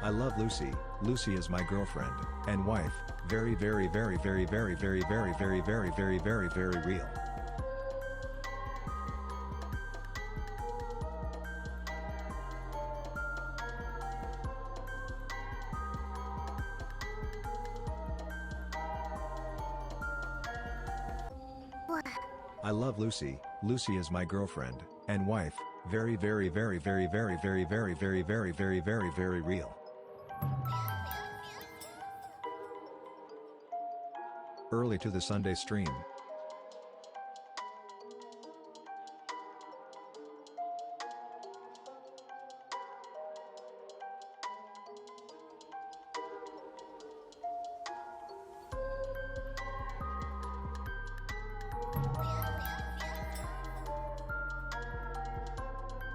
I love Lucy. Lucy is my girlfriend and wife. Very, very, very, very, very, very, very, very, very, very, very, very real. I love Lucy. Lucy is my girlfriend and wife. Very, very, very, very, very, very, very, very, very, very, very, very real. Early to the Sunday stream.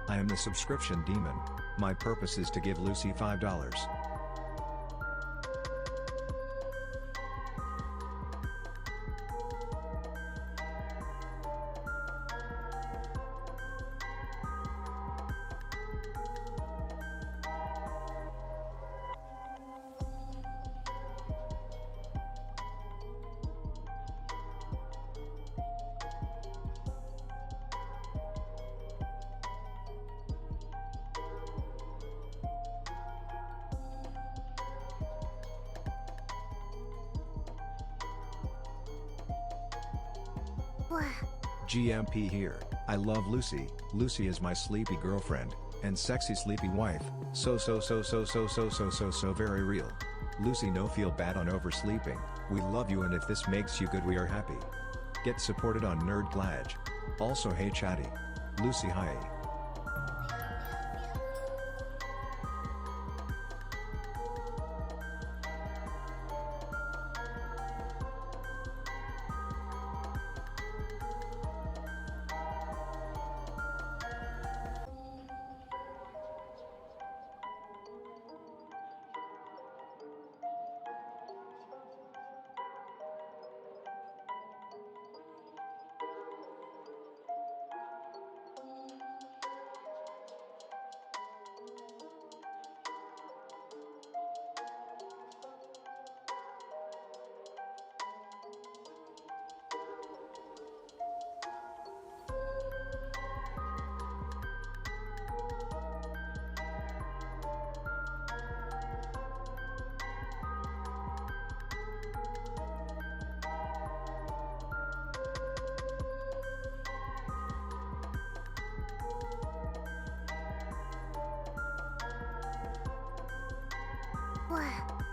I am the subscription demon. My purpose is to give Lucy $5. GMP here. I love Lucy. Lucy is my sleepy girlfriend and sexy sleepy wife. So very real. Lucy, no feel bad on oversleeping. We love you, and if this makes you good, we are happy. Get supported on Nerd Glad. Also, hey chatty. Lucy, hi.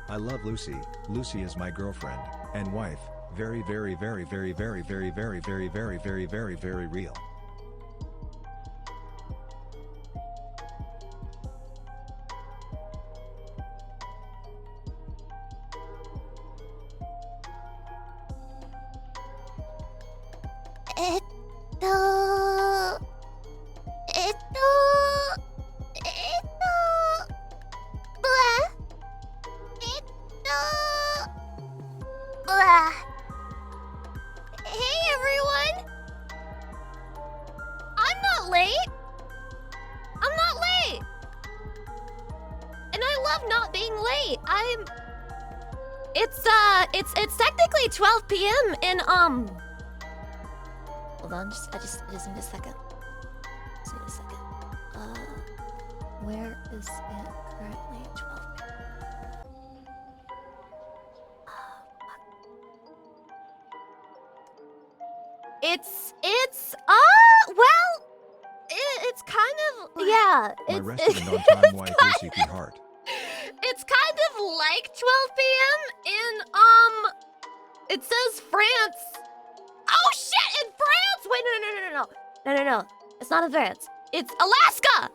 I love Lucy. Lucy is my girlfriend and wife. Very, very, very, very, very, very, very, very, very, very, very, very real. It's technically 12 p.m. in Hold on, I just need a second. Where is it currently? 12 p.m. It's kind of, yeah. My resting on time wife OCP heart. It's kind of like 12 p.m. in, it says France. Oh shit, in France! Wait, no. It's not in France. It's Alaska!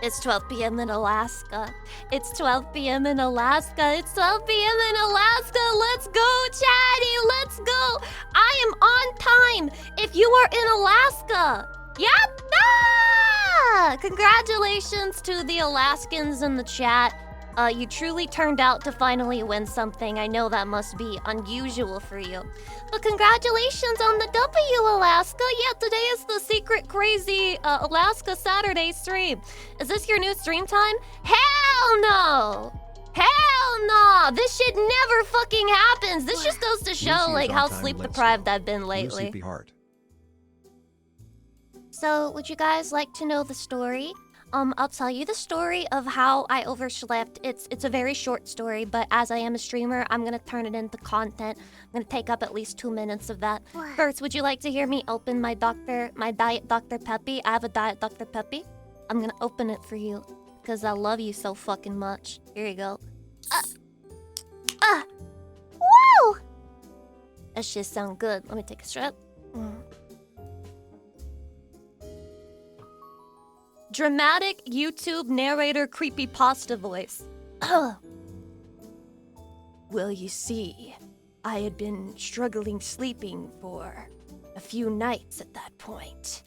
It's 12 p.m. in Alaska. It's 12 p.m. in Alaska. It's 12 p.m. in Alaska. Let's go, chatty. Let's go. I am on time if you are in Alaska. Yep. Ah! Congratulations to the Alaskans in the chat. You truly turned out to finally win something. I know that must be unusual for you. But congratulations on the W, Alaska. Yeah, today is the secret crazy Alaska Saturday stream. Is this your new stream time? Hell no! Hell no! This shit never fucking happens. This just goes to show Lucy like is how on time, sleep let's deprived go. I've been lately. Lucy P. Hart. So, would you guys like to know the story? I'll tell you the story of how I overslept. It's a very short story, but as I am a streamer, I'm gonna turn it into content. I'm gonna take up at least 2 minutes of that. First, would you like to hear me open my Diet Dr. Peppy? I have a Diet Dr. Peppy. I'm gonna open it for you because I love you so fucking much. Here you go. Woo! That shit sound good. Let me take a strip. Dramatic YouTube narrator creepypasta voice. Well, you see, I had been struggling sleeping for a few nights at that point,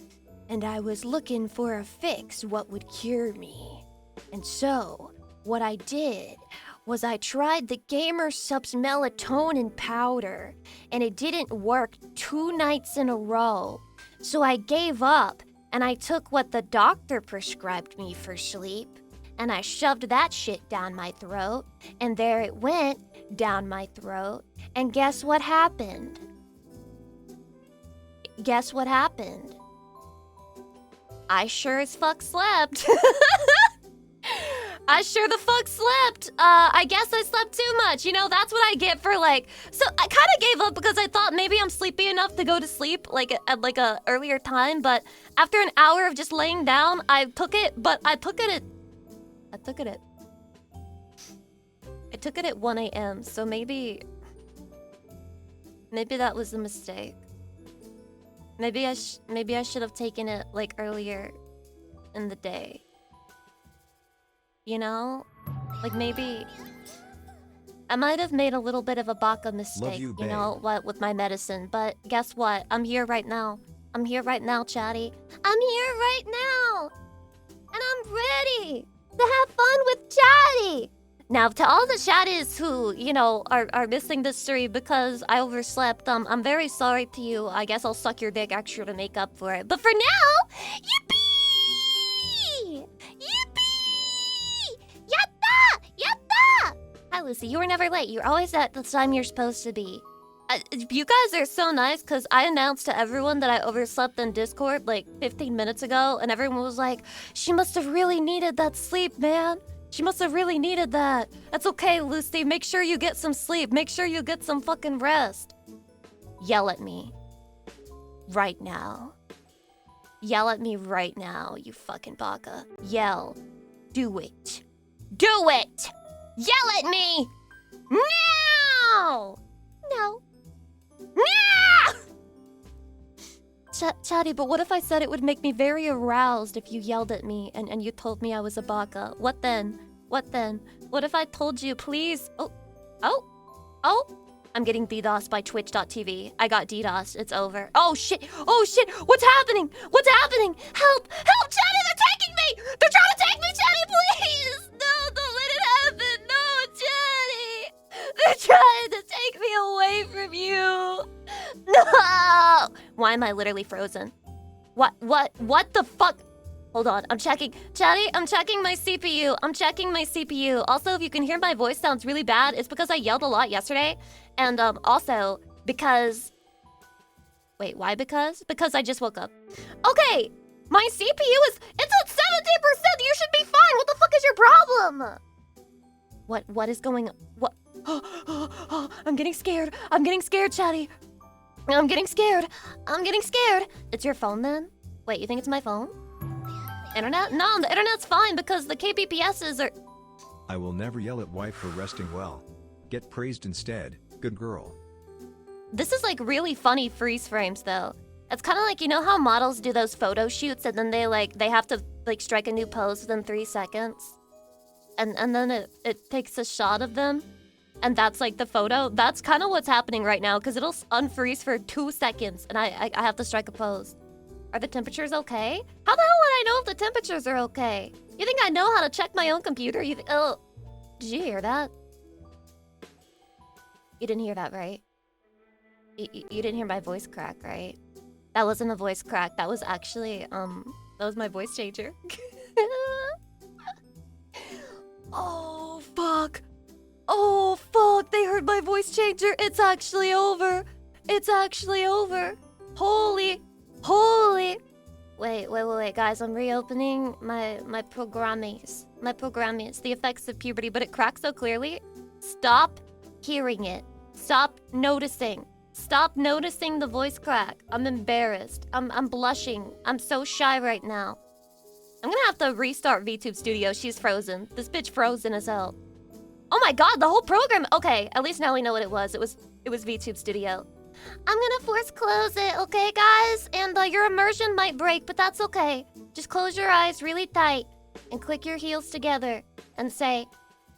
and I was looking for a fix what would cure me. And so, what I did was I tried the Gamer Subs melatonin powder, and it didn't work 2 nights in a row. So I gave up, and I took what the doctor prescribed me for sleep, and I shoved that shit down my throat, and there it went, down my throat, and guess what happened? Guess what happened? I sure as fuck slept. I sure the fuck slept. I guess I slept too much. You know, that's what I get for like... So I kind of gave up because I thought maybe I'm sleepy enough to go to sleep like at like a earlier time. But after an hour of just laying down, I took it at 1 a.m. So maybe that was a mistake. Maybe I should have taken it like earlier in the day. You know? Like maybe I might have made a little bit of a baka mistake, you know, what with my medicine, but guess what? I'm here right now. I'm here right now, chatty. I'm here right now. And I'm ready to have fun with chatty. Now, to all the chatties who, you know, are missing this stream because I overslept, I'm very sorry to you. I guess I'll suck your dick extra to make up for it. But for now, yippee! Yippee! Yatta! Yatta! Hi, Lucy. You were never late. You're always at the time you're supposed to be. You guys are so nice because I announced to everyone that I overslept in Discord like 15 minutes ago, and everyone was like, she must have really needed that sleep, man. She must have really needed that. That's okay, Lucy. Make sure you get some sleep. Make sure you get some fucking rest. Yell at me. Right now. Yell at me right now, you fucking baka. Yell. Do it. Do it! Yell at me! Now! No. No! Chatty, but what if I said it would make me very aroused if you yelled at me and you told me I was a baka? What then? What then? What if I told you, please? Oh. I'm getting DDoSed by twitch.tv. I got DDoSed. It's over. Oh shit! Oh shit! What's happening? What's happening? Help! Help, Chatty! They're taking me! They're trying to take me, Chatty, please! No, don't let it happen! No, Chatty! They're trying to take me away from you! No! Why am I literally frozen? What the fuck? Hold on, I'm checking. Chatty, I'm checking my CPU. I'm checking my CPU. Also, if you can hear my voice sounds really bad, it's because I yelled a lot yesterday. And also, because... Wait, why because? Because I just woke up. Okay, my CPU is... It's at 70%! You should be fine! What the fuck is your problem? What is going on? What? I'm getting scared. I'm getting scared, Chatty. I'm getting scared. I'm getting scared. It's your phone then? Wait, you think it's my phone? Internet? No, the internet's fine because the kbps's are... I will never yell at wife for resting well. Get praised instead, good girl. This is like really funny freeze frames though. It's kind of like, you know how models do those photo shoots and then they have to like strike a new pose within 3 seconds? And then it takes a shot of them? And that's like the photo? That's kind of what's happening right now because it'll unfreeze for 2 seconds and I have to strike a pose. Are the temperatures okay? How the hell would I know if the temperatures are okay? You think I know how to check my own computer? Oh. Did you hear that? You didn't hear that, right? You didn't hear my voice crack, right? That wasn't a voice crack. That was actually, that was my voice changer. Oh, fuck. Oh, fuck. They heard my voice changer. It's actually over. It's actually over. Holy. Wait, guys. I'm reopening my programmies. My programmies. The effects of puberty, but it cracks so clearly. Stop hearing it. Stop noticing. Stop noticing the voice crack. I'm embarrassed. I'm blushing. I'm so shy right now. I'm gonna have to restart VTube Studio. She's frozen. This bitch frozen as hell. Oh my god, the whole program. Okay, at least now we know what it was. It was VTube Studio. I'm gonna force close it, okay, guys? And your immersion might break, but that's okay. Just close your eyes really tight and click your heels together and say,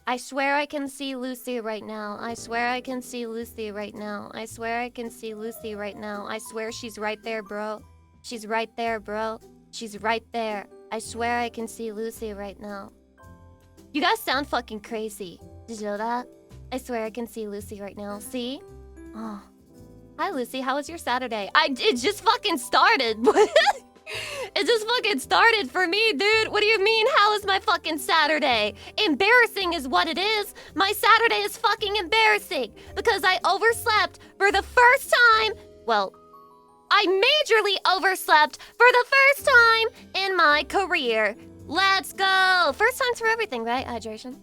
I swear I can see Lucy right now. I swear I can see Lucy right now. I swear I can see Lucy right now. I swear she's right there, bro. She's right there, bro. She's right there. I swear I can see Lucy right now. You guys sound fucking crazy. Did you know that? I swear I can see Lucy right now. See? Oh. Hi, Lucy. How was your Saturday? It just fucking started. It just fucking started for me, dude. What do you mean, how is my fucking Saturday? Embarrassing is what it is. My Saturday is fucking embarrassing because I overslept for the first time. Well, I majorly overslept for the first time in my career. Let's go. First time's for everything, right? Hydration.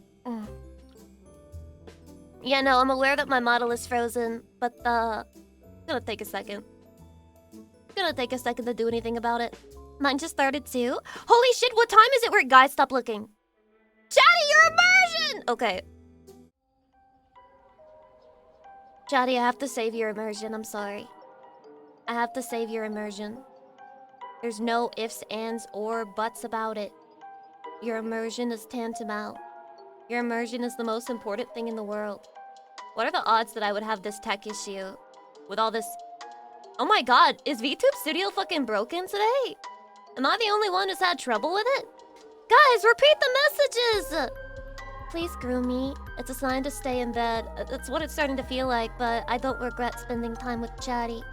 Yeah, no, I'm aware that my model is frozen, but it's gonna take a second. It's gonna take a second to do anything about it. Mine just started too. Holy shit, what time is it? Where, guys, stop looking. Chatty, your immersion! Okay. Chatty, I have to save your immersion. I'm sorry. I have to save your immersion. There's no ifs, ands, or buts about it. Your immersion is tantamount. Your immersion is the most important thing in the world. What are the odds that I would have this tech issue with all this? Oh my god, is VTube Studio fucking broken today? Am I the only one who's had trouble with it? Guys, repeat the messages! Please groom me. It's a sign to stay in bed. That's what it's starting to feel like, but I don't regret spending time with Chatty.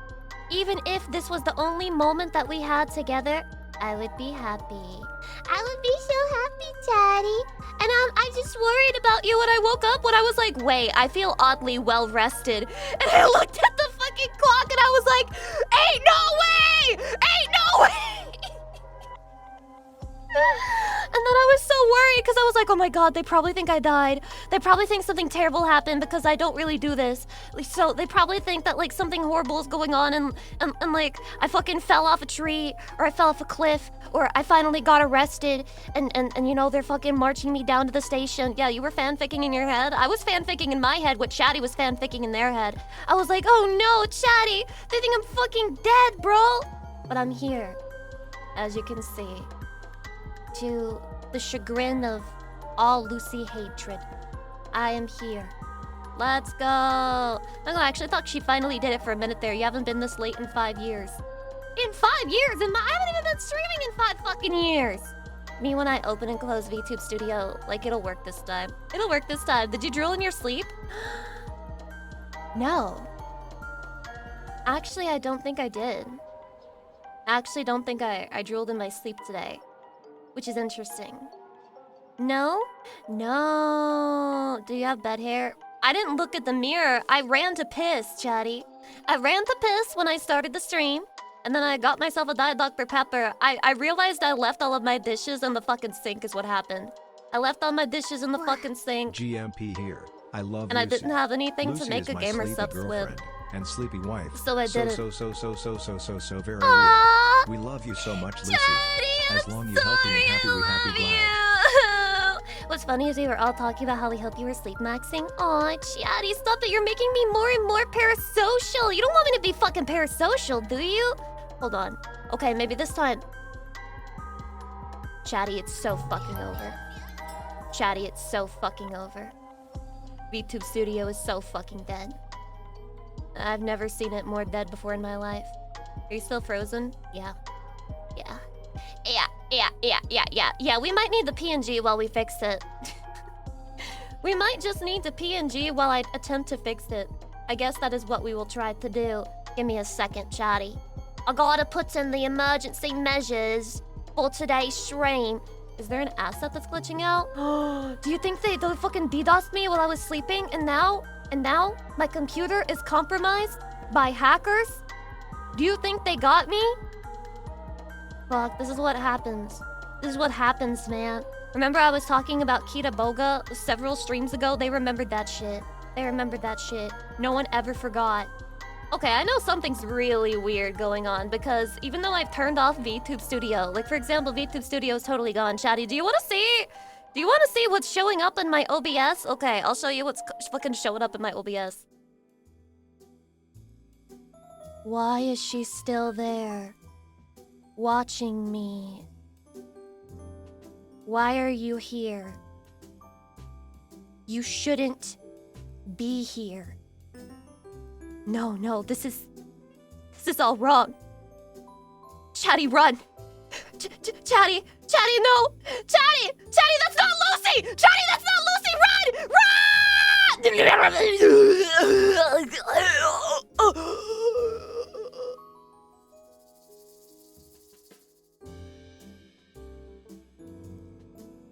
Even if this was the only moment that we had together, I would be happy. I would be so happy, Chatty. And I just worried about you when I woke up when I was like, wait, I feel oddly well rested. And I looked at the fucking clock and I was like, ain't no way! Ain't no way! And then I was so worried because I was like, oh my god, they probably think I died. They probably think something terrible happened because I don't really do this. So they probably think that like something horrible is going on and like I fucking fell off a tree or I fell off a cliff or I finally got arrested and you know, they're fucking marching me down to the station. Yeah, you were fanficking in your head. I was fanficking in my head what Chatty was fanficking in their head. I was like, oh no, Chatty, they think I'm fucking dead, bro. But I'm here, as you can see. To the chagrin of all Lucy hatred, I am here. Let's go. I actually thought she finally did it for a minute there. You haven't been this late in 5 years. In 5 years? I haven't even been streaming in 5 fucking years. Me when I open and close VTube Studio, like it'll work this time. It'll work this time. Did you drool in your sleep? No. Actually, I don't think I did. I actually don't think I drooled in my sleep today. Which is interesting. No? No. Do you have bed hair? I didn't look at the mirror. I ran to piss, Chatty. I ran to piss when I started the stream. And then I got myself a Diet Dr. Pepper. I realized I left all of my dishes in the fucking sink is what happened. I left all my dishes in the fucking sink. GMP here. I love and Lucy. I didn't have anything Lucy to make a gamer subs with. And sleepy wife. So I didn't. So very real. We love you so much, Lucy. Chatty, as long as you're healthy and happy, we happy glad. What's funny is we were all talking about how we hope you were sleep maxing. Aw, Chatty, stop it. You're making me more and more parasocial. You don't want me to be fucking parasocial, do you? Hold on. Okay, maybe this time. Chatty, it's so fucking over. Chatty, it's so fucking over. VTube Studio is so fucking dead. I've never seen it more dead before in my life. Are you still frozen? Yeah. Yeah, we might need the PNG while we fix it. We might just need to PNG while I attempt to fix it. I guess that is what we will try to do. Give me a second, chatty. I gotta put in the emergency measures for today's stream. Is there an asset that's glitching out? Do you think they fucking DDoSed me while I was sleeping? And now my computer is compromised by hackers? Do you think they got me? Fuck, this is what happens. This is what happens, man. Remember I was talking about Kita Boga several streams ago? They remembered that shit. They remembered that shit. No one ever forgot. Okay, I know something's really weird going on because even though I've turned off VTube Studio, like for example, VTube Studio is totally gone. Chatty, do you want to see? Do you want to see what's showing up in my OBS? Okay, I'll show you what's fucking showing up in my OBS. Why is she still there? Watching me. Why are you here? You shouldn't be here. No, this is all wrong. Chatty, run! Chatty, no! Chatty, that's not Lucy! Chatty, that's not Lucy! Run!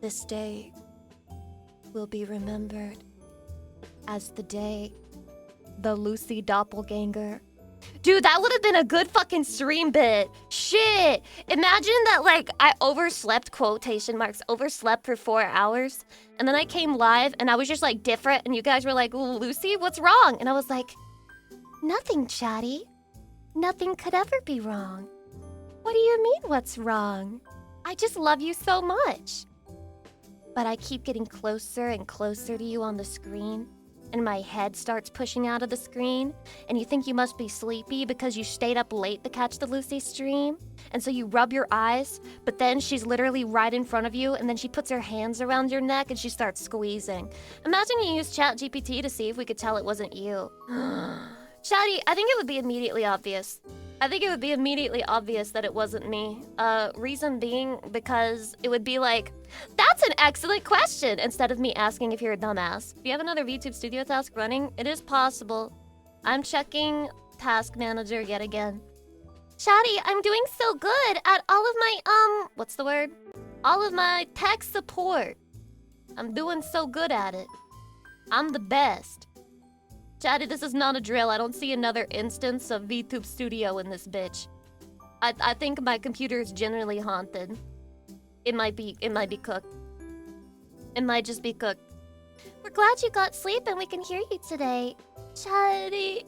This day will be remembered as the day the Lucy doppelganger. Dude, that would have been a good fucking stream bit. Shit. Imagine that, like, I overslept, quotation marks, overslept for 4 hours. And then I came live and I was just, like, different. And you guys were like, Lucy, what's wrong? And I was like, nothing, chatty. Nothing could ever be wrong. What do you mean, what's wrong? I just love you so much. But I keep getting closer and closer to you on the screen. And my head starts pushing out of the screen, and you think you must be sleepy because you stayed up late to catch the Lucy stream, and so you rub your eyes, but then she's literally right in front of you, and then she puts her hands around your neck and she starts squeezing. Imagine you used ChatGPT to see if we could tell it wasn't you. Chatty, I think it would be immediately obvious. I think it would be immediately obvious that it wasn't me. Reason being because it would be like, that's an excellent question, instead of me asking if you're a dumbass. Do you have another VTube Studio task running? It is possible. I'm checking Task Manager yet again. Chatty, I'm doing so good at all of my, what's the word? All of my tech support. I'm doing so good at it. I'm the best. Chatty, this is not a drill. I don't see another instance of VTube Studio in this bitch. I think my computer is generally haunted. It might be cooked. It might just be cooked. We're glad you got sleep and we can hear you today. Chatty,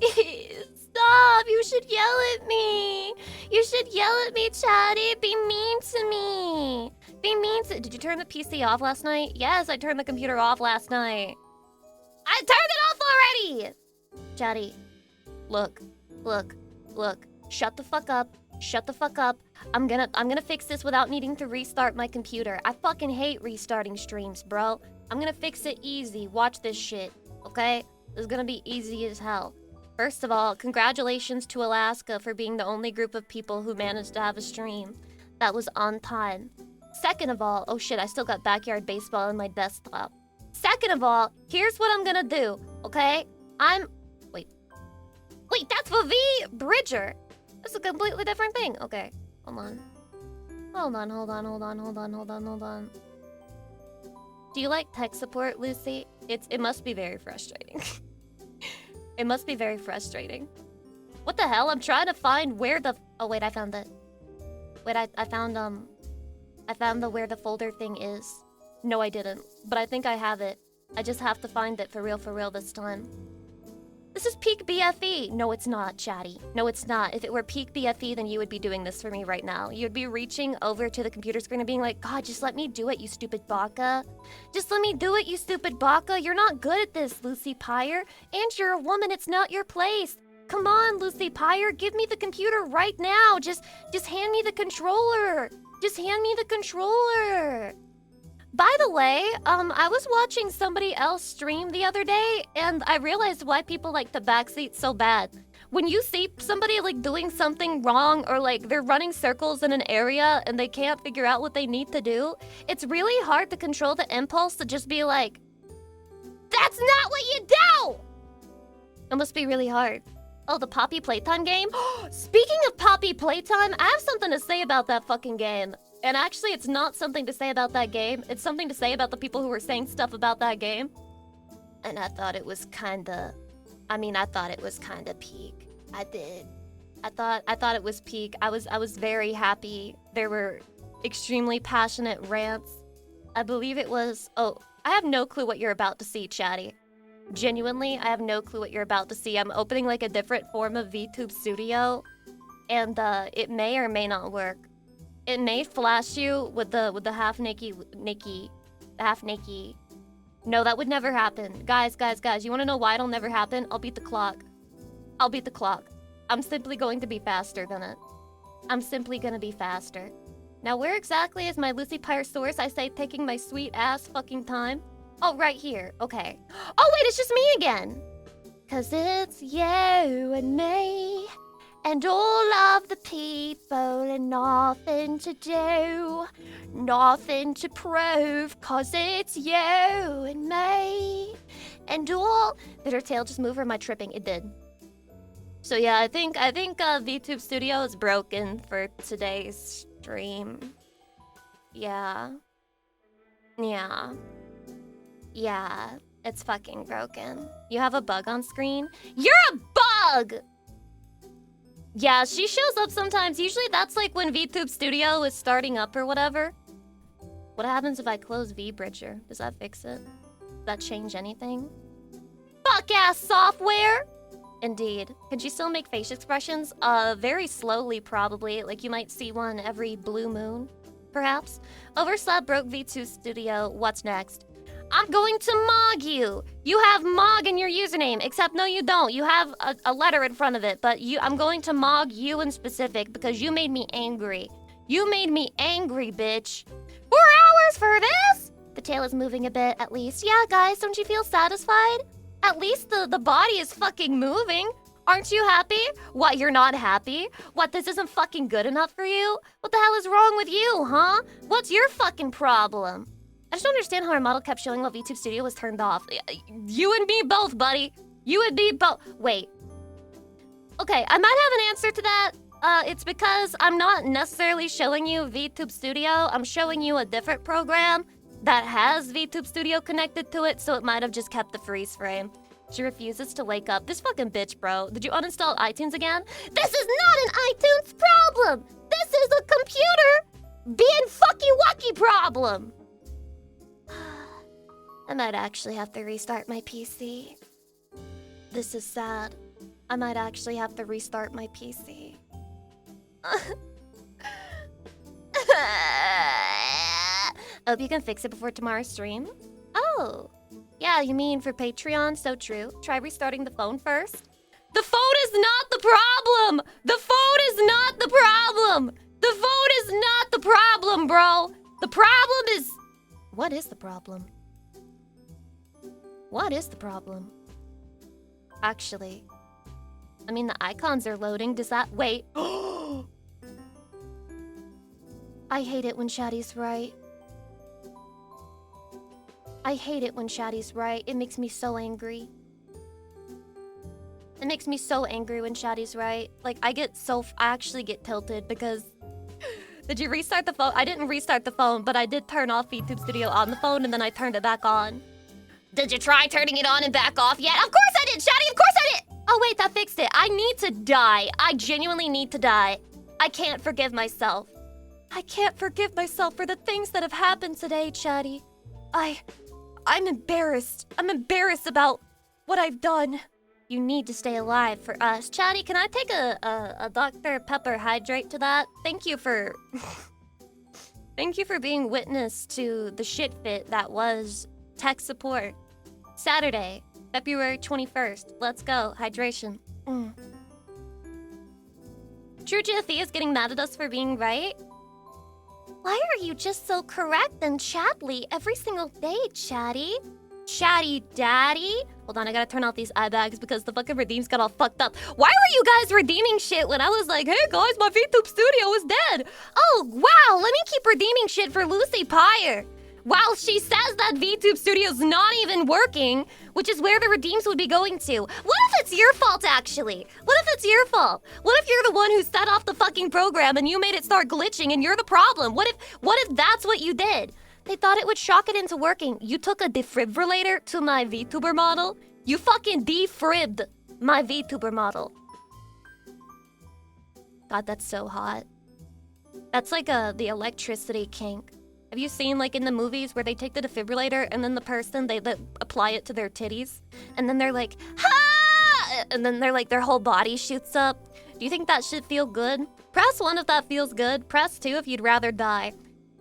stop! You should yell at me! You should yell at me, Chatty! Be mean to me! Be mean to... Did you turn the PC off last night? Yes, I turned the computer off last night. I turned it off already! Chatty, look. Shut the fuck up. Shut the fuck up. I'm gonna fix this without needing to restart my computer. I fucking hate restarting streams, bro. I'm gonna fix it easy. Watch this shit, okay? This is gonna be easy as hell. First of all, congratulations to Alaska for being the only group of people who managed to have a stream that was on time. Second of all, oh shit, I still got backyard baseball on my desktop. Second of all, here's what I'm gonna do, okay? Wait, that's for V Bridger. That's a completely different thing. Okay, hold on. Do you like tech support, Lucy? It must be very frustrating. It must be very frustrating. What the hell? I'm trying to find where the... Oh wait, I found it. Wait, I found the where the folder thing is. No, I didn't. But I think I have it. I just have to find it for real this time. This is peak BFE. No, it's not, Chatty. No, it's not. If it were peak BFE, then you would be doing this for me right now. You'd be reaching over to the computer screen and being like, God, just let me do it, you stupid baka. Just let me do it, you stupid baka. You're not good at this, Lucy Pyre. And you're a woman, it's not your place. Come on, Lucy Pyre, give me the computer right now. Just hand me the controller. Just hand me the controller. By the way, I was watching somebody else stream the other day, and I realized why people like the backseat so bad. When you see somebody, like, doing something wrong, or, like, they're running circles in an area, and they can't figure out what they need to do, it's really hard to control the impulse to just be like, That's not what you do! It must be really hard. Oh, the Poppy Playtime game? Speaking of Poppy Playtime, I have something to say about that fucking game. And actually, it's not something to say about that game. It's something to say about the people who were saying stuff about that game. And I thought it was kinda... I thought it was kinda peak. I did. I thought it was peak. I was very happy. There were extremely passionate rants. I believe it was... Oh, I have no clue what you're about to see, chatty. Genuinely, I have no clue what you're about to see. I'm opening like a different form of VTube Studio, and it may or may not work. It may flash you with the half naked. No, that would never happen. Guys, you want to know why it'll never happen? I'll beat the clock. I'm simply going to be faster than it. I'm simply gonna be faster. Now, where exactly is my Lucy Pyrosaurus? I say taking my sweet ass fucking time. Oh, right here. Okay. Oh, wait, it's just me again. 'Cause it's you and me and all of the people and nothing to do, nothing to prove. 'Cause it's you and me and all... Did her tail just move or am I tripping? It did. So yeah, I think VTube Studio is broken for today's stream. Yeah, it's fucking broken. You have a bug on screen? You're a bug! Yeah, she shows up sometimes. Usually that's like when VTube Studio is starting up or whatever. What happens if I close V-Bridger? Does that fix it? Does that change anything? Fuck-ass software! Indeed. Can she still make face expressions? Very slowly, probably. Like, you might see one every blue moon, perhaps. Overslap broke V2 Studio. What's next? I'm going to mog you! You have mog in your username, except no you don't. You have a letter in front of it, but I'm going to mog you in specific because you made me angry. You made me angry, bitch. 4 hours for this? The tail is moving a bit, at least. Yeah, guys, don't you feel satisfied? At least the body is fucking moving. Aren't you happy? What, you're not happy? What, this isn't fucking good enough for you? What the hell is wrong with you, huh? What's your fucking problem? I just don't understand how our model kept showing while VTube Studio was turned off. You and me both, buddy. You and me both. Wait. Okay, I might have an answer to that. It's because I'm not necessarily showing you VTube Studio. I'm showing you a different program that has VTube Studio connected to it, so it might have just kept the freeze frame. She refuses to wake up. This fucking bitch, bro. Did you uninstall iTunes again? This is not an iTunes problem! This is a computer being fucky-wucky problem! I might actually have to restart my PC. This is sad. I might actually have to restart my PC. Hope you can fix it before tomorrow's stream. Oh, yeah, you mean for Patreon? So true. Try restarting the phone first. The phone is not the problem! The phone is not the problem! The phone is not the problem, bro! The problem is... What is the problem? What is the problem? Actually, I mean, the icons are loading. Does that... Wait. I hate it when Shaddy's right. I hate it when Shaddy's right. It makes me so angry. It makes me so angry when Shaddy's right. Like, I actually get tilted because... Did you restart the phone? I didn't restart the phone, but I did turn off VTube Studio on the phone and then I turned it back on. Did you try turning it on and back off yet? Of course I did, Shaddy! Of course I did! Oh wait, that fixed it. I need to die. I genuinely need to die. I can't forgive myself. I can't forgive myself for the things that have happened today, Chatty. I'm embarrassed. I'm embarrassed about what I've done. You need to stay alive for us. Chatty, can I take a Dr. Pepper hydrate to that? Thank you for... Thank you for being witness to the shit fit that was tech support. Saturday, February 21st. Let's go. Hydration. True Jithy is getting mad at us for being right. Why are you just so correct and chatly every single day, Chatty? Chatty daddy? Hold on, I gotta turn off these eye bags because the fucking redeems got all fucked up. Why were you guys redeeming shit when I was like, hey guys, my VTube Studio is dead? Oh, wow, let me keep redeeming shit for Lucy Pyre. while she says that VTube Studio's not even working, which is where the redeems would be going to. What if it's your fault, actually? What if it's your fault? What if you're the one who set off the fucking program and you made it start glitching and you're the problem? What if that's what you did? They thought it would shock it into working. You took a defibrillator to my VTuber model? You fucking defribbed my VTuber model. God, that's so hot. That's like the electricity kink. Have you seen, like, in the movies where they take the defibrillator and then the person, they apply it to their titties? And then they're like, ha! And then they're like, their whole body shoots up. Do you think that should feel good? Press 1 if that feels good. Press 2 if you'd rather die.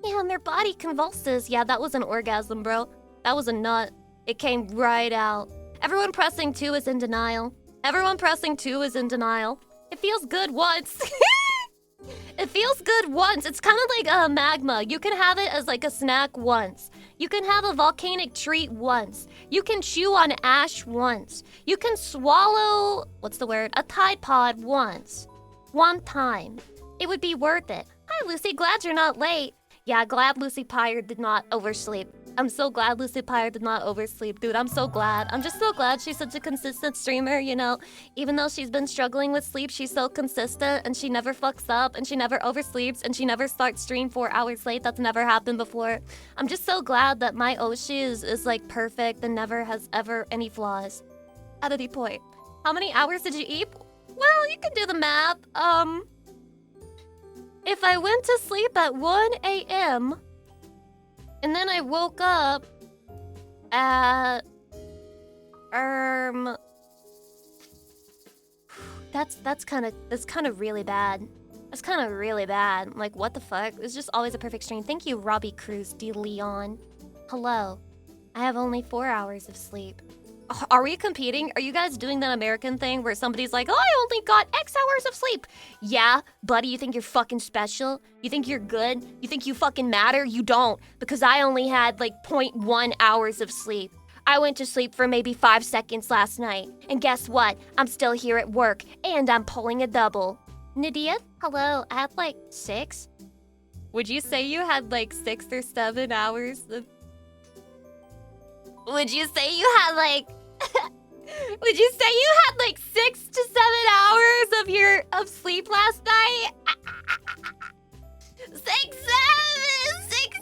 Yeah, and their body convulses. Yeah, that was an orgasm, bro. That was a nut. It came right out. Everyone pressing 2 is in denial. Everyone pressing 2 is in denial. It feels good once. It feels good once. It's kind of like magma. You can have it as like a snack once. You can have a volcanic treat once. You can chew on ash once. You can swallow, what's the word? A Tide Pod once. One time. It would be worth it. Hi, Lucy. Glad you're not late. Yeah, glad Lucy Pyre did not oversleep. I'm so glad Lucy Pyre did not oversleep, dude. I'm so glad. I'm just so glad she's such a consistent streamer, you know? Even though she's been struggling with sleep, she's so consistent and she never fucks up and she never oversleeps and she never starts stream 4 hours late. That's never happened before. I'm just so glad that my Oshi is like perfect and never has ever any flaws. At any point. How many hours did you eat? Well, you can do the math. If I went to sleep at 1 a.m., and then I woke up at that's kind of really bad. That's kind of really bad. Like, what the fuck? It's just always a perfect stream. Thank you, Robbie Cruz de Leon. Hello. I have only 4 hours of sleep. Are we competing? Are you guys doing that American thing where somebody's like, oh, I only got X hours of sleep? Yeah, buddy, you think you're fucking special? You think you're good? You think you fucking matter? You don't, because I only had like 0.1 hours of sleep. I went to sleep for maybe 5 seconds last night. And guess what? I'm still here at work, and I'm pulling a double. Nadia, hello, I had like 6. Would you say you had like 6 or 7 hours of... Would you say you had like... Would you say you had like 6 to 7 hours of sleep last night? 6, 7, 6,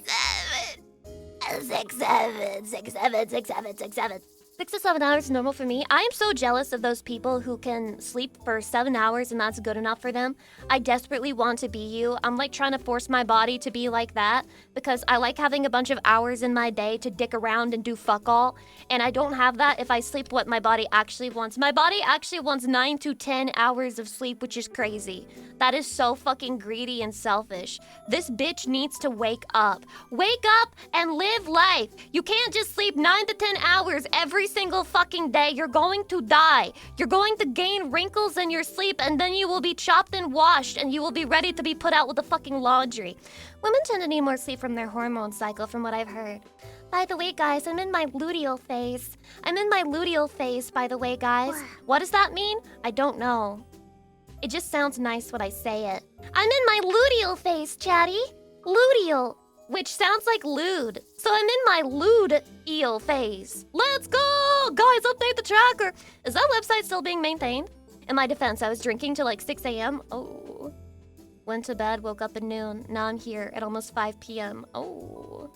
7. 6, 7, 6, 7, 6, 7, 6, 7. 6 to 7 hours is normal for me. I am so jealous of those people who can sleep for 7 hours and that's good enough for them. I desperately want to be you. I'm like trying to force my body to be like that because I like having a bunch of hours in my day to dick around and do fuck all. And I don't have that if I sleep what my body actually wants. My body actually wants 9 to 10 hours of sleep, which is crazy. That is so fucking greedy and selfish. This bitch needs to wake up. Wake up and live life. You can't just sleep 9 to 10 hours every single fucking day. You're going to die. You're going to gain wrinkles in your sleep and then you will be chopped and washed and you will be ready to be put out with the fucking laundry. Women tend to need more sleep from their hormone cycle from what I've heard. By the way, guys, I'm in my luteal phase. I'm in my luteal phase, by the way, guys. What does that mean? I don't know. It just sounds nice when I say it. I'm in my luteal phase, chatty. Luteal. Which sounds like lewd. So I'm in my lewd-eel phase. Let's go! Guys, update the tracker. Is that website still being maintained? In my defense, I was drinking till like 6 a.m. Oh. Went to bed, woke up at noon. Now I'm here at almost 5 p.m. Oh.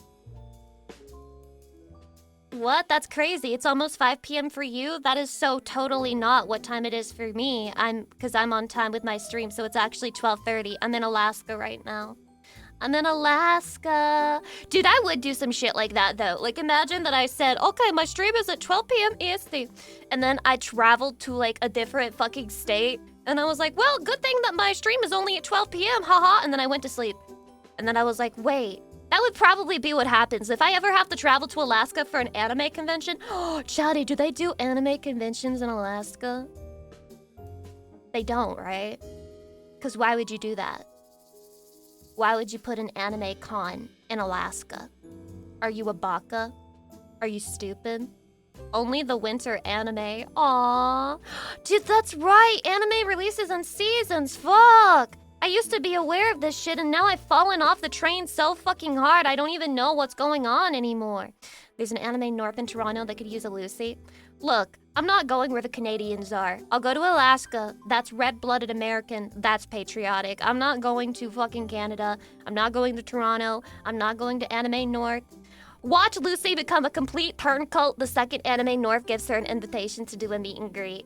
What? That's crazy. It's almost 5 p.m. for you? That is so totally not what time it is for me. Because I'm on time with my stream, so it's actually 12:30. I'm in Alaska right now. I'm in Alaska. Dude, I would do some shit like that, though. Like, imagine that I said, okay, my stream is at 12 p.m. EST. And then I traveled to, like, a different fucking state. And I was like, well, good thing that my stream is only at 12 p.m. Haha. And then I went to sleep. And then I was like, wait. That would probably be what happens if I ever have to travel to Alaska for an anime convention. Oh, Chatty, do they do anime conventions in Alaska? They don't, right? Because why would you do that? Why would you put an anime con in Alaska? Are you a baka? Are you stupid? Only the winter anime. Aww. Dude, that's right. Anime releases in seasons. Fuck. I used to be aware of this shit, and now I've fallen off the train so fucking hard I don't even know what's going on anymore. There's an anime north in Toronto that could use a Lucy. Look, I'm not going where the Canadians are. I'll go to Alaska. That's red-blooded American. That's patriotic. I'm not going to fucking Canada. I'm not going to Toronto. I'm not going to Anime North. Watch Lucy become a complete turncoat the second Anime North gives her an invitation to do a meet and greet.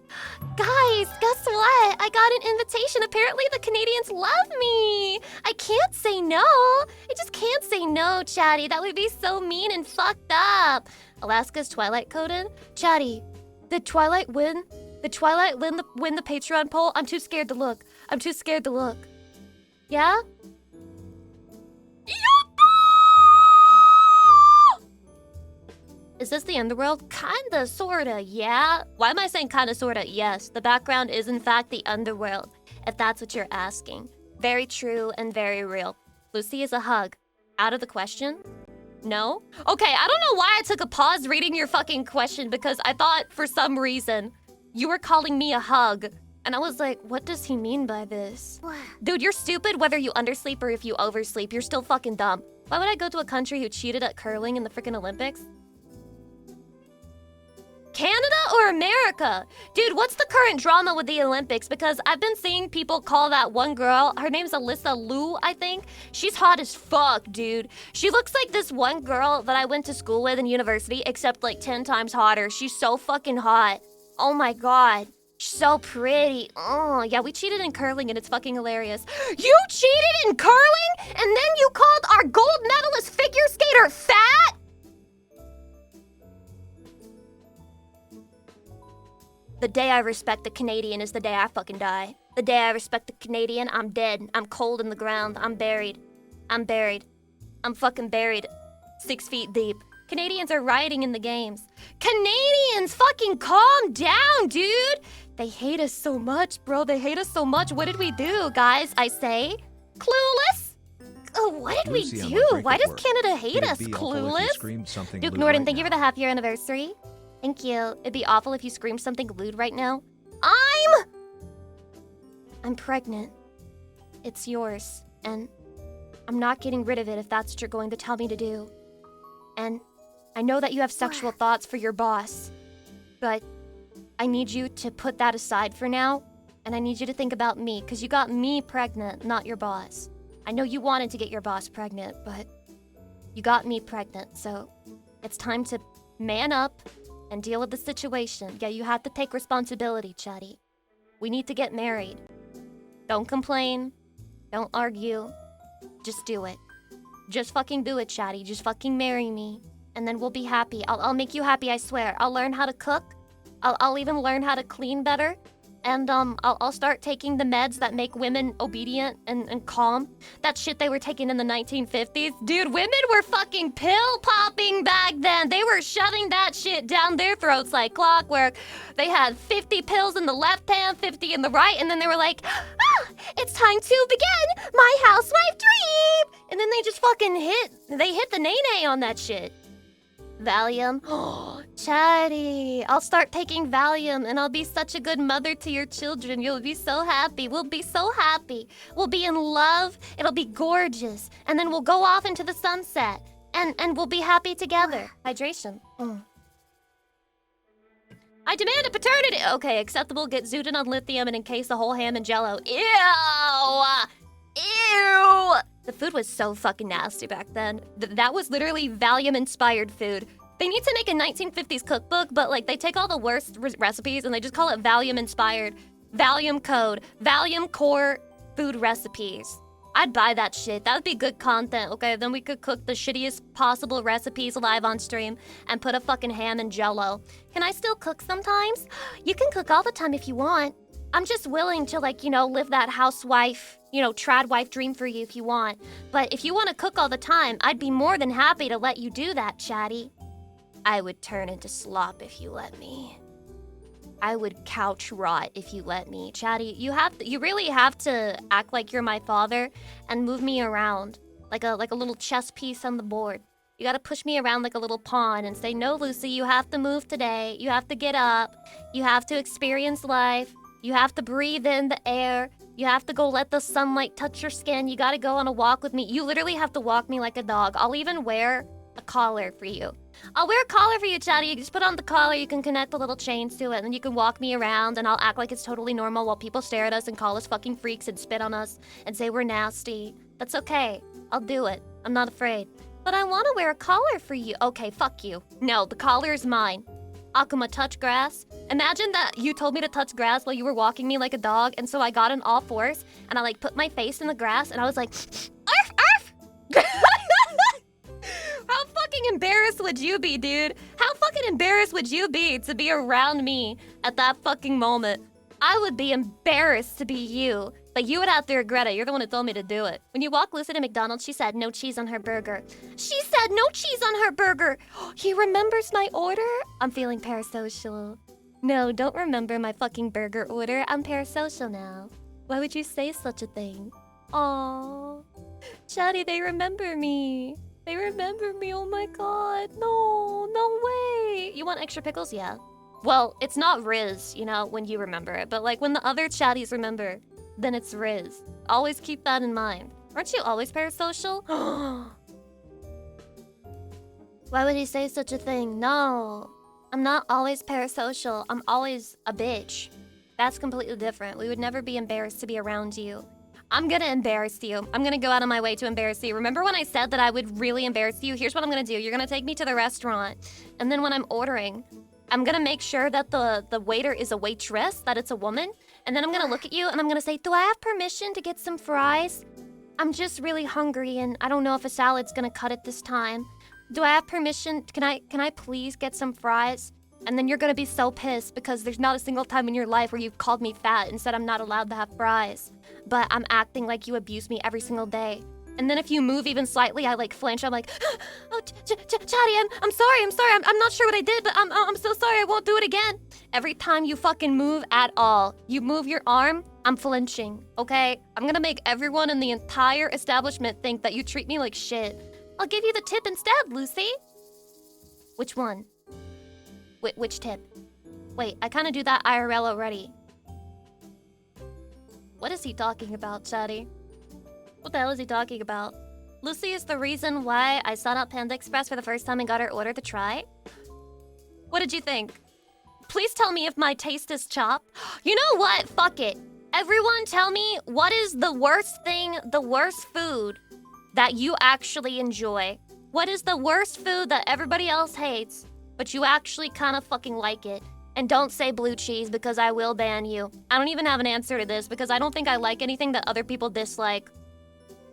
Guys, guess what? I got an invitation. Apparently the Canadians love me. I can't say no. I just can't say no, Chatty. That would be so mean and fucked up. Alaska's Twilight coded? Chatty, did Twilight win? Did Twilight win the Patreon poll? I'm too scared to look. I'm too scared to look. Yeah? Is this the underworld? Kinda, sorta, yeah. Why am I saying kinda, sorta? Yes, the background is in fact the underworld, if that's what you're asking. Very true and very real. Lucy is a hug. Out of the question? No? Okay, I don't know why I took a pause reading your fucking question because I thought for some reason you were calling me a hug. And I was like, what does he mean by this? Dude, you're stupid whether you undersleep or if you oversleep. You're still fucking dumb. Why would I go to a country who cheated at curling in the freaking Olympics? Canada or America? Dude, what's the current drama with the Olympics? Because I've been seeing people call that one girl, her name's Alyssa Liu, I think. She's hot as fuck, dude. She looks like this one girl that I went to school with in university, except like 10 times hotter. She's so fucking hot. Oh my god. She's so pretty. Oh, yeah, we cheated in curling and it's fucking hilarious. You cheated in curling? And then you called our gold medalist figure skater fat? The day I respect the Canadian is the day I fucking die. The day I respect the Canadian, I'm dead. I'm cold in the ground. I'm buried. I'm buried. I'm fucking buried. 6 feet deep. Canadians are rioting in the games. Canadians, fucking calm down, dude! They hate us so much, bro. They hate us so much. What did we do, guys? I say? Clueless? Oh, what did we do? Why does Canada hate us? Clueless? Duke Norden, thank you for the half-year anniversary. Thank you. It'd be awful if you screamed something lewd right now. I'm pregnant. It's yours. And I'm not getting rid of it if that's what you're going to tell me to do. And I know that you have sexual thoughts for your boss. But I need you to put that aside for now. And I need you to think about me, because you got me pregnant, not your boss. I know you wanted to get your boss pregnant, but you got me pregnant. So it's time to man up and deal with the situation. Yeah, you have to take responsibility, Chatty. We need to get married. Don't complain. Don't argue. Just do it. Just fucking do it, Chatty. Just fucking marry me. And then we'll be happy. I'll make you happy, I swear. I'll learn how to cook. I'll even learn how to clean better. And I'll start taking the meds that make women obedient and calm. That shit they were taking in the 1950s. Dude, women were fucking pill popping back then. They were shoving that shit down their throats like clockwork. They had 50 pills in the left hand, 50 in the right, and then they were like, it's time to begin my housewife dream. And then they just fucking hit the nay-nay on that shit. Valium. Oh, Chatty. I'll start taking Valium and I'll be such a good mother to your children. You'll be so happy. We'll be so happy. We'll be in love. It'll be gorgeous. And then we'll go off into the sunset. And we'll be happy together. Hydration. I demand a paternity. Okay, acceptable. Get zooted on lithium and encase the whole ham in jello. Ew. Ew. The food was so fucking nasty back then. That was literally Valium-inspired food. They need to make a 1950s cookbook, but like they take all the worst recipes and they just call it Valium-inspired. Valium code. Valium core food recipes. I'd buy that shit. That would be good content, okay? Then we could cook the shittiest possible recipes live on stream and put a fucking ham in jello. Can I still cook sometimes? You can cook all the time if you want. I'm just willing to, like, live that housewife, trad wife dream for you if you want. But if you want to cook all the time, I'd be more than happy to let you do that, Chatty. I would turn into slop if you let me. I would couch rot if you let me. Chatty, you really have to act like you're my father and move me around like a little chess piece on the board. You gotta push me around like a little pawn and say, no, Lucy, you have to move today. You have to get up. You have to experience life. You have to breathe in the air. You have to go let the sunlight touch your skin. You gotta go on a walk with me. You literally have to walk me like a dog. I'll even wear a collar for you. I'll wear a collar for you, Chatty. You just put on the collar, you can connect the little chains to it, and then you can walk me around, and I'll act like it's totally normal while people stare at us and call us fucking freaks and spit on us and say we're nasty. That's okay. I'll do it. I'm not afraid. But I want to wear a collar for you. Okay, fuck you. No, the collar is mine. Akuma, touch grass. Imagine that you told me to touch grass while you were walking me like a dog, and so I got on all fours, and I like put my face in the grass, and I was like, arf, arf! How fucking embarrassed would you be, dude? How fucking embarrassed would you be to be around me at that fucking moment? I would be embarrassed to be you, but you would have to regret it. You're the one who told me to do it. When you walked Lucy to McDonald's, she said no cheese on her burger. She said no cheese on her burger. He remembers my order? I'm feeling parasocial. No, don't remember my fucking burger order. I'm parasocial now. Why would you say such a thing? Aww. Chatty, they remember me. They remember me, oh my god. No, no way. You want extra pickles? Yeah. Well, it's not Riz, you know, when you remember it. But like when the other chatties remember, then it's Riz. Always keep that in mind. Aren't you always parasocial? Why would he say such a thing? No. I'm not always parasocial. I'm always a bitch. That's completely different. We would never be embarrassed to be around you. I'm gonna embarrass you. I'm gonna go out of my way to embarrass you. Remember when I said that I would really embarrass you? Here's what I'm gonna do. You're gonna take me to the restaurant. And then when I'm ordering, I'm gonna make sure that the waiter is a waitress, that it's a woman. And then I'm gonna look at you and I'm gonna say, do I have permission to get some fries? I'm just really hungry and I don't know if a salad's gonna cut it this time. Do I have permission? Can I please get some fries? And then you're gonna be so pissed because there's not a single time in your life where you've called me fat and said I'm not allowed to have fries. But I'm acting like you abuse me every single day. And then if you move even slightly, I like flinch. I'm like, oh, Chatty, I'm sorry. I'm not sure what I did, but I'm so sorry. I won't do it again. Every time you fucking move at all, you move your arm, I'm flinching, okay? I'm gonna make everyone in the entire establishment think that you treat me like shit. I'll give you the tip instead, Lucy. Which one? Which tip? Wait, I kind of do that IRL already. What is he talking about, Chatty? What the hell is he talking about? Lucy is the reason why I sought out Panda Express for the first time and got her order to try? What did you think? Please tell me if my taste is chopped. You know what? Fuck it. Everyone tell me what is the worst thing, the worst food that you actually enjoy? What is the worst food that everybody else hates, but you actually kind of fucking like it? And don't say blue cheese because I will ban you. I don't even have an answer to this because I don't think I like anything that other people dislike.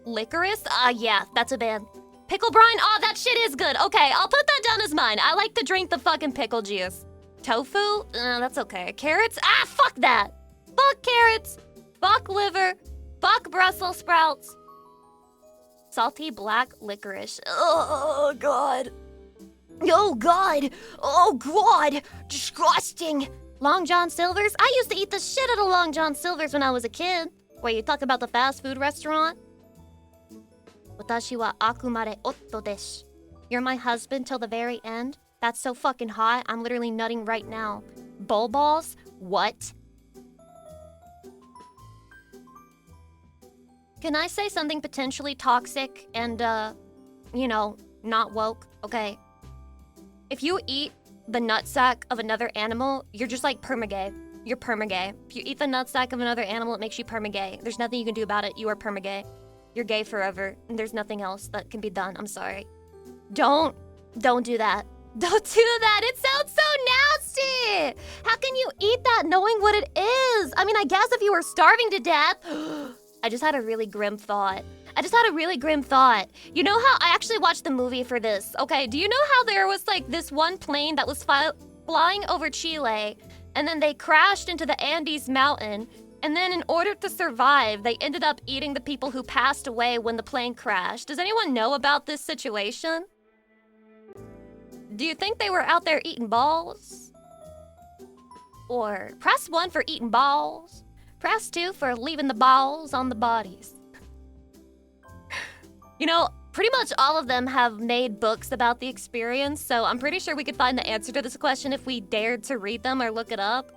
Licorice? Yeah, that's a ban. Pickle brine? Oh, that shit is good. Okay, I'll put that down as mine. I like to drink the fucking pickle juice. Tofu? That's okay. Carrots? Ah, fuck that. Fuck carrots. Fuck liver. Fuck Brussels sprouts. Salty black licorice. Oh, God. Oh, God. Oh, God. Disgusting. Long John Silver's? I used to eat the shit out of Long John Silver's when I was a kid. Wait, you talk about the fast food restaurant? Watashi wa akumare otto desu. You're my husband till the very end? That's so fucking hot. I'm literally nutting right now. Bull balls? What? Can I say something potentially toxic and, you know, not woke? Okay. If you eat the nutsack of another animal, you're just like perma-gay. You're perma-gay. If you eat the nutsack of another animal, it makes you perma-gay. There's nothing you can do about it. You are perma-gay. You're gay forever, and there's nothing else that can be done. I'm sorry. Don't do that. Don't do that. It sounds so nasty. How can you eat that knowing what it is? I mean, I guess if you were starving to death. I just had a really grim thought. You know how I actually watched the movie for this, okay? Do you know how there was like this one plane that was flying over Chile, and then they crashed into the Andes mountain, and then in order to survive, they ended up eating the people who passed away when the plane crashed? Does anyone know about this situation? Do you think they were out there eating balls? Or press 1 for eating balls. Press 2 for leaving the balls on the bodies. You know, pretty much all of them have made books about the experience, so I'm pretty sure we could find the answer to this question if we dared to read them or look it up.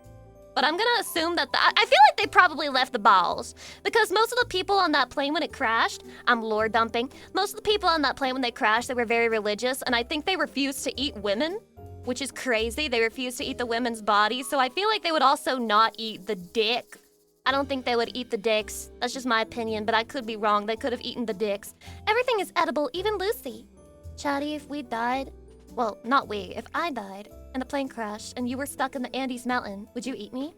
But I'm gonna assume that I feel like they probably left the balls. Because most of the people on that plane when it crashed, I'm lore dumping. Most of the people on that plane when they crashed, they were very religious. And I think they refused to eat women, which is crazy. They refused to eat the women's bodies. So I feel like they would also not eat the dick. I don't think they would eat the dicks. That's just my opinion, but I could be wrong. They could have eaten the dicks. Everything is edible, even Lucy. Chatty, if we died, well, not we, if I died, and the plane crashed, and you were stuck in the Andes mountain, would you eat me?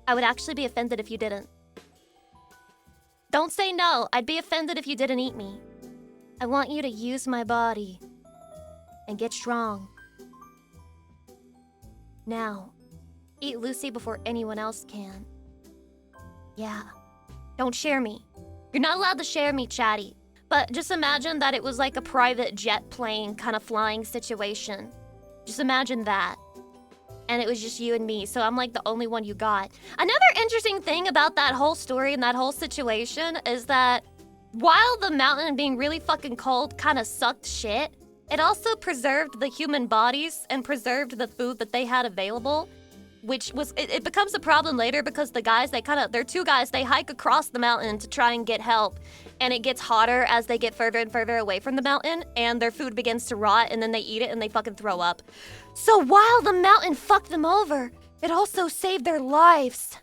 I would actually be offended if you didn't. Don't say no. I'd be offended if you didn't eat me. I want you to use my body and get strong. Now, eat Lucy before anyone else can. Yeah. Don't share me. You're not allowed to share me, Chatty. But just imagine that it was like a private jet plane kind of flying situation. Just imagine that. And it was just you and me, so I'm like the only one you got. Another interesting thing about that whole story and that whole situation is that while the mountain being really fucking cold kind of sucked shit, it also preserved the human bodies and preserved the food that they had available. Which was, it becomes a problem later because the guys, they're two guys, they hike across the mountain to try and get help. And it gets hotter as they get further and further away from the mountain, and their food begins to rot, and then they eat it and they fucking throw up. So while the mountain fucked them over, it also saved their lives.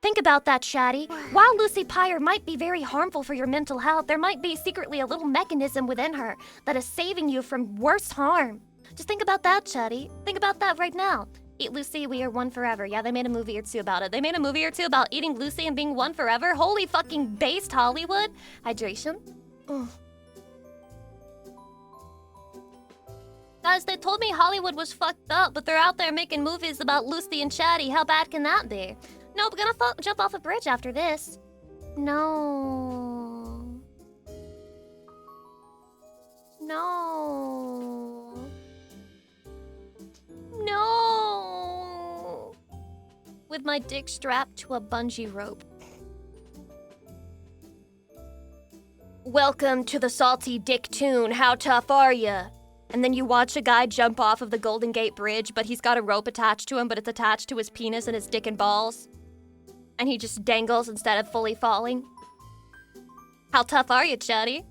Think about that, Chatty. While Lucy Pyre might be very harmful for your mental health, there might be secretly a little mechanism within her that is saving you from worse harm. Just think about that, Chatty. Think about that right now. Eat Lucy, we are one forever. Yeah, they made a movie or two about it. They made a movie or two about eating Lucy and being one forever. Holy fucking based Hollywood. Hydration. Ugh. Guys, they told me Hollywood was fucked up, but they're out there making movies about Lucy and Chatty. How bad can that be? Nope, gonna jump off a bridge after this. No. No. No! With my dick strapped to a bungee rope. Welcome to the Salty Dick Tune. How tough are ya? And then you watch a guy jump off of the Golden Gate Bridge, but he's got a rope attached to him, but it's attached to his penis and his dick and balls. And he just dangles instead of fully falling. How tough are you, Chatty?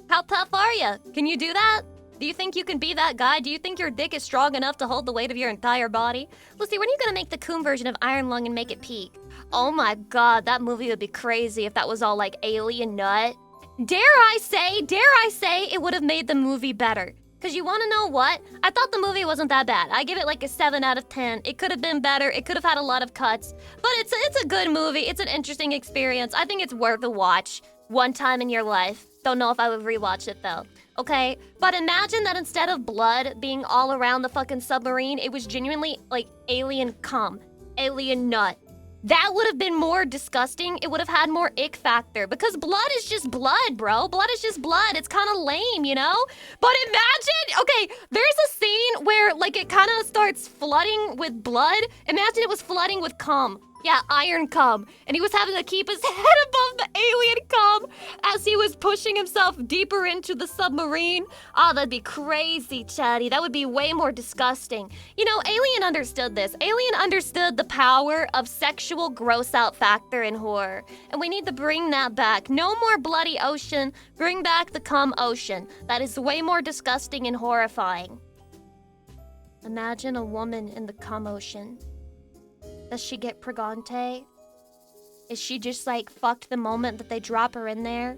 How tough are you? Can you do that? Do you think you can be that guy? Do you think your dick is strong enough to hold the weight of your entire body? Lucy, when are you gonna make the coon version of Iron Lung and make it peak? Oh my god, that movie would be crazy if that was all like alien nut. Dare I say it would have made the movie better. Cause you wanna know what? I thought the movie wasn't that bad. I give it like a 7 out of 10. It could have been better. It could have had a lot of cuts. But it's a good movie. It's an interesting experience. I think it's worth a watch. One time in your life. Don't know if I would rewatch it though. Okay, but imagine that instead of blood being all around the fucking submarine, it was genuinely like alien cum, alien nut. That would have been more disgusting. It would have had more ick factor because blood is just blood, bro. Blood is just blood. It's kind of lame, you know? But imagine, okay, there's a scene where like it kind of starts flooding with blood. Imagine it was flooding with cum. Yeah, iron cum. And he was having to keep his head above the alien cum as he was pushing himself deeper into the submarine. Oh, that'd be crazy, Chatty. That would be way more disgusting. You know, Alien understood this. Alien understood the power of sexual gross out factor in horror. And we need to bring that back. No more bloody ocean. Bring back the cum ocean. That is way more disgusting and horrifying. Imagine a woman in the cum ocean. Does she get pregante? Is she just like fucked the moment that they drop her in there?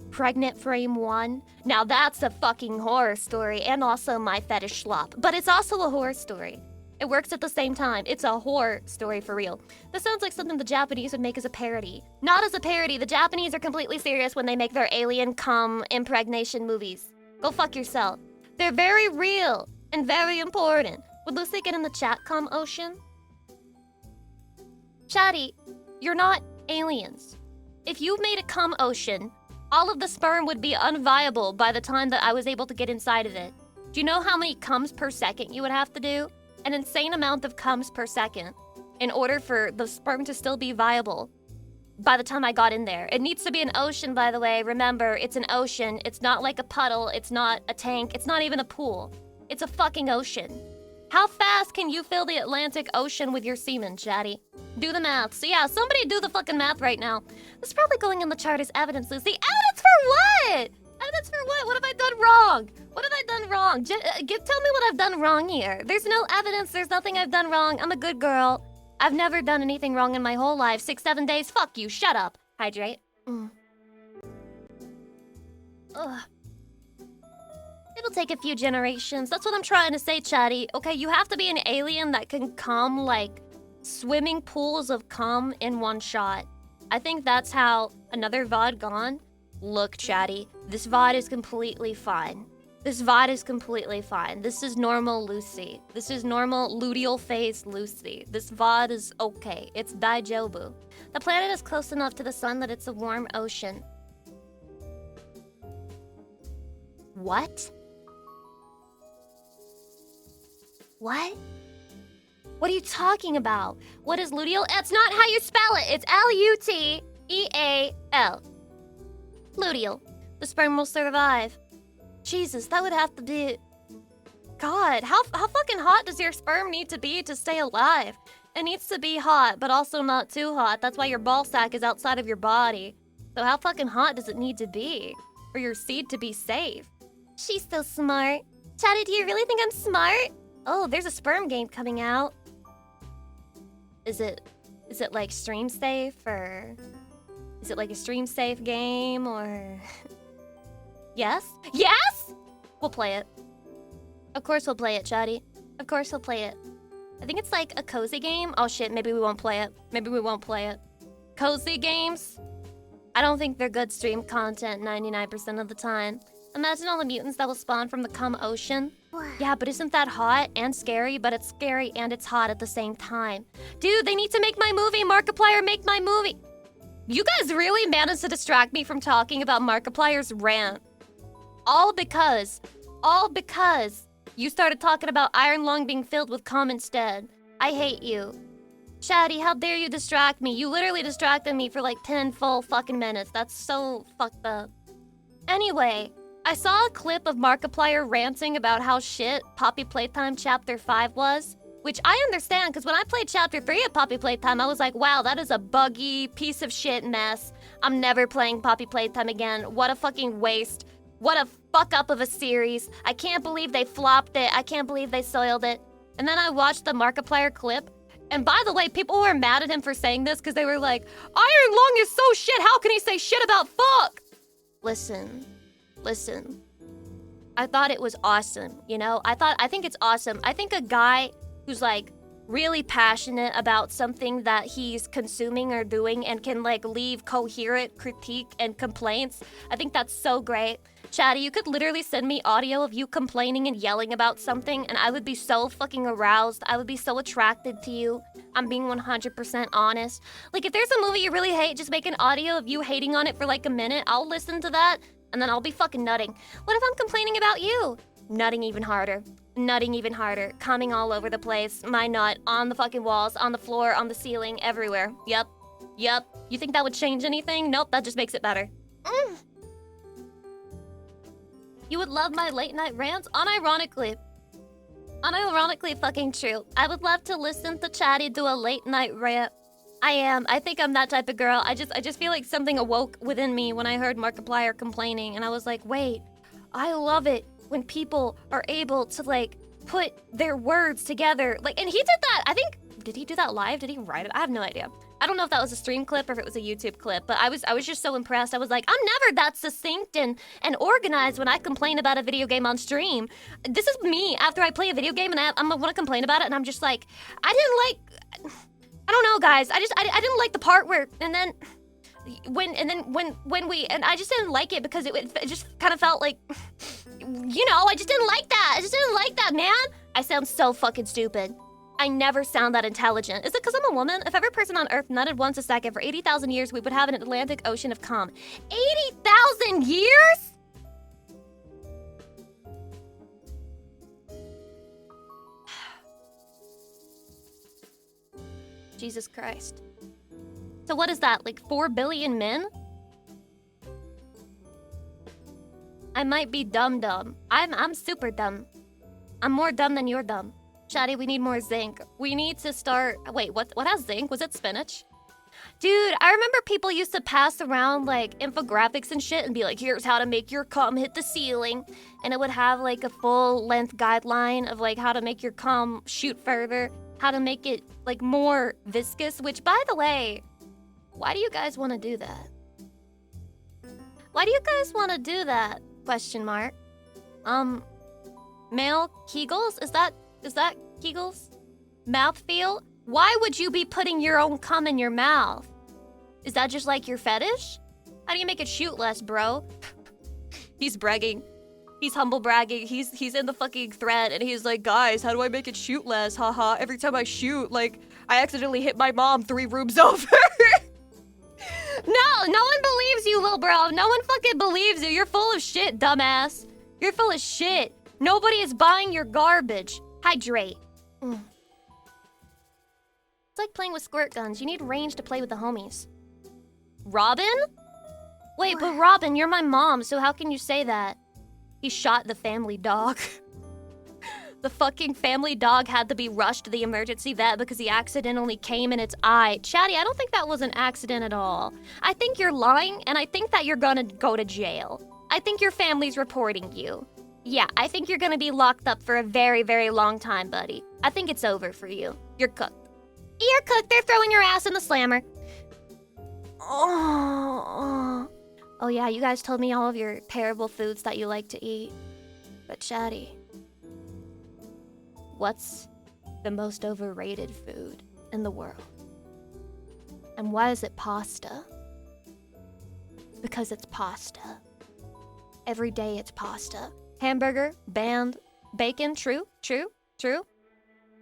Pregnant frame 1? Now that's a fucking horror story and also my fetish slop. But it's also a horror story. It works at the same time. It's a horror story for real. This sounds like something the Japanese would make as a parody. Not as a parody. The Japanese are completely serious when they make their alien cum impregnation movies. Go fuck yourself. They're very real and very important. Would Lucy get in the chat cum ocean? Chatty, you're not aliens. If you made a cum ocean, all of the sperm would be unviable by the time that I was able to get inside of it. Do you know how many cums per second you would have to do? An insane amount of cums per second in order for the sperm to still be viable by the time I got in there. It needs to be an ocean, by the way. Remember, it's an ocean. It's not like a puddle. It's not a tank. It's not even a pool. It's a fucking ocean. How fast can you fill the Atlantic Ocean with your semen, chatty? Do the math. So yeah, somebody do the fucking math right now. This is probably going in the chart as evidence, Lucy. Evidence for what? Evidence for what? What have I done wrong? What have I done wrong? Tell me what I've done wrong here. There's no evidence. There's nothing I've done wrong. I'm a good girl. I've never done anything wrong in my whole life. 6, 7 days. Fuck you. Shut up. Hydrate. Ugh. It'll take a few generations. That's what I'm trying to say, chatty. Okay, you have to be an alien that can come like swimming pools of cum in one shot. I think that's how another VOD gone. Look, chatty, this VOD is completely fine. This VOD is completely fine. This is normal Lucy. This is normal luteal phase Lucy. This VOD is okay. It's daijobu. The planet is close enough to the sun that it's a warm ocean. What? What? What are you talking about? What is luteal? That's not how you spell it. It's L-U-T-E-A-L. Luteal. The sperm will survive. Jesus, that would have to be... God, how fucking hot does your sperm need to be to stay alive? It needs to be hot, but also not too hot. That's why your ball sack is outside of your body. So how fucking hot does it need to be for your seed to be safe? She's so smart. Chatty, do you really think I'm smart? Oh, there's a sperm game coming out. Is it like stream safe, or is it like a stream safe game, or yes? Yes? We'll play it. Of course we'll play it, chatty. Of course we'll play it. I think it's like a cozy game. Oh shit, maybe we won't play it. Maybe we won't play it. Cozy games? I don't think they're good stream content 99% of the time. Imagine all the mutants that will spawn from the cum ocean. Yeah, but isn't that hot and scary? But it's scary and it's hot at the same time. Dude, they need to make my movie. Markiplier, make my movie. You guys really managed to distract me from talking about Markiplier's rant. All because you started talking about Iron Lung being filled with cum instead. I hate you. Chatty, how dare you distract me? You literally distracted me for like 10 full fucking minutes. That's so fucked up. Anyway, I saw a clip of Markiplier ranting about how shit Poppy Playtime Chapter 5 was. Which I understand, because when I played Chapter 3 of Poppy Playtime, I was like, wow, that is a buggy piece of shit mess. I'm never playing Poppy Playtime again. What a fucking waste. What a fuck up of a series. I can't believe they flopped it. I can't believe they soiled it. And then I watched the Markiplier clip. And by the way, people were mad at him for saying this because they were like, Iron Lung is so shit. How can he say shit about fuck? Listen. I thought it was awesome, you know? I think it's awesome. I think a guy who's like really passionate about something that he's consuming or doing and can like leave coherent critique and complaints, I think that's so great. Chatty, you could literally send me audio of you complaining and yelling about something and I would be so fucking aroused. I would be so attracted to you. I'm being 100% honest. Like, if there's a movie you really hate, just make an audio of you hating on it for like a minute. I'll listen to that and then I'll be fucking nutting. What if I'm complaining about you? Nutting even harder. Nutting even harder. Coming all over the place. My nut on the fucking walls, on the floor, on the ceiling, everywhere. Yep. You think that would change anything? Nope, that just makes it better. You would love my late night rants? Unironically fucking true. I would love to listen to Chatty do a late night rant. I am. I think I'm that type of girl. I just feel like something awoke within me when I heard Markiplier complaining, and I was like, wait, I love it when people are able to like put their words together. Like, and he did that. I think, did he do that live? Did he write it? I have no idea. I don't know if that was a stream clip or if it was a YouTube clip, but I was just so impressed. I was like, I'm never that succinct and organized when I complain about a video game on stream. This is me after I play a video game and I want to complain about it, and I'm just like, I don't know, guys. I didn't like the part where, and then when I just didn't like it because it just kind of felt like, you know, I just didn't like that. I just didn't like that, man. I sound so fucking stupid. I never sound that intelligent. Is it because I'm a woman? If every person on Earth nutted once a second for 80,000 years, we would have an Atlantic Ocean of cum. 80,000 years? Jesus Christ. So what is that, like 4 billion men? I might be dumb. I'm super dumb. I'm more dumb than you're dumb. Chatty, we need more zinc. We need to start... Wait, what has zinc? Was it spinach? Dude, I remember people used to pass around, like, infographics and shit and be like, here's how to make your cum hit the ceiling. And it would have, like, a full-length guideline of, like, how to make your cum shoot further, how to make it, like, more viscous, which, by the way, why do you guys want to do that? Why do you guys want to do that? Question mark. Male Kegels? Is that Kegels? Mouthfeel? Why would you be putting your own cum in your mouth? Is that just like your fetish? How do you make it shoot less, bro? He's bragging. He's humble bragging. He's in the fucking thread and he's like, guys, how do I make it shoot less? Haha. Every time I shoot, like, I accidentally hit my mom 3 rooms over. No one believes you, little bro. No one fucking believes you. You're full of shit, dumbass. You're full of shit. Nobody is buying your garbage. Hydrate. It's like playing with squirt guns. You need range to play with the homies. Robin? Wait, but Robin, you're my mom, so how can you say that? He shot the family dog. The fucking family dog had to be rushed to the emergency vet because he accidentally came in its eye. Chatty, I don't think that was an accident at all. I think you're lying, and I think that you're gonna go to jail. I think your family's reporting you. Yeah, I think you're gonna be locked up for a very, very long time, buddy. I think it's over for you. You're cooked. You're cooked. They're throwing your ass in the slammer. Oh yeah, you guys told me all of your terrible foods that you like to eat. But Chatty, what's the most overrated food in the world? And why is it pasta? Because it's pasta. Every day it's pasta. Hamburger, banned. Bacon, true.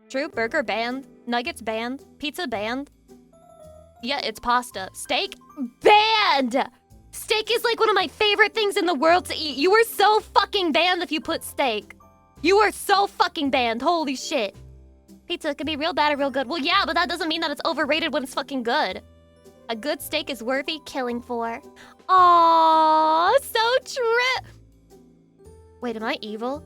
Burger, banned. Nuggets, banned. Pizza, banned. Yeah, it's pasta. Steak, banned! Steak is like one of my favorite things in the world to eat. You are so fucking banned if you put steak. You are so fucking banned. Holy shit. Pizza can be real bad or real good. Well, yeah, but that doesn't mean that it's overrated when it's fucking good. A good steak is worthy killing for. Aww, so true. Wait, am I evil?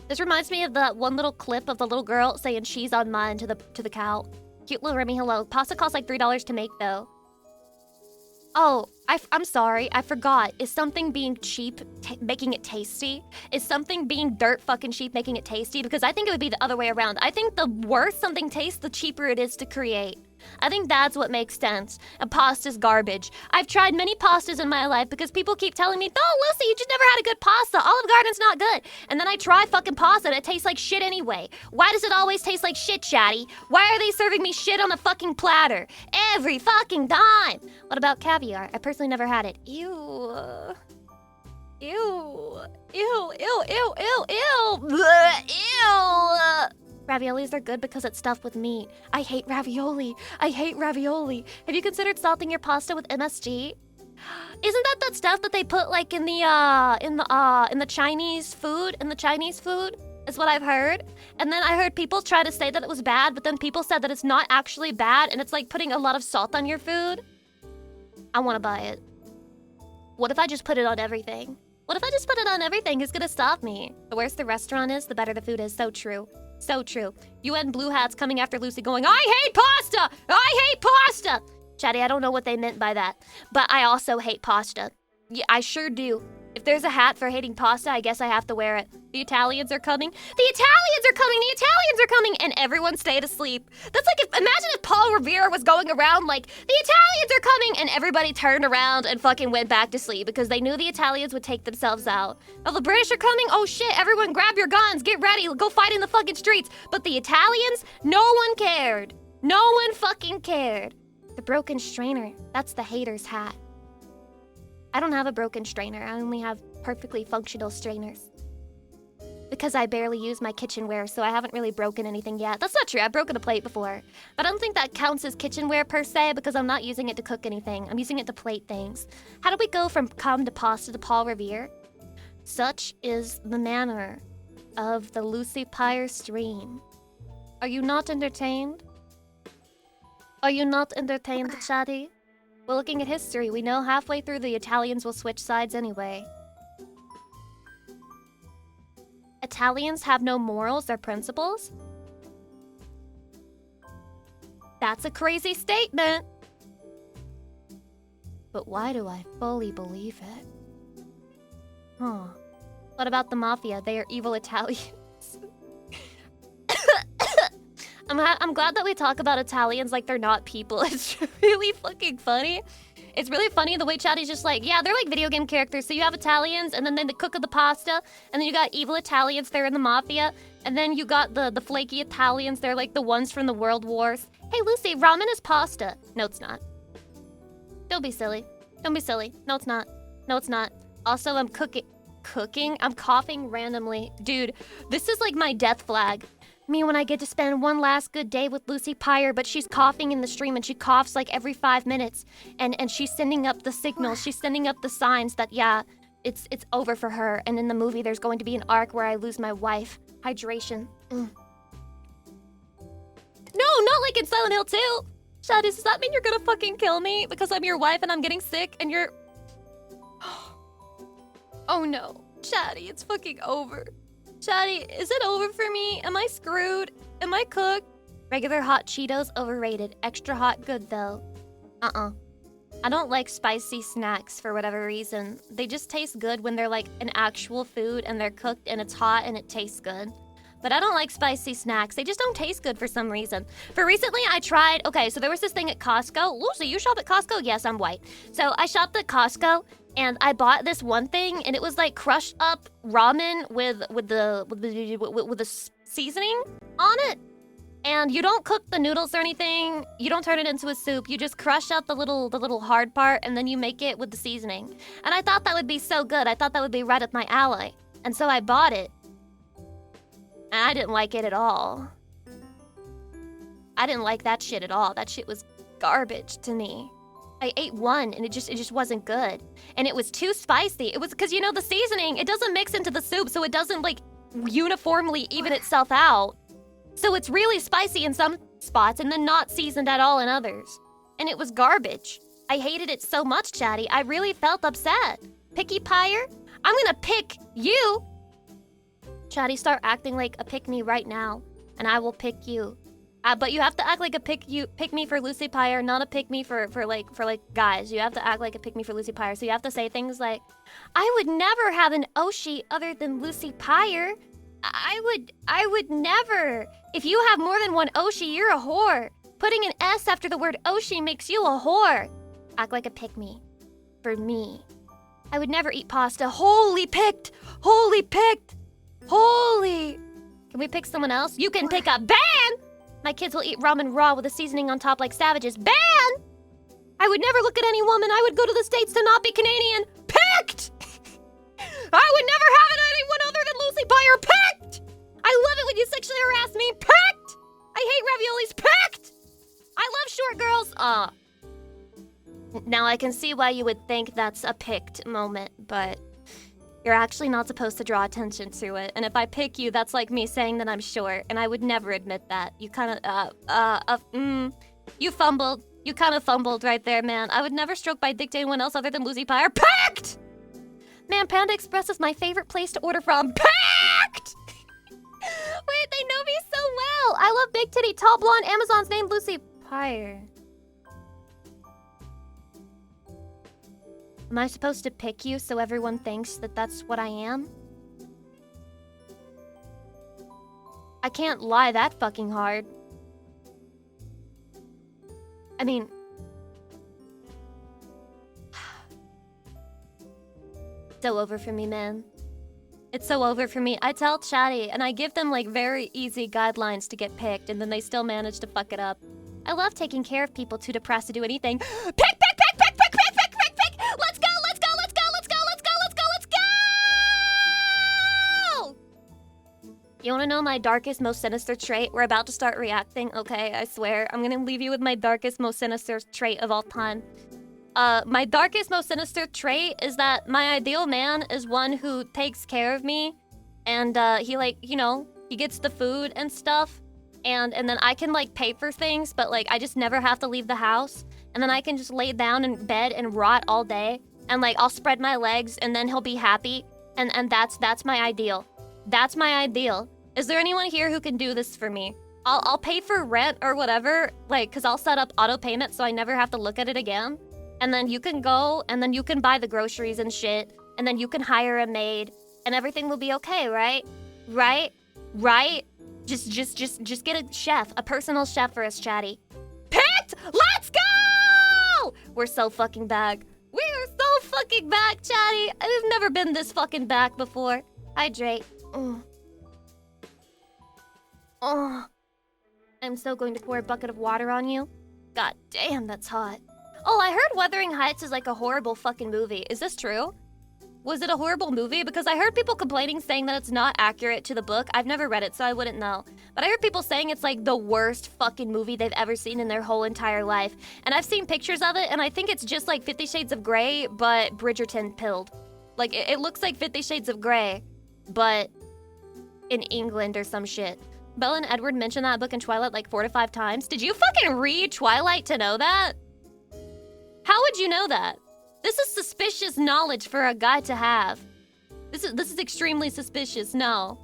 This reminds me of that one little clip of the little girl saying she's on mine to the cow. Cute little Remy, hello. Pasta costs like $3 to make, though. Oh, I'm sorry. I forgot. Is something being cheap making it tasty? Is something being dirt fucking cheap making it tasty? Because I think it would be the other way around. I think the worse something tastes, the cheaper it is to create. I think that's what makes sense. And pasta's garbage. I've tried many pastas in my life because people keep telling me, oh, Lucy, you just never had a good pasta. Olive Garden's not good. And then I try fucking pasta and it tastes like shit anyway. Why does it always taste like shit, Chatty? Why are they serving me shit on a fucking platter? Every fucking time. What about caviar? I personally never had it. Ew. Ew. Ew. Ew. Ew. Ew. Ew. Blech. Ew. Raviolis are good because it's stuffed with meat. I hate ravioli. I hate ravioli. Have you considered salting your pasta with MSG? Isn't that stuff that they put like in the Chinese food? In the Chinese food is what I've heard. And then I heard people try to say that it was bad, but then people said that it's not actually bad and it's like putting a lot of salt on your food. I want to buy it. What if I just put it on everything? What if I just put it on everything? Who's gonna stop me? The worse the restaurant is, the better the food is. So true. So true. UN blue hats coming after Lucy going, I hate pasta! I hate pasta! Chatty, I don't know what they meant by that, but I also hate pasta. Yeah, I sure do. If there's a hat for hating pasta, I guess I have to wear it. The Italians are coming. The Italians are coming! The Italians are coming! And everyone stayed asleep. That's like, imagine if Paul Revere was going around like, the Italians are coming! And everybody turned around and fucking went back to sleep because they knew the Italians would take themselves out. Oh, the British are coming? Oh shit, everyone grab your guns, get ready, go fight in the fucking streets. But the Italians, no one cared. No one fucking cared. The broken strainer, that's the hater's hat. I don't have a broken strainer. I only have perfectly functional strainers. Because I barely use my kitchenware, so I haven't really broken anything yet. That's not true. I've broken a plate before. But I don't think that counts as kitchenware per se because I'm not using it to cook anything. I'm using it to plate things. How do we go from cum to pasta to Paul Revere? Such is the manner of the Lucy Pyre stream. Are you not entertained? Are you not entertained, Chatty? Well, looking at history, we know halfway through the Italians will switch sides anyway. Italians have no morals or principles? That's a crazy statement. But why do I fully believe it? Huh. What about the mafia? They are evil Italians. I'm glad that we talk about Italians like they're not people. It's really fucking funny. It's really funny the way Chatty's just like, yeah, they're like video game characters. So you have Italians, and then they cook the pasta, and then you got evil Italians, they're in the mafia, and then you got the flaky Italians, they're like the ones from the World Wars. Hey, Lucy, ramen is pasta. No, it's not. Don't be silly. Don't be silly. No, it's not. No, it's not. Also, I'm cooking? I'm coughing randomly. Dude, this is like my death flag. Me when I get to spend one last good day with Lucy Pyre, but she's coughing in the stream, and she coughs like every 5 minutes. And she's sending up the signals, she's sending up the signs that, yeah, it's over for her. And in the movie, there's going to be an arc where I lose my wife. Hydration. No, not like in Silent Hill 2. Shadi, does that mean you're gonna fucking kill me because I'm your wife and I'm getting sick and you're... Oh no. Shadi, it's fucking over. Shadi, is it over for me? Am I screwed? Am I cooked? Regular hot Cheetos, overrated. Extra hot, good though. I don't like spicy snacks for whatever reason. They just taste good when they're like an actual food and they're cooked and it's hot and it tastes good. But I don't like spicy snacks. They just don't taste good for some reason. For recently, I tried... Okay, so there was this thing at Costco. Lucy, you shop at Costco? Yes, I'm white. So I shopped at Costco, and I bought this one thing, and it was like crushed up ramen with the seasoning on it. And you don't cook the noodles or anything. You don't turn it into a soup. You just crush out the little hard part, and then you make it with the seasoning. And I thought that would be so good. I thought that would be right up my alley. And so I bought it. And I didn't like it at all. I didn't like that shit at all. That shit was garbage to me. I ate one and it just wasn't good. And it was too spicy. It was because, you know, the seasoning, it doesn't mix into the soup, so it doesn't like uniformly even itself out. So it's really spicy in some spots and then not seasoned at all in others. And it was garbage. I hated it so much, Chatty. I really felt upset. Picky Pyre, I'm gonna pick you. Chatty, start acting like a pick-me right now, and I will pick you. But you have to act like a pick-me for Lucy Pyre, not a pick-me for guys. You have to act like a pick-me for Lucy Pyre. So you have to say things like, I would never have an Oshi other than Lucy Pyre. I would never. If you have more than one Oshi, you're a whore. Putting an S after the word Oshi makes you a whore. Act like a pick-me for me. I would never eat pasta. Holy picked! Holy picked! Holy! Can we pick someone else? You can pick a ban! My kids will eat ramen raw with a seasoning on top like savages. Ban! I would never look at any woman. I would go to the States to not be Canadian. Picked! I would never have it anyone other than Lucy Pyre. Picked! I love it when you sexually harass me. Picked! I hate raviolis. Picked! I love short girls. Now I can see why you would think that's a picked moment, but... You're actually not supposed to draw attention to it. And if I pick you, that's like me saying that I'm short. And I would never admit that. You kind of, you fumbled. You kind of fumbled right there, man. I would never stroke my dick to anyone else other than Lucy Pyre. Packed! Man, Panda Express is my favorite place to order from. Packed! Wait, they know me so well. I love Big Titty, Tall Blonde, Amazon's name Lucy Pyre. Am I supposed to pick you so everyone thinks that that's what I am? I can't lie that fucking hard. I mean... So over for me, man. It's so over for me. I tell Chatty, and I give them like very easy guidelines to get picked, and then they still manage to fuck it up. I love taking care of people too depressed to do anything. Pick! Let's go! You wanna know my darkest, most sinister trait? We're about to start reacting, okay? I swear. I'm gonna leave you with my darkest, most sinister trait of all time. My darkest, most sinister trait is that my ideal man is one who takes care of me. And, he like, you know, he gets the food and stuff. And then I can like pay for things, but like I just never have to leave the house. And then I can just lay down in bed and rot all day. And like I'll spread my legs and then he'll be happy. And that's my ideal. That's my ideal. Is there anyone here who can do this for me? I'll pay for rent or whatever, like, cause I'll set up auto payment so I never have to look at it again. And then you can go, and then you can buy the groceries and shit, and then you can hire a maid, and everything will be okay, right? Right? Right? Just get a chef, a personal chef for us, chatty. Picked! Let's go! We're so fucking back. We are so fucking back, chatty. I've never been this fucking back before. Hydrate. Oh. I'm so going to pour a bucket of water on you. God damn, that's hot. Oh, I heard Wuthering Heights is like a horrible fucking movie. Is this true? Was it a horrible movie? Because I heard people complaining saying that it's not accurate to the book. I've never read it, so I wouldn't know. But I heard people saying it's like the worst fucking movie they've ever seen in their whole entire life. And I've seen pictures of it, and I think it's just like 50 Shades of Grey, but Bridgerton pilled. Like, it looks like 50 Shades of Grey, but in England or some shit. Bella and Edward mentioned that book in Twilight like 4 to 5 times. Did you fucking read Twilight to know that? How would you know that? This is suspicious knowledge for a guy to have. This is extremely suspicious. No.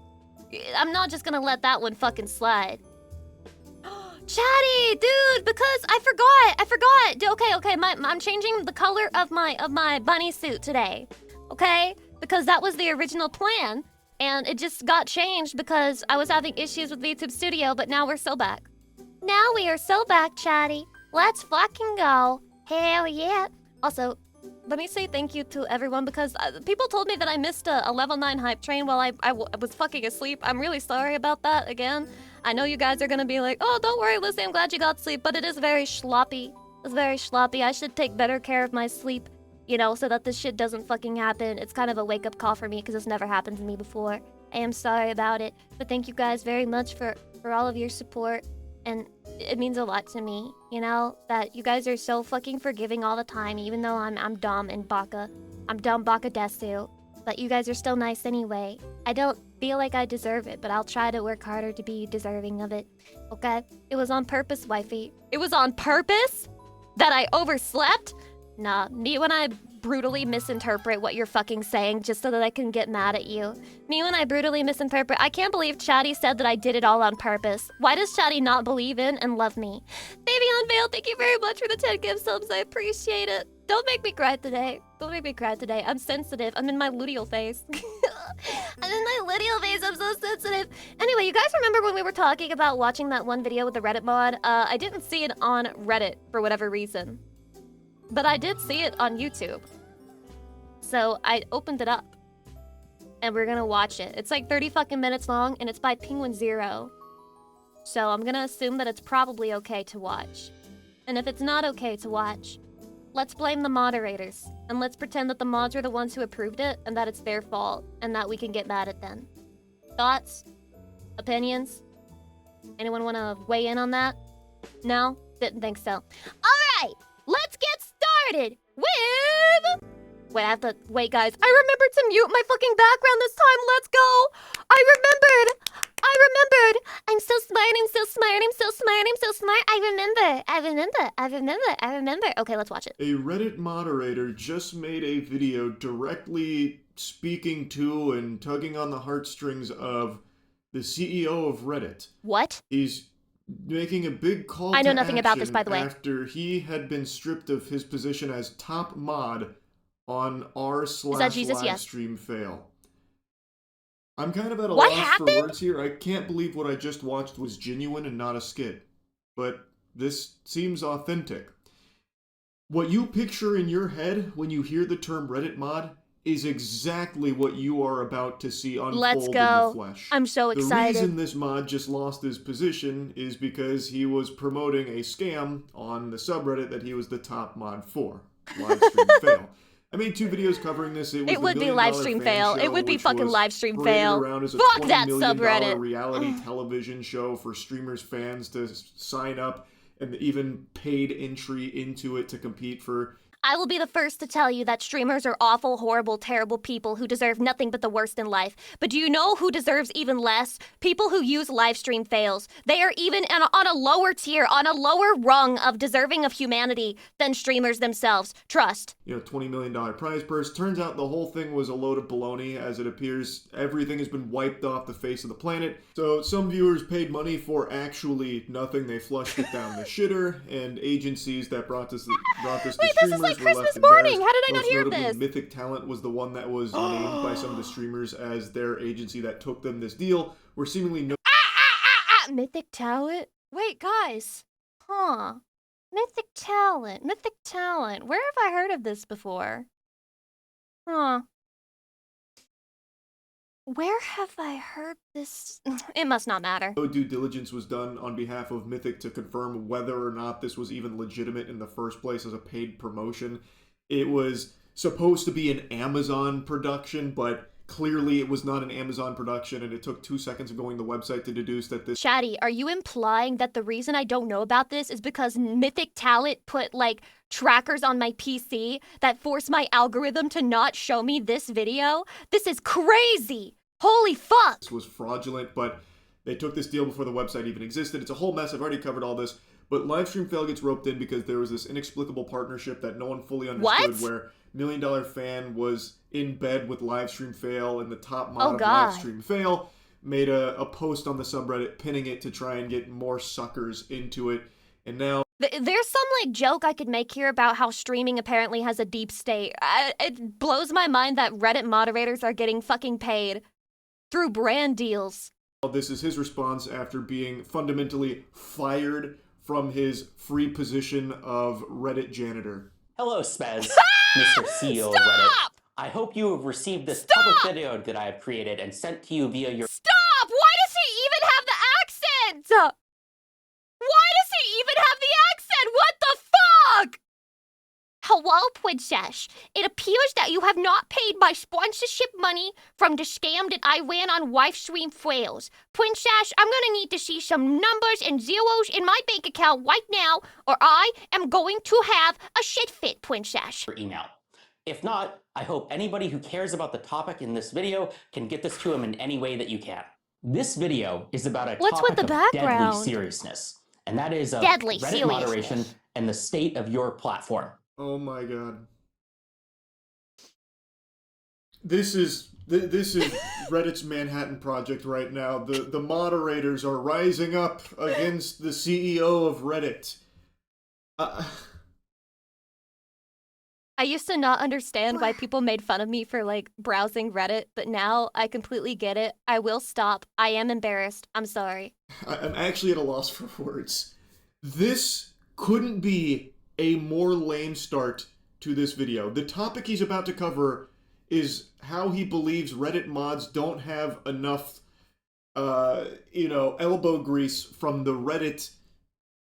I'm not just gonna let that one fucking slide. Chatty, dude, because I forgot. Okay, I'm changing the color of my bunny suit today. Okay? Because that was the original plan. And it just got changed because I was having issues with YouTube Studio, but now we're so back. Now we are so back, chatty. Let's fucking go. Hell yeah. Also, let me say thank you to everyone because people told me that I missed a level 9 hype train while I was fucking asleep. I'm really sorry about that again. I know you guys are gonna be like, oh, don't worry, Lucy, I'm glad you got sleep, but it is very sloppy. It's very sloppy. I should take better care of my sleep, you know, so that this shit doesn't fucking happen. It's kind of a wake-up call for me because this never happened to me before. I am sorry about it, but thank you guys very much for all of your support. And it means a lot to me, you know, that you guys are so fucking forgiving all the time, even though I'm dumb and baka. I'm dumb baka desu. But you guys are still nice anyway. I don't feel like I deserve it, but I'll try to work harder to be deserving of it. Okay? It was on purpose, wifey. It was on purpose? That I overslept? Nah, me when I brutally misinterpret what you're fucking saying just so that I can get mad at you. Me when I brutally misinterpret. I can't believe Chatty said that I did it all on purpose. Why does Chatty not believe in and love me? Baby on Veil, thank you very much for the 10 gift subs. I appreciate it. Don't make me cry today. Don't make me cry today. I'm sensitive. I'm in my luteal phase. I'm in my luteal phase. I'm so sensitive. Anyway, you guys remember when we were talking about watching that one video with the Reddit mod? I didn't see it on Reddit for whatever reason. But I did see it on YouTube. So I opened it up. And we're gonna watch it. It's like 30 fucking minutes long and it's by Penguin Zero. So I'm gonna assume that it's probably okay to watch. And if it's not okay to watch, let's blame the moderators. And let's pretend that the mods are the ones who approved it and that it's their fault. And that we can get mad at them. Thoughts? Opinions? Anyone wanna weigh in on that? No? Didn't think so. Alright! Let's get started with... Wait, I have to... Wait, guys. I remembered to mute my fucking background this time. Let's go! I remembered! I'm so smart, I'm so smart, I'm so smart, I'm so smart. I remember. Okay, let's watch it. A Reddit moderator just made a video directly speaking to and tugging on the heartstrings of the CEO of Reddit. What? He's making a big call I know to nothing about this, by the way. After he had been stripped of his position as top mod on r/livestream fail. I'm kind of at a loss for words here. I can't believe what I just watched was genuine and not a skit. But this seems authentic. What you picture in your head when you hear the term Reddit mod is exactly what you are about to see unfold in the flesh. I'm so excited. The reason this mod just lost his position is because he was promoting a scam on the subreddit that he was the top mod for. Livestream fail. I made 2 videos covering this. It would be livestream fail. It would be fucking livestream fail. Fuck that subreddit. Reality television show for streamers fans to sign up and even paid entry into it to compete for. I will be the first to tell you that streamers are awful, horrible, terrible people who deserve nothing but the worst in life. But do you know who deserves even less? People who use live stream fails. They are even on a lower tier, on a lower rung of deserving of humanity than streamers themselves. Trust. $20 million prize purse. Turns out the whole thing was a load of baloney, as it appears everything has been wiped off the face of the planet. So some viewers paid money for actually nothing. They flushed it down the shitter, and agencies that brought this to streamers this is like Christmas morning. How did I not hear this? Mythic Talent was the one that was named by some of the streamers as their agency that took them this deal, where seemingly no... Mythic Talent? Wait, guys. Huh. Mythic Talent. Where have I heard of this before? Huh. Where have I heard this? It must not matter. No due diligence was done on behalf of Mythic to confirm whether or not this was even legitimate in the first place as a paid promotion. It was supposed to be an Amazon production, but clearly it was not an Amazon production, and it took 2 seconds of going to the website to deduce that this... Chatty, are you implying that the reason I don't know about this is because Mythic Talent put, like, trackers on my PC that force my algorithm to not show me this video? This is crazy! Holy fuck! This was fraudulent, but they took this deal before the website even existed. It's a whole mess. I've already covered all this. But Livestream Fail gets roped in because there was this inexplicable partnership that no one fully understood, where $1 Million Fan was in bed with Livestream Fail, and the top mod of Livestream Fail made a post on the subreddit pinning it to try and get more suckers into it. And now... There's some, like, joke I could make here about how streaming apparently has a deep state. It blows my mind that Reddit moderators are getting fucking paid through brand deals. This is his response after being fundamentally fired from his free position of Reddit janitor. Hello, Spez, Mr. CEO of Reddit. I hope you have received this public video that I have created and sent to you via your... Stop! Why does he even have the accent? Why does he even have the accent? What the fuck? Hello, Princess. It appears that you have not paid my sponsorship money from the scam that I ran on Livestream Fails. Princess, I'm gonna need to see some numbers and zeros in my bank account right now, or I am going to have a shit fit, Princess. Email. If not, I hope anybody who cares about the topic in this video can get this to him in any way that you can. This video is about a topic of deadly seriousness, and that is Reddit moderation and the state of your platform. Oh my god. This is Reddit's Manhattan Project right now. The moderators are rising up against the CEO of Reddit. I used to not understand why people made fun of me for, like, browsing Reddit, but now I completely get it. I will stop. I am embarrassed. I'm sorry. I'm actually at a loss for words. This couldn't be a more lame start to this video. The topic he's about to cover is how he believes Reddit mods don't have enough, elbow grease from the Reddit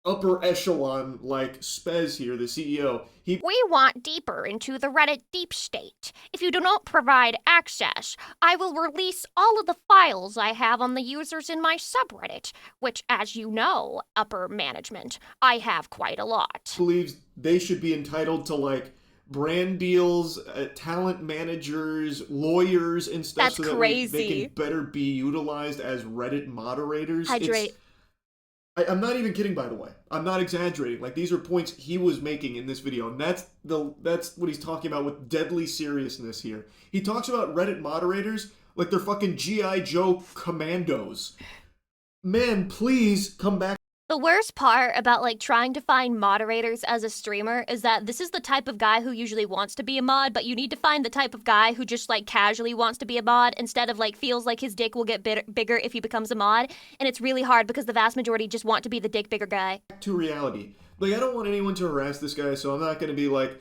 upper echelon, like Spez here, the CEO. We want deeper into the Reddit deep state. If you do not provide access, I will release all of the files I have on the users in my subreddit, which, as you know, upper management, I have quite a lot. Believes they should be entitled to, like, brand deals, talent managers, lawyers, and stuff. That's so crazy. That they can better be utilized as Reddit moderators. Hydrate. I'm not even kidding, by the way. I'm not exaggerating. Like, these are points he was making in this video, and that's what he's talking about with deadly seriousness here. He talks about Reddit moderators like they're fucking G.I. Joe commandos. Man, please come back. The worst part about, like, trying to find moderators as a streamer is that this is the type of guy who usually wants to be a mod, but you need to find the type of guy who just, like, casually wants to be a mod instead of, like, feels like his dick will get bigger if he becomes a mod. And it's really hard because the vast majority just want to be the dick bigger guy. To reality. Like, I don't want anyone to harass this guy, so I'm not going to be, like,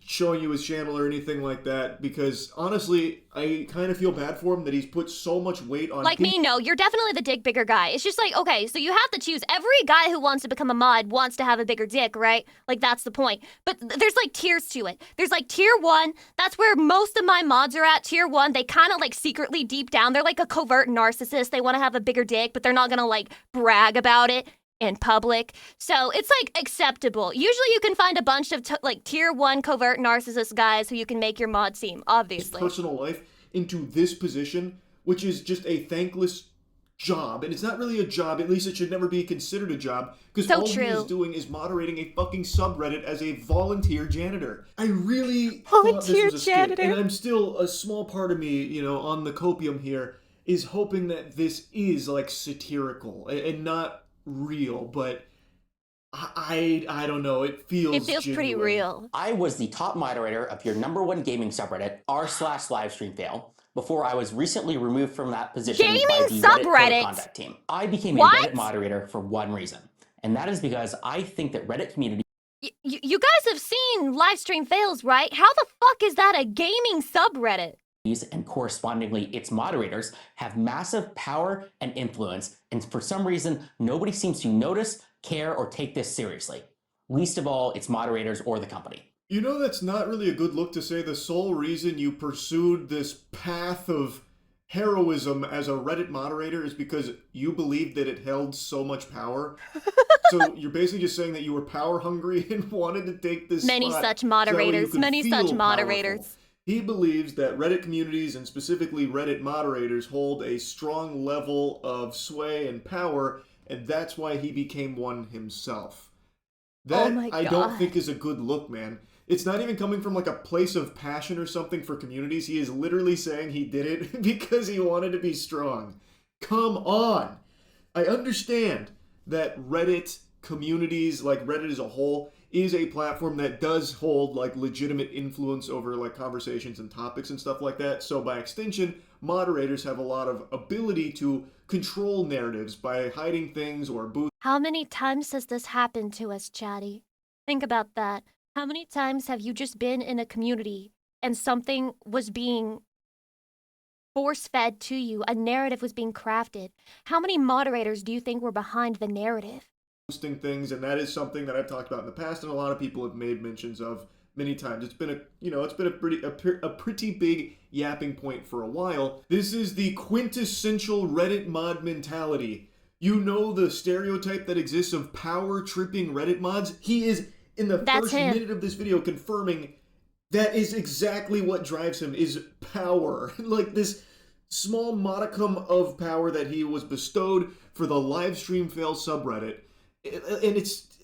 showing you his channel or anything like that, because honestly, I kind of feel bad for him that he's put so much weight on... Like me, no, you're definitely the dick bigger guy. It's just like, okay, so you have to choose. Every guy who wants to become a mod wants to have a bigger dick, right? Like, that's the point. But there's, like, tiers to it. There's, like, tier 1. That's where most of my mods are at. Tier 1, they kind of, like, secretly deep down, they're like a covert narcissist. They want to have a bigger dick, but they're not gonna, like, brag about it. in public. So it's like acceptable. Usually you can find a bunch of like tier 1 covert narcissist guys who you can make your mod team, obviously. His personal life into this position, which is just a thankless job. And it's not really a job, at least it should never be considered a job, because all he is doing is moderating a fucking subreddit as a volunteer janitor. I really thought this was a skit, and I'm still, a small part of me, you know, on the copium here, is hoping that this is like satirical and not real, but I don't know, it feels genuine. Pretty real. I was the top moderator of your #1 gaming subreddit, r/livestreamfail, before I was recently removed from that position by the Reddit Code of Conduct team. I became a Reddit moderator for one reason, and that is because I think that Reddit community... You guys have seen livestream fails, right? How the fuck is that a gaming subreddit? And correspondingly its moderators have massive power and influence, and for some reason nobody seems to notice, care, or take this seriously. Least of all its moderators or the company. You know, that's not really a good look to say the sole reason you pursued this path of heroism as a Reddit moderator is because you believed that it held so much power. So you're basically just saying that you were power hungry and wanted to take this Many spot such moderators, many such moderators. Powerful. He believes that Reddit communities and specifically Reddit moderators hold a strong level of sway and power, and that's why he became one himself. That, I don't think, is a good look, man. It's not even coming from like a place of passion or something for communities. He is literally saying he did it because he wanted to be strong. Come on! I understand that Reddit communities, like Reddit as a whole, is a platform that does hold like legitimate influence over like conversations and topics and stuff like that. So by extension, moderators have a lot of ability to control narratives by hiding things or boosting. How many times has this happened to us, Chatty? Think about that. How many times have you just been in a community and something was being force-fed to you, a narrative was being crafted? How many moderators do you think were behind the narrative? Things, and that is something that I've talked about in the past, and a lot of people have made mentions of many times. It's been a pretty big yapping point for a while. This is the quintessential Reddit mod mentality. You know the stereotype that exists of power tripping Reddit mods? He is in the first minute of this video confirming that is exactly what drives him, is power. Like this small modicum of power that he was bestowed for the livestream fail subreddit. And it's...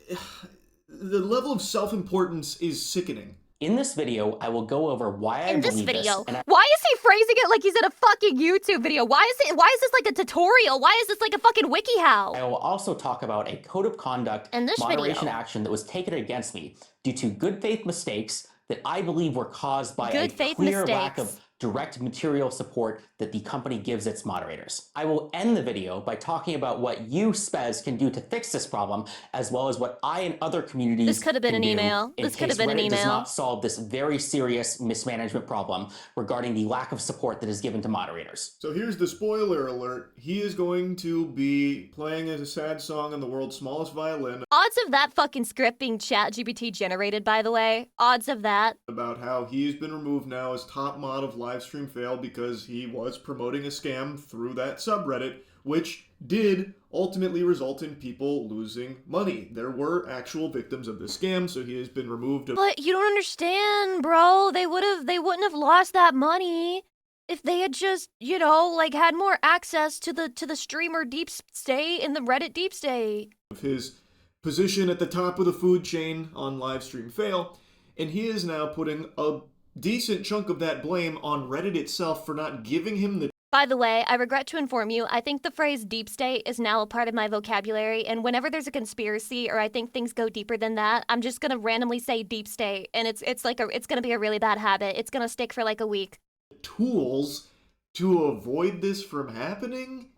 the level of self-importance is sickening. In this video, I will go over why I believe this. Why is he phrasing it like he's in a fucking YouTube video? Why is this like a tutorial? Why is this like a fucking WikiHow? I will also talk about a code of conduct moderation action that was taken against me due to good faith mistakes that I believe were caused by a clear lack of direct material support that the company gives its moderators. I will end the video by talking about what you, Spez, can do to fix this problem, as well as what I and other communities This could have been an email. This could have been an email. Does not solve this very serious mismanagement problem regarding the lack of support that is given to moderators. So here's the spoiler alert. He is going to be playing as a sad song on the world's smallest violin. Odds of that fucking script being ChatGPT generated, by the way. Odds of that. About how he's been removed now as top mod of livestream fail because he was promoting a scam through that subreddit, which did ultimately result in people losing money. There were actual victims of the scam, so he has been removed. But you don't understand, bro. They wouldn't have lost that money if they had just, you know, like had more access to the streamer deep state in the Reddit deep state. Of his position at the top of the food chain on livestream fail, and he is now putting a decent chunk of that blame on Reddit itself for not giving him the... By the way, I regret to inform you, I think the phrase deep state is now a part of my vocabulary, and whenever there's a conspiracy or I think things go deeper than that, I'm just gonna randomly say deep state, and it's gonna be a really bad habit. It's gonna stick for like a week. Tools to avoid this from happening?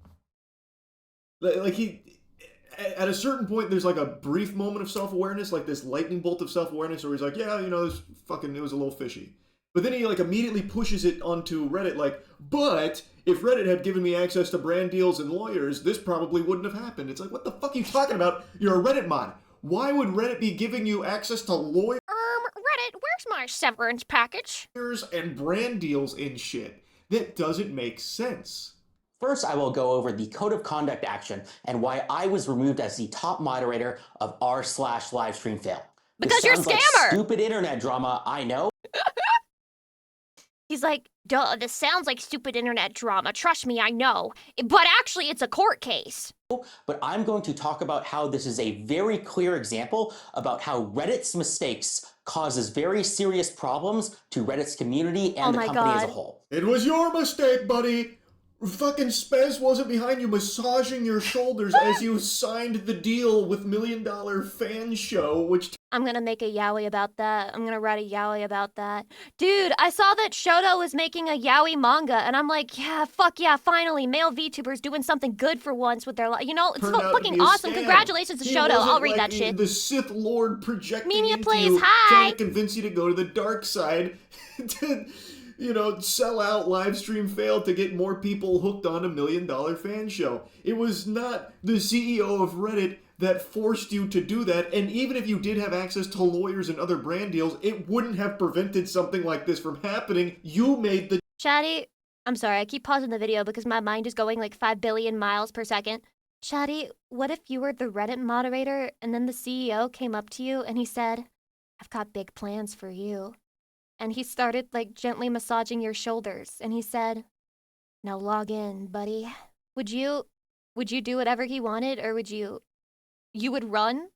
Like he... At a certain point, there's like a brief moment of self-awareness, like this lightning bolt of self-awareness where he's like, yeah, you know, it was a little fishy. But then he like immediately pushes it onto Reddit like, but if Reddit had given me access to brand deals and lawyers, this probably wouldn't have happened. It's like, what the fuck are you talking about? You're a Reddit mod. Why would Reddit be giving you access to lawyers? Reddit, where's my severance package? And brand deals and shit. That doesn't make sense. First, I will go over the code of conduct action and why I was removed as the top moderator of r/livestream fail. Because you're a scammer! Like stupid internet drama, I know. He's like, duh, this sounds like stupid internet drama. Trust me, I know. But actually, it's a court case. But I'm going to talk about how this is a very clear example about how Reddit's mistakes causes very serious problems to Reddit's community and the company as a whole. It was your mistake, buddy. Fucking Spez wasn't behind you massaging your shoulders as you signed the deal with $1 Million Fan Show, which... I'm gonna make a yaoi about that. I'm gonna write a yaoi about that. Dude, I saw that Shoto was making a yaoi manga, and I'm like, yeah, fuck yeah, finally, male VTubers doing something good for once with their life. You know, it's fucking awesome. Congratulations to Shoto. I'll read that shit. The Sith Lord projecting Minia into plays you, hi. trying to convince you to go to the dark side to, you know, sell out Livestream Fail to get more people hooked on $1 Million Fan Show. It was not the CEO of Reddit that forced you to do that, and even if you did have access to lawyers and other brand deals, it wouldn't have prevented something like this from happening. You made the... Chatty, I'm sorry, I keep pausing the video because my mind is going like 5 billion miles per second. Chatty, what if you were the Reddit moderator and then the CEO came up to you and he said, I've got big plans for you. And he started like gently massaging your shoulders and he said, now log in, buddy. Would you do whatever he wanted, or would you would run?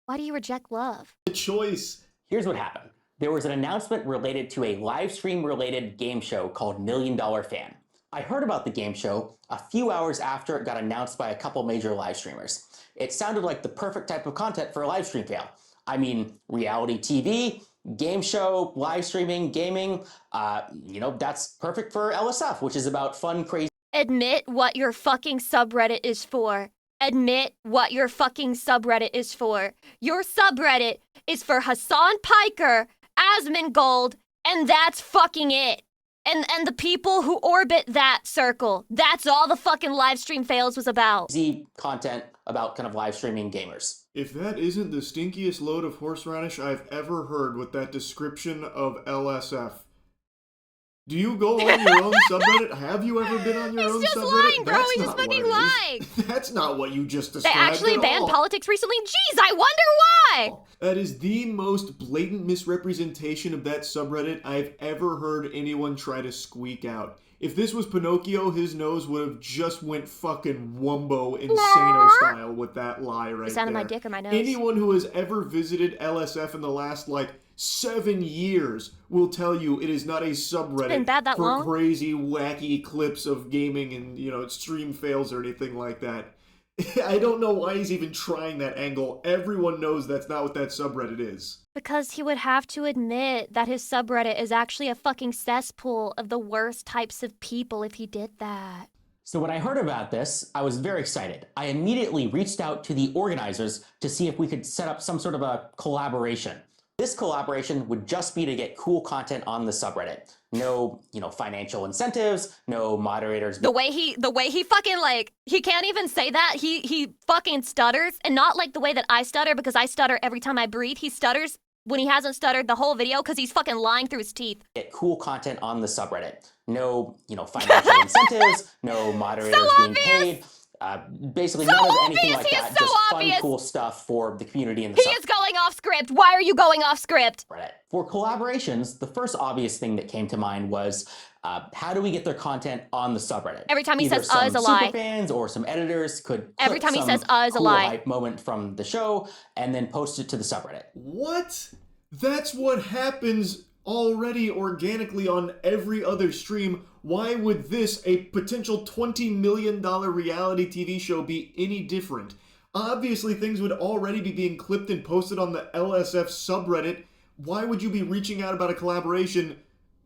Why do you reject love? The choice. Here's what happened. There was an announcement related to a live stream related game show called $1 Million Fan. I heard about the game show a few hours after it got announced by a couple major live streamers. It sounded like the perfect type of content for a live stream fail. I mean, reality TV, game show, live streaming, gaming, you know, that's perfect for LSF, which is about fun, crazy. Admit what your fucking subreddit is for. Admit what your fucking subreddit is for. Your subreddit is for Hassan Piker, Asmongold, and that's fucking it. And the people who orbit that circle. That's all the fucking live stream fails was about. Z content about kind of live streaming gamers. If that isn't the stinkiest load of horseradish I've ever heard with that description of LSF. Do you go on your own subreddit? Have you ever been on your own subreddit? He's just lying, bro. He's just fucking lying. That's not what you just described. They actually banned politics recently? Jeez, I wonder why! That is the most blatant misrepresentation of that subreddit I've ever heard anyone try to squeak out. If this was Pinocchio, his nose would have just went fucking Wumbo Insano style with that lie right there. The sound of my dick or my nose. Anyone who has ever visited LSF in the last, 7 years will tell you it is not a subreddit for crazy, wacky clips of gaming and, stream fails or anything like that. I don't know why he's even trying that angle. Everyone knows that's not what that subreddit is. Because he would have to admit that his subreddit is actually a fucking cesspool of the worst types of people if he did that. So when I heard about this, I was very excited. I immediately reached out to the organizers to see if we could set up some sort of a collaboration. This collaboration would just be to get cool content on the subreddit. No, financial incentives, no moderators. The way he fucking he can't even say that. He fucking stutters, and not like the way that I stutter, because I stutter every time I breathe. He stutters when he hasn't stuttered the whole video because he's fucking lying through his teeth. Get cool content on the subreddit. No, financial incentives, no moderators being paid. Basically none of anything like that, just fun, cool stuff for the community and the He is going off script. Why are you going off script? Reddit. For collaborations, the first obvious thing that came to mind was how do we get their content on the subreddit? Every time he Either says is a lie. Some fans or some editors could every time he says is a cool lie hype moment from the show and then post it to the subreddit. What? That's what happens already organically on every other stream. Why would this, a potential $20 million reality TV show, be any different? Obviously, things would already be being clipped and posted on the LSF subreddit. Why would you be reaching out about a collaboration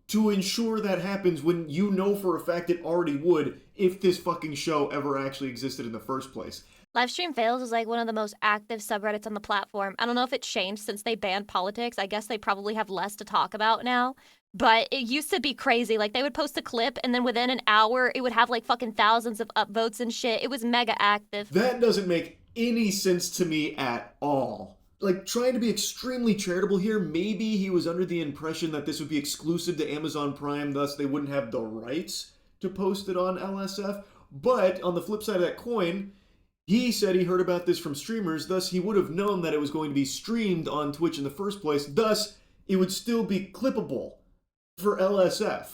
to ensure that happens when you know for a fact it already would if this fucking show ever actually existed in the first place? Livestream Fails is one of the most active subreddits on the platform. I don't know if it changed since they banned politics. I guess they probably have less to talk about now. But it used to be crazy. They would post a clip, and then within an hour, it would have fucking thousands of upvotes and shit. It was mega active. That doesn't make any sense to me at all. Trying to be extremely charitable here, maybe he was under the impression that this would be exclusive to Amazon Prime, thus they wouldn't have the rights to post it on LSF. But on the flip side of that coin, he said he heard about this from streamers, thus he would have known that it was going to be streamed on Twitch in the first place, thus it would still be clippable for LSF.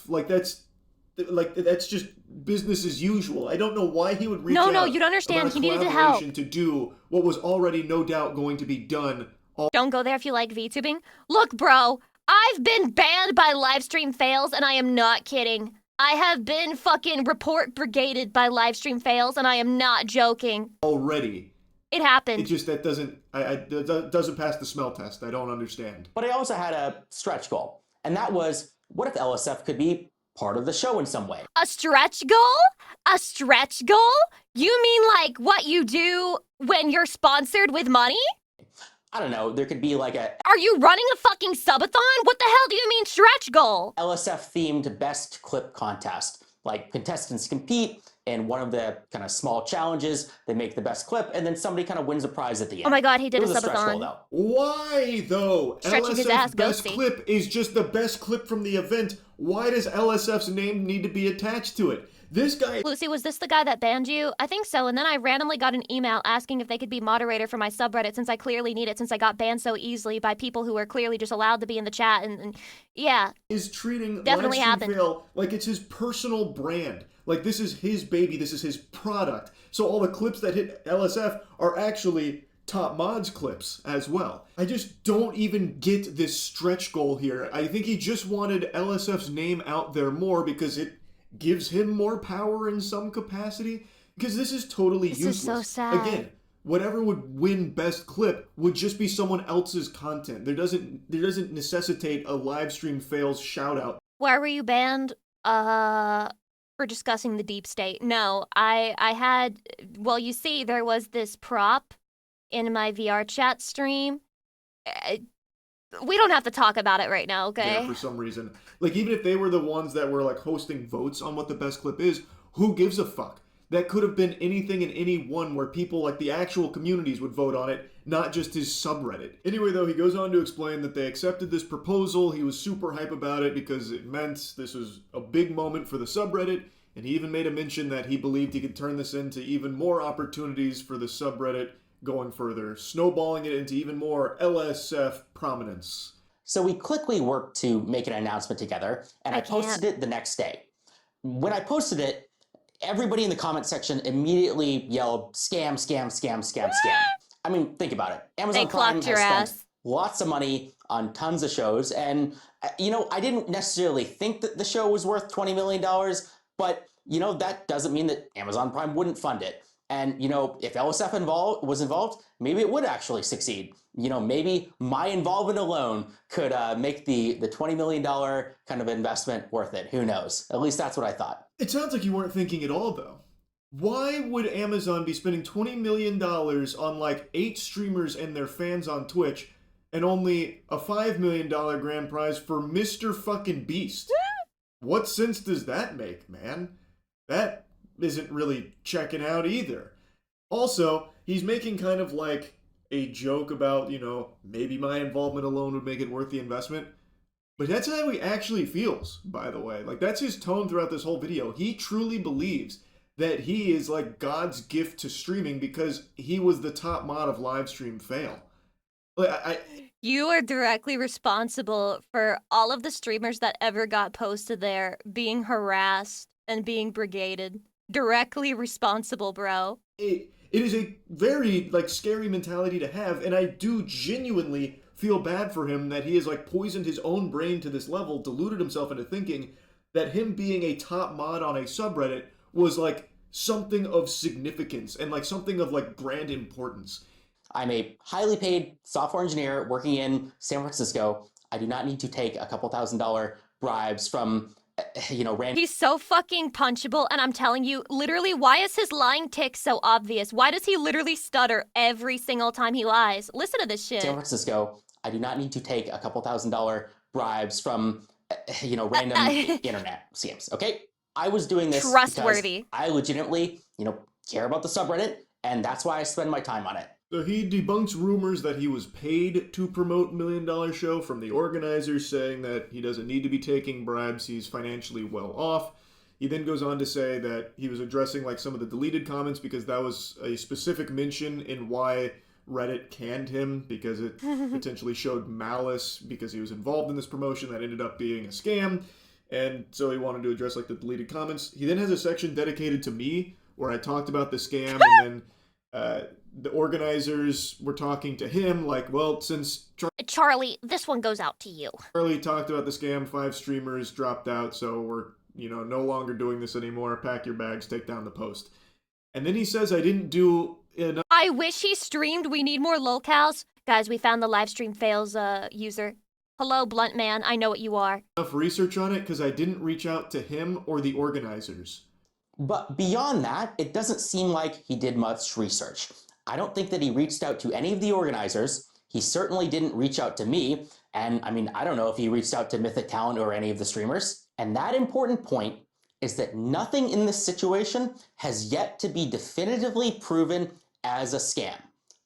That's just business as usual. I don't know why he would reach out. No, you don't understand. He needed help to do what was already no doubt going to be done. Don't go there if you like VTubing. Look, bro, I've been banned by livestream fails, and I am not kidding. I have been fucking report brigaded by livestream fails, and I am not joking. Already. It happened. It just, that doesn't pass the smell test. I don't understand. But I also had a stretch goal, and that was, what if LSF could be part of the show in some way? A stretch goal? A stretch goal? You mean like what you do when you're sponsored with money? I don't know, there could be like a... Are you running a fucking subathon? What the hell do you mean stretch goal? LSF-themed best clip contest. Like, contestants compete in one of the kind of small challenges. They make the best clip, and then somebody kind of wins a prize at the end. Oh my god, he did a subathon. Stretch goal, though. Why, though? Stretching his ass, best ghosty. clip is just the best clip from the event. Why does LSF's name need to be attached to it? This guy... Lucy, was this the guy that banned you? I think so, and then I randomly got an email asking if they could be moderator for my subreddit since I clearly need it, since I got banned so easily by people who are clearly just allowed to be in the chat, and yeah. Is treating definitely Livestream happened. Fail like it's his personal brand. Like, this is his baby, this is his product. So all the clips that hit LSF are actually Top Mods clips as well. I just don't even get this stretch goal here. I think he just wanted LSF's name out there more because it gives him more power in some capacity, because this is totally useless. This is so sad. Again, whatever would win best clip would just be someone else's content. There doesn't necessitate a live stream fails shout out. Why were you banned? For discussing the deep state. No, I had, well, you see, there was this prop in my VR chat stream. We don't have to talk about it right now, okay? Yeah, for some reason. Like, even if they were the ones that were, like, hosting votes on what the best clip is, who gives a fuck? That could have been anything and anyone where people, like, the actual communities would vote on it, not just his subreddit. Anyway, though, he goes on to explain that they accepted this proposal. He was super hype about it because it meant this was a big moment for the subreddit, and he even made a mention that he believed he could turn this into even more opportunities for the subreddit going further, snowballing it into even more LSF prominence. So we quickly worked to make an announcement together, and I posted it the next day. When I posted it, everybody in the comment section immediately yelled, scam, scam, scam, scam, scam. I mean, think about it. Amazon Prime has spent lots of money on tons of shows, and, you know, I didn't necessarily think that the show was worth $20 million, but, you know, that doesn't mean that Amazon Prime wouldn't fund it. And, you know, if LSF was involved, maybe it would actually succeed. You know, maybe my involvement alone could make the $20 million kind of investment worth it. Who knows? At least that's what I thought. It sounds like you weren't thinking at all, though. Why would Amazon be spending $20 million on, like, 8 streamers and their fans on Twitch and only a $5 million grand prize for Mr. fucking Beast? What sense does that make, man? That isn't really checking out either. Also, he's making kind of like a joke about, you know, maybe my involvement alone would make it worth the investment. But that's how he actually feels, by the way. Like, that's his tone throughout this whole video. He truly believes that he is like God's gift to streaming because he was the top mod of Livestream Fail. You are directly responsible for all of the streamers that ever got posted there being harassed and being brigaded. Directly responsible, bro. It is a very, like, scary mentality to have, and I do genuinely feel bad for him that he has, like, poisoned his own brain to this level, deluded himself into thinking that him being a top mod on a subreddit was, like, something of significance and, like, something of, like, brand importance. I'm a highly paid software engineer working in San Francisco. I do not need to take a couple $1,000 bribes from, you know, random... He's so fucking punchable, and I'm telling you, literally, why is his lying tick so obvious? Why does he literally stutter every single time he lies? Listen to this shit. San Francisco, I do not need to take a couple $1,000 bribes from, you know, random internet scams, okay? I was doing this trustworthy because I legitimately, you know, care about the subreddit, and that's why I spend my time on it. So he debunks rumors that he was paid to promote $1 Million Show from the organizers, saying that he doesn't need to be taking bribes, he's financially well off. He then goes on to say that he was addressing like some of the deleted comments because that was a specific mention in why Reddit canned him, because it potentially showed malice because he was involved in this promotion that ended up being a scam. And so he wanted to address like the deleted comments. He then has a section dedicated to me where I talked about the scam, and then the organizers were talking to him like, well, since Charlie, this one goes out to you. Charlie talked about the scam, 5 streamers dropped out, so we're, no longer doing this anymore. Pack your bags, take down the post. And then he says I didn't do enough. I wish he streamed. We need more locals. Guys, we found the live stream fails user. Hello, Blunt Man. I know what you are. Enough research on it because I didn't reach out to him or the organizers. But beyond that, it doesn't seem like he did much research. I don't think that he reached out to any of the organizers. He certainly didn't reach out to me. And I mean, I don't know if he reached out to Mythic Talent or any of the streamers. And that important point is that nothing in this situation has yet to be definitively proven as a scam.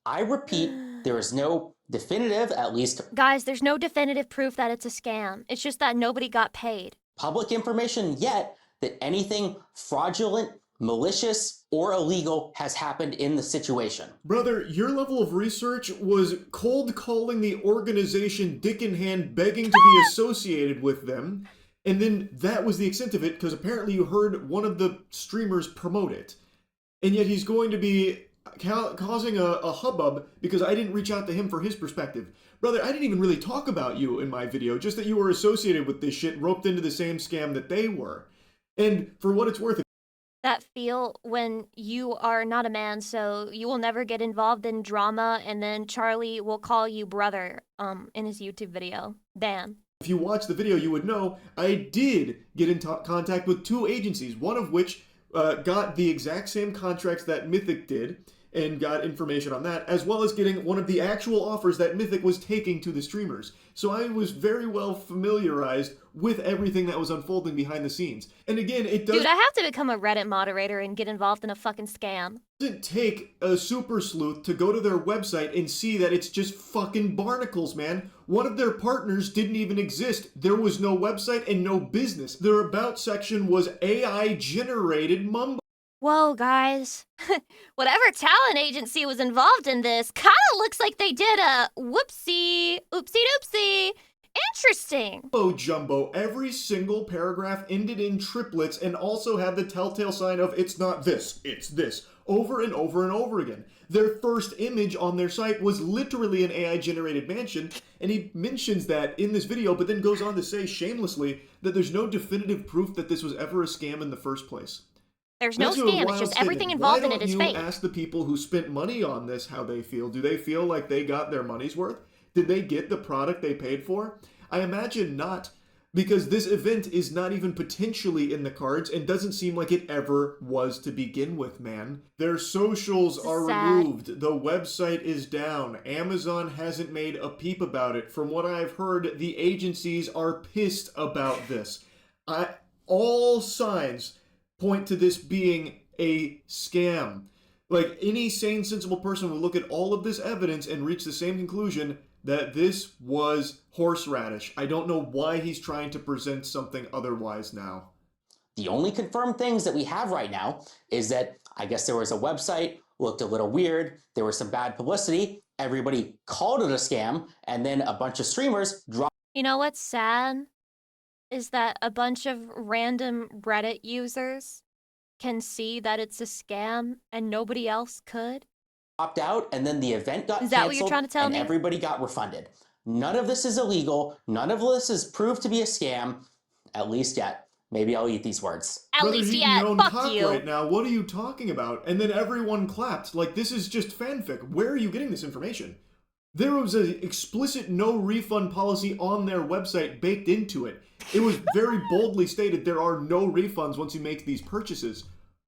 I repeat, there is no definitive, at least... Guys, there's no definitive proof that it's a scam. It's just that nobody got paid. ...public information yet that anything fraudulent, malicious, or illegal has happened in the situation. Brother, your level of research was cold calling the organization dick in hand, begging to be associated with them, and then that was the extent of it, because apparently you heard one of the streamers promote it. And yet he's going to be causing a hubbub because I didn't reach out to him for his perspective. Brother, I didn't even really talk about you in my video, just that you were associated with this shit, roped into the same scam that they were. And for what it's worth... That feel when you are not a man, so you will never get involved in drama, and then Charlie will call you brother in his YouTube video. Damn. If you watch the video, you would know I did get in contact with 2 agencies, one of which got the exact same contracts that Mythic did, and got information on that, as well as getting one of the actual offers that Mythic was taking to the streamers. So I was very well familiarized with everything that was unfolding behind the scenes. And again, it doesn't... Dude, I have to become a Reddit moderator and get involved in a fucking scam. It doesn't take a super sleuth to go to their website and see that it's just fucking barnacles, man. One of their partners didn't even exist. There was no website and no business. Their about section was AI-generated mumbo. Whoa, guys. Whatever talent agency was involved in this kind of looks like they did a whoopsie, oopsie-doopsie. Interesting. Oh, Jumbo, every single paragraph ended in triplets and also had the telltale sign of it's not this, it's this, over and over and over again. Their first image on their site was literally an AI-generated mansion, and he mentions that in this video, but then goes on to say shamelessly that there's no definitive proof that this was ever a scam in the first place. There's no scam, it's just everything involved in it is fake. Why don't you ask the people who spent money on this how they feel? Do they feel like they got their money's worth? Did they get the product they paid for? I imagine not, because this event is not even potentially in the cards and doesn't seem like it ever was to begin with, man. Their socials are removed. The website is down. Amazon hasn't made a peep about it. From what I've heard, the agencies are pissed about this. All signs point to this being a scam. Like, any sane, sensible person would look at all of this evidence and reach the same conclusion that this was horseradish. I don't know why he's trying to present something otherwise now. The only confirmed things that we have right now is that I guess there was a website, looked a little weird, there was some bad publicity, everybody called it a scam, and then a bunch of streamers dropped. You know what's sad? Is that a bunch of random Reddit users can see that it's a scam and nobody else could? Dropped out, and then the event got canceled. Is that what you're trying to tell me? Everybody got refunded. None of this is illegal. None of this is proved to be a scam, at least yet. Maybe I'll eat these words. At least yet. Fuck you. Right now, what are you talking about? And then everyone clapped. Like, this is just fanfic. Where are you getting this information? There was an explicit no refund policy on their website baked into it. It was very boldly stated there are no refunds once you make these purchases.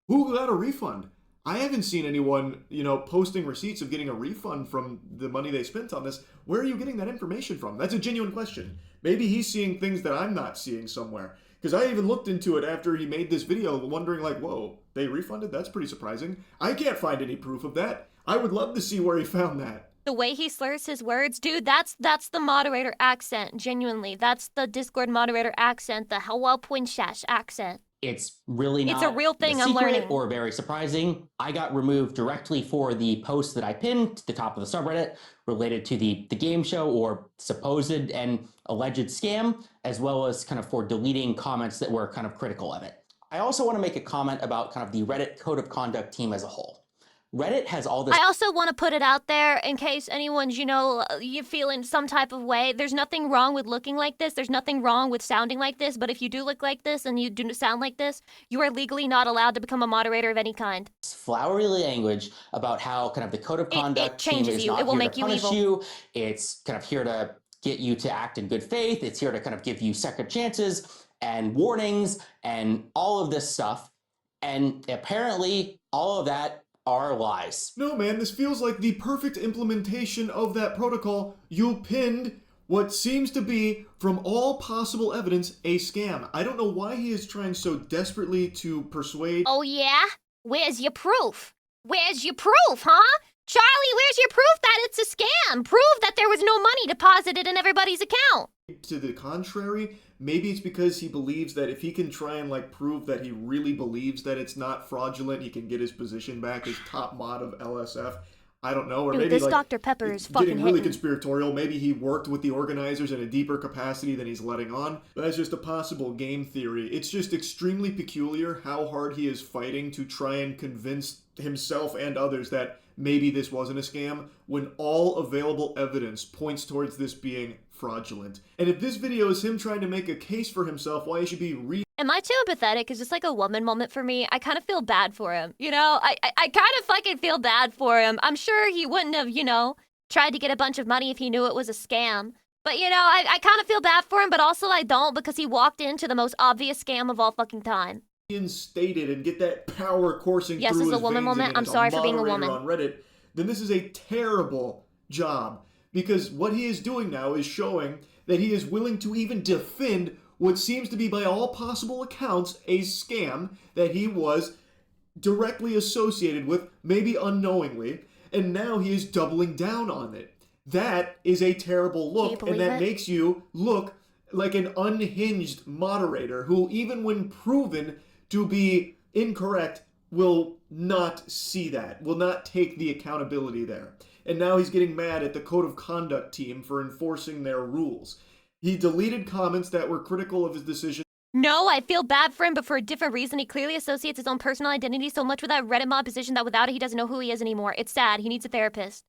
Who got a refund? I haven't seen anyone, posting receipts of getting a refund from the money they spent on this. Where are you getting that information from? That's a genuine question. Maybe he's seeing things that I'm not seeing somewhere. Because I even looked into it after he made this video, wondering like, whoa, they refunded? That's pretty surprising. I can't find any proof of that. I would love to see where he found that. The way he slurs his words, dude, that's the moderator accent, genuinely. That's the Discord moderator accent, the hello princess accent. It's really not It's a real thing, a I'm secret learning. or very surprising. I got removed directly for the post that I pinned to the top of the subreddit related to the game show or supposed and alleged scam, as well as kind of for deleting comments that were kind of critical of it. I also want to make a comment about kind of the Reddit Code of Conduct team as a whole. Reddit has all this. I also want to put it out there in case anyone's, you feeling some type of way. There's nothing wrong with looking like this. There's nothing wrong with sounding like this. But if you do look like this and you do sound like this, you are legally not allowed to become a moderator of any kind. Flowery language about how kind of the Code of Conduct team is not here to punish you. It's kind of here to get you to act in good faith. It's here to kind of give you second chances and warnings and all of this stuff. And apparently all of that are lies. No, man, this feels like the perfect implementation of that protocol. You pinned what seems to be, from all possible evidence, a scam. I don't know why he is trying so desperately to persuade... Oh, yeah? Where's your proof? Where's your proof, huh? Charlie, where's your proof that it's a scam? Prove that there was no money deposited in everybody's account. To the contrary, maybe it's because he believes that if he can try and prove that he really believes that it's not fraudulent, he can get his position back as top mod of LSF. I don't know, or maybe this Dr. Pepper is fucking getting really conspiratorial. Maybe he worked with the organizers in a deeper capacity than he's letting on. But that's just a possible game theory. It's just extremely peculiar how hard he is fighting to try and convince himself and others that maybe this wasn't a scam, when all available evidence points towards this being fraudulent. And if this video is him trying to make a case for himself why he should be Am I too empathetic? Is this like a woman moment for me? I kind of feel bad for him. I kind of fucking feel bad for him. I'm sure he wouldn't have, tried to get a bunch of money if he knew it was a scam. But, I kind of feel bad for him, but also I don't, because he walked into the most obvious scam of all fucking time. Instated and get that power coursing through his veins. Yes, is a woman moment. I'm sorry for being a woman. On Reddit, then this is a terrible job, because what he is doing now is showing that he is willing to even defend what seems to be, by all possible accounts, a scam that he was directly associated with, maybe unknowingly, and now he is doubling down on it. That is a terrible look, and that makes you look like an unhinged moderator who, even when proven to be incorrect, will not see that, will not take the accountability there. And now he's getting mad at the Code of Conduct team for enforcing their rules. He deleted comments that were critical of his decision. No, I feel bad for him, but for a different reason. He clearly associates his own personal identity so much with that Reddit mod position that without it, he doesn't know who he is anymore. It's sad. He needs a therapist.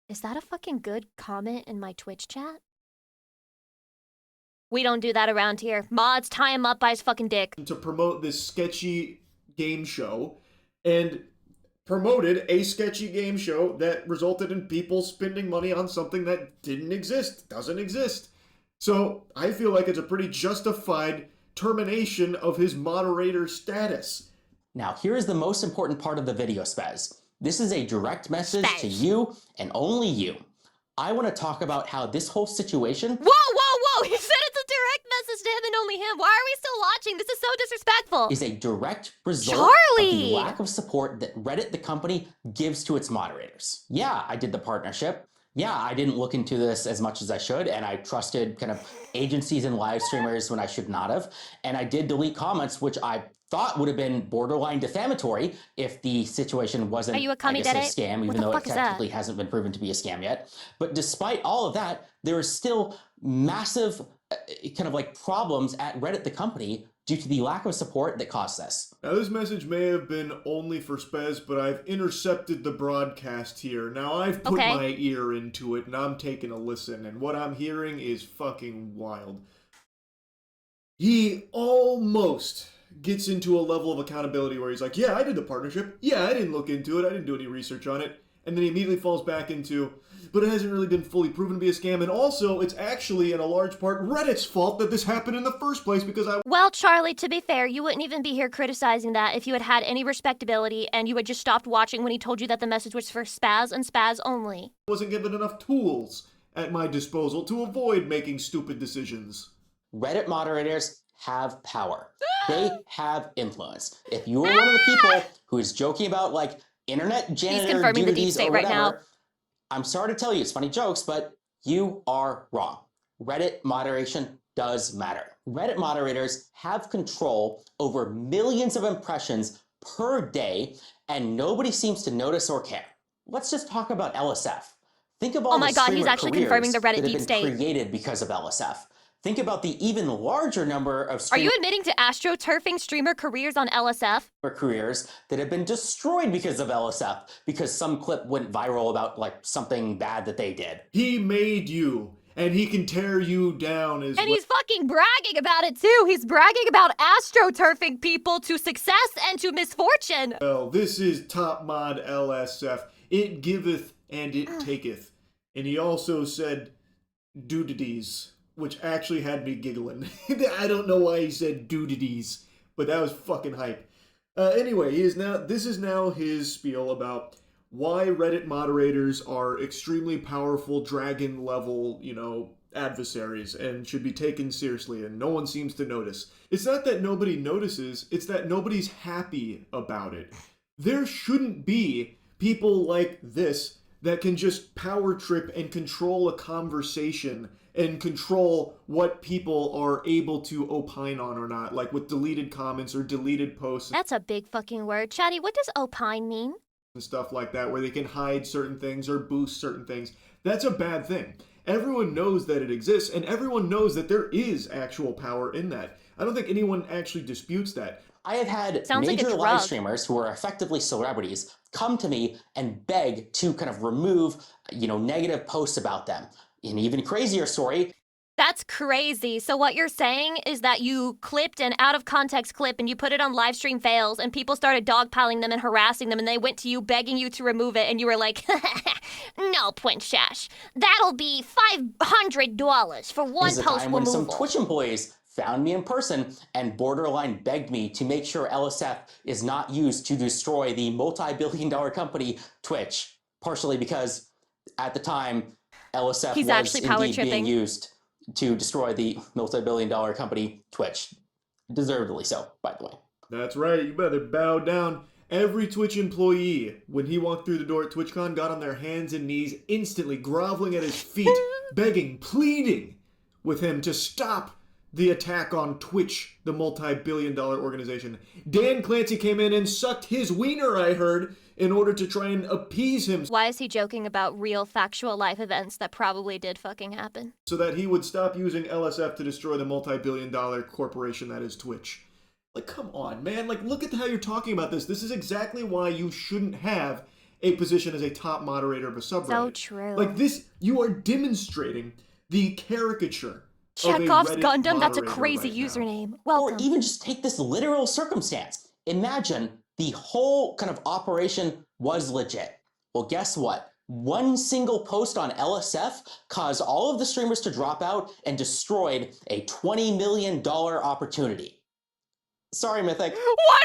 Is that a fucking good comment in my Twitch chat? We don't do that around here. Mods tie him up by his fucking dick. To promote this sketchy game show, and promoted a sketchy game show that resulted in people spending money on something that didn't exist, doesn't exist. So I feel like it's a pretty justified termination of his moderator status. Now, here is the most important part of the video, Spaz. This is a direct message to you and only you. I want to talk about how this whole situation... Whoa, whoa, whoa! He said it's a direct message to him and only him. Why are we still watching? This is so disrespectful. ...is a direct result of the lack of support that Reddit, the company, gives to its moderators. Yeah, I did the partnership. Yeah, I didn't look into this as much as I should, and I trusted kind of agencies and live streamers when I should not have. And I did delete comments, which I thought would have been borderline defamatory if the situation wasn't, a scam, even though it technically hasn't been proven to be a scam yet. But despite all of that, there is still massive problems at Reddit, the company, due to the lack of support that caused this. Now, this message may have been only for Spez, but I've intercepted the broadcast here. Now, I've put my ear into it, and I'm taking a listen, and what I'm hearing is fucking wild. He almost gets into a level of accountability where he's like, yeah, I did the partnership. Yeah, I didn't look into it. I didn't do any research on it. And then he immediately falls back into, but it hasn't really been fully proven to be a scam. And also, it's actually, in a large part, Reddit's fault that this happened in the first place because I... Well, Charlie, to be fair, you wouldn't even be here criticizing that if you had had any respectability and you had just stopped watching when he told you that the message was for Spaz and Spaz only. I wasn't given enough tools at my disposal to avoid making stupid decisions. Reddit moderators have power. They have influence. If you are one of the people who is joking about, like, internet janitor duties or whatever, now. I'm sorry to tell you, it's funny jokes, but you are wrong. Reddit moderation does matter. Reddit moderators have control over millions of impressions per day, and nobody seems to notice or care. Let's just talk about LSF. Think of all oh my God, he's actually confirming the Reddit deep state created because of LSF. Think about the even larger number of Are you admitting to astroturfing streamer careers on LSF? Careers that have been destroyed because of LSF, because some clip went viral about like something bad that they did. He made you, and he can tear you down as well. And he's fucking bragging about it too. He's bragging about astroturfing people to success and to misfortune. Well, this is top mod LSF. It giveth and it taketh. And he also said doodities, which actually had me giggling. I don't know why he said doodities, but that was fucking hype. Anyway, this is now his spiel about why Reddit moderators are extremely powerful dragon level, adversaries and should be taken seriously, and no one seems to notice. It's not that nobody notices, it's that nobody's happy about it. There shouldn't be people like this that can just power trip and control a conversation and control what people are able to opine on or not, like with deleted comments or deleted posts. That's a big fucking word. Chatty, what does opine mean? And stuff like that, where they can hide certain things or boost certain things. That's a bad thing. Everyone knows that it exists, and everyone knows that there is actual power in that. I don't think anyone actually disputes that. I have had major live streamers who are effectively celebrities come to me and beg to kind of remove, negative posts about them. An even crazier story. That's crazy. So what you're saying is that you clipped an out-of-context clip and you put it on livestream fails and people started dogpiling them and harassing them and they went to you begging you to remove it and you were like, no, Princess, that'll be $500 for one post removal. When some Twitch employees found me in person and borderline begged me to make sure LSF is not used to destroy the multi-billion-dollar company Twitch, partially because at the time LSF was indeed being used to destroy the multi-billion-dollar company Twitch. Deservedly so, by the way. That's right, you better bow down. Every Twitch employee, when he walked through the door at TwitchCon, got on their hands and knees, instantly groveling at his feet, begging, pleading with him to stop the attack on Twitch, the multi-billion-dollar organization. Dan Clancy came in and sucked his wiener, I heard, in order to try and appease him. Why is he joking about real factual life events that probably did fucking happen? So that he would stop using LSF to destroy the multi-billion-dollar corporation that is Twitch. Like, come on, man. Like, look at how you're talking about this. This is exactly why you shouldn't have a position as a top moderator of a subreddit. So true. Like this, you are demonstrating the caricature Chekhov's Gundam, that's a crazy username. Welcome. Or even just take this literal circumstance. Imagine the whole kind of operation was legit. Well, guess what? One single post on LSF caused all of the streamers to drop out and destroyed a $20 million opportunity. Sorry, Mythic. What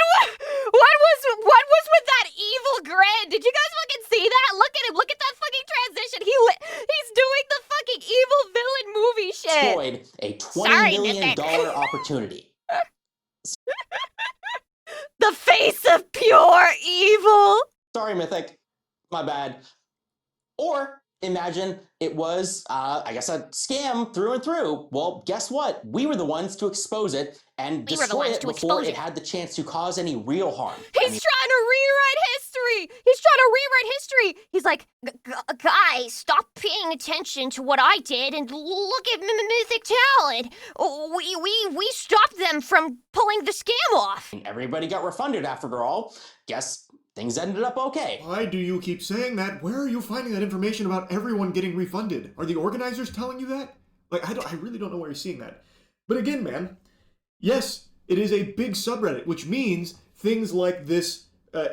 was with that evil grin? Did you guys fucking see that? Look at him. Look at that fucking transition. He's doing the fucking evil villain movie shit. Destroyed a $20 million opportunity. The face of pure evil. Sorry, Mythic. My bad. Or imagine it was, I guess, a scam through and through. Well, guess what? We were the ones to expose it and destroy it before it had the chance to cause any real harm. He's trying to rewrite history. He's like, guys, stop paying attention to what I did and look at Mythic Talent. We stopped them from pulling the scam off. Everybody got refunded after all. Guess things ended up okay. Why do you keep saying that? Where are you finding that information about everyone getting refunded? Are the organizers telling you that? Like, I really don't know where you're seeing that. But again, man, yes, it is a big subreddit, which means things like this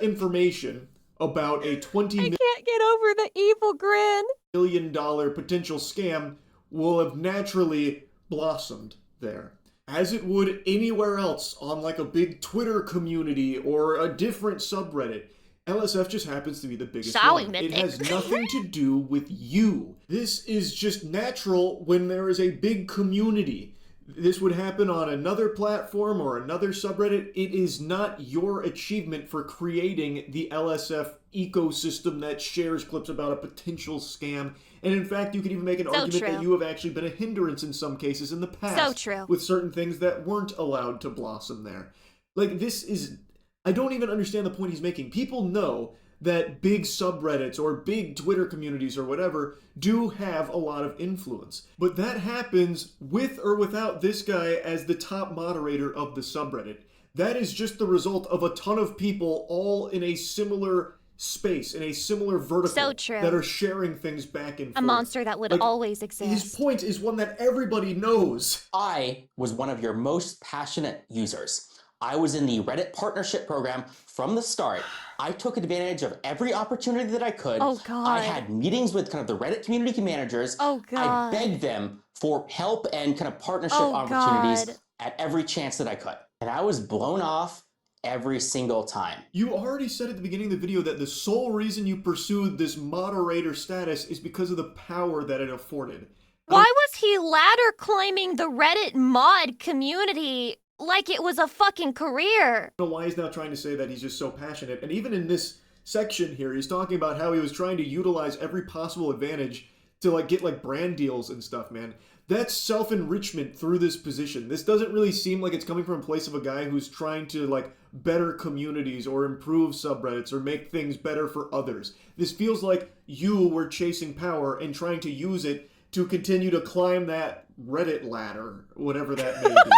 information about a $20 I can't get over the evil grin. $1 million potential scam will have naturally blossomed there, as it would anywhere else on like a big Twitter community or a different subreddit. LSF just happens to be the biggest one. It has nothing to do with you. This is just natural when there is a big community. this would happen on another platform or another subreddit. It is not your achievement for creating the LSF ecosystem that shares clips about a potential scam. And in fact, you could even make an argument that you have actually been a hindrance in some cases in the past with certain things that weren't allowed to blossom there. Like, this is... I don't even understand the point he's making. People know that big subreddits or big Twitter communities or whatever do have a lot of influence. But that happens with or without this guy as the top moderator of the subreddit. That is just the result of a ton of people all in a similar space, in a similar vertical, that are sharing things back and forth. A monster that would always exist. His point is one that everybody knows. I was one of your most passionate users. I was in the Reddit partnership program from the start. I took advantage of every opportunity that I could. Oh, God. I had meetings with kind of the Reddit community managers. Oh, God. I begged them for help and kind of partnership opportunities at every chance that I could. And I was blown off every single time. You already said at the beginning of the video that the sole reason you pursued this moderator status is because of the power that it afforded. Why was he ladder climbing the Reddit mod community like it was a fucking career? I don't know why he's now trying to say that he's just so passionate. And even in this section here, he's talking about how he was trying to utilize every possible advantage to like get like brand deals and stuff, man. That's self-enrichment through this position. This doesn't really seem like it's coming from a place of a guy who's trying to like better communities or improve subreddits or make things better for others. This feels like you were chasing power and trying to use it to continue to climb that Reddit ladder, whatever that may be.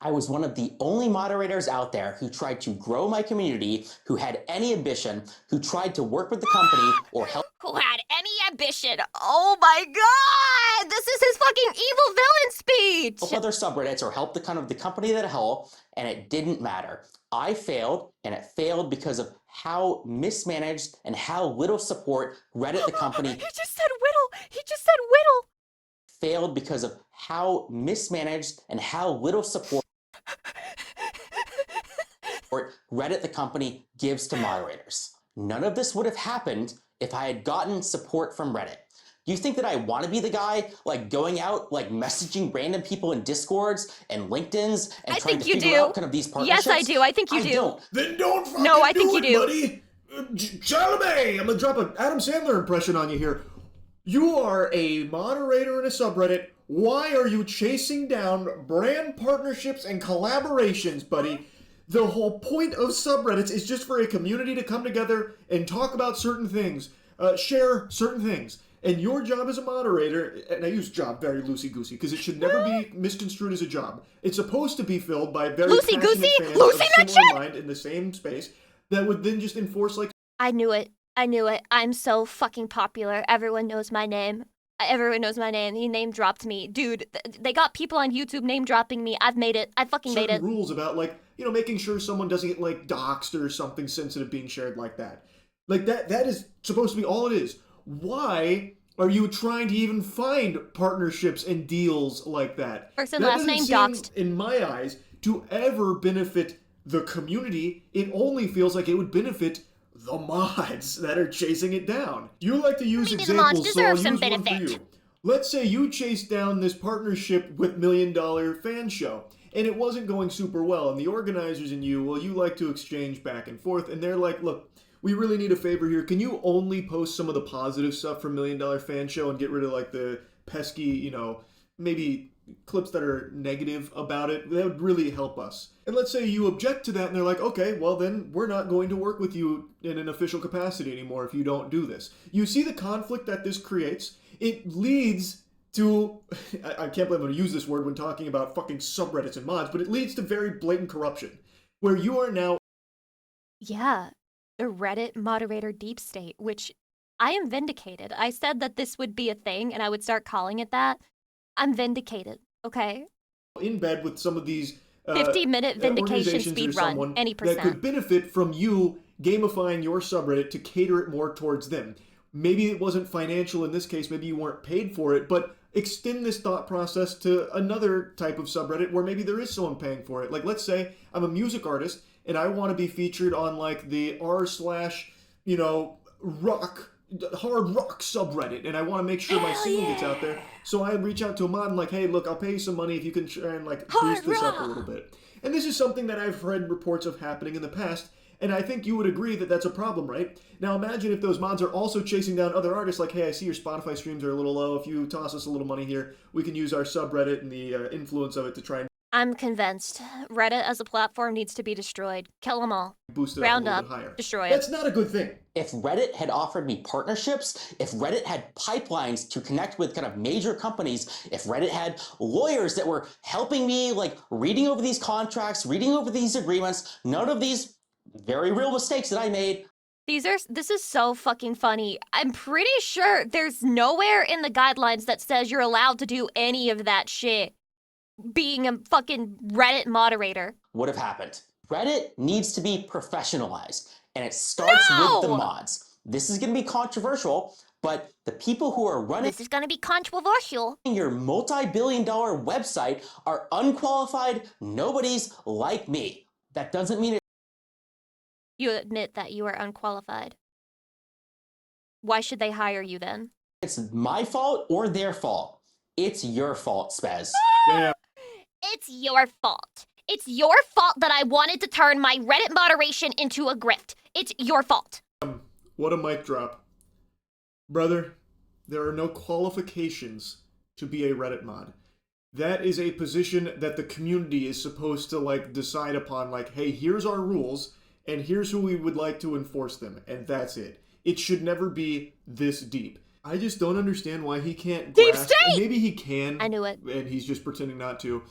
I was one of the only moderators out there who tried to grow my community, who had any ambition, who tried to work with the company or help. Who had any ambition? Oh my God! This is his fucking evil villain speech! Help other subreddits or help the kind of the company that whole, and it didn't matter. I failed, and it failed because of how mismanaged and how little support Reddit, the company. He just said whittle! He just said whittle! Failed because of how mismanaged and how little support Reddit, the company, gives to moderators. None of this would have happened if I had gotten support from Reddit. Do you think that I want to be the guy, like, going out, like, messaging random people in Discords and LinkedIn's and trying to figure out kind of these partnerships? Yes, I do. I think you do. Don't. Then don't fucking do it, buddy! Chalamet! I'm gonna drop an Adam Sandler impression on you here. You are a moderator in a subreddit. Why are you chasing down brand partnerships and collaborations, buddy? The whole point of subreddits is just for a community to come together and talk about certain things, share certain things. And your job as a moderator, and I use job very loosey-goosey because it should never be misconstrued as a job. It's supposed to be filled by very passionate fans of similar mind in the same space that would then just enforce like... I knew it. I knew it. I'm so fucking popular. Everyone knows my name. Everyone knows my name. He name dropped me. Dude, they got people on YouTube name dropping me. I've made it. I fucking made it. Rules about, like, you know, making sure someone doesn't get, like, doxxed or something sensitive being shared like that. Like, that is supposed to be all it is. Why are you trying to even find partnerships and deals like that? First and last name doxed. In my eyes, to ever benefit the community, it only feels like it would benefit the mods that are chasing it down. You like to use examples, so I'll use one for you. Let's say you chased down this partnership with $1 Million Fan Show, and it wasn't going super well, and the organizers and you, well, you like to exchange back and forth, and they're like, look, we really need a favor here. Can you only post some of the positive stuff from $1 Million Fan Show and get rid of, like, the pesky, you know, maybe clips that are negative about it? That would really help us. And let's say you object to that and they're like, okay, well then we're not going to work with you in an official capacity anymore if you don't do this. You see the conflict that this creates? It leads to, I can't believe I'm going to use this word when talking about fucking subreddits and mods, but it leads to very blatant corruption, where you are now... Yeah, the Reddit moderator deep state, which I am vindicated. I said that this would be a thing and I would start calling it that. I'm vindicated, okay? In bed with some of these 50-minute vindication speed run, any percent. That could benefit from you gamifying your subreddit to cater it more towards them. Maybe it wasn't financial in this case, maybe you weren't paid for it, but extend this thought process to another type of subreddit where maybe there is someone paying for it. Like, let's say I'm a music artist and I want to be featured on like the r/, you know, rock hard rock subreddit, and I want to make sure my single gets out there. So I reach out to a mod and like, hey, look, I'll pay you some money if you can try and like boost this up a little bit. And this is something that I've read reports of happening in the past, and I think you would agree that that's a problem, right? Now imagine if those mods are also chasing down other artists like, hey, I see your Spotify streams are a little low. If you toss us a little money here, we can use our subreddit and the influence of it to try and... I'm convinced. Reddit as a platform needs to be destroyed. Kill them all. Boost it Round up a little bit higher. Destroy it. That's not a good thing. If Reddit had offered me partnerships, if Reddit had pipelines to connect with kind of major companies, if Reddit had lawyers that were helping me, like reading over these contracts, reading over these agreements, none of these very real mistakes that I made. This is so fucking funny. I'm pretty sure there's nowhere in the guidelines that says you're allowed to do any of that shit. Being a fucking Reddit moderator. Would have happened. Reddit needs to be professionalized, and it starts with the mods. This is going to be controversial, but the people who are running... This is going to be controversial. ...your multi-billion-dollar website are unqualified nobodies like me. That doesn't mean it... You admit that you are unqualified. Why should they hire you then? It's my fault or their fault. It's your fault, Spez. Yeah. It's your fault. It's your fault that I wanted to turn my Reddit moderation into a grift. It's your fault. What a mic drop. Brother, there are no qualifications to be a Reddit mod. That is a position that the community is supposed to, like, decide upon, like, hey, here's our rules, and here's who we would like to enforce them, and that's it. It should never be this deep. I just don't understand why he can't grasp, and maybe he can. I knew it. And he's just pretending not to.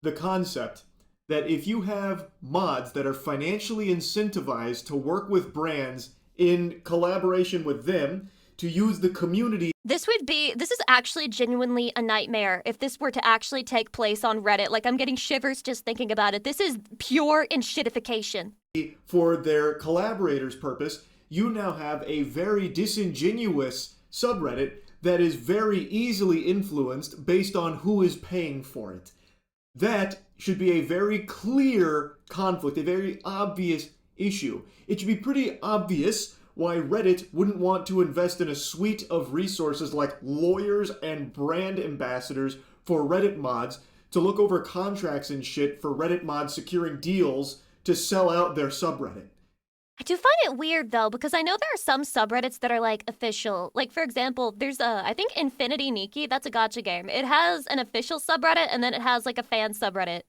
The concept that if you have mods that are financially incentivized to work with brands in collaboration with them to use the community... This is actually genuinely a nightmare if this were to actually take place on Reddit. Like, I'm getting shivers just thinking about it. This is pure shitification. For their collaborators' purpose, you now have a very disingenuous subreddit that is very easily influenced based on who is paying for it. That should be a very clear conflict, a very obvious issue. It should be pretty obvious why Reddit wouldn't want to invest in a suite of resources like lawyers and brand ambassadors for Reddit mods to look over contracts and shit for Reddit mods securing deals to sell out their subreddit. I do find it weird, though, because I know there are some subreddits that are, like, official. Like, for example, there's I think Infinity Nikki, that's a gacha game. It has an official subreddit, and then it has, like, a fan subreddit.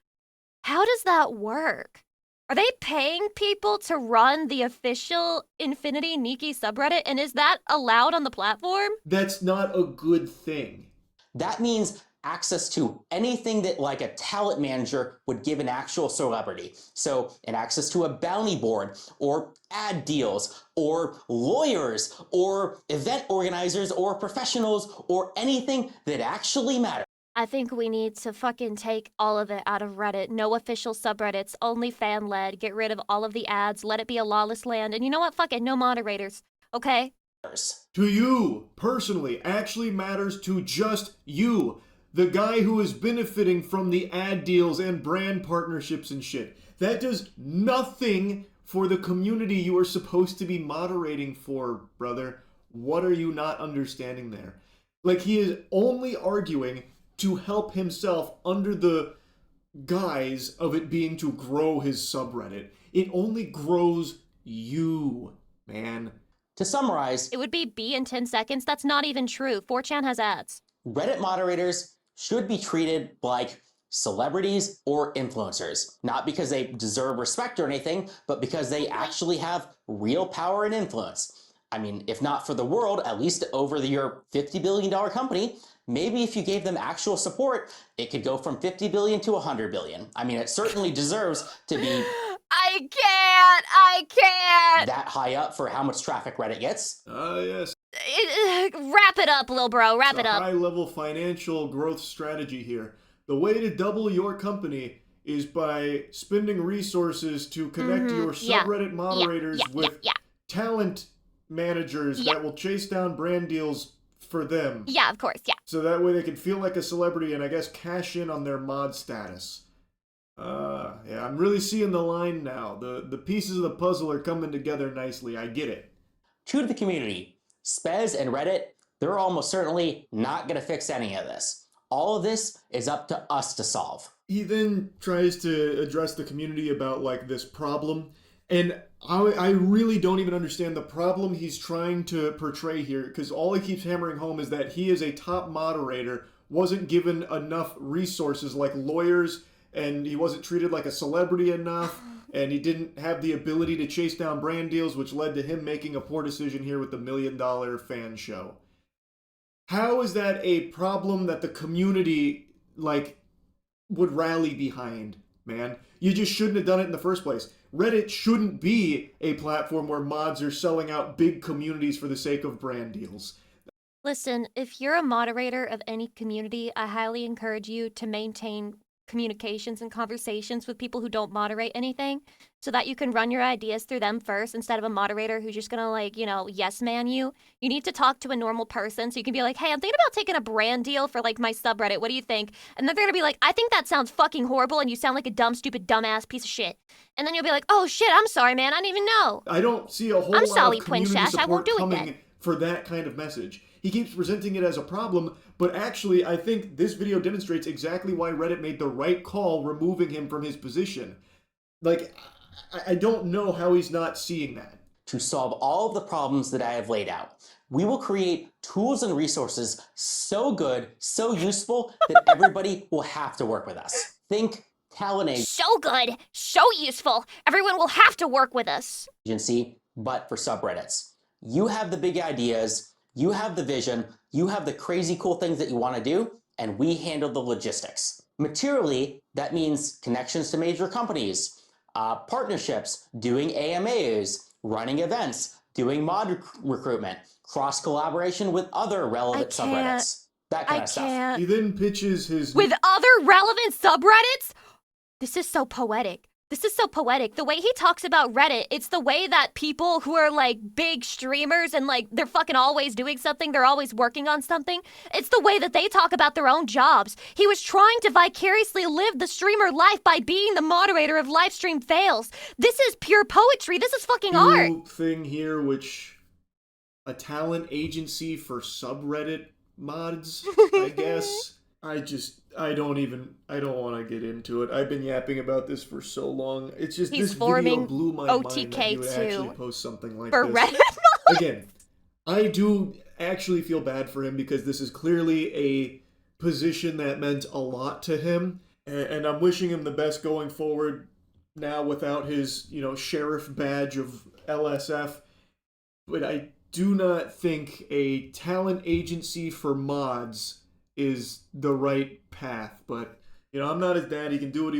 How does that work? Are they paying people to run the official Infinity Nikki subreddit, and is that allowed on the platform? That's not a good thing. That means access to anything that like a talent manager would give an actual celebrity. So an access to a bounty board or ad deals or lawyers or event organizers or professionals or anything that actually matters. I think we need to fucking take all of it out of Reddit. No official subreddits, only fan-led. Get rid of all of the ads. Let it be a lawless land. And you know what? Fuck it, no moderators. Okay? To you, personally, actually matters to just you. The guy who is benefiting from the ad deals and brand partnerships and shit. That does nothing for the community you are supposed to be moderating for, brother. What are you not understanding there? Like, he is only arguing to help himself under the guise of it being to grow his subreddit. It only grows you, man. To summarize, it would be in 10 seconds. That's not even true. 4chan has ads. Reddit moderators should be treated like celebrities or influencers, not because they deserve respect or anything, but because they actually have real power and influence. I mean, if not for the world, at least over your $50 billion company, maybe if you gave them actual support, it could go from 50 billion to 100 billion. I mean, it certainly deserves to be... I can't! That high up for how much traffic Reddit gets. Yes. Wrap it up, little bro, wrap it up. High-level financial growth strategy here. The way to double your company is by spending resources to connect your subreddit moderators with talent managers that will chase down brand deals for them. Yeah, of course, yeah. So that way they can feel like a celebrity and I guess cash in on their mod status. Yeah, I'm really seeing the line now. The pieces of the puzzle are coming together nicely. I get it. To the community, Spez and Reddit, they're almost certainly not going to fix any of this. All of this is up to us to solve. He then tries to address the community about like this problem, and I really don't even understand the problem he's trying to portray here, because all he keeps hammering home is that he is a top moderator, wasn't given enough resources like lawyers, and he wasn't treated like a celebrity enough, and he didn't have the ability to chase down brand deals, which led to him making a poor decision here with the $1 Million Fan Show. How is that a problem that the community, like, would rally behind, man? You just shouldn't have done it in the first place. Reddit shouldn't be a platform where mods are selling out big communities for the sake of brand deals. Listen, if you're a moderator of any community, I highly encourage you to maintain communications and conversations with people who don't moderate anything so that you can run your ideas through them first instead of a moderator who's just gonna, like, you know, yes man you. You need to talk to a normal person so you can be like, hey, I'm thinking about taking a brand deal for, like, my subreddit. What do you think? And then they're gonna be like, I think that sounds fucking horrible and you sound like a dumb, stupid, dumbass piece of shit. And then you'll be like, oh shit, I'm sorry, man. I didn't even know. I don't see a whole lot of community support coming for that kind of message. He keeps presenting it as a problem, but actually I think this video demonstrates exactly why Reddit made the right call removing him from his position. Like, I don't know how he's not seeing that. To solve all of the problems that I have laid out, we will create tools and resources so good, so useful, that everybody will have to work with us. Think talent so good, so useful, everyone will have to work with us. Agency, but for subreddits. You have the big ideas, you have the vision, you have the crazy cool things that you want to do, and we handle the logistics. Materially, that means connections to major companies, partnerships, doing AMAs, running events, doing mod recruitment, cross-collaboration with other relevant subreddits. That kind of stuff. He then pitches his... With other relevant subreddits? This is so poetic. This is so poetic. The way he talks about Reddit, it's the way that people who are, like, big streamers and, like, they're fucking always doing something, they're always working on something. It's the way that they talk about their own jobs. He was trying to vicariously live the streamer life by being the moderator of live stream fails. This is pure poetry. This is fucking art. Thing here, which a talent agency for subreddit mods, I guess. I don't want to get into it. I've been yapping about this for so long. It's just this video blew my mind that he would actually post something like for this. Reddit. Again, I do actually feel bad for him because this is clearly a position that meant a lot to him, and I'm wishing him the best going forward now without his, you know, sheriff badge of LSF. But I do not think a talent agency for mods is the right path. But, you know, I'm not his dad. He can do what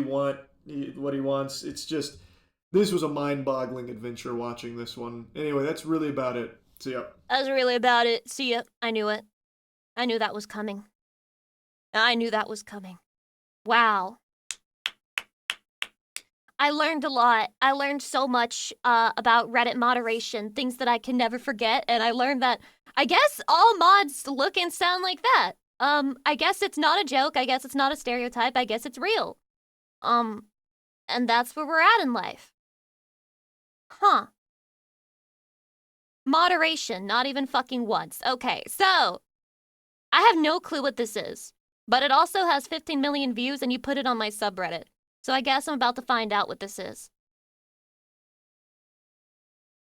he wants. It's just, this was a mind-boggling adventure watching this one. Anyway, that's really about it. See ya. That's really about it. See ya. I knew it. I knew that was coming. I knew that was coming. Wow. I learned a lot. I learned so much about Reddit moderation, things that I can never forget, and I learned that I guess all mods look and sound like that. I guess it's not a joke. I guess it's not a stereotype. I guess it's real. And that's where we're at in life. Huh. Moderation, not even fucking once. Okay, so I have no clue what this is, but it also has 15 million views and you put it on my subreddit. So I guess I'm about to find out what this is.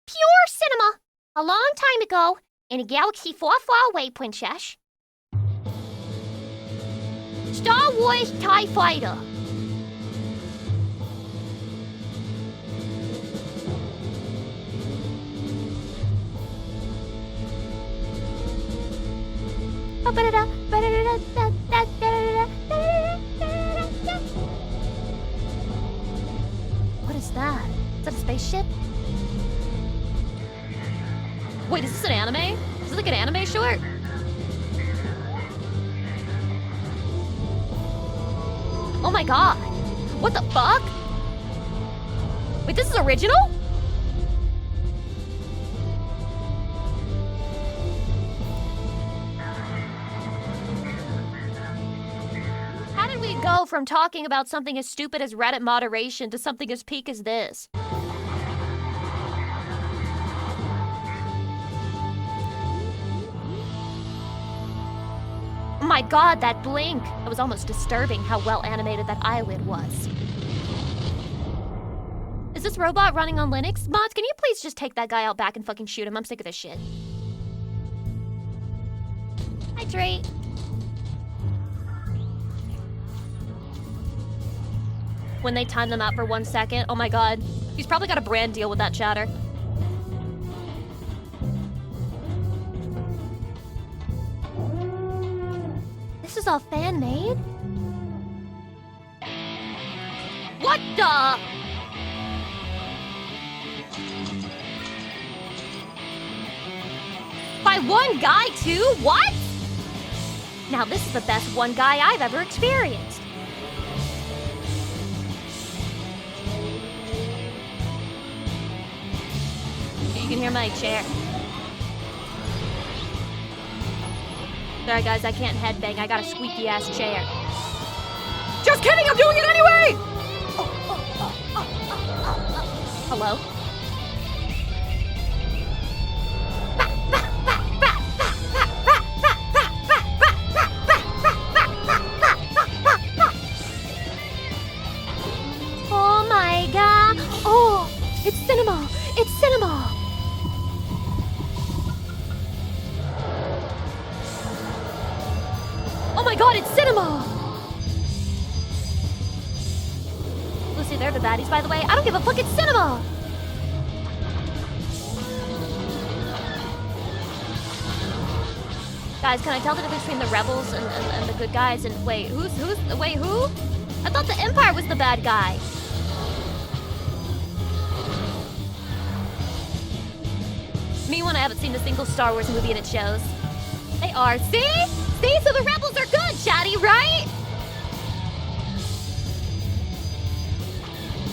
Pure cinema. A long time ago, in a galaxy far, far away, princess. Star Wars TIE Fighter. What is that? Is that a spaceship? Wait, is this an anime? Is this like an anime short? Oh my god. What the fuck? Wait, this is original? How did we go from talking about something as stupid as Reddit moderation to something as peak as this? 「my god, that blink! It was almost disturbing how well animated that eyelid was. Is this robot running on Linux? Mods, can you please just take that guy out back and fucking shoot him? I'm sick of this shit. Hydrate. When they time them out for 1 second, oh my god. He's probably got a brand deal with that chatter. This is all fan-made? What the? By one guy too? What? Now this is the best one guy I've ever experienced. You can hear my chair. Sorry guys, I can't headbang. I got a squeaky ass chair. Just kidding, I'm doing it anyway! Hello? Oh my god! Oh, it's cinema! It's cinema! Oh my god, it's cinema! Lucy, they're the baddies, by the way. I don't give a fuck, it's cinema! Guys, can I tell the difference between the rebels and the good guys? And wait, who? I thought the Empire was the bad guy. Me when I haven't seen a single Star Wars movie and it shows. They are. See? See? So the rebels are good, chatty, right?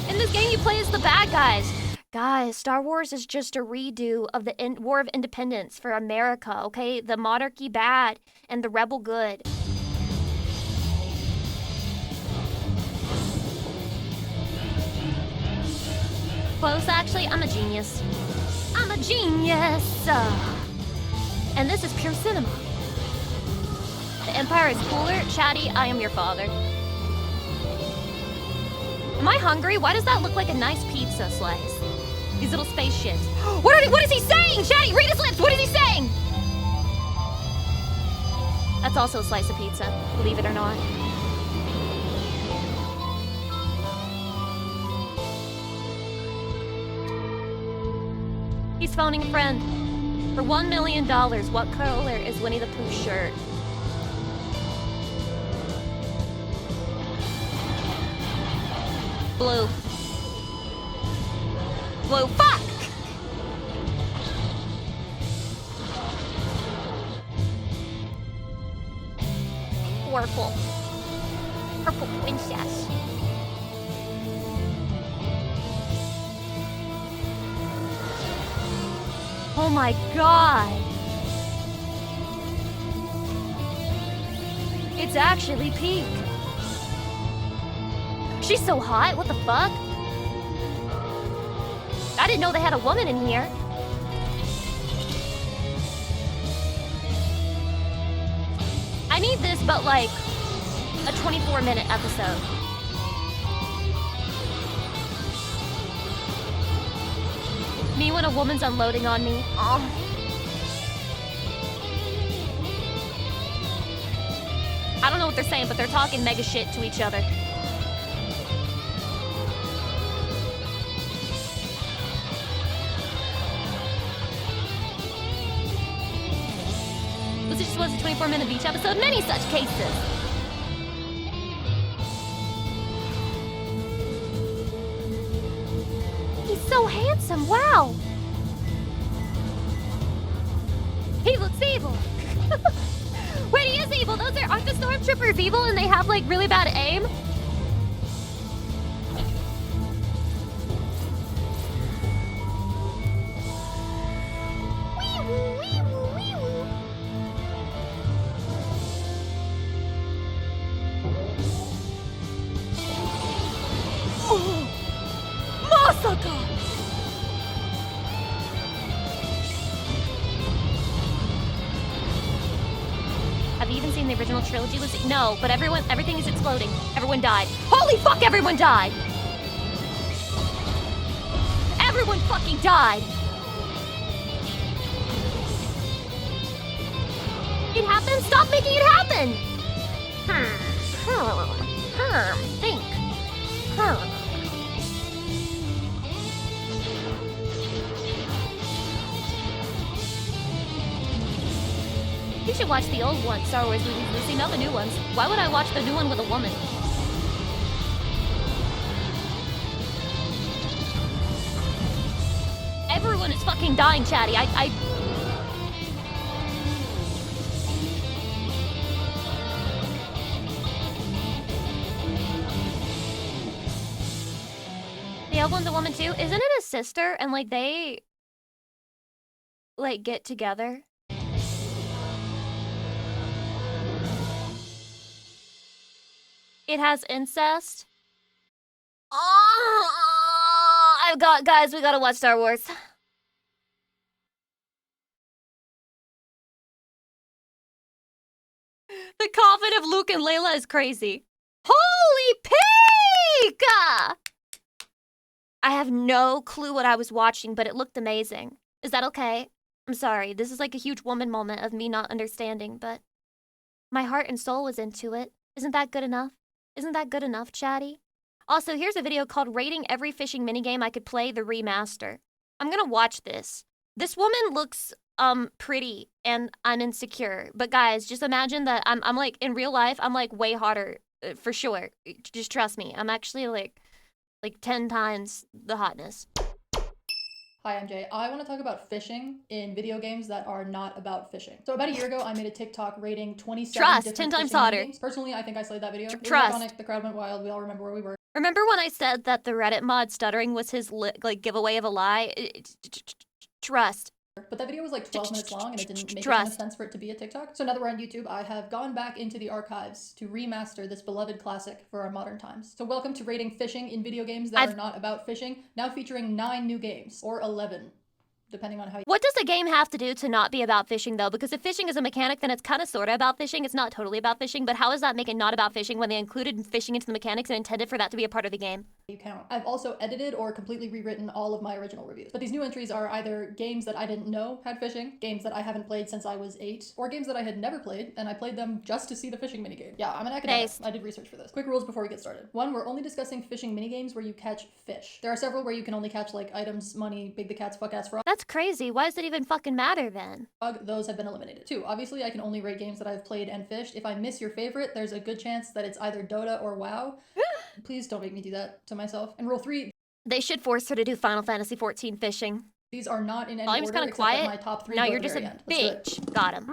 In this game, you play as the bad guys. Guys, Star Wars is just a redo of the War of Independence for America, okay? The monarchy bad and the rebel good. Close, actually. I'm a genius. I'm a genius! And this is pure cinema. The Empire is cooler. Chatty, I am your father. Am I hungry? Why does that look like a nice pizza slice? These little spaceships. What is he saying? Chatty, read his lips! What is he saying? That's also a slice of pizza, believe it or not. He's phoning a friend. For $1 million, what color is Winnie the Pooh's shirt? Blue. Blue, fuck! Purple. Purple princess. Oh my god! It's actually pink. She's so hot, what the fuck? I didn't know they had a woman in here. I need this, but like a 24-minute episode. Me when a woman's unloading on me. Oh. I don't know what they're saying, but they're talking mega shit to each other. This just was a 24-minute beach episode. Many such cases. He's so handsome. Wow. He looks evil. Wait, he is evil. Aren't the stormtroopers evil and they have like really bad aim? Wee-woo, wee-woo, wee-woo. Oh, Masaka! Have you even seen the original trilogy was... No, but everything is exploding. Everyone died. Holy fuck, everyone died! Everyone fucking died! It happened? Stop making it happen! Think. You should watch the old one, Star Wars movies, Lucy, not the new ones. Why would I watch the new one with a woman? Everyone is fucking dying, Chatty. The old one's a woman too? Isn't it a sister? And like they like get together? It has incest. Oh, guys, we gotta watch Star Wars. The coffin of Luke and Layla is crazy. Holy peak! I have no clue what I was watching, but it looked amazing. Is that okay? I'm sorry, this is like a huge woman moment of me not understanding, but my heart and soul was into it. Isn't that good enough? Isn't that good enough, Chatty? Also, here's a video called Rating Every Fishing Minigame I Could Play, the remaster. I'm gonna watch this. This woman looks, pretty, and I'm insecure. But guys, just imagine that I'm like, in real life, I'm like way hotter, for sure. Just trust me, I'm actually like 10 times the hotness. Hi, I'm Jay. I want to talk about fishing in video games that are not about fishing. So about a year ago, I made a TikTok rating 27 different 10 times fishing hotter. games. Personally, I think I slayed that video. It was Trust. iconic. The crowd went wild. We all remember where we were. Remember when I said that the Reddit mod stuttering was his like giveaway of a lie? Trust. But that video was like 12 minutes long and it didn't make enough sense for it to be a TikTok. So now that we're on YouTube, I have gone back into the archives to remaster this beloved classic for our modern times. So welcome to rating fishing in video games that are not about fishing, now featuring 9 new games, or 11. Depending on how you... What does a game have to do to not be about fishing, though? Because if fishing is a mechanic, then it's kind of sort of about fishing. It's not totally about fishing, but how does that make it not about fishing when they included fishing into the mechanics and intended for that to be a part of the game? You count. I've also edited or completely rewritten all of my original reviews. But these new entries are either games that I didn't know had fishing, games that I haven't played since I was 8, or games that I had never played, and I played them just to see the fishing minigame. Yeah, I'm an academic. Nice. I did research for this. Quick rules before we get started. 1, we're only discussing fishing minigames where you catch fish. There are several where you can only catch like items, money, big the cat's fuck-ass frog. That's crazy. Why does it even fucking matter then? Those have been eliminated. 2, obviously I can only rate games that I've played and fished. If I miss your favorite, there's a good chance that it's either Dota or WoW. Please don't make me do that to myself. And rule 3, they should force her to do Final Fantasy XIV fishing. these are not in any Volume's order kind of except quiet. that my top 3 Now go you're at the just a very end. Let's do it. bitch. Got him.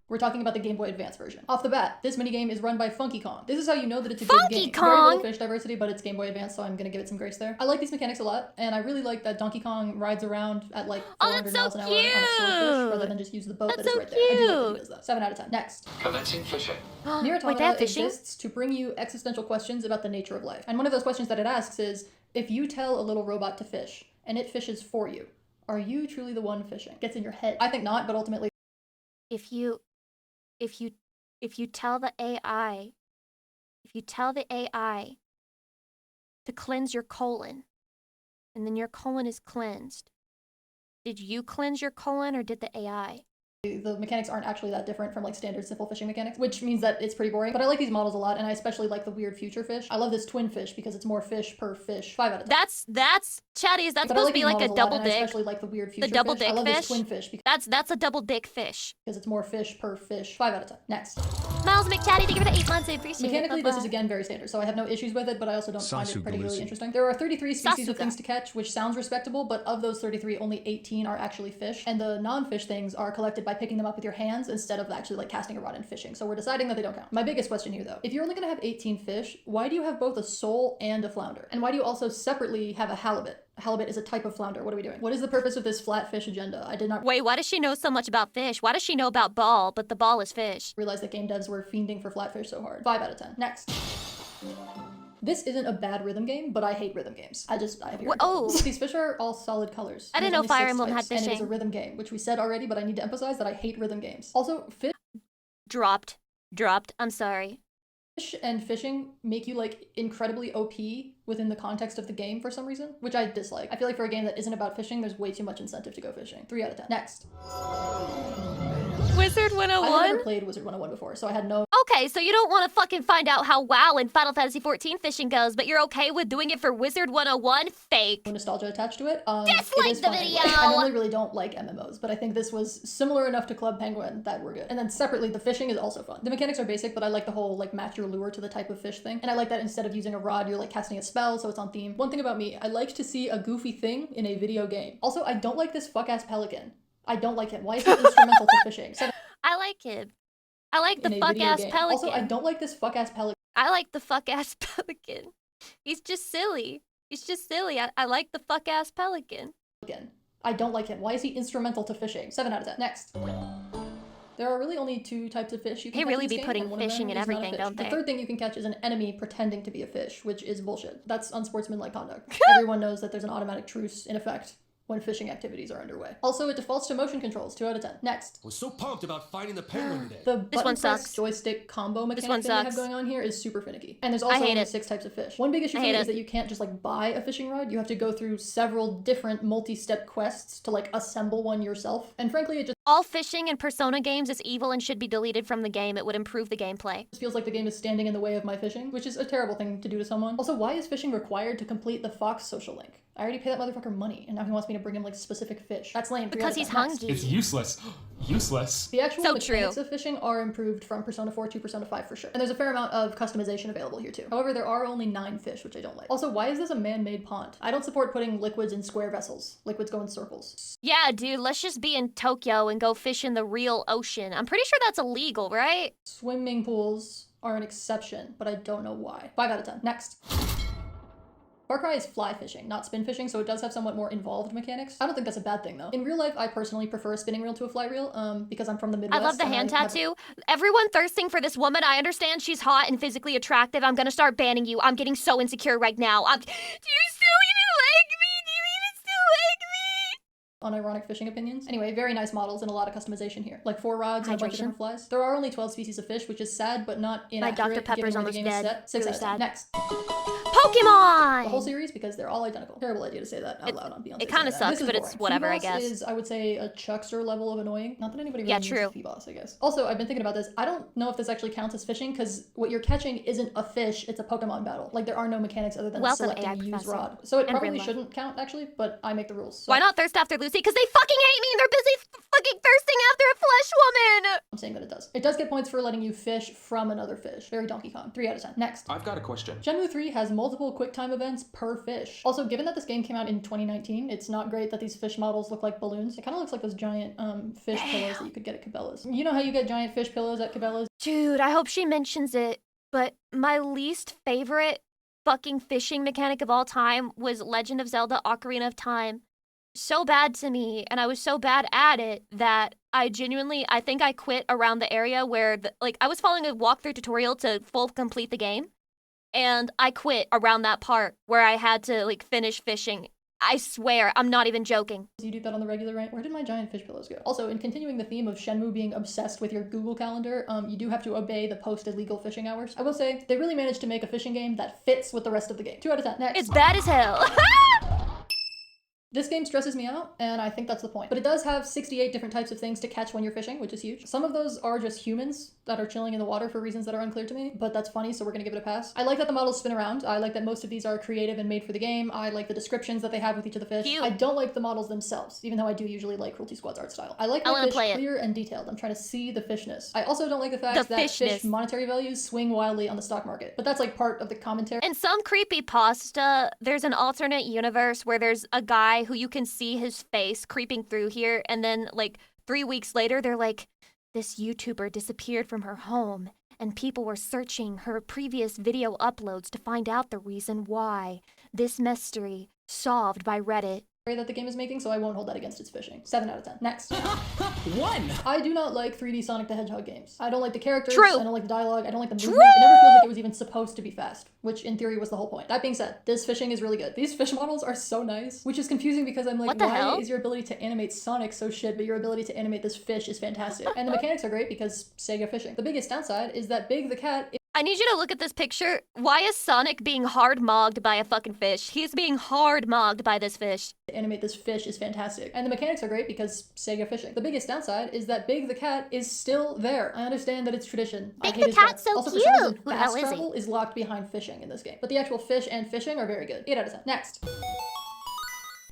We're talking about the Game Boy Advance version. Off the bat, this minigame is run by Funky Kong. This is how you know that it's a good game. Kong! Very little fish diversity, but it's Game Boy Advance, so I'm gonna give it some grace there. I like these mechanics a lot, and I really like that Donkey Kong rides around at like 400 miles an hour on a swordfish, rather than just use the boat that is right there. I do like that he does that. 7 out of 10. Next. Commencing fishing. Nier Wait, they have fishing? exists to bring you existential questions about the nature of life. And one of those questions that it asks is, if you tell a little robot to fish, and it fishes for you, are you truly the one fishing? Gets in your head. I think not, but ultimately... If you tell the AI to cleanse your colon, and then your colon is cleansed, did you cleanse your colon or did the AI? The mechanics aren't actually that different from like standard simple fishing mechanics, which means that it's pretty boring. But I like these models a lot, and I especially like the weird future fish. I love this twin fish because it's more fish per fish. 5 out of 10. That's Chatty. Is that supposed to be like a double dick? I especially like the weird future the double fish. dick I love fish? this twin fish because That's a double dick fish. it's more fish per fish. 5 out of 10. Next. Miles McChatty, thank you for the 8 months. I appreciate Mechanically, it. this is again very standard, so I have no issues with it, but I also don't find it Sasuga particularly Lucy. interesting. There are 33 species of Sasuga. things to catch, which sounds respectable, but of those 33, only 18 are actually fish, and the non-fish things are collected by picking them up with your hands instead of actually like casting a rod and fishing, so we're deciding that they don't count. My biggest question here though, if you're only gonna have 18 fish, why do you have both a sole and a flounder? And why do you also separately have a halibut? A halibut is a type of flounder. What are we doing? What is the purpose of this flat fish agenda? I did not Wait, why does she know so much about fish? Why does she know about ball, but the ball is fish? realize that game devs were fiending for flatfish so hard. 5 out of 10. Next. This isn't a bad rhythm game, but I hate rhythm games. I have your These fish are all solid colors. I didn't There's know only Fire 6 Emblem had types, and it is a fishing. rhythm game, which we said already, but I need to emphasize that I hate rhythm games. Also, fish Dropped. dropped. I'm sorry. Fish and fishing make you like incredibly OP within the context of the game for some reason, which I dislike. I feel like for a game that isn't about fishing, there's way too much incentive to go fishing. 3 out of 10. Next. Wizard 101? I've never played Wizard 101 before, so I had no... Okay, so you don't want to fucking find out how WoW and Final Fantasy XIV fishing goes, but you're okay with doing it for Wizard 101? Fake. Nostalgia attached to it. Dislike the video! Anyway. I normally really don't like MMOs, but I think this was similar enough to Club Penguin that we're good. And then separately, the fishing is also fun. The mechanics are basic, but I like the whole like match your lure to the type of fish thing. And I like that instead of using a rod, you're like casting a spell, so it's on theme. One thing about me, I like to see a goofy thing in a video game. Also, I don't like this fuck-ass pelican. I don't like him. Why is he instrumental to fishing? I like him. I like the fuck-ass pelican. Also, I don't like this fuck-ass pelican. I like the fuck-ass pelican. He's just silly. He's just silly. I like the fuck-ass pelican. I don't like him. Why is he instrumental to fishing? 7 out of 10. Next. There are really only 2 types of fish you can catch really in this be game, putting and one of fishing them in is not a everything, fish. don't they? The third thing you can catch is an enemy pretending to be a fish, which is bullshit. That's unsportsmanlike conduct. Everyone knows that there's an automatic truce in effect when fishing activities are underway. Also, it defaults to motion controls. 2 out of 10. Next. I was so pumped about fighting the penguin today. The button press joystick combo mechanic that they have going on here is super finicky. And there's also only 6 types of fish. One big issue for me is that you can't just like buy a fishing rod. You have to go through several different multi-step quests to like assemble one yourself. And frankly, it just all fishing in Persona games is evil and should be deleted from the game. It would improve the gameplay. It feels like the game is standing in the way of my fishing, which is a terrible thing to do to someone. Also, why is fishing required to complete the Fox social link? I already paid that motherfucker money, and now he wants me to bring him like specific fish. That's lame. Because he's hungry. It's useless. Useless. The actual mechanics of fishing are improved from Persona 4 to Persona 5 for sure. And there's a fair amount of customization available here too. However, there are only 9 fish, which I don't like. Also, why is this a man-made pond? I don't support putting liquids in square vessels. Liquids go in circles. Yeah, dude, let's just be in Tokyo and go fish in the real ocean. I'm pretty sure that's illegal, right? Swimming pools are an exception, but I don't know why. 5 out of 10. Next. Far Cry is fly fishing, not spin fishing, so it does have somewhat more involved mechanics. I don't think that's a bad thing, though. In real life, I personally prefer a spinning reel to a fly reel, because I'm from the Midwest. I love the hand tattoo. Everyone thirsting for this woman. I understand she's hot and physically attractive. I'm gonna start banning you. I'm getting so insecure right now. Do you still even like me? Do you even still like me? Unironic fishing opinions. Anyway, very nice models and a lot of customization here. Like 4 rods and a bunch of different flies. There are only 12 species of fish, which is sad, but not inaccurate. My Dr. Pepper's almost dead. 6 out of 10. Next. Pokemon! The whole series, because they're all identical. Terrible idea to say that out loud on Beyonce. It kind of sucks, but it's whatever, I guess. Is, I would say, a Chuckster level of annoying. Not that anybody really needs P-Boss, I guess. Also, I've been thinking about this. I don't know if this actually counts as fishing, because what you're catching isn't a fish, it's a Pokemon battle. Like, there are no mechanics other than selecting use rod. So it probably shouldn't count, actually, but I make the rules. So. Why not thirst after Lucy? Because they fucking hate me and they're busy fucking thirsting after a flesh woman! I'm saying that it does. It does get points for letting you fish from another fish. Very Donkey Kong. 3 out of 10. Next. I've got a question. Shenmue 3 has multiple quick time events per fish. Also, given that this game came out in 2019, it's not great that these fish models look like balloons. It kind of looks like those giant fish pillows that you could get at Cabela's. You know how you get giant fish pillows at Cabela's? Dude, I hope she mentions it, but my least favorite fucking fishing mechanic of all time was Legend of Zelda Ocarina of Time. So bad to me, and I was so bad at it that I think I quit around the area where, I was following a walkthrough tutorial to full complete the game, and I quit around that part where I had to, finish fishing. I swear, I'm not even joking. You do that on the regular, right? Where did my giant fish pillows go? Also, in continuing the theme of Shenmue being obsessed with your Google Calendar, you do have to obey the posted legal fishing hours. I will say, they really managed to make a fishing game that fits with the rest of the game. 2 out of 10. Next. It's bad as hell. This game stresses me out, and I think that's the point. But it does have 68 different types of things to catch when you're fishing, which is huge. Some of those are just humans that are chilling in the water for reasons that are unclear to me, but that's funny, so we're gonna give it a pass. I like that the models spin around. I like that most of these are creative and made for the game. I like the descriptions that they have with each of the fish. Cute. I don't like the models themselves, even though I do usually like Cruelty Squad's art style. I like my fish clear and detailed. I'm trying to see the fishness. I also don't like the fact that fish monetary values swing wildly on the stock market, but that's part of the commentary. In some creepypasta, there's an alternate universe where there's a guy who you can see his face creeping through here, and then 3 weeks later they're like, this YouTuber disappeared from her home and people were searching her previous video uploads to find out the reason why. This mystery solved by Reddit. that the game is making, so I won't hold that against its fishing. 7 out of 10. Next. 1. I do not like 3D Sonic the Hedgehog games. I don't like the characters. True. I don't like the dialogue. I don't like the movement. It never feels like it was even supposed to be fast, which in theory was the whole point. That being said, this fishing is really good. These fish models are so nice, which is confusing because I'm like, what the why hell? is your ability to animate Sonic so shit, but your ability to animate this fish is fantastic? And the mechanics are great because Sega fishing. The biggest downside is that Big the cat I need you to look at this picture. Why is Sonic being hard-mogged by a fucking fish? He's being hard-mogged by this fish. to animate this fish is fantastic. And the mechanics are great because Sega fishing. The biggest downside is that Big the cat is still there. I understand that it's tradition. Big I hate the his cat's guts. so also, cute. For some reason, Who the fast hell is he? travel is locked behind fishing in this game. But the actual fish and fishing are very good. 8 out of 10. Next.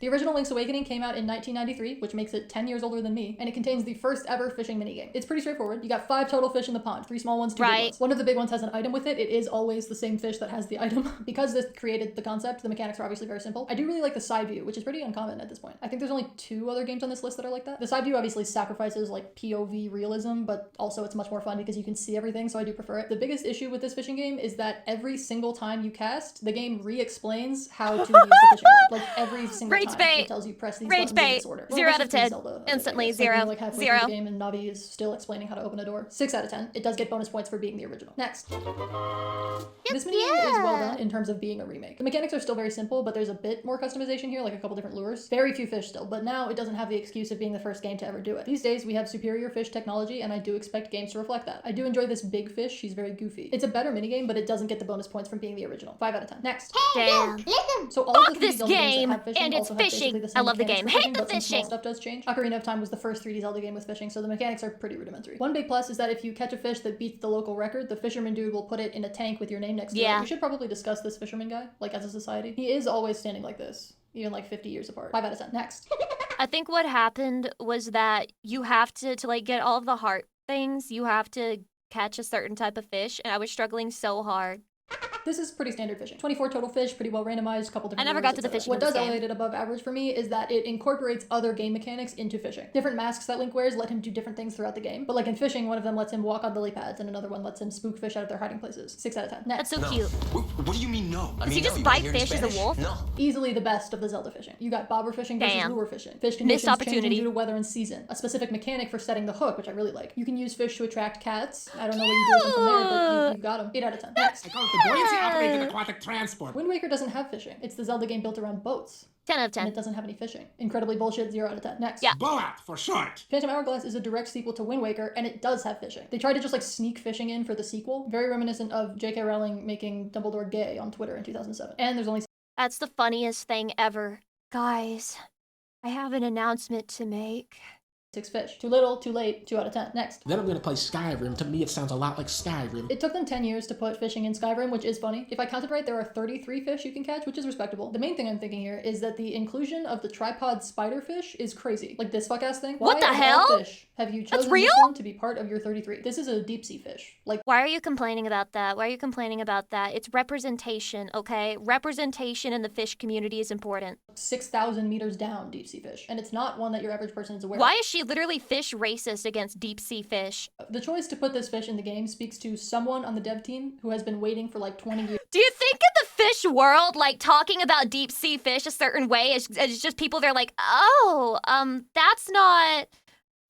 The original Link's Awakening came out in 1993, which makes it 10 years older than me, and it contains the first ever fishing minigame. It's pretty straightforward. You got 5 total fish in the pond, 3 small ones, 2 big ones. One of the big ones has an item with it. It is always the same fish that has the item. Because this created the concept, the mechanics are obviously very simple. I do really like the side view, which is pretty uncommon at this point. I think there's only 2 other games on this list that are like that. The side view obviously sacrifices like POV realism, but also it's much more fun because you can see everything, so I do prefer it. The biggest issue with this fishing game is that every single time you cast, the game re-explains how to use the fishing rod. Like every single time it tells you press these buttons in this order. Well, 0 out of 10. Zelda, Instantly, like, 0. like halfway 0. through the game and Navi is still explaining how to open a door. 6 out of 10. It does get bonus points for being the original. Next. This minigame is well done in terms of being a remake. The mechanics are still very simple, but there's a bit more customization here, like a couple different lures. Very few fish still, but now it doesn't have the excuse of being the first game to ever do it. These days, we have superior fish technology, and I do expect games to reflect that. I do enjoy this big fish. She's very goofy. It's a better minigame, but it doesn't get the bonus points from being the original. 5 out of 10. Next. Damn. So all Fuck of the 3D this Zelda games game, that have fishing and it's also have basically fishing. the same I love the mechanics game. for Hate the but some small fishing. stuff does change. Ocarina of Time was the first 3D Zelda game with fishing, so the mechanics are pretty rudimentary. One big plus is that if you catch a fish that beats the local record, the fisherman dude will put it in a tank with your name next to it. We should probably discuss this fisherman guy, like as a society. He is always standing like this, even like 50 years apart. 5 out of 10. Next. I think what happened was that you have to like get all of the heart things, you have to catch a certain type of fish, and I was struggling so hard. This is pretty standard fishing. 24 total fish, pretty well randomized, couple different I never lures, got to the etc. fishing What of this does game. elevate it above average for me is that it incorporates other game mechanics into fishing. Different masks that Link wears let him do different things throughout the game, but like in fishing, one of them lets him walk on lily pads and another one lets him spook fish out of their hiding places. 6 out of 10. Next. That's so cute. What do you mean no? Does he just bite fish as a wolf? No. Easily the best of the Zelda fishing. You got bobber fishing versus Damn. lure fishing. Fish Missed conditions opportunity. changing due to weather and season. A specific mechanic for setting the hook, which I really like. You can use fish to attract cats. I don't know what you do with them from there, but you got them. 8 out of 10. Next. I call it the buoyancy operated aquatic transport. Wind Waker doesn't have fishing. It's the Zelda game built around boats. 10 out of And 10. it doesn't have any fishing. Incredibly bullshit. 0 out of 10. Next. Yeah. Boat for short. Phantom Hourglass is a direct sequel to Wind Waker, and it does have fishing. They tried to just like sneak fishing in for the sequel. Very reminiscent of J.K. Rowling making Dumbledore gay on Twitter in 2007. And there's only That's the funniest thing ever. Guys, I have an announcement to make. 6 fish. Too little, too late. 2 out of 10. Next. Then I'm gonna play Skyrim. To me, it sounds a lot like Skyrim. It took them 10 years to put fishing in Skyrim, which is funny. If I counted right, there are 33 fish you can catch, which is respectable. The main thing I'm thinking here is that the inclusion of the tripod spiderfish is crazy. Like this fuck-ass thing. What the Why of all hell? fish have you chosen real? this one to be part of your 33? This is a deep sea fish. Like, Why are you complaining about that? Why are you complaining about that? It's representation, okay? Representation in the fish community is important. 6,000 meters down deep sea fish. And it's not one that your average person is aware of. Why is she literally fish racist against deep sea fish? The choice to put this fish in the game speaks to someone on the dev team who has been waiting for like 20 years. Do you think in the fish world, like talking about deep sea fish a certain way is just people they're like, oh, that's not,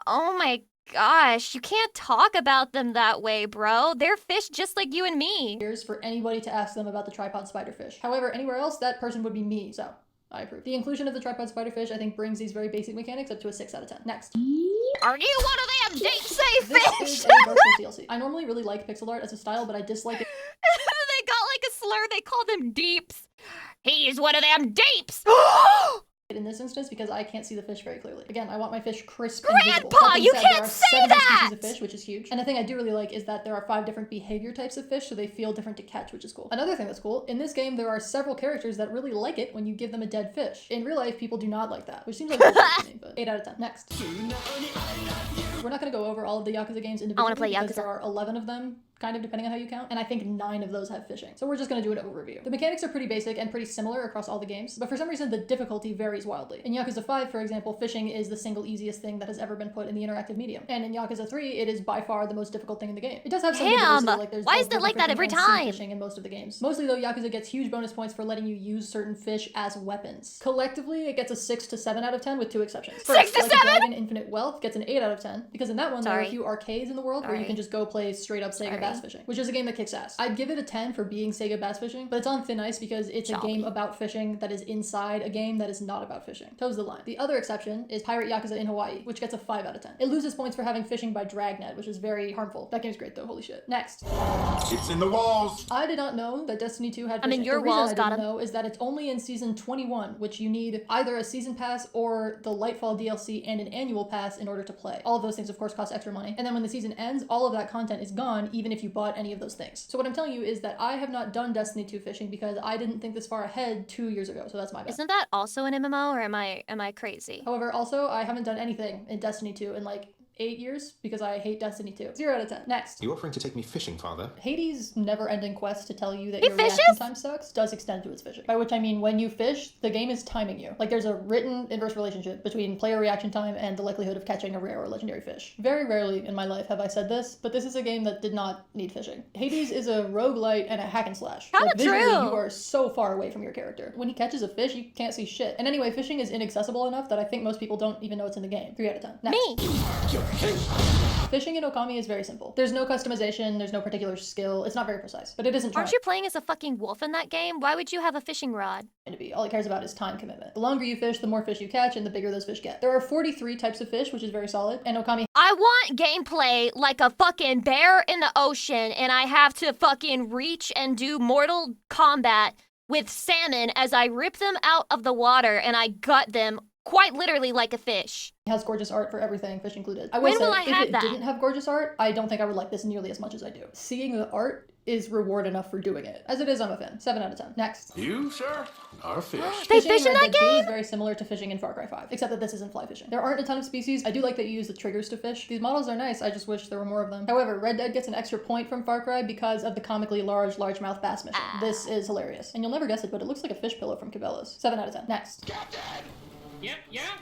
oh my gosh, you can't talk about them that way, bro. They're fish just like you and me. For anybody to ask them about the tripod spiderfish. However, anywhere else, that person would be me, so I approve. The inclusion of the tripod spiderfish, I think, brings these very basic mechanics up to a 6 out of 10. Next. Are you one of them deep sea This fish? is a Dark Souls DLC. I normally really like pixel art as a style, but I dislike it They got like a slur, they call them deeps. He's one of them deeps. in this instance because I can't see the fish very clearly. Again, I want my fish crisp and visible. Grandpa, That being you said, can't there are say 70 that! species of fish, which is huge. And the thing I do really like is that there are 5 different behavior types of fish, so they feel different to catch, which is cool. Another thing that's cool, in this game, there are several characters that really like it when you give them a dead fish. In real life, people do not like that, which seems like bullshit to me, but 8 out of 10. Next. We're not gonna go over all of the Yakuza games individually. I want to play because Yakuza. there are 11 of them, kind of depending on how you count, and I think 9 of those have fishing. So we're just gonna do an overview. The mechanics are pretty basic and pretty similar across all the games, but for some reason the difficulty varies wildly. In Yakuza 5, for example, fishing is the single easiest thing that has ever been put in the interactive medium. And in Yakuza 3, it is by far the most difficult thing in the game. It does have some diversity, like there's why is both it like that river every fishing and sea time? fishing in most of the games. Mostly though, Yakuza gets huge bonus points for letting you use certain fish as weapons. Collectively, it gets a 6 to 7 out of 10 with 2 exceptions. 6 to 7? Dragon Infinite Wealth gets an 8 out of 10 because in that one there are a few arcades in the world where you can just go play straight up Sega bass fishing, which is a game that kicks ass. I'd give it a 10 for being Sega bass fishing, but it's on thin ice because it's a game about fishing that is inside a game that is not about fishing. Toes the line. The other exception is Pirate Yakuza in Hawaii, which gets a 5 out of 10. It loses points for having fishing by dragnet, which is very harmful. That game's great though, holy shit. Next. It's in the walls. I did not know that Destiny 2 had fishing. I mean, your the reason walls I got didn't know is that it's only in Season 21, which you need either a Season Pass or the Lightfall DLC and an Annual Pass in order to play. All of those things, of course, cost extra money. And then when the season ends, all of that content is gone, even if you bought any of those things. So what I'm telling you is that I have not done Destiny 2 fishing because I didn't think this far ahead 2 years ago, so that's my bad. Isn't that also an MMO, or am I crazy? However, also, I haven't done anything in Destiny 2 in like 8 years because I hate Destiny 2. 0 out of 10. Next. You offering to take me fishing, father? Hades' never-ending quest to tell you that He your fishes? reaction time sucks does extend to its fishing. By which I mean when you fish, the game is timing you. Like there's a written inverse relationship between player reaction time and the likelihood of catching a rare or legendary fish. Very rarely in my life have I said this, but this is a game that did not need fishing. Hades is a roguelite and a hack and slash. Kinda like, visually, true. you are so far away from your character. When he catches a fish, you can't see shit. And anyway, fishing is inaccessible enough that I think most people don't even know it's in the game. 3 out of 10. Next. Me. Fishing in Okami is very simple. There's no customization, there's no particular skill, it's not very precise, but it isn't trying Aren't you playing as a fucking wolf in that game? Why would you have a fishing rod? to be. All it cares about is time commitment. The longer you fish, the more fish you catch, and the bigger those fish get. There are 43 types of fish, which is very solid, and Okami I want gameplay like a fucking bear in the ocean, and I have to fucking reach and do mortal combat with salmon as I rip them out of the water and I gut them quite literally like a fish. has gorgeous art for everything, fish included. I When will will say, I if have it that? didn't have gorgeous art, I don't think I would like this nearly as much as I do. Seeing the art is reward enough for doing it. As it is, I'm a fan. 7 out of 10. Next. You, sir, are a fish. They Fishing fish in Red that Dead 2 game? is very similar to fishing in Far Cry 5, except that this isn't fly fishing. There aren't a ton of species. I do like that you use the triggers to fish. These models are nice, I just wish there were more of them. However, Red Dead gets an extra point from Far Cry because of the comically largemouth bass mission. This is hilarious. And you'll never guess it, but it looks like a fish pillow from Cabela's. 7 out of 10. Next. Yeah.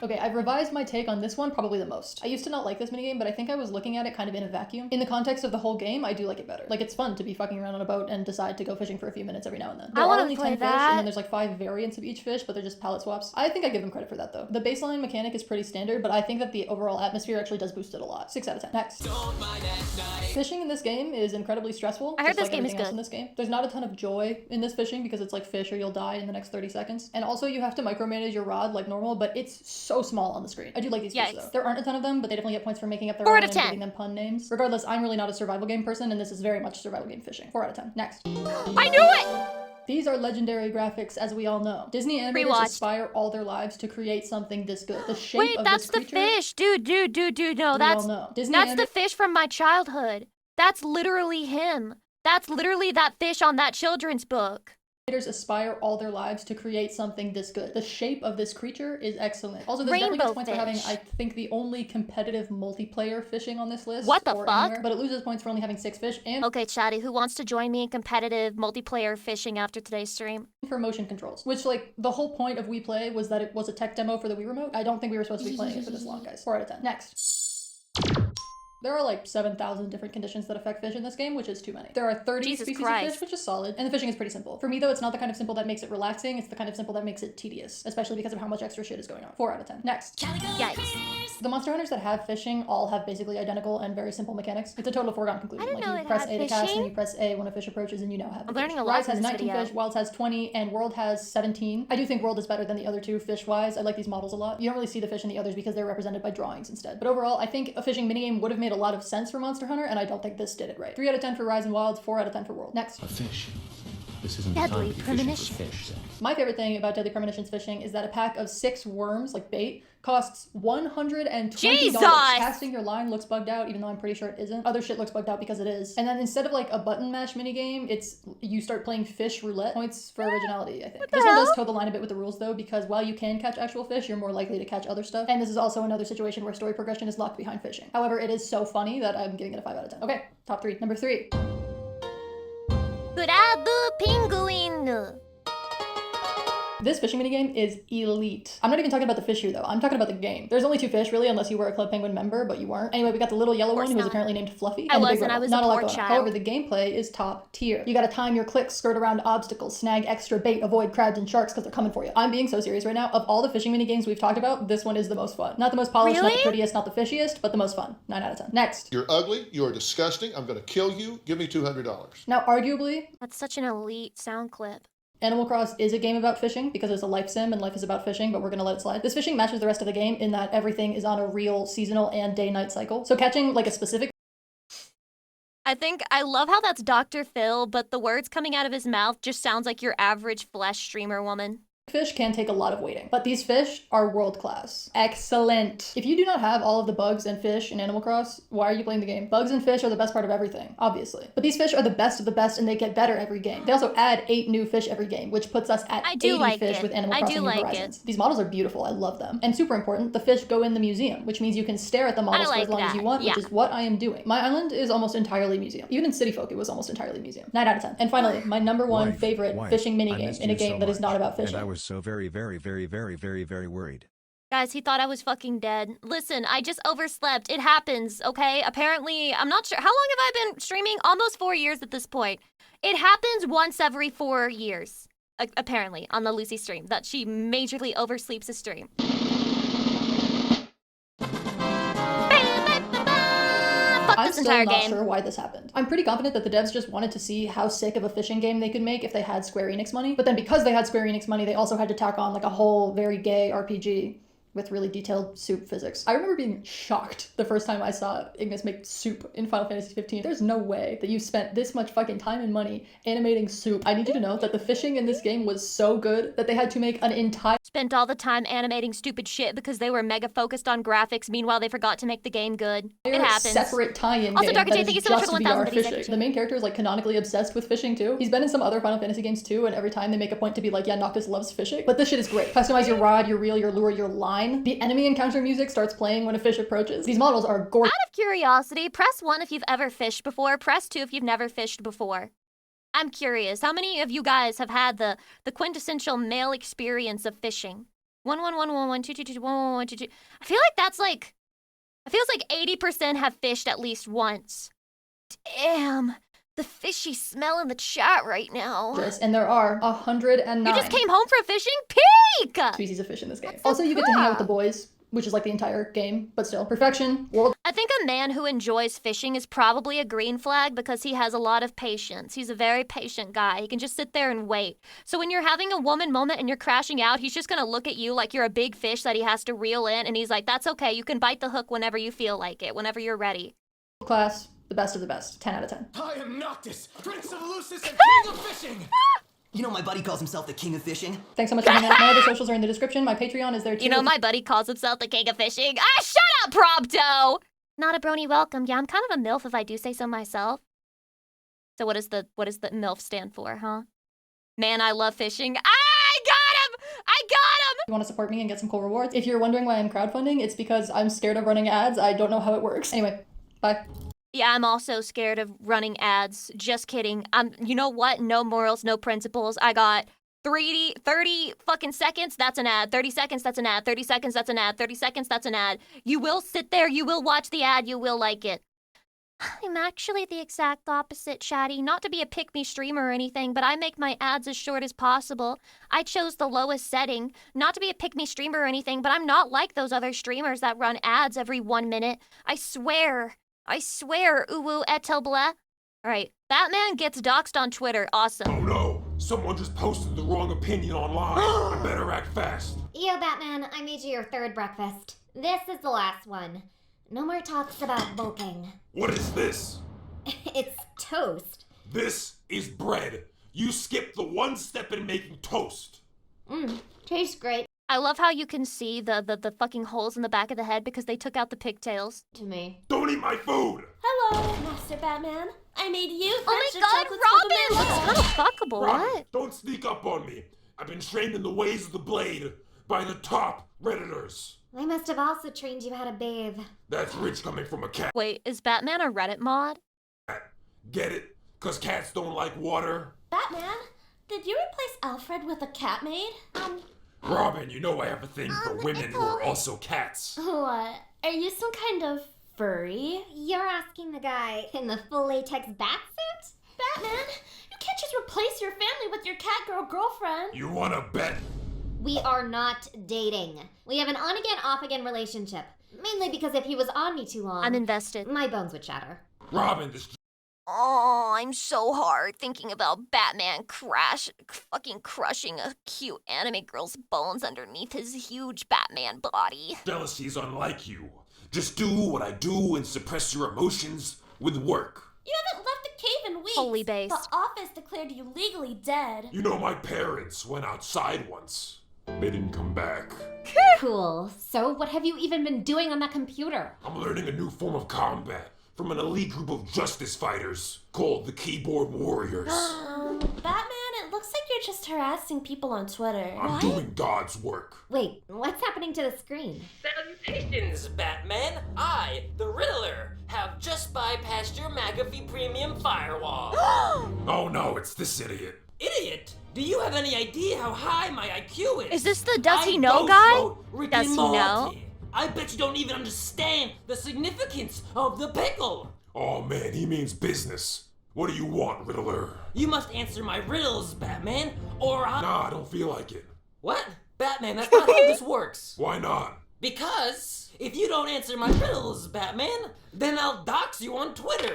Okay, I've revised my take on this one probably the most. I used to not like this minigame, but I think I was looking at it kind of in a vacuum. In the context of the whole game, I do like it better. Like, it's fun to be fucking around on a boat and decide to go fishing for a few minutes every now and then. There I are wanna only play 10 fish, that. and then there's like 5 variants of each fish, but they're just palette swaps. I think I give them credit for that, though. The baseline mechanic is pretty standard, but I think that the overall atmosphere actually does boost it a lot. 6 out of 10. Next. Fishing in this game is incredibly stressful. I heard just this like game is everything else good. in this game. There's not a ton of joy in this fishing because it's like fish or you'll die in the next 30 seconds. And also you have to micromanage your rod like normal, but it's so small on the screen. I do like these fish Yikes. though. There aren't a ton of them, but they definitely get points for making up their 4 own out of and 10. giving them pun names. Regardless, I'm really not a survival game person, and this is very much survival game fishing. 4 out of 10. Next. I knew it! These are legendary graphics, as we all know. Disney animators Rewatched. aspire all their lives to create something this good. The shape Wait, of that's this the creature, fish. Dude, no, we that's all know. Disney that's the fish from my childhood. That's literally him. That's literally that fish on that children's book. Animators aspire all their lives to create something this good. The shape of this creature is excellent. Also, this definitely gets Rainbow points for having, fish. I think, the only competitive multiplayer fishing on this list. What the or fuck? anywhere, but it loses points for only having 6 fish and Okay, Chatty, who wants to join me in competitive multiplayer fishing after today's stream? for motion controls. Which, like, the whole point of Wii Play was that it was a tech demo for the Wii Remote. I don't think we were supposed to be playing it for this long, guys. 4 out of 10. Next. There are like 7,000 different conditions that affect fish in this game, which is too many. There are 30 Jesus species Christ. of fish, which is solid, and the fishing is pretty simple. For me though, it's not the kind of simple that makes it relaxing, it's the kind of simple that makes it tedious, especially because of how much extra shit is going on. 4 out of 10. Next. Yikes. The monster hunters that have fishing all have basically identical and very simple mechanics. It's a total foregone conclusion. I didn't know you it press had A to cast, fishing. and you press A when a fish approaches, and you now have the I'm learning fish. a lot Rise from has this 19 video. fish, Wilds has 20, and World has 17. I do think World is better than the other two fish-wise. I like these models a lot. You don't really see the fish in the others because they're represented by drawings instead. But overall, I think a fishing minigame would have made a lot of sense for Monster Hunter, and I don't think this did it right. 3 out of 10 for Rise and Wilds, 4 out of 10 for World. Next. A fish. This isn't Deadly the time to be fishing premonition. for fish. My favorite thing about Deadly Premonitions fishing is that a pack of 6 worms, like bait, costs $120. Jesus! Casting your line looks bugged out, even though I'm pretty sure it isn't. Other shit looks bugged out because it is. And then instead of like a button mash minigame, it's you start playing fish roulette. Points for originality, I think. This one does toe the line a bit with the rules though, because while you can catch actual fish, you're more likely to catch other stuff. And this is also another situation where story progression is locked behind fishing. However, it is so funny that I'm giving it a 5 out of 10. Okay, top 3. Number 3. Crab penguin. This fishing minigame is elite. I'm not even talking about the fish here though. I'm talking about the game. There's only 2 fish really, unless you were a Club Penguin member, but you weren't. Anyway, we got the little yellow one who was apparently named Fluffy. I and the big wasn't. red I was one. Not a a lot poor going on. child. However, the gameplay is top tier. You gotta time your clicks, skirt around obstacles, snag extra bait, avoid crabs and sharks because they're coming for you. I'm being so serious right now. Of all the fishing minigames we've talked about, this one is the most fun. Not the most polished, not the prettiest, not the fishiest, but the most fun. 9 out of 10. Next. You're ugly. You're disgusting. I'm going to kill you. Give me $200. Now, arguably, That's such an elite sound clip. Animal Cross is a game about fishing because it's a life sim and life is about fishing, but we're gonna let it slide. This fishing matches the rest of the game in that everything is on a real seasonal and day-night cycle. So catching like a specific I love how that's Dr. Phil, but the words coming out of his mouth just sounds like your average flesh streamer woman. fish can take a lot of waiting, but these fish are world class. Excellent. If you do not have all of the bugs and fish in Animal Cross, why are you playing the game? Bugs and fish are the best part of everything, obviously. But these fish are the best of the best and they get better every game. They also add 8 new fish every game, which puts us at 80 fish with Animal Crossing New Horizons. These models are beautiful. I love them. And super important, the fish go in the museum, which means you can stare at the models for as long as you want, which is what I am doing. My island is almost entirely museum. Even in City Folk, it was almost entirely museum. 9 out of 10. And finally, my number one favorite fishing minigame in a game that is not about fishing. And I was so very worried. Guys, he thought I was fucking dead. Listen, I just overslept. It happens, okay? Apparently, I'm not sure. How long have I been streaming? Almost 4 years at this point. It happens once every 4 years, apparently, on the Lucy stream, that she majorly oversleeps a stream. I'm still not sure why this happened. I'm pretty confident that the devs just wanted to see how sick of a fishing game they could make if they had Square Enix money. But then because they had Square Enix money, they also had to tack on like a whole very gay RPG with really detailed soup physics. I remember being shocked the first time I saw Ignis make soup in Final Fantasy 15. There's no way that you spent this much fucking time and money animating soup. I need you to know that the fishing in this game was so good that they had to make an entire... Spent all the time animating stupid shit because they were mega focused on graphics. Meanwhile, they forgot to make the game good. It happens. Separate tie-in also, game Dark that J, is thank you so much just for the 1,000 VR fishing. The main character is like canonically obsessed with fishing too. He's been in some other Final Fantasy games too, and every time they make a point to be like, yeah, Noctis loves fishing. But this shit is great. Customize your rod, your reel, your lure, your line. The enemy encounter music starts playing when a fish approaches. These models are gorgeous. Out of curiosity, press 1 if you've ever fished before. Press 2 if you've never fished before. I'm curious, how many of you guys have had the quintessential male experience of fishing? 1 2 2 2 1 1 2 2. I feel like that's like, it feels like 80% have fished at least once. Damn, the fishy smell in the chat right now. And there are 109. You just came home from fishing? Peak! Species of fish in this game. Also, you get to hang out with the boys, which is like the entire game, but still. Perfection, world. I think a man who enjoys fishing is probably a green flag because he has a lot of patience. He's a very patient guy. He can just sit there and wait. So when you're having a woman moment and you're crashing out, he's just gonna look at you like you're a big fish that he has to reel in, and he's like, that's okay, you can bite the hook whenever you feel like it, whenever you're ready. Class, the best of the best. 10 out of 10. I am Noctis, Prince of Lucis and King of Fishing! You know my buddy calls himself the King of Fishing? Thanks so much for hanging out. My other socials are in the description. My Patreon is there too. You know, my buddy calls himself the King of Fishing. Ah, shut up, Prompto! Not a brony welcome. Yeah, I'm kind of a MILF if I do say so myself. So what does the MILF stand for, huh? Man, I love fishing. I got him! You want to support me and get some cool rewards? If you're wondering why I'm crowdfunding, it's because I'm scared of running ads. I don't know how it works. Anyway, bye. Yeah, I'm also scared of running ads. Just kidding. You know what? No morals, no principles. I got 30 fucking seconds, that's an ad. 30 seconds, that's an ad. 30 seconds, that's an ad. 30 seconds, that's an ad. You will sit there, you will watch the ad, you will like it. I'm actually the exact opposite, Chatty. Not to be a pick-me streamer or anything, but I make my ads as short as possible. I chose the lowest setting. Not to be a pick-me streamer or anything, but I'm not like those other streamers that run ads every 1 minute. I swear, uwu etel blah. Alright, Batman gets doxxed on Twitter, awesome. Oh no, someone just posted the wrong opinion online. I better act fast. Yo, Batman, I made you your 3rd breakfast. This is the last one. No more talks about bulking. What is this? It's toast. This is bread. You skipped the one step in making toast. Tastes great. I love how you can see the fucking holes in the back of the head because they took out the pigtails. To me. Don't eat my food! Hello, Master Batman. I made you Oh my god, Robin looks kind of fuckable. Robin, What? don't sneak up on me. I've been trained in the ways of the blade by the top Redditors. I must have also trained you how to bathe. That's rich coming from a cat. Wait, is Batman a Reddit mod? Get it? 'Cause cats don't like water? Batman, did you replace Alfred with a cat maid? Robin, you know I have a thing for women who are also cats. What? Are you some kind of furry? You're asking the guy in the full latex bat suit? Batman, you can't just replace your family with your cat girl girlfriend. You wanna bet? We are not dating. We have an on-again, off-again relationship. Mainly because if he was on me too long... I'm invested. My bones would shatter. Robin, this... Oh, I'm so hard thinking about Batman fucking crushing a cute anime girl's bones underneath his huge Batman body. jealousy is unlike you. Just do what I do and suppress your emotions with work. You haven't left the cave in weeks. Holy base. The office declared you legally dead. You know, my parents went outside once. They didn't come back. Cool. So what have you even been doing on that computer? I'm learning a new form of combat from an elite group of justice fighters called the Keyboard Warriors. Batman, it looks like you're just harassing people on Twitter. I'm doing God's work. Wait, what's happening to the screen? Salutations, Batman! I, the Riddler, have just bypassed your McAfee Premium firewall. Oh no, it's this idiot. Idiot! Do you have any idea how high my IQ is? Is this the does he know guy? Does he know? I bet you don't even understand the significance of the pickle. Oh man, he means business. What do you want, Riddler? You must answer my riddles, Batman, or I... Nah, I don't feel like it. What? Batman, that's not how this works. Why not? Because if you don't answer my riddles, Batman, then I'll dox you on Twitter.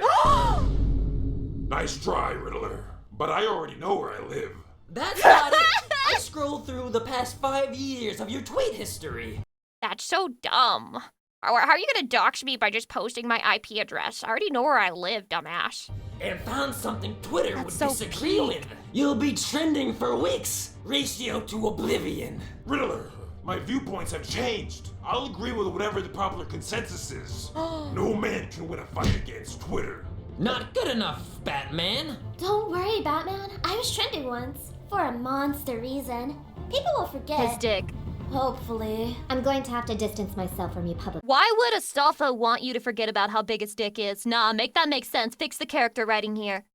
Nice try, Riddler. But I already know where I live. That's not it. I scrolled through the past 5 years of your tweet history. That's so dumb. How are you gonna dox me by just posting my IP address? I already know where I live, dumbass. And found something Twitter That's would so disagree with. You'll be trending for weeks. Ratio to oblivion. Riddler, my viewpoints have changed. I'll agree with whatever the popular consensus is. No man can win a fight against Twitter. Not good enough, Batman. Don't worry, Batman. I was trending once. For a monster reason. People will forget. His dick. Hopefully. I'm going to have to distance myself from you publicly. Why would Astolfo want you to forget about how big his dick is? Nah, make that make sense. Fix the character writing here.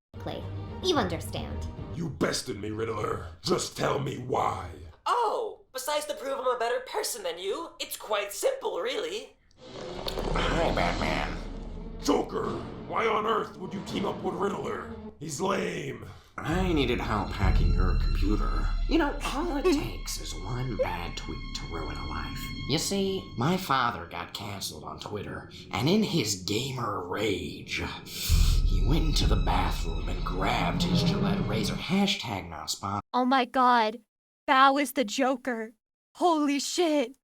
You understand. You bested me, Riddler. Just tell me why. Oh, besides to prove I'm a better person than you, it's quite simple, really. Hi, Batman. Joker, why on earth would you team up with Riddler? He's lame. I needed help hacking your computer. You know, all it takes is one bad tweet to ruin a life. You see, my father got canceled on Twitter, and in his gamer rage, he went into the bathroom and grabbed his Gillette razor. Hashtag not sponsored, Oh my god. Bao is the Joker. Holy shit.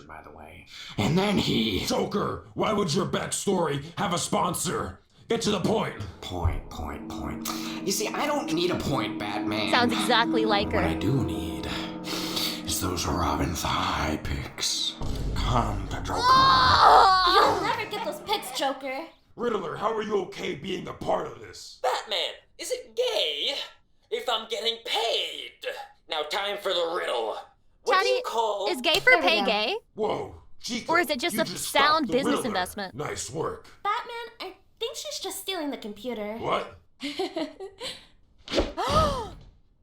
by the way. And then he... Joker, why would your backstory have a sponsor? Get to the point. Point. You see, I don't need a point, Batman. Sounds exactly like her. What I do need is those Robin thigh pics. Come to Joker. You'll never get those pics, Joker. Riddler, how are you okay being a part of this? Batman, is it gay if I'm getting paid? Now time for the riddle. What do you call... Is gay for pay gay? Whoa, Chico, Or is it just you a just sound stopped the business Riddler. investment? Nice work. Batman, I think she's just stealing the computer. What?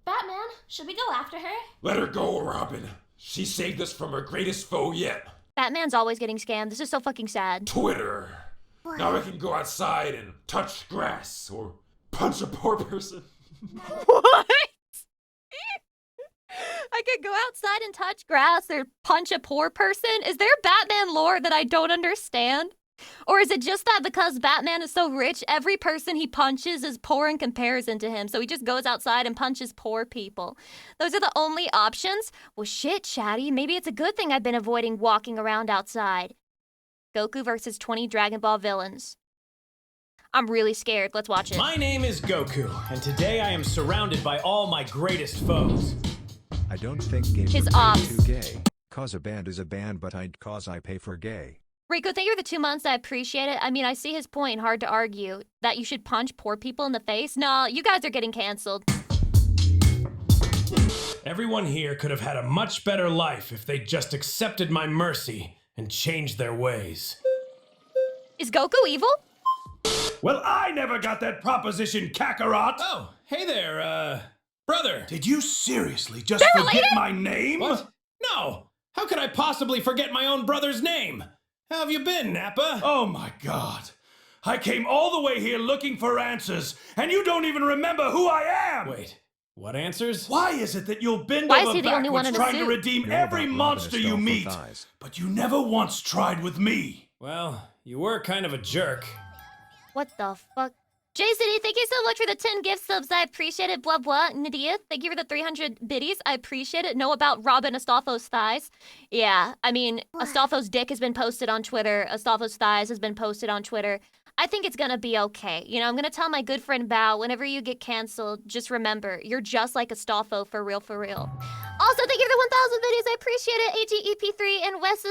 Batman, should we go after her? Let her go, Robin. She saved us from her greatest foe yet. Batman's always getting scammed. This is so fucking sad. Twitter. Now I can go outside and touch grass or punch a poor person. What? I could go outside and touch grass or punch a poor person? Is there Batman lore that I don't understand? Or is it just that because Batman is so rich, every person he punches is poor in comparison to him, so he just goes outside and punches poor people? Those are the only options? Well, shit, Chatty, maybe it's a good thing I've been avoiding walking around outside. Goku versus 20 Dragon Ball villains. I'm really scared. Let's watch it. My name is Goku, and today I am surrounded by all my greatest foes. I don't think games His are ops. too gay. Cause a band is a band, but I'd cause I pay for gay. Rico, thank you for the 2 months. I appreciate it. I mean, I see his point. Hard to argue. That you should punch poor people in the face? No, you guys are getting canceled. Everyone here could have had a much better life if they just accepted my mercy and changed their ways. Is Goku evil? Well, I never got that proposition, Kakarot! Oh, hey there, brother. Did you seriously just forget my name? What? No! How could I possibly forget my own brother's name? How have you been, Nappa? Oh my god. I came all the way here looking for answers, and you don't even remember who I am! Wait, what answers? Why is it that you'll bend Why is over he the only one backwards in a trying to suit? redeem Know every about monster you Robin meet, thighs. but you never once tried with me? Well, you were kind of a jerk. What the fuck? Jason, thank you so much for the 10 gift subs. I appreciate it. Blah, blah. Nadia, thank you for the 300 biddies. I appreciate it. Know about Robin Astolfo's thighs. Yeah, I mean, Astolfo's dick has been posted on Twitter. Astolfo's thighs has been posted on Twitter. I think it's gonna be okay. You know, I'm gonna tell my good friend Bao, whenever you get canceled, just remember, you're just like Astolfo, for real, for real. Also, thank you for the 1,000 biddies. I appreciate it. AGEP3 and Weiss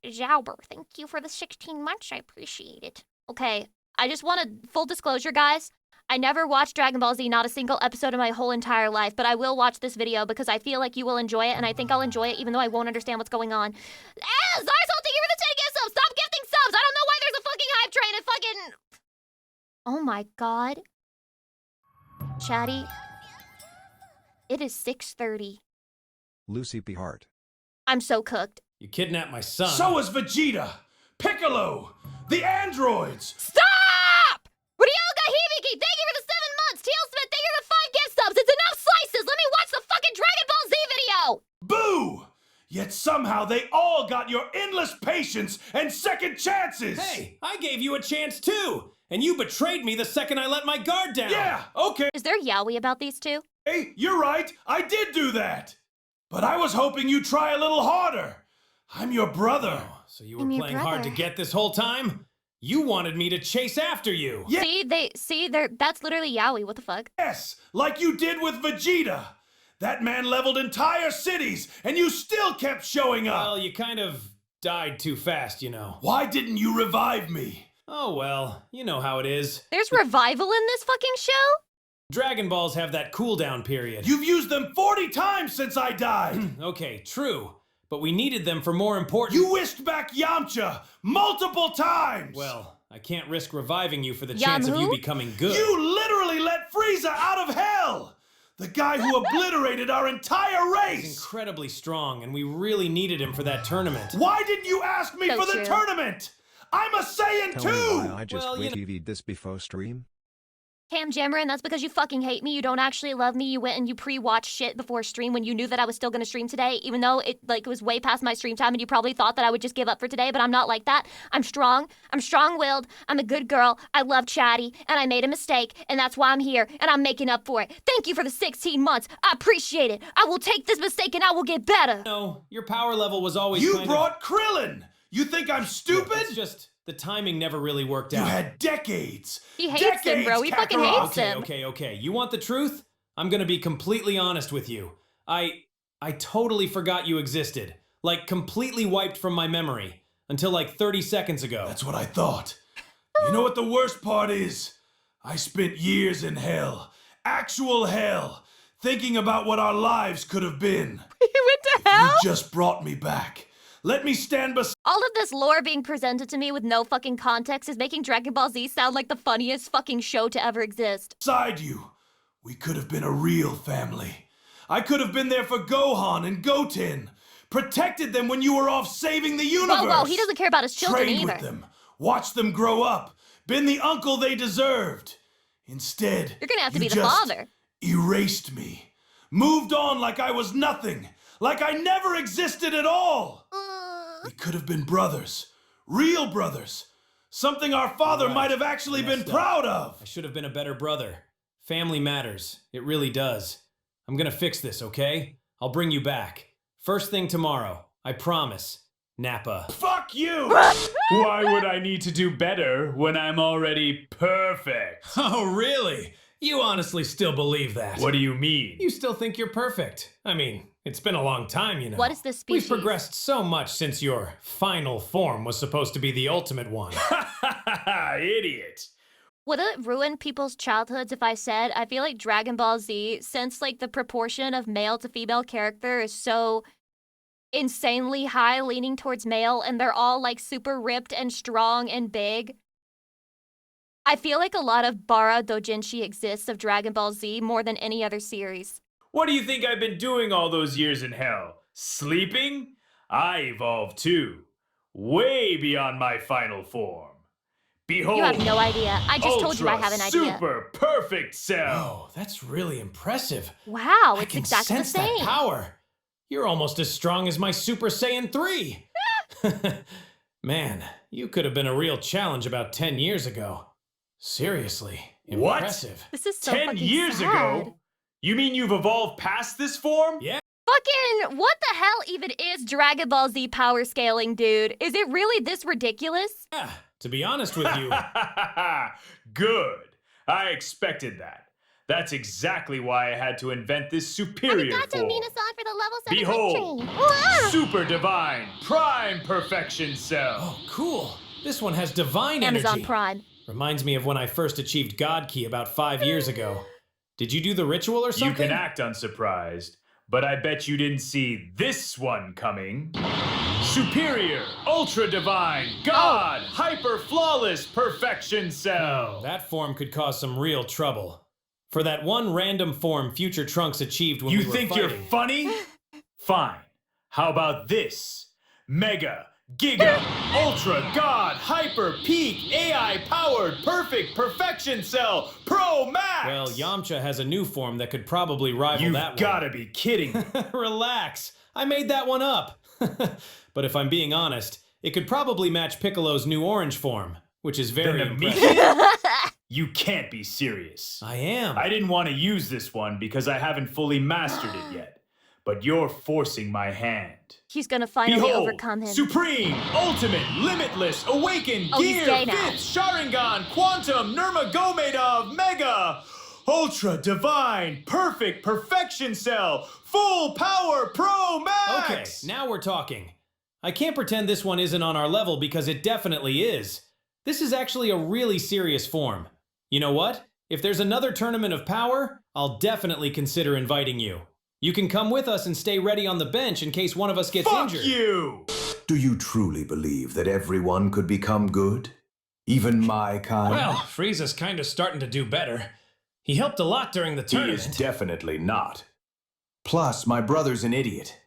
Zauber, thank you for the 16 months. I appreciate it. Okay, I just want to, full disclosure, guys. I never watched Dragon Ball Z, not a single episode in my whole entire life, but I will watch this video because I feel like you will enjoy it, and I think I'll enjoy it even though I won't understand what's going on. Zarsol, thank you for the 10 gift subs. Stop gifting subs. I don't know why there's a fucking hype train and fucking... Oh my god. Chatty. It is 6:30. Lucy P. Hart. I'm so cooked. You kidnapped my son. So is Vegeta, Piccolo, the androids. Stop! Ryoga Hibiki, thank you for the 7 months. Teal Smith, thank you for the 5 gift subs. It's enough slices. Let me watch the fucking Dragon Ball Z video. Boo! Yet somehow they all got your endless patience and second chances. Hey, I gave you a chance too, and you betrayed me the second I let my guard down. Yeah, okay. Is there yaoi about these two? Hey, you're right. I did do that. But I was hoping you'd try a little harder. I'm your brother. Oh, so you were playing hard to get this whole time? You wanted me to chase after you. Yeah. That's literally yaoi. What the fuck? Yes, like you did with Vegeta. That man leveled entire cities, and you still kept showing up. Well, you kind of died too fast, you know. Why didn't you revive me? Oh, well, you know how it is. There's revival in this fucking show? Dragon Balls have that cooldown period. You've used them 40 times since I died. Okay, true. But we needed them for more important... You wished back Yamcha multiple times! Well, I can't risk reviving you for the chance of you becoming good. You literally let Frieza out of hell! The guy who obliterated our entire race! He's incredibly strong, and we really needed him for that tournament. Why didn't you ask me for the tournament? I'm a Saiyan Tell too! me why I just TV'd this before stream? Cam Jammerin, that's because you fucking hate me. You don't actually love me. You went and you pre-watched shit before stream when you knew that I was still gonna stream today, even though it was way past my stream time and you probably thought that I would just give up for today, but I'm not like that. I'm strong. I'm strong-willed. I'm a good girl. I love Chatty, and I made a mistake, and that's why I'm here, and I'm making up for it. Thank you for the 16 months. I appreciate it. I will take this mistake and I will get better. No, your power level was always You brought Krillin! You think I'm stupid? It's just... the timing never really worked out. You had decades. He hates him, bro. He fucking hates him. Okay. You want the truth? I'm gonna be completely honest with you. I totally forgot you existed. Like, completely wiped from my memory. Until like 30 seconds ago. That's what I thought. You know what the worst part is? I spent years in hell. Actual hell. Thinking about what our lives could have been. You went to hell? You just brought me back. Let me stand beside... All of this lore being presented to me with no fucking context is making Dragon Ball Z sound like the funniest fucking show to ever exist. Beside you. We could have been a real family. I could have been there for Gohan and Goten. Protected them when you were off saving the universe. Whoa, he doesn't care about his children Trained either. with them. Watched them grow up. Been the uncle they deserved. Instead, you're gonna have to be the father. Erased me. Moved on like I was nothing. Like I never existed at all. We could have been brothers. Real brothers. Something our father might have actually been proud of. I should have been a better brother. Family matters. It really does. I'm gonna fix this, okay? I'll bring you back. First thing tomorrow. I promise. Nappa. Fuck you! Why would I need to do better when I'm already perfect? Oh, really? You honestly still believe that? What do you mean? You still think you're perfect. I mean, it's been a long time, you know. What is this species? We've progressed so much since your final form was supposed to be the ultimate one. Idiot! Would it ruin people's childhoods if I said I feel like Dragon Ball Z, since like the proportion of male to female character is so insanely high leaning towards male and they're all like super ripped and strong and big, I feel like a lot of bara doujinshi exists of Dragon Ball Z more than any other series. What do you think I've been doing all those years in hell? Sleeping? I evolved too. Way beyond my final form. Behold, you have no idea. I just told you I have an idea. Super perfect cell. Oh, that's really impressive. Wow, I it's can exactly the sense same. that power. You're almost as strong as my Super Saiyan 3. Man, you could have been a real challenge about 10 years ago. Seriously, impressive. What? This is so 10 fucking years sad. ago? You mean you've evolved past this form? Yeah. Fucking, what the hell even is Dragon Ball Z power scaling, dude? Is it really this ridiculous? Yeah, to be honest with you. Good. I expected that. That's exactly why I had to invent this superior form. for the level 7 Behold, victory. Super Divine Prime Perfection Cell. Oh, cool. This one has divine Amazon energy. Prime. Reminds me of when I first achieved God Key about 5 years ago. Did you do the ritual or something? You can act unsurprised, but I bet you didn't see this one coming. Superior, Ultra Divine, God, Hyper Flawless Perfection Cell. That form could cause some real trouble. For that one random form Future Trunks achieved when we were fighting. You think you're funny? Fine. How about this? Mega, Giga, Ultra, God, Hyper, Peak, AI-powered, Perfect Perfection Cell, Pro Max! Well, Yamcha has a new form that could probably rival that one. You've gotta be kidding me. Relax. I made that one up. But if I'm being honest, it could probably match Piccolo's new orange form, which is very impressive. You can't be serious. I am. I didn't want to use this one because I haven't fully mastered it yet. But you're forcing my hand. He's gonna finally Behold, overcome him. Supreme, Ultimate, Limitless, Awaken, he's Gear, gay now. Fifth, Sharingan, Quantum, Nurmagomedov, Mega, Ultra, Divine, Perfect, Perfection Cell, Full Power, Pro Max! Okay, now we're talking. I can't pretend this one isn't on our level because it definitely is. This is actually a really serious form. You know what? If there's another tournament of power, I'll definitely consider inviting you. You can come with us and stay ready on the bench in case one of us gets injured. Fuck you! Do you truly believe that everyone could become good? Even my kind? Well, Frieza's kind of starting to do better. He helped a lot during the tournament. He is definitely not. Plus, my brother's an idiot.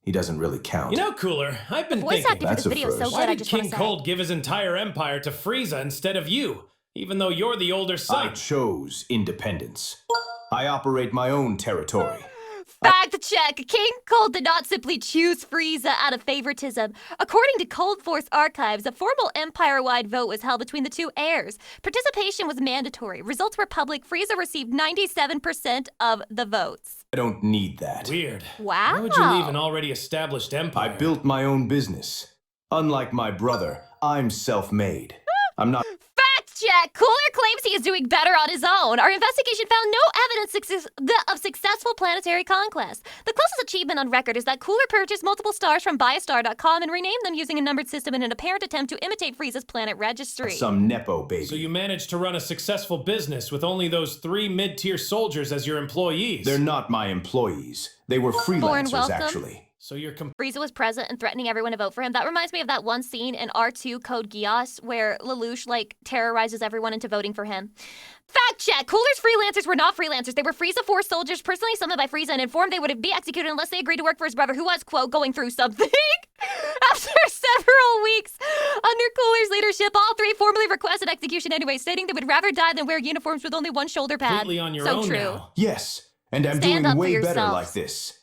He doesn't really count. You know, Cooler, I've been Voice thinking. acting for this video is so good, Why I did just wanna King say. Cold give his entire empire to Frieza instead of you? Even though you're the older I son. chose independence. I operate my own territory. Fact check. King Cold did not simply choose Frieza out of favoritism. According to Cold Force archives, a formal empire-wide vote was held between the two heirs. Participation was mandatory. Results were public. Frieza received 97% of the votes. I don't need that. Weird. Wow. Why would you leave an already established empire? I built my own business. Unlike my brother, I'm self-made. I'm not... Fact check. Cooler claims he is doing better on his own. Our investigation found no evidence of successful planetary conquest. The closest achievement on record is that Cooler purchased multiple stars from BuyAStar.com and renamed them using a numbered system in an apparent attempt to imitate Frieza's planet registry. Some Nepo baby. So you managed to run a successful business with only those 3 mid-tier soldiers as your employees. They're not my employees. They were freelancers, actually. So you're Frieza was present and threatening everyone to vote for him. That reminds me of that one scene in R2 Code Geass where Lelouch, terrorizes everyone into voting for him. Fact check! Cooler's freelancers were not freelancers. They were Frieza Force soldiers personally summoned by Frieza and informed they would be executed unless they agreed to work for his brother, who was, quote, going through something. After several weeks under Cooler's leadership, all 3 formally requested execution anyway, stating they would rather die than wear uniforms with only one shoulder pad. completely on your so own true. now. Yes, and I'm Stand up doing for way better yourselves. like this.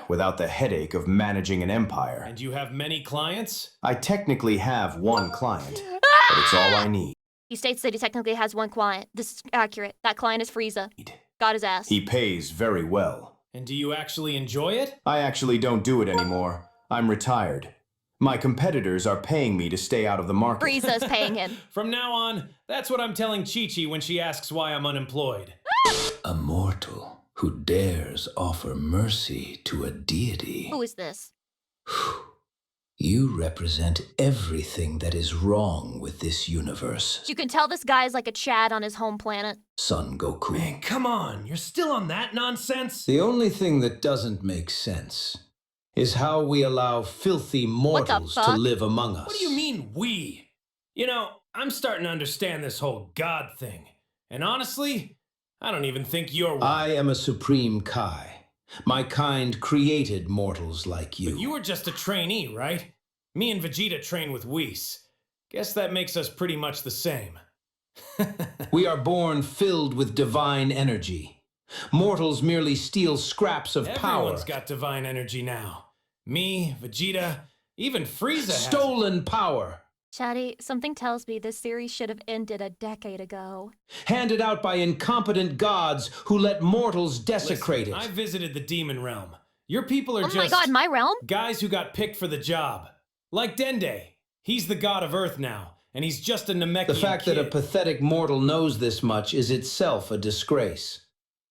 Without the headache of managing an empire. And you have many clients? I technically have one client, but it's all I need. He states that he technically has one client. This is accurate. That client is Frieza. Got his ass. He pays very well. And do you actually enjoy it? I actually don't do it anymore. I'm retired. My competitors are paying me to stay out of the market. Frieza's paying him. From now on, that's what I'm telling Chi-Chi when she asks why I'm unemployed. A mortal who dares offer mercy to a deity. Who is this? You represent everything that is wrong with this universe. You can tell this guy's like a Chad on his home planet. Son Goku. Man, come on, you're still on that nonsense? The only thing that doesn't make sense is how we allow filthy mortals to live among us. What do you mean, we? You know, I'm starting to understand this whole God thing. And honestly, I don't even think you're one. I am a supreme Kai. My kind created mortals like you. But you were just a trainee, right? Me and Vegeta train with Whis. Guess that makes us pretty much the same. We are born filled with divine energy. Mortals merely steal scraps of power. Everyone's got divine energy now. Me, Vegeta, even Frieza has stolen power. Chatty, something tells me this series should have ended a decade ago. Handed out by incompetent gods who let mortals desecrate it. I visited the demon realm. Your people are just... Oh my god, my realm? Guys who got picked for the job. Like Dende. He's the god of Earth now, and he's just a Namekian The fact kid. that a pathetic mortal knows this much is itself a disgrace.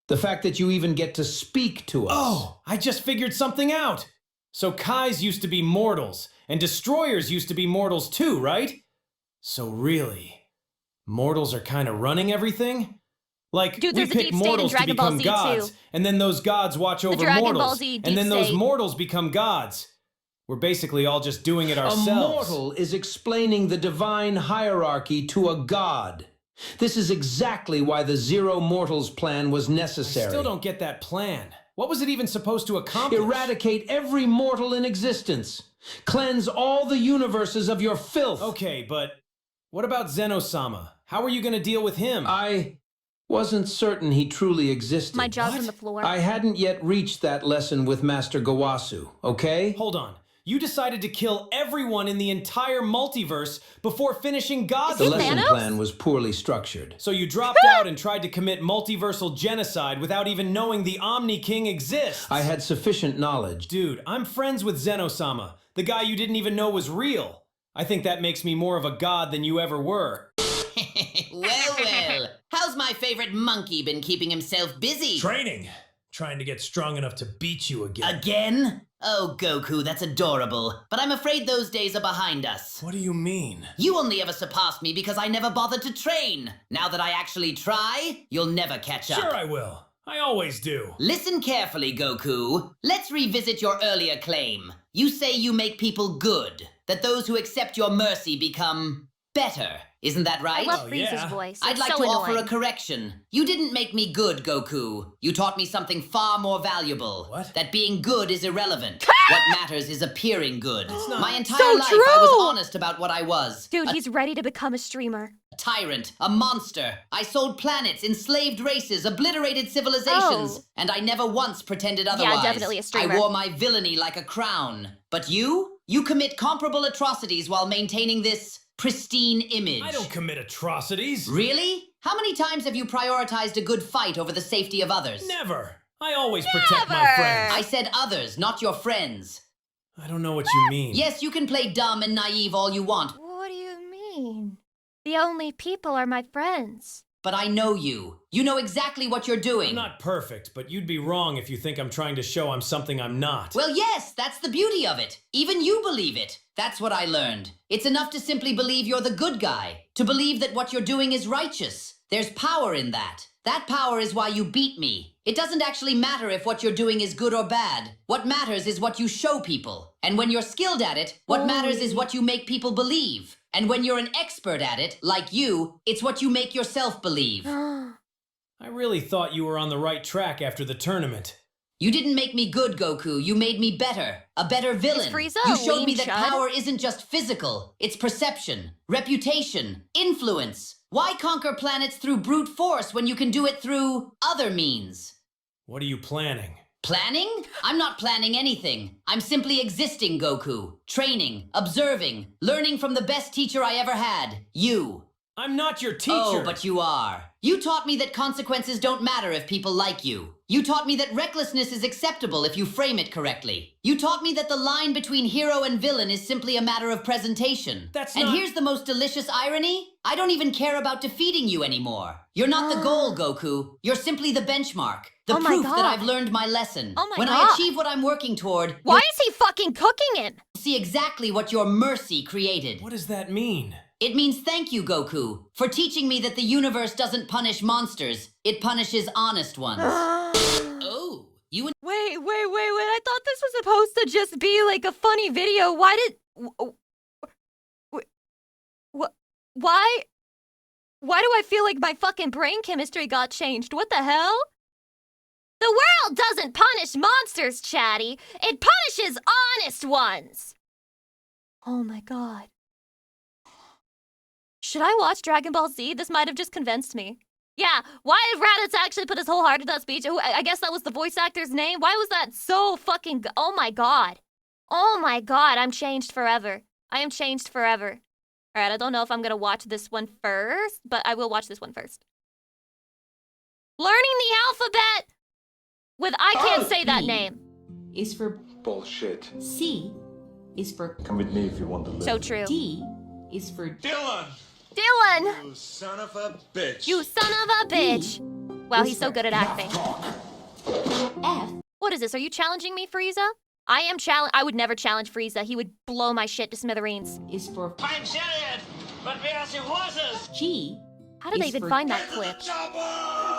The fact that you even get to speak to us. Oh, I just figured something out. So Kais used to be mortals, and destroyers used to be mortals too, right? So really, mortals are kind of running everything? Like, dude, we pick mortals to become gods, and then those gods watch over mortals, and then those mortals become gods. We're basically all just doing it ourselves. A mortal is explaining the divine hierarchy to a god. This is exactly why the Zero Mortals plan was necessary. I still don't get that plan. What was it even supposed to accomplish? Eradicate every mortal in existence. Cleanse all the universes of your filth. Okay, but what about Zeno-sama? How are you going to deal with him? I wasn't certain he truly existed. My jaw's on the floor. I hadn't yet reached that lesson with Master Gawasu, okay? Hold on. You decided to kill everyone in the entire multiverse before finishing God's The lesson plan was poorly structured. So you dropped out and tried to commit multiversal genocide without even knowing the Omni King exists. I had sufficient knowledge. Dude, I'm friends with Zeno-sama, the guy you didn't even know was real. I think that makes me more of a god than you ever were. Well, how's my favorite monkey been keeping himself busy? Training. Trying to get strong enough to beat you again. Again? Oh, Goku, that's adorable. But I'm afraid those days are behind us. What do you mean? You only ever surpassed me because I never bothered to train. Now that I actually try, you'll never catch up. Sure I will. I always do. Listen carefully, Goku. Let's revisit your earlier claim. You say you make people good, that those who accept your mercy become better. Isn't that right? I love Frieza's voice. I'd like to offer a correction. You didn't make me good, Goku. You taught me something far more valuable. What? That being good is irrelevant. What matters is appearing good. My entire So life true! I was honest about what I was. Dude, he's ready to become a streamer. A tyrant, a monster. I sold planets, enslaved races, obliterated civilizations. And I never once pretended otherwise. Yeah, definitely a streamer. I wore my villainy like a crown. But you? You commit comparable atrocities while maintaining this pristine image. I don't commit atrocities. Really? How many times have you prioritized a good fight over the safety of others? Never. I always protect my friends. I said others, not your friends. I don't know what you mean. Yes, you can play dumb and naive all you want. What do you mean? The only people are my friends. But I know you. You know exactly what you're doing. I'm not perfect, but you'd be wrong if you think I'm trying to show I'm something I'm not. Well, yes, that's the beauty of it. Even you believe it. That's what I learned. It's enough to simply believe you're the good guy. To believe that what you're doing is righteous. There's power in that. That power is why you beat me. It doesn't actually matter if what you're doing is good or bad. What matters is what you show people. And when you're skilled at it, what matters is what you make people believe. And when you're an expert at it, like you, it's what you make yourself believe. I really thought you were on the right track after the tournament. You didn't make me good, Goku. You made me better. A better villain. Is Frieza You a showed lean me that chud? power isn't just physical. It's perception, reputation, influence. Why conquer planets through brute force when you can do it through other means? What are you planning? Planning? I'm not planning anything. I'm simply existing, Goku. Training, observing, learning from the best teacher I ever had. You. I'm not your teacher! Oh, but you are. You taught me that consequences don't matter if people like you. You taught me that recklessness is acceptable if you frame it correctly. You taught me that the line between hero and villain is simply a matter of presentation. And here's the most delicious irony. I don't even care about defeating you anymore. You're not the goal, Goku. You're simply the benchmark. The proof that I've learned my lesson. When I achieve what I'm working toward... Why is he fucking cooking him? See exactly what your mercy created. What does that mean? It means thank you, Goku, for teaching me that the universe doesn't punish monsters. It punishes honest ones. Oh, you... Wait. I thought this was supposed to just be like a funny video. Why did... Why do I feel like my fucking brain chemistry got changed? What the hell? The world doesn't punish monsters, Chatty. It punishes honest ones. Oh my god. Should I watch Dragon Ball Z? This might have just convinced me. Yeah, why did Raditz actually put his whole heart into that speech? I guess that was the voice actor's name. Why was that so fucking... Oh my god. Oh my god, I'm changed forever. I am changed forever. Alright, I don't know if I'm gonna watch this one first, but I will watch this one first. Learning the alphabet with I can't say that name. Is for bullshit. C is for Come with me if you want to live. So true. D is for Dylan! Dylan! You son of a bitch. You son of a bitch! Wow, he's so good at acting. F. What is this? Are you challenging me, Frieza? I would never challenge Frieza. He would blow my shit to smithereens. Is for Fine chariot, but where's your horses? G. How did they even find that clip?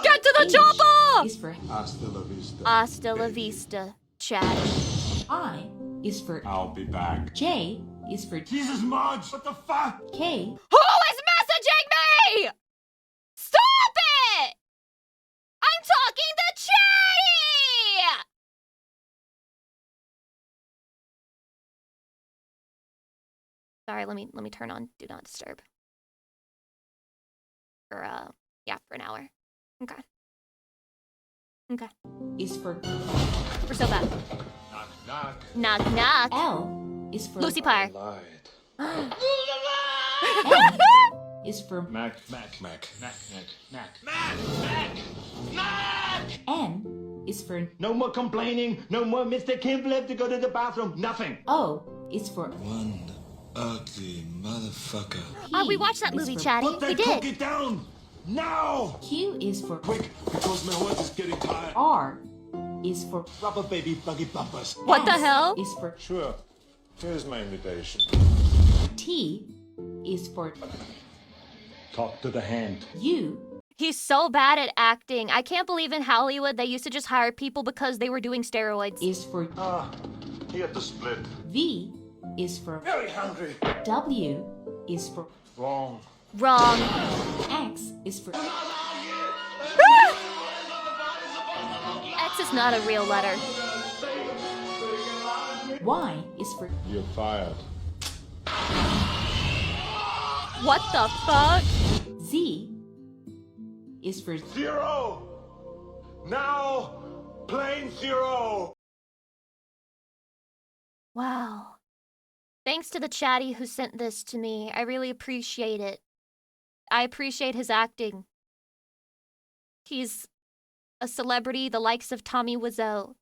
Get to the chopper! Is for Hasta la vista. Hasta la vista, Chatty. I is for I'll be back. J is for Jesus, Marge, what the fuck? K. Who is messaging me? Stop it! I'm talking to Chatty! Sorry, let me turn on Do Not Disturb. For for an hour. Okay. Okay. Is for We're so bad. Knock, knock. Knock, knock. L is for Lucy Pyre. Lied. M is for Mac. N is for No more complaining. No more Mr. Kim left to go to the bathroom. Nothing. O is for One ugly motherfucker. We watched that movie, Chatty. Put that We did. cookie down. Now. Q is for Quick, because my horse is getting tired. R is for Rubber baby buggy bumpers. What the hell? Is for Sure. Here's my invitation. T is for Talk to the hand. U. He's so bad at acting. I can't believe in Hollywood they used to just hire people because they were doing steroids. Is for He had to split. V is for Very hungry. W is for Wrong. Wrong. X is for X is not a real letter. Y is for You're fired. What the fuck? Z is for Zero! Now! Plane zero! Wow. Thanks to the Chatty who sent this to me. I really appreciate it. I appreciate his acting. He's a celebrity the likes of Tommy Wiseau.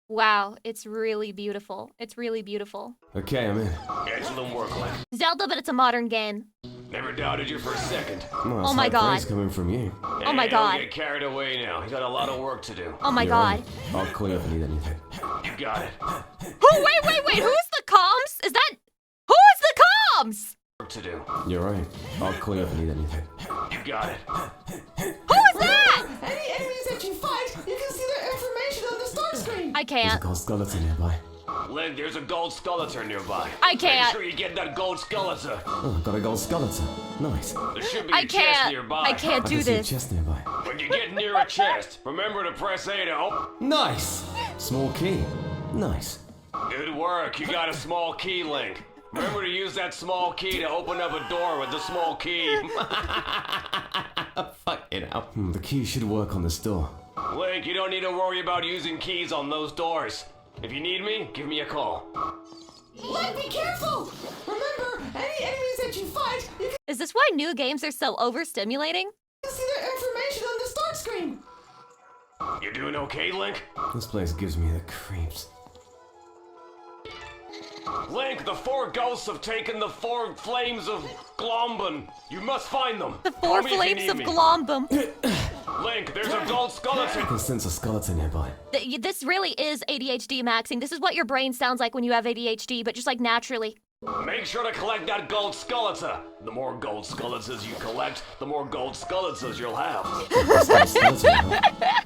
Wow, it's really beautiful. It's really beautiful. Okay, I'm in. Excellent work, lad. Zelda, but it's a modern game. Never doubted you for a second. Well, Oh my God. praise coming from you. Oh my Hey, God. Don't get carried away now. You got a lot of work to do. Oh my You're God. right. I'll call you if I need anything. You got it. Who? Wait. Who's the comms? Is that... Who is the comms? Work to do. You're right. I'll call you if I need anything. You got it. Who is that? Any enemies that you fight, you can see their information on the start screen. I There's a can't. gold skeleton nearby. Link, there's a gold skeleton nearby. I can't. Make sure you get that gold skeleton. Oh, I've got a gold skeleton. Nice. There should be I a chest can't. nearby. I can't I do can see a this. chest nearby. When you get near a chest, remember to press A to open. Nice. Small key. Nice. Good work. You got a small key, Link. Remember to use that small key to open up a door with the small key. Fuck it out. The key should work on this door. Link, you don't need to worry about using keys on those doors. If you need me, give me a call. Link, be careful! Remember, any enemies that you fight, you can Is this why new games are so overstimulating? see their information on the start screen. You doing okay, Link? This place gives me the creeps. Link, the 4 ghosts have taken the 4 flames of Glomban. You must find them. The 4 flames of Glomban. Link, there's a gold skeleton. I can sense a skeleton nearby. This really is ADHD maxing. This is what your brain sounds like when you have ADHD, but just like naturally. Make sure to collect that gold skeleton. The more gold skeletons you collect, the more gold skeletons you'll have.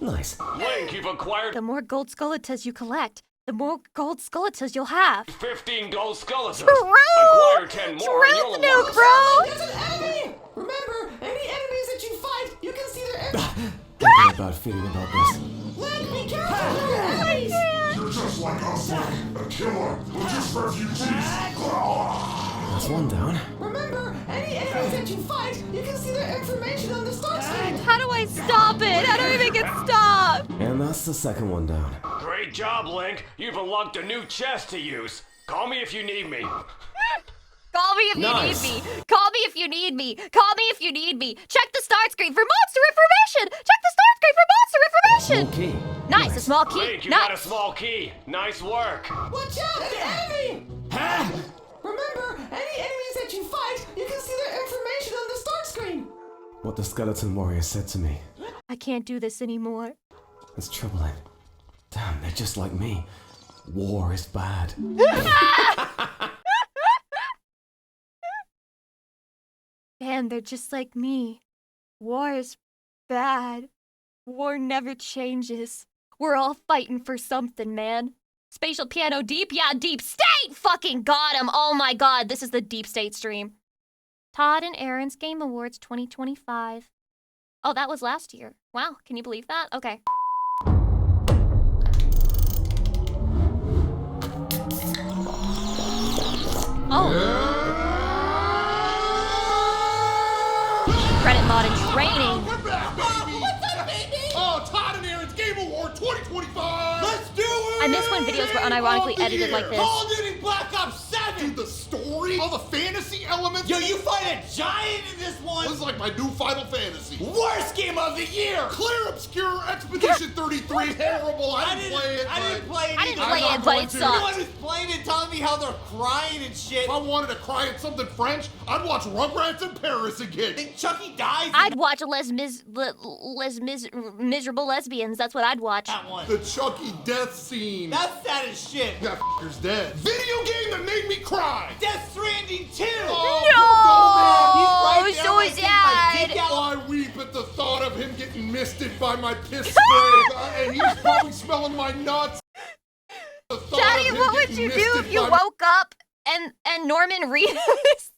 Nice. Link, you've acquired... The more gold skeletons you collect, the more gold skeletons you'll have. 15 gold skeletons. True! Acquire 10 more and you'll... Truth, nuke, bro! There's an enemy! Remember, any enemies that you fight, you can see their information. I have a bad feeling about this. Link, be careful! Enemies! You're just like us, Link. A killer who just refugees. That's one down. Remember, any enemies that you fight, you can see their information on the start screen. How do I stop it? How do I make it stop? And that's the second one down. Great job, Link. You've unlocked a new chest to use. Call me if you need me. Call me if you need me. Call me if you need me. Call me if you need me. Check the start screen for monster information. Check the start screen for monster information. Small key. Nice, a small key. Link, you nice. got a small key. Nice work. Watch out, an enemy! Remember, any enemies that you fight, you can see their information on the start screen. What the skeleton warrior said to me. I can't do this anymore. It's troubling. Damn, they're just like me. War is bad. Damn, they're just like me. War is bad. War never changes. We're all fighting for something, man. Spatial piano deep? Yeah, deep state! Fucking got him! Oh my god, this is the deep state stream. Todd and Aaron's Game Awards 2025. Oh, that was last year. Wow, can you believe that? Okay. Oh. Credit mod and training. We're back, baby! What's up, baby? Oh, Todd and Aaron's Game Award 2025! Let's do it! I miss when videos were unironically edited like this. Call of Duty Black Ops 7! Dude, the story, all the fantasy elements. Yo, you fight a giant in this one! This is like my new Final Fantasy. Worst game of the year! Clear Obscure Expedition 33. Terrible. I didn't play it. I didn't play it I didn't play it, but it sucked. Everyone who's playing it telling me how they're crying and shit. If I wanted to cry at something French, I'd watch Rugrats in Paris again. Think Chucky dies? I'd watch miserable lesbians. That's what I'd watch. That one. The Chucky death scene. That's sad as shit. That f***er's dead. Video game that made me cry. Death Stranding 2. Oh, he's so right there. sad. I weep at the thought of him getting misted by my piss spray. And he's probably smelling my nuts. Daddy, what would you do if you woke up and Norman Reedus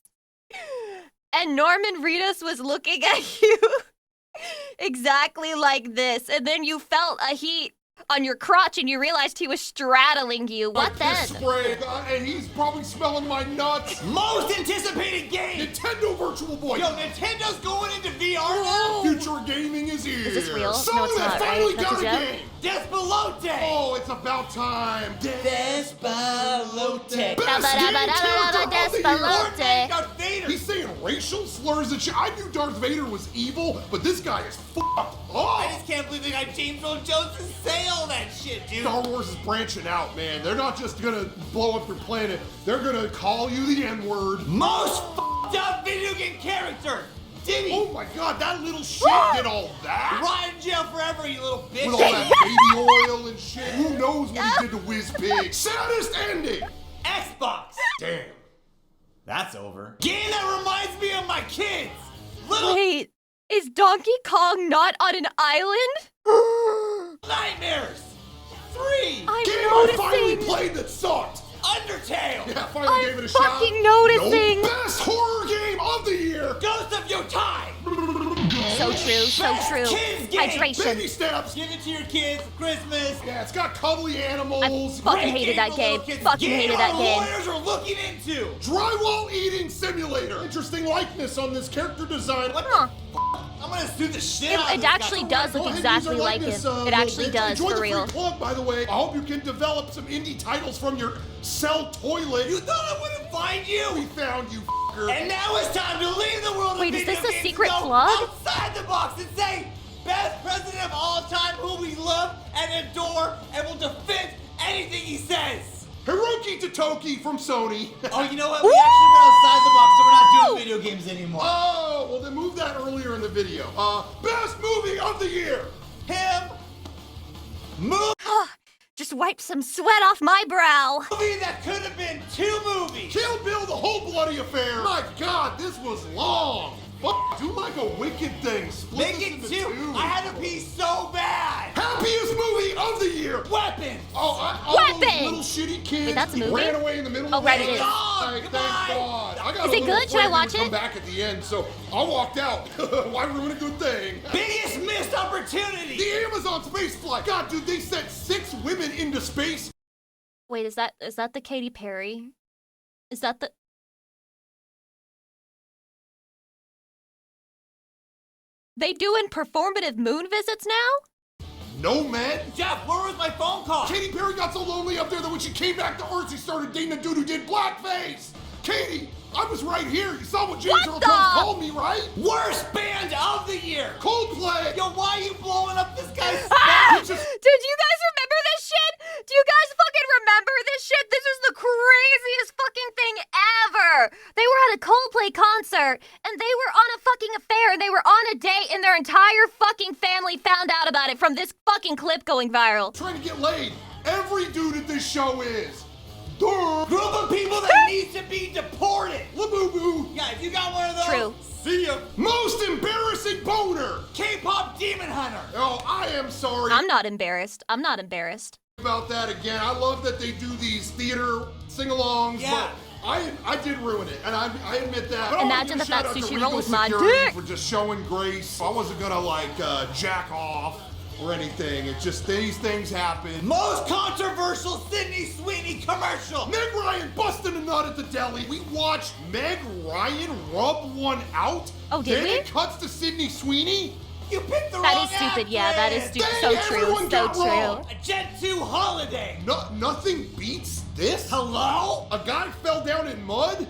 and Norman Reedus was looking at you exactly like this, and then you felt a heat on your crotch and you realized he was straddling you? What then? Spray, and he's probably smelling my nuts. Most anticipated game! Nintendo Virtual Boy! Yo, Nintendo's going into VR now? Future gaming is here! Is this real? So No, it's not, finally right? got a That's a game! Despalote! Oh, it's about time! Despalote! Best game Despalote! He's saying racial slurs and shit. I knew Darth Vader was evil, but this guy is fucked up. I just can't believe they got James Earl Jones to say all that shit, dude. Star Wars is branching out, man. They're not just gonna blow up your planet. They're gonna call you the N-word. Most fucked up video game character! Diddy! Oh my god, that little shit did all that! Rot in jail forever, you little bitch! With all that baby oil and shit. Who knows what he did to Whiz Pig? Saddest ending! Xbox! Damn. That's over. Game that reminds me of my kids! Wait, is Donkey Kong not on an island? Nightmares! 3! I'm Game noticing. I finally played that sucked! Undertale! Yeah, finally gave it a shot. I'm fucking noticing. No, best horror game of the year! Ghost of Yotai! So true, so true. Hydration. Baby steps! Give it to your kids for Christmas! Yeah, it's got cuddly animals. I fucking hated that game. Fucking hated that game. Lawyers are looking into! Drywall eating simulator! Interesting likeness on this character design. What the f***? I'm gonna sue the shit out of It this actually guy. does look exactly like him. It actually does, for real. Join the free club, by the way. I hope you can develop some indie titles from your cell toilet. You thought I wouldn't find you? We found you, f***er. And now it's time to leave the world Wait, of is video this a games secret and go club? outside the box and say, best president of all time who we love and adore and will defend anything he says. Hiroki Totoki from Sony. Oh, you know what? We actually went outside the box, so we're not doing video games anymore. Oh, well then move that earlier in the video. Best movie of the year. Him. Movie Just wipe some sweat off my brow. that could have been 2 movies. Kill Bill, the whole bloody affair. My God, this was long. Fuck, do like a wicked thing. Split Make this it into 2. 2. I had to pee so bad. Happiest movie of the year. Weapons. All those little shitty kids Wait, that's a movie? ran away in the middle Oh, of right, the it is. Thank God. I got Is a it little good? Should I afraid watch he would it? come back at the end, so I walked out. Why ruin a good thing? Biggest missed opportunity. The Amazon space flight. God, dude, they sent 6 women into space. Wait, is that the Katy Perry? Is that the... They doing performative moon visits now? No, man. Jeff, where was my phone call? Katy Perry got so lonely up there that when she came back to Earth, she started dating a dude who did blackface. Katie, I was right here. You saw what James Earl Jones called me, right? Worst band of the year. Coldplay. Yo, why are you blowing up this guy's Did you guys remember this shit? Do you guys fucking remember this shit? This is the craziest fucking thing ever. They were at a Coldplay concert, and they were on a fucking affair, and they were on a date, and their entire fucking family found out about it from this fucking clip going viral. Trying to get laid. Every dude at this show is. Duh. Group of people that need to be deported. Labubu. Yeah, if you got one of those. True. See ya. Most embarrassing boner. K-pop demon hunter. Oh, I am sorry. I'm not embarrassed. I'm not embarrassed. About that again. I love that they do these theater sing-alongs. Yeah. But I did ruin it, and I admit that. But Imagine if that sushi roll was my dick. For just showing grace. I wasn't gonna like jack off or anything. It's just these things happen. Most controversial Sydney Sweeney commercial. Meg Ryan busting a nut at the deli. We watched Meg Ryan rub one out. Oh, did then we? It cuts to Sydney Sweeney. You picked the That wrong is stupid. actress. Yeah, that is stupid. Dang, So everyone true. So got true. wrong. A Jet 2 holiday. Nothing beats this. Hello? A guy fell down in mud?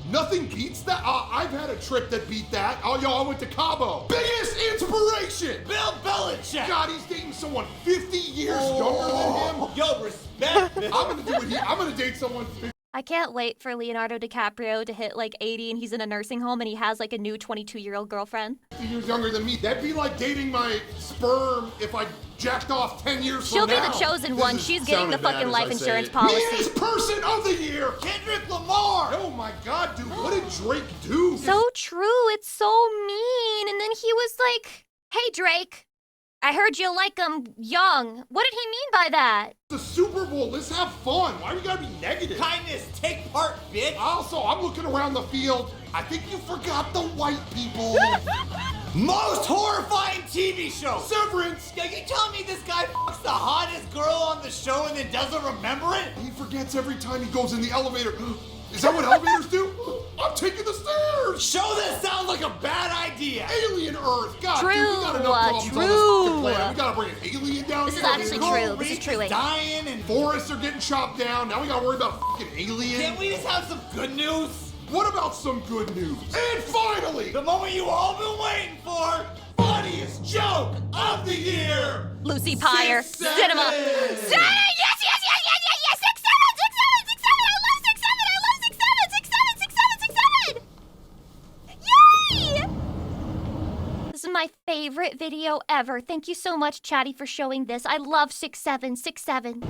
Nothing beats that? I've had a trip that beat that. Oh, yo, I went to Cabo. Biggest inspiration! Bill Belichick. God, he's dating someone 50 years younger than him. Yo, respect. I'm gonna do it here. I'm gonna date someone 50 I can't wait for Leonardo DiCaprio to hit like 80 and he's in a nursing home and he has like a new 22-year-old girlfriend. years younger than me. That'd be like dating my sperm if I jacked off 10 years She'll from be now. the chosen one. She's getting the sounded bad fucking as life I say insurance it. policy. Meanest person of the year! Kendrick Lamar. Oh my God, dude, what did Drake do? So true. It's so mean. And then he was like, hey, Drake, I heard you like him young. What did he mean by that? The Super Bowl, let's have fun. Why do you gotta be negative? Kindness, take part, bitch. Also, I'm looking around the field. I think you forgot the white people. Most horrifying TV show. Severance. Yo, you telling me this guy fucks the hottest girl on the show and then doesn't remember it? He forgets every time he goes in the elevator. Is that what elevators do? I'm taking the stairs. Show that sounds like a bad idea. Alien Earth. God, True, dude, we got enough problems on this fucking planet. We gotta bring an alien down This here. is actually true. This is true. Wait. Dying and Forests are getting chopped down. Now we gotta worry about fucking aliens. can't we just have some good news? What about some good news? And finally, The moment you all been waiting for. Funniest joke of the year. Lucy Pyre. 6, 7. Cinema. Yes, yes, yes, yes, yes, yes, yes. 6, 7, 6, 7, 6, 7. I love 6, 7. I love 6, 7, 6, 7, 6, 7. Yay! This is my favorite video ever. Thank you so much, Chatty, for showing this. I love 6, 7, 6, 7.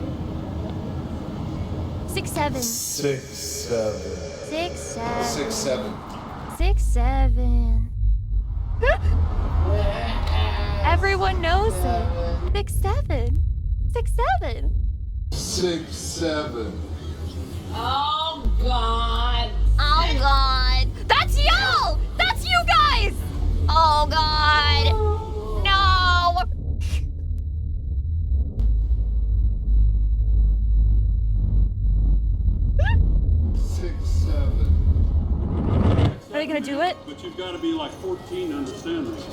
6, 7. 6, 7. 6, 7. 6, 7. 6, 7. Everyone knows it. 6, 7. 6, 7. 6, 7. Oh, God. Oh, God. That's y'all! That's you guys! Oh, God. No! Are they gonna do it? But you've got to be like 14 to understand this.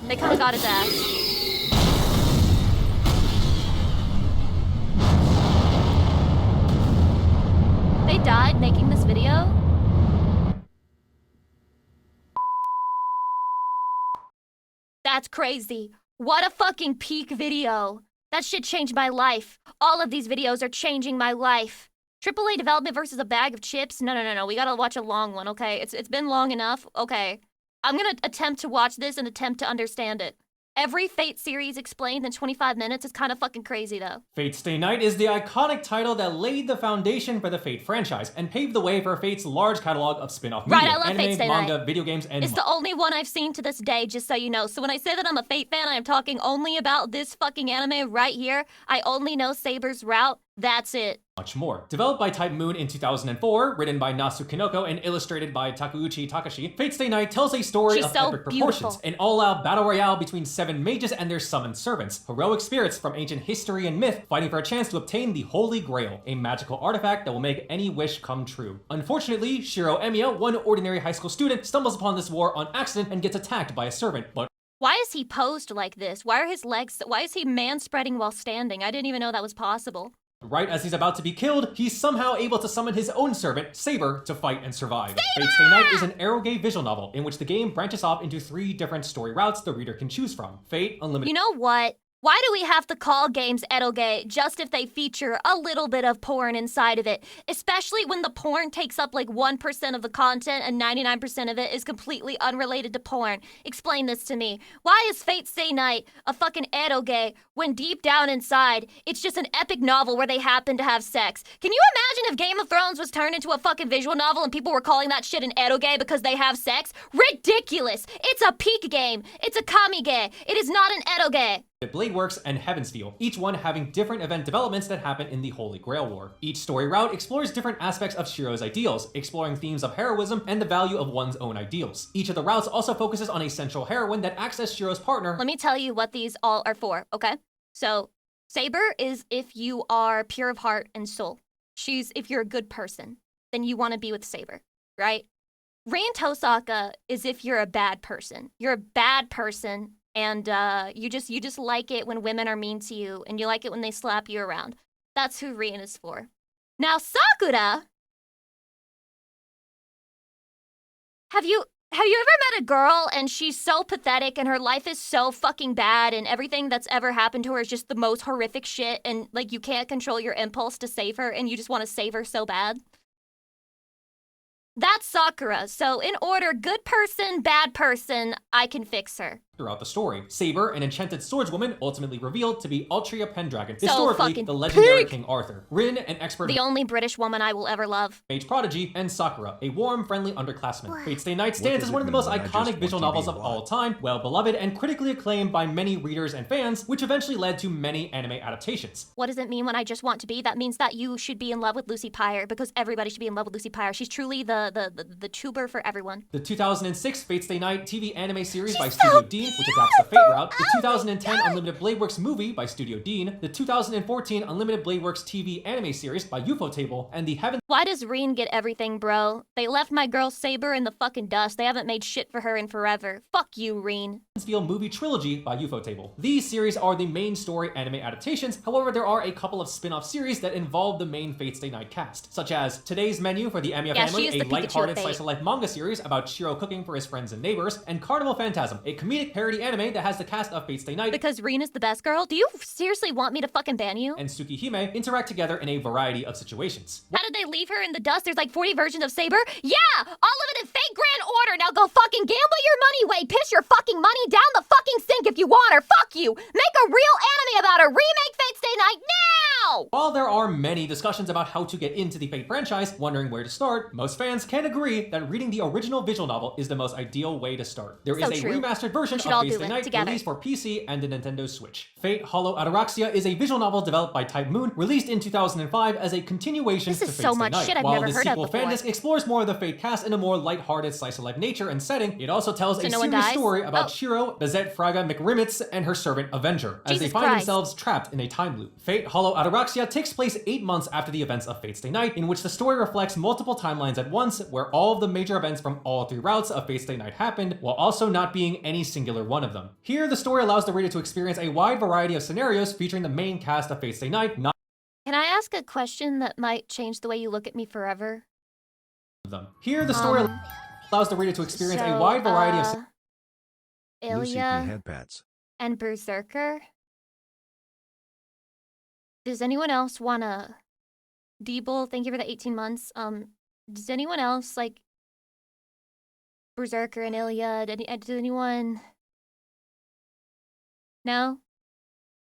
They kind of got his ass. They died making this video? That's crazy. What a fucking peak video. That shit changed my life. All of these videos are changing my life. AAA development versus a bag of chips? No. We gotta watch a long one, okay? It's been long enough. Okay. I'm gonna attempt to watch this and attempt to understand it. Every Fate series explained in 25 minutes is kind of fucking crazy, though. Fate Stay Night is the iconic title that laid the foundation for the Fate franchise and paved the way for Fate's large catalog of spin-off media, I love anime, Fate Stay manga, Night. video games, and It's the only one I've seen to this day, just so you know. So when I say that I'm a Fate fan, I am talking only about this fucking anime right here. I only know Saber's route. That's it. Much more. Developed by Type Moon in 2004, written by Nasu Kinoko, and illustrated by Takeuchi Takashi, Fate Stay Night tells a story of epic proportions. An all-out battle royale between 7 mages and their summoned servants, heroic spirits from ancient history and myth, fighting for a chance to obtain the Holy Grail, a magical artifact that will make any wish come true. Unfortunately, Shiro Emiya, one ordinary high school student, stumbles upon this war on accident and gets attacked by a servant, but why is he posed like this? Why are his legs... Why is he man-spreading while standing? I didn't even know that was possible. right as he's about to be killed, he's somehow able to summon his own servant, Saber, to fight and survive. Fate Stay Night is an eroge visual novel in which the game branches off into 3 different story routes the reader can choose from. Fate, Unlimited... You know what? Why do we have to call games eroge just if they feature a little bit of porn inside of it? Especially when the porn takes up like 1% of the content and 99% of it is completely unrelated to porn. Explain this to me. Why is Fate Stay Night a fucking eroge when deep down inside it's just an epic novel where they happen to have sex? Can you imagine if Game of Thrones was turned into a fucking visual novel and people were calling that shit an eroge because they have sex? Ridiculous! It's a peak game. It's a kamige. It is not an eroge. Bladeworks, and Heavensfield, each one having different event developments that happen in the Holy Grail War. Each story route explores different aspects of Shiro's ideals, exploring themes of heroism and the value of one's own ideals. Each of the routes also focuses on a central heroine that acts as Shiro's partner. Let me tell you what these all are for, okay? So, Saber is if you are pure of heart and soul. She's if you're a good person, then you want to be with Saber, right? Rin Tosaka is if you're a bad person. You're a bad person, and you just like it when women are mean to you, and you like it when they slap you around. That's who Rin is for. Now Sakura, have you ever met a girl and she's so pathetic and her life is so fucking bad and everything that's ever happened to her is just the most horrific shit and like you can't control your impulse to save her and you just want to save her so bad? That's Sakura. So in order, good person, bad person, I can fix her. Throughout the story, Saber, an enchanted swordswoman, ultimately revealed to be Altria Pendragon, So historically fucking the legendary peak. King Arthur. Rin, an expert The only British woman I will ever love. mage prodigy, and Sakura, a warm, friendly underclassman. Fate Stay Night What stands does as it one of the mean most when I just iconic want visual to novels be of what? all time, well beloved and critically acclaimed by many readers and fans, which eventually led to many anime adaptations. What does it mean when I just want to be? That means that you should be in love with Lucy Pyre because everybody should be in love with Lucy Pyre. She's truly the tuber for everyone. The 2006 Fate Stay Night TV anime series by Studio Dean, which adapts the Fate route. The 2010 Unlimited Bladeworks movie by Studio Dean. The 2014 Unlimited Bladeworks TV anime series by UFO Table. And the Heaven... Why does Rin get everything, bro? They left my girl Saber in the fucking dust. They haven't made shit for her in forever. Fuck you, Rin. Heavensfield movie trilogy by UFO Table. These series are the main story anime adaptations, however there are a couple of spin-off series that involve the main Fate Stay Night cast, such as Today's Menu for the Emiya Yeah, family, she is a the Pikachu light-hearted of Fate. slice-of-life manga series about Shiro cooking for his friends and neighbors, and Carnival Phantasm, a comedic parody anime that has the cast of Fate Stay Night Because Rin is the best girl? Do you seriously want me to fucking ban you? and Tsukihime interact together in a variety of situations. How did they leave her in the dust? There's like 40 versions of Saber? Yeah! All of it in fake grand order! Now go fucking gamble your money away! Piss your fucking money down the fucking sink if you want her! Fuck you! Make a real anime about her! Remake Fate Stay Night now! While there are many discussions about how to get into the Fate franchise, wondering where to start, most fans can agree that reading the original visual novel is the most ideal way to start. There is So a true. remastered version We of should all Fate do Stay it Night together. released for PC and the Nintendo Switch. Fate Hollow Ataraxia is a visual novel developed by Type Moon, released in 2005 as a continuation This to is Fate so Stay much Night. shit I've While never the heard of sequel before. Fandisc explores more of the Fate cast in a more lighthearted slice-of-life nature and setting, it also tells So a no one serious dies? story about Oh. Shiro, Bezette Fraga McRimitz, and her servant Avenger, as they Jesus find Christ. themselves trapped in a time loop. Fate Hollow Ataraxia Ataraxia takes place 8 months after the events of Fate's Day Night, in which the story reflects multiple timelines at once, where all of the major events from all 3 routes of Fate's Day Night happened, while also not being any singular one of them. Here, the story allows the reader to experience a wide variety of scenarios featuring the main cast of Fate's Day Night, not Can I ask a question that might change the way you look at me forever? them. Here, the story allows the reader to experience a wide variety of Ilya headpats. and Berserker. Does anyone else wanna... Deeble, thank you for the 18 months. Does anyone else, like... Berserker and Ilya, does anyone... No?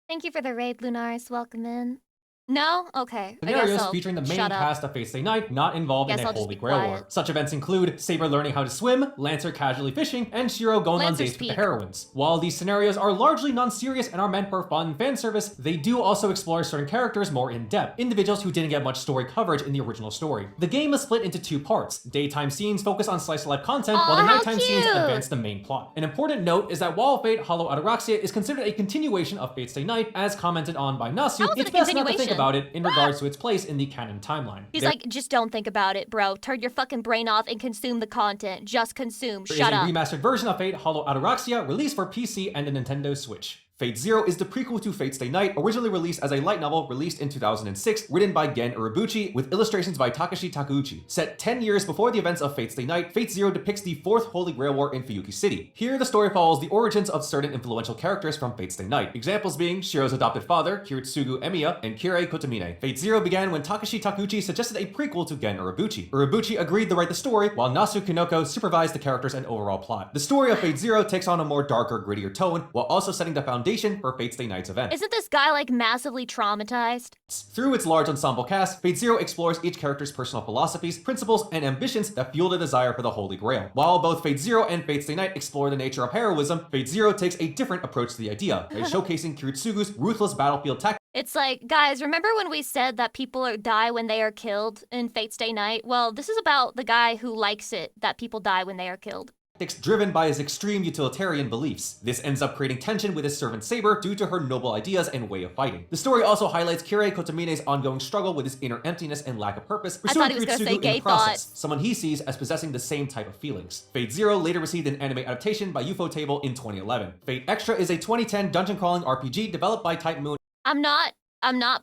Thank you for the raid, Lunaris. Welcome in. No? Okay. scenarios featuring the main cast of Fate's Day Night not involved in a Holy Grail War. Such events include Saber learning how to swim, Lancer casually fishing, and Shiro going on dates with the heroines. While these scenarios are largely non-serious and are meant for fun fan service, they do also explore certain characters more in depth, individuals who didn't get much story coverage in the original story. The game is split into 2 parts. Daytime scenes focus on slice of life content, while the nighttime scenes advance the main plot. An important note is that while Fate Hollow Ataraxia is considered a continuation of Fate's Day Night, as commented on by Nasu, it's best not to think about it in regards to its place in the canon timeline. He's like, just don't think about it, bro. Turn your fucking brain off and consume the content. Just consume. Shut up. There is a remastered version of Fate Hollow Ataraxia released for PC and the Nintendo Switch. Fate Zero is the prequel to Fate's Day Night, originally released as a light novel released in 2006, written by Gen Urobuchi, with illustrations by Takashi Takeuchi. Set 10 years before the events of Fate's Day Night, Fate Zero depicts the 4th Holy Grail War in Fuyuki City. Here, the story follows the origins of certain influential characters from Fate's Day Night, examples being Shiro's adopted father, Kiritsugu Emiya, and Kirei Kotomine. Fate Zero began when Takashi Takeuchi suggested a prequel to Gen Urobuchi. Urobuchi agreed to write the story, while Nasu Kinoko supervised the characters and overall plot. The story of Fate Zero takes on a more darker, grittier tone, while also setting the foundation for Fate's Day Night's event. Isn't this guy like massively traumatized? Through its large ensemble cast, Fate Zero explores each character's personal philosophies, principles, and ambitions that fuel the desire for the Holy Grail. While both Fate Zero and Fate's Day Night explore the nature of heroism, Fate Zero takes a different approach to the idea, by showcasing Kiritsugu's ruthless battlefield tactics. It's like, guys, remember when we said that people die when they are killed in Fate's Day Night? Well, this is about the guy who likes it that people die when they are killed. Driven by his extreme utilitarian beliefs. This ends up creating tension with his servant Saber due to her noble ideas and way of fighting. The story also highlights Kirei Kotomine's ongoing struggle with his inner emptiness and lack of purpose, pursuing Kiritsugu in the process, someone he sees as possessing the same type of feelings. Fate Zero later received an anime adaptation by Ufotable in 2011. Fate Extra is a 2010 dungeon crawling RPG developed by Type Moon. I'm not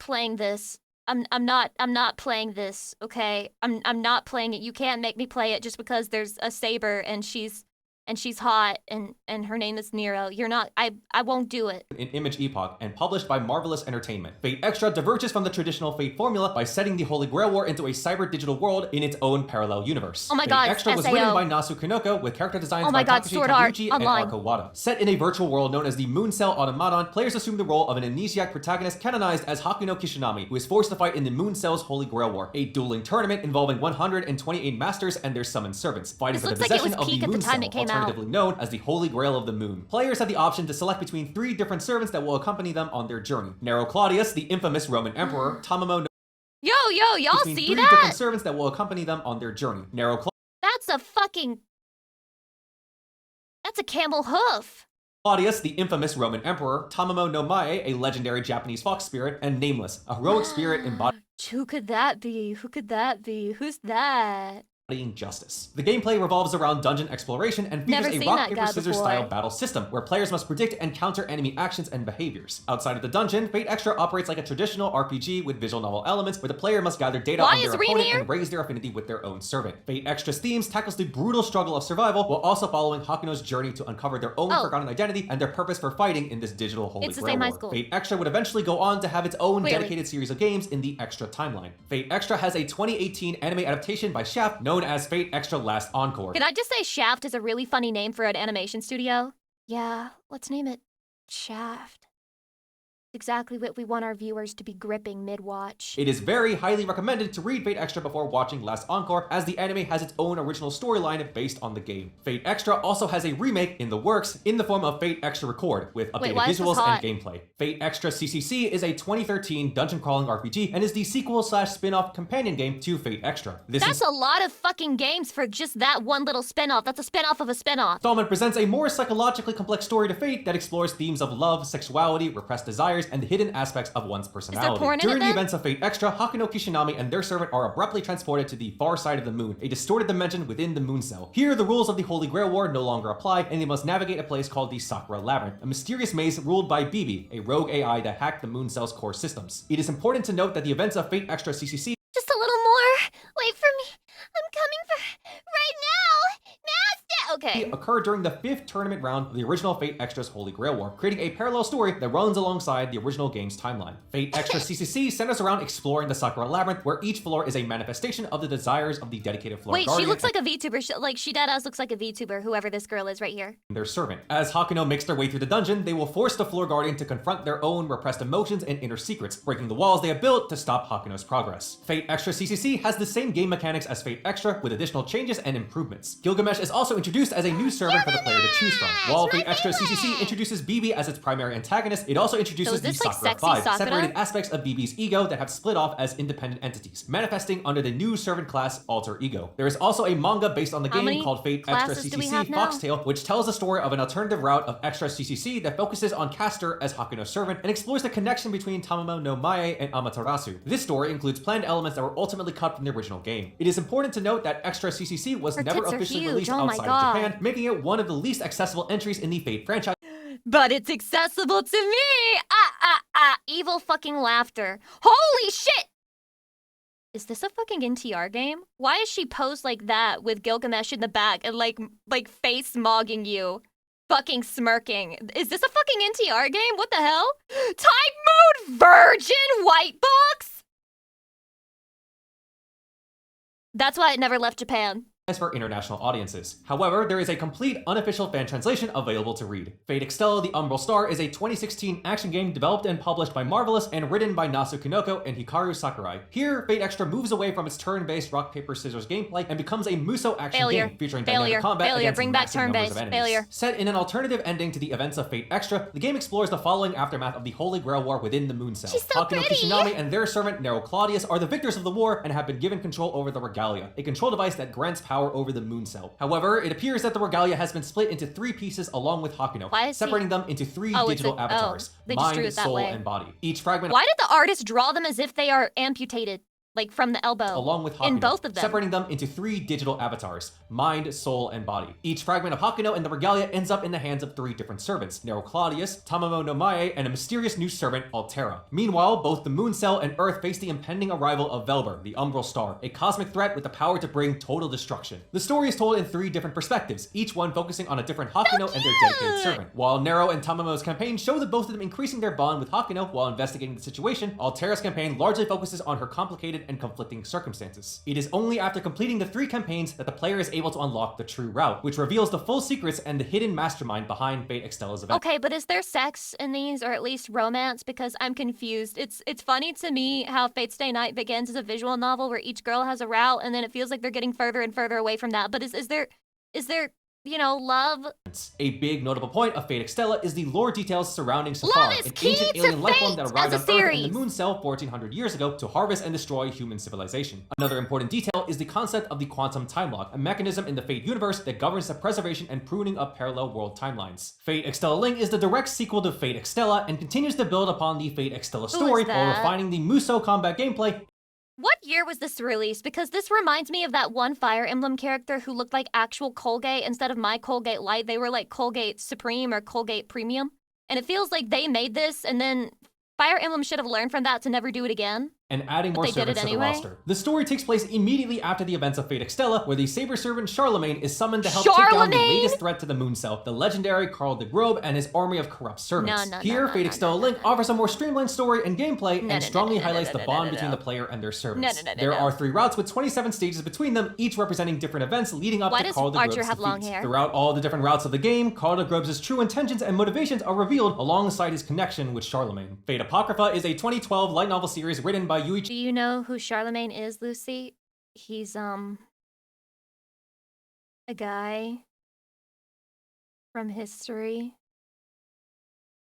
playing this. I'm not playing this, okay? I'm not playing it. You can't make me play it just because there's a Saber and she's hot and her name is Nero. You're not, I won't do it. In Image Epoch and published by Marvelous Entertainment. Fate Extra diverges from the traditional Fate formula by setting the Holy Grail War into a cyber-digital world in its own parallel universe. Oh my god, Fate Extra was SAO. written by Nasu Kinoko with character designs by Takashi Sword Art Takeuchi and Online. Arko Wada. Set in a virtual world known as the Moon Cell Automaton, players assume the role of an amnesiac protagonist canonized as Hakuno Kishinami, who is forced to fight in the Moon Cell's Holy Grail War, a dueling tournament involving 128 masters and their summoned servants, fighting for the possession of the Moon Cell, alternatively known as the Holy Grail of the Moon. Players have the option to select between 3 different servants that will accompany them on their journey. Nero Claudius, the infamous Roman emperor, Tamamo no Yo, y'all see 3 that? different servants that will accompany them on their journey. That's a camel hoof. Claudius, the infamous Roman emperor, Tamamo no Mae, a legendary Japanese fox spirit, and Nameless, a heroic spirit embodied. Who could that be? Who's that? Justice. The gameplay revolves around dungeon exploration and features a rock, paper, scissors style battle system where players must predict and counter enemy actions and behaviors. Outside of the dungeon, Fate Extra operates like a traditional RPG with visual novel elements where the player must gather data on their opponent and raise their affinity with their own servant. Fate Extra's themes tackles the brutal struggle of survival while also following Hakuno's journey to uncover their own forgotten identity and their purpose for fighting in this digital Holy Grail War. Fate Extra would eventually go on to have its own dedicated series of games in the Extra timeline. Fate Extra has a 2018 anime adaptation by Shaft known as Fate Extra Last Encore. Can I just say Shaft is a really funny name for an animation studio? Yeah, let's name it Shaft. Exactly what we want our viewers to be gripping mid-watch. It is very highly recommended to read Fate Extra before watching Last Encore, as the anime has its own original storyline based on the game. Fate Extra also has a remake in the works in the form of Fate Extra Record, with updated visuals and gameplay. Fate Extra CCC is a 2013 dungeon crawling RPG and is the sequel/spin-off companion game to Fate Extra. That's a lot of fucking games for just that one little spin-off. That's a spin-off of a spin-off. Installment presents a more psychologically complex story to Fate that explores themes of love, sexuality, repressed desires, desires and the hidden aspects of one's personality. porn in it During the then? events of Fate Extra, Hakuno Kishinami and their servant are abruptly transported to the far side of the moon, a distorted dimension within the moon cell. Here, the rules of the Holy Grail War no longer apply, and they must navigate a place called the Sakura Labyrinth, a mysterious maze ruled by Bibi, a rogue AI that hacked the moon cell's core systems. It is important to note that the events of Fate Extra CCC Just a little more. Wait for me. I'm coming for right now. Master. Okay. occurred during the 5th tournament round of the original Fate Extra's Holy Grail War, creating a parallel story that runs alongside the original game's timeline. Fate Extra CCC centers around exploring the Sakura Labyrinth, where each floor is a manifestation of the desires of the dedicated floor Wait, guardian. she looks like a VTuber. She deadass looks like a VTuber, whoever this girl is right here. Their servant. As Hakuno makes their way through the dungeon, they will force the floor guardian to confront their own repressed emotions and inner secrets, breaking the walls they have built to stop Hakuno's progress. Fate Extra CCC has the same game mechanics as Fate Extra, with additional changes and improvements. Gilgamesh is also introduced as a new servant for the player to choose from. While Fate Extra CCC introduces Bibi as its primary antagonist, it also introduces the Sakura 5, separated aspects of Bibi's ego that have split off as independent entities, manifesting under the new servant class Alter Ego. There is also a manga based on the game called Fate Extra CCC Foxtail, which tells the story of an alternative route of Extra CCC that focuses on Castor as Hakuno's servant and explores the connection between Tamamo no Mae and Amaterasu. This story includes planned elements that were ultimately cut from the original game. It is important to note that Extra CCC was never officially released outside of Japan, making it one of the least accessible entries in the Fate franchise. But it's accessible to me! Evil fucking laughter. Holy shit! Is this a fucking NTR game? Why is she posed like that with Gilgamesh in the back and like face mogging you? Fucking smirking. Is this a fucking NTR game? What the hell? Type mode virgin white box? That's why it never left Japan. For international audiences. However, there is a complete unofficial fan translation available to read. Fate Extella: The Umbral Star is a 2016 action game developed and published by Marvelous and written by Nasu Kinoko and Hikaru Sakurai. Here, Fate Extra moves away from its turn-based rock, paper, scissors gameplay and becomes a Muso action game featuring dynamic combat against Bring back massive numbers of turn-based. enemies. Set in an alternative ending to the events of Fate Extra, the game explores the following aftermath of the Holy Grail War within the Moon Cell. Hakuno Kishinami and their servant Nero Claudius are the victors of the war and have been given control over the Regalia, a control device that grants power over the Moon Cell. However, it appears that the Regalia has been split into 3 pieces along with Hakuno, separating them into 3 digital avatars: mind, soul, and body. Each fragment. Why did the artist draw them as if they are amputated? Like from the elbow. Along with Hakuno, in both of them. separating them into 3 digital avatars: mind, soul, and body. Each fragment of Hakuno and the Regalia ends up in the hands of 3 different servants: Nero Claudius, Tamamo no Mae, and a mysterious new servant, Altera. Meanwhile, both the Moon Cell and Earth face the impending arrival of Velber, the Umbral Star, a cosmic threat with the power to bring total destruction. The story is told in 3 different perspectives, each one focusing on a different Hakuno and their dedicated servant. While Nero and Tamamo's campaign show that both of them increasing their bond with Hakuno while investigating the situation, Altera's campaign largely focuses on her complicated and conflicting circumstances. It is only after completing the 3 campaigns that the player is able to unlock the true route, which reveals the full secrets and the hidden mastermind behind Fate Extella's event. Okay, but is there sex in these, or at least romance? Because I'm confused. It's funny to me how Fate Stay Night begins as a visual novel where each girl has a route, and then it feels like they're getting further and further away from that. But is there, you know, love? A big notable point of Fate Extella is the lore details surrounding Safar, an ancient alien life form that arrived on Earth in the Moon Cell 1400 years ago to harvest and destroy human civilization. Another important detail is the concept of the quantum time lock, a mechanism in the Fate universe that governs the preservation and pruning of parallel world timelines. Fate Extella Link is the direct sequel to Fate Extella and continues to build upon the Fate Extella story while refining the Muso combat gameplay. What year was this released? Because this reminds me of that one Fire Emblem character who looked like actual Colgate instead of my Colgate Light. They were like Colgate Supreme or Colgate Premium. And it feels like they made this and then Fire Emblem should have learned from that to never do it again. And adding more servants to the roster. The story takes place immediately after the events of Fate Extella, where the Saber servant Charlemagne is summoned to help take down the latest threat to the Moon Cell, the legendary Karl the Grobe and his army of corrupt servants. Here, Fate Extella Link offers a more streamlined story and gameplay and strongly highlights the bond between the player and their servants. There are 3 routes with 27 stages between them, each representing different events leading up to Karl the Grobe's defeat. Throughout all the different routes of the game, Karl the Grobe's true intentions and motivations are revealed alongside his connection with Charlemagne. Fate Apocrypha is a 2012 light novel series written by Yuichi. Do you know who Charlemagne is, Lucy? He's a guy from history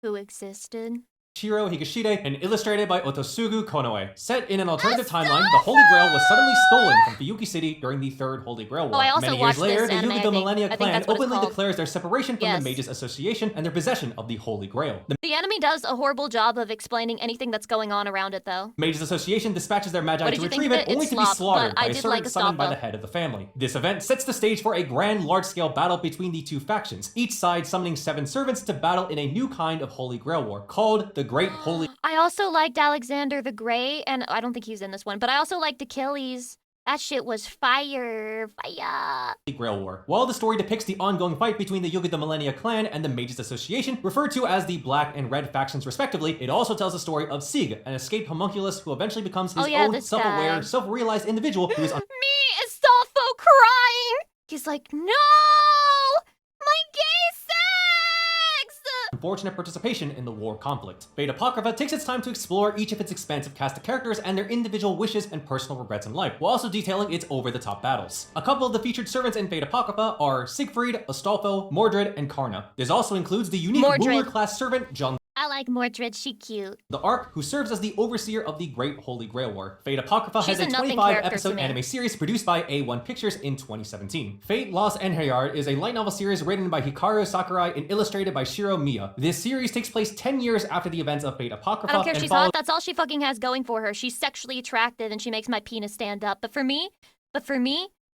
who existed Shiro Higashide and illustrated by Otosugu Konoe. Set in an alternative timeline, the Holy Grail was suddenly stolen from Fuyuki City during the Third Holy Grail War. Many years later, the Yuga Millennia clan openly declares their separation from the Mages Association and their possession of the Holy Grail. The anime does a horrible job of explaining anything that's going on around it, though. Mages Association dispatches their magi to retrieve it, only to be slaughtered by a servant summoned by the head of the family. This event sets the stage for a grand, large-scale battle between the two factions, each side summoning 7 servants to battle in a new kind of Holy Grail War, called the Great Holy... I also liked Alexander the Great, and I don't think he's in this one, but I also liked Achilles. That shit was fire. Grail War. While the story depicts the ongoing fight between the Yuga the Millennia clan and the Mages Association, referred to as the Black and Red factions respectively, it also tells the story of Sieg, an escaped homunculus who eventually becomes his own self-aware, self-realized individual who is... Me, Astolfo, crying! He's like, no! My gay sex! Unfortunate participation in the war conflict. Fate Apocrypha takes its time to explore each of its expansive cast of characters and their individual wishes and personal regrets in life, while also detailing its over-the-top battles. A couple of the featured servants in Fate Apocrypha are Siegfried, Astolfo, Mordred, and Karna. This also includes the unique ruler-class servant, John. I like Mordred, she cute. The Ark, who serves as the overseer of the Great Holy Grail War. Fate Apocrypha has a 25-episode anime series produced by A1 Pictures in 2017. Fate Lost Enhayard is a light novel series written by Hikaru Sakurai and illustrated by Shiro Miya. This series takes place 10 years after the events of Fate Apocrypha. I don't care if she's hot, that's all she fucking has going for her. She's sexually attractive and she makes my penis stand up. But for me,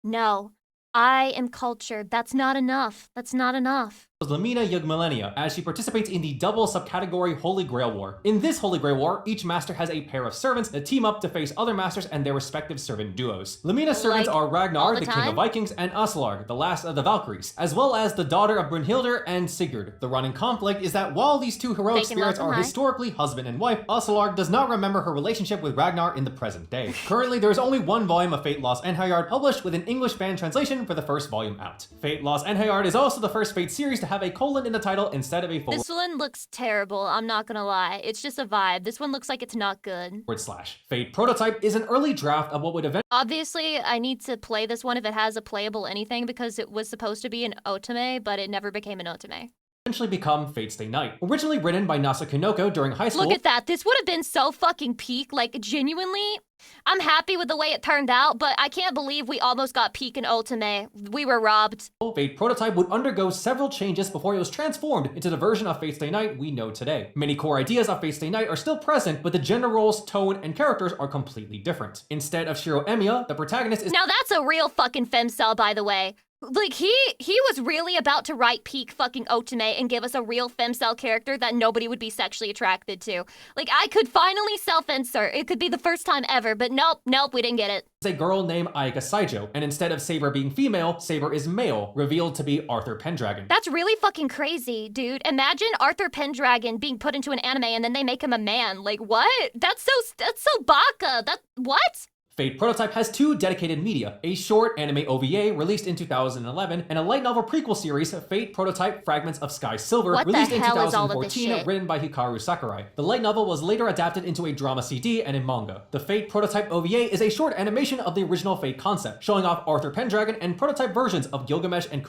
no. I am cultured. That's not enough. That's not enough. Lamina Yugmillennia, as she participates in the double subcategory Holy Grail War. In this Holy Grail War, each master has a pair of servants that team up to face other masters and their respective servant duos. Lamina's servants are Ragnar, the king of Vikings, and Aslaug, the last of the Valkyries, as well as the daughter of Brunhilde and Sigurd. The running conflict is that while these two heroic spirits are historically husband and wife, Aslaug does not remember her relationship with Ragnar in the present day. Currently, there is only one volume of Fate Lost Enhayard published with an English fan translation for the first volume out. Fate Lost Enhayard is also the first Fate series to have a colon in the title instead of a full. This one looks terrible, I'm not gonna lie. It's just a vibe. This one looks like it's not good. / Fate Prototype is an early draft of what would eventually... Obviously, I need to play this one if it has a playable anything because it was supposed to be an otome, but it never became an otome. Eventually become Fate Stay Night. Originally written by Nasa Kinoko during high school. Look at that. This would have been so fucking peak. Like, genuinely, I'm happy with the way it turned out, but I can't believe we almost got peak and ultimate. We were robbed. Fate Prototype would undergo several changes before it was transformed into the version of Fate Stay Night we know today. Many core ideas of Fate Stay Night are still present, but the gender roles, tone, and characters are completely different. Instead of Shiro Emiya, the protagonist is— Now that's a real fucking femcel, by the way. Like, he was really about to write peak fucking otome and give us a real femcel character that nobody would be sexually attracted to. Like, I could finally self-insert. It could be the first time ever, but nope, we didn't get it. A girl named Aika Saijo, and instead of Saber being female, Saber is male, revealed to be Arthur Pendragon. That's really fucking crazy, dude. Imagine Arthur Pendragon being put into an anime and then they make him a man. Like, what? That's so baka. What? Fate Prototype has 2 dedicated media, a short anime OVA released in 2011, and a light novel prequel series, Fate Prototype Fragments of Sky Silver, released in 2014, written by Hikaru Sakurai. The light novel was later adapted into a drama CD and a manga. The Fate Prototype OVA is a short animation of the original Fate concept, showing off Arthur Pendragon and prototype versions of Gilgamesh and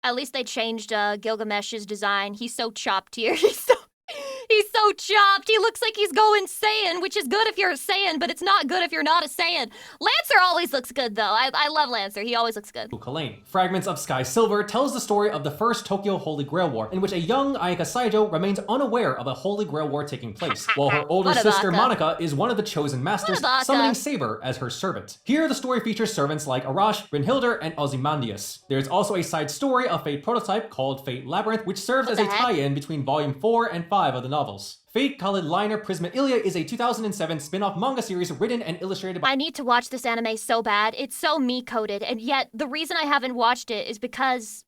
At least they changed Gilgamesh's design. He's so chopped here. He's so chopped. He looks like he's going Saiyan, which is good if you're a Saiyan, but it's not good if you're not a Saiyan. Lancer always looks good, though. I love Lancer. He always looks good. Kalane. Fragments of Sky Silver tells the story of the first Tokyo Holy Grail War, in which a young Aika Saijo remains unaware of a Holy Grail War taking place, while her older sister Monica is one of the chosen masters, summoning Saber as her servant. Here, the story features servants like Arash, Brynhildr, and Ozymandias. There's also a side story of Fate Prototype called Fate Labyrinth, which serves as a tie-in between Volume 4 and 5 of the novels. Fate Khalid Liner Prisma Ilya is a 2007 spin-off manga series written and illustrated by— I need to watch this anime so bad. It's so me-coded, and yet the reason I haven't watched it is because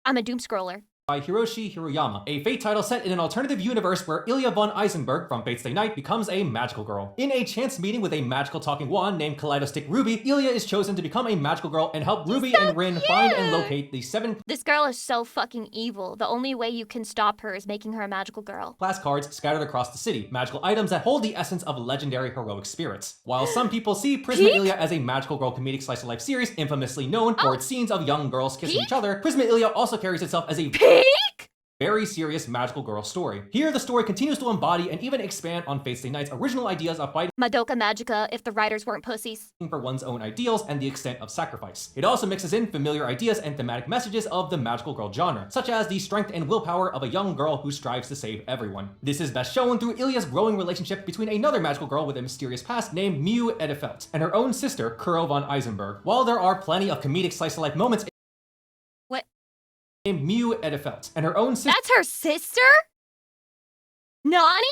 I'm a doom scroller. By Hiroshi Hiroyama, a Fate title set in an alternative universe where Ilya von Eisenberg from Fate Stay Night becomes a magical girl. In a chance meeting with a magical talking wand named Kaleidostick Ruby, Ilya is chosen to become a magical girl and help Ruby and Rin find and locate the 7 This girl is so fucking evil. The only way you can stop her is making her a magical girl. class cards scattered across the city, magical items that hold the essence of legendary heroic spirits. While some people see Prisma Ilya as a magical girl comedic slice-of-life series infamously known for its scenes of young girls kissing each other, Prisma Ilya also carries itself as a— Peak? very serious magical girl story. Here, the story continues to embody and even expand on Fate Stay Night's original ideas of fighting Madoka Magica if the writers weren't pussies. For one's own ideals and the extent of sacrifice. It also mixes in familiar ideas and thematic messages of the magical girl genre, such as the strength and willpower of a young girl who strives to save everyone. This is best shown through Ilya's growing relationship between another magical girl with a mysterious past named Miu Edefeld and her own sister, Kuro von Eisenberg. While there are plenty of comedic slice-of-life moments, what? Named Miu Edefeld and her own sister. That's her sister? Nani?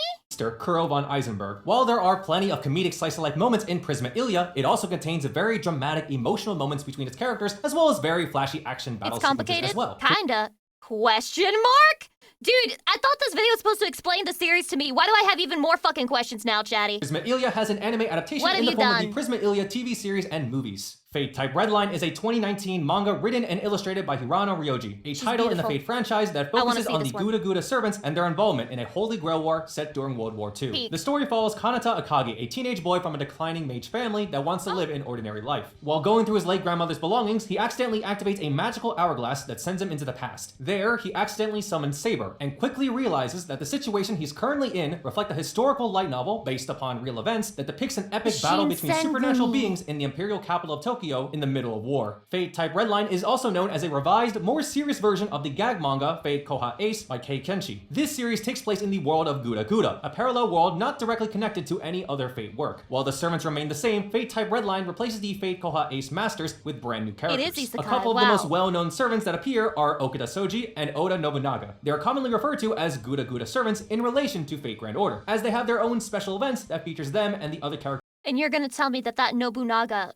Kuro von Eisenberg. While there are plenty of comedic slice-of-life moments in Prisma Ilya, it also contains very dramatic, emotional moments between its characters, as well as very flashy action battle sequences as well. Kinda. Question mark? Dude, I thought this video was supposed to explain the series to me. Why do I have even more fucking questions now, Chatty? Prisma Ilya has an anime adaptation in the form of the Prisma Ilya TV series and movies. Fate Type Redline is a 2019 manga written and illustrated by Hirano Ryoji, a title in the Fate franchise that focuses on the Guda Guda servants and their involvement in a Holy Grail war set during World War II. The story follows Kanata Akagi, a teenage boy from a declining mage family that wants to live an ordinary life. While going through his late grandmother's belongings, he accidentally activates a magical hourglass that sends him into the past. There, he accidentally summons Saber, and quickly realizes that the situation he's currently in reflects a historical light novel based upon real events that depicts an epic battle between supernatural beings in the imperial capital of Tokyo in the middle of war. Fate Type Redline is also known as a revised, more serious version of the gag manga Fate Koha Ace by Kei Kenshi. This series takes place in the world of Guda Guda, a parallel world not directly connected to any other Fate work. While the servants remain the same, Fate Type Redline replaces the Fate Koha Ace masters with brand new characters. A couple of the most well-known servants that appear are Okada Soji and Oda Nobunaga. They are commonly referred to as Guda Guda servants in relation to Fate Grand Order, as they have their own special events that features them and the other characters. And you're gonna tell me that that Nobunaga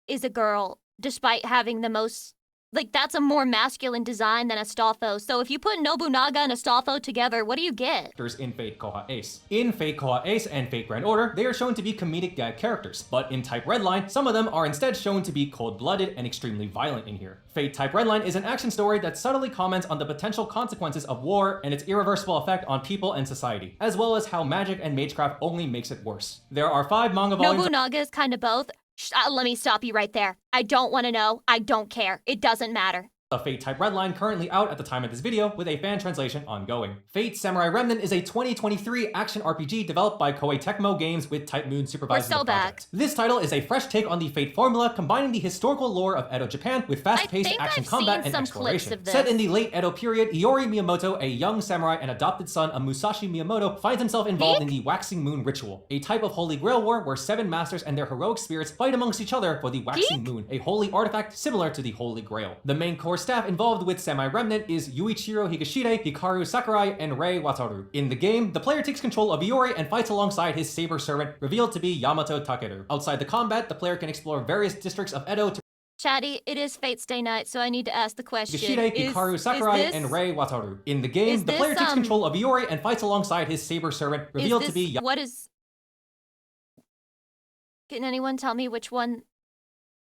is a girl, despite having the most... Like, that's a more masculine design than Astolfo. So if you put Nobunaga and Astolfo together, what do you get? In Fate Koha Ace. In Fate Koha Ace and Fate Grand Order, they are shown to be comedic gag characters. But in Type Redline, some of them are instead shown to be cold-blooded and extremely violent in here. Fate Type Redline is an action story that subtly comments on the potential consequences of war and its irreversible effect on people and society, as well as how magic and magecraft only makes it worse. There are 5 manga volumes. Nobunaga is kind of both. Let me stop you right there. I don't want to know. I don't care. It doesn't matter. A Fate Type Redline currently out at the time of this video with a fan translation ongoing. Fate Samurai Remnant is a 2023 action RPG developed by Koei Tecmo Games with Type Moon supervising the project. This title is a fresh take on the Fate formula, combining the historical lore of Edo Japan with fast-paced action combat and exploration. Set in the late Edo period, Iori Miyamoto, a young samurai and adopted son of Musashi Miyamoto, finds himself involved in the Waxing Moon Ritual, a type of Holy Grail war where 7 masters and their heroic spirits fight amongst each other for the Waxing Moon, a holy artifact similar to the Holy Grail. The main core staff involved with Semi-Remnant is Yuichiro Higashide, Hikaru Sakurai, and Rei Wataru. In the game, the player takes control of Iori and fights alongside his saber servant, revealed to be Yamato Takeru. Outside the combat, the player can explore various districts of Edo to Chatty, it is Fate Stay Night, so I need to ask the question. Higashide, Hikaru Sakurai, and Rei Wataru. In the game, the player takes control of Iori and fights alongside his saber servant, revealed to be What is... Can anyone tell me which one...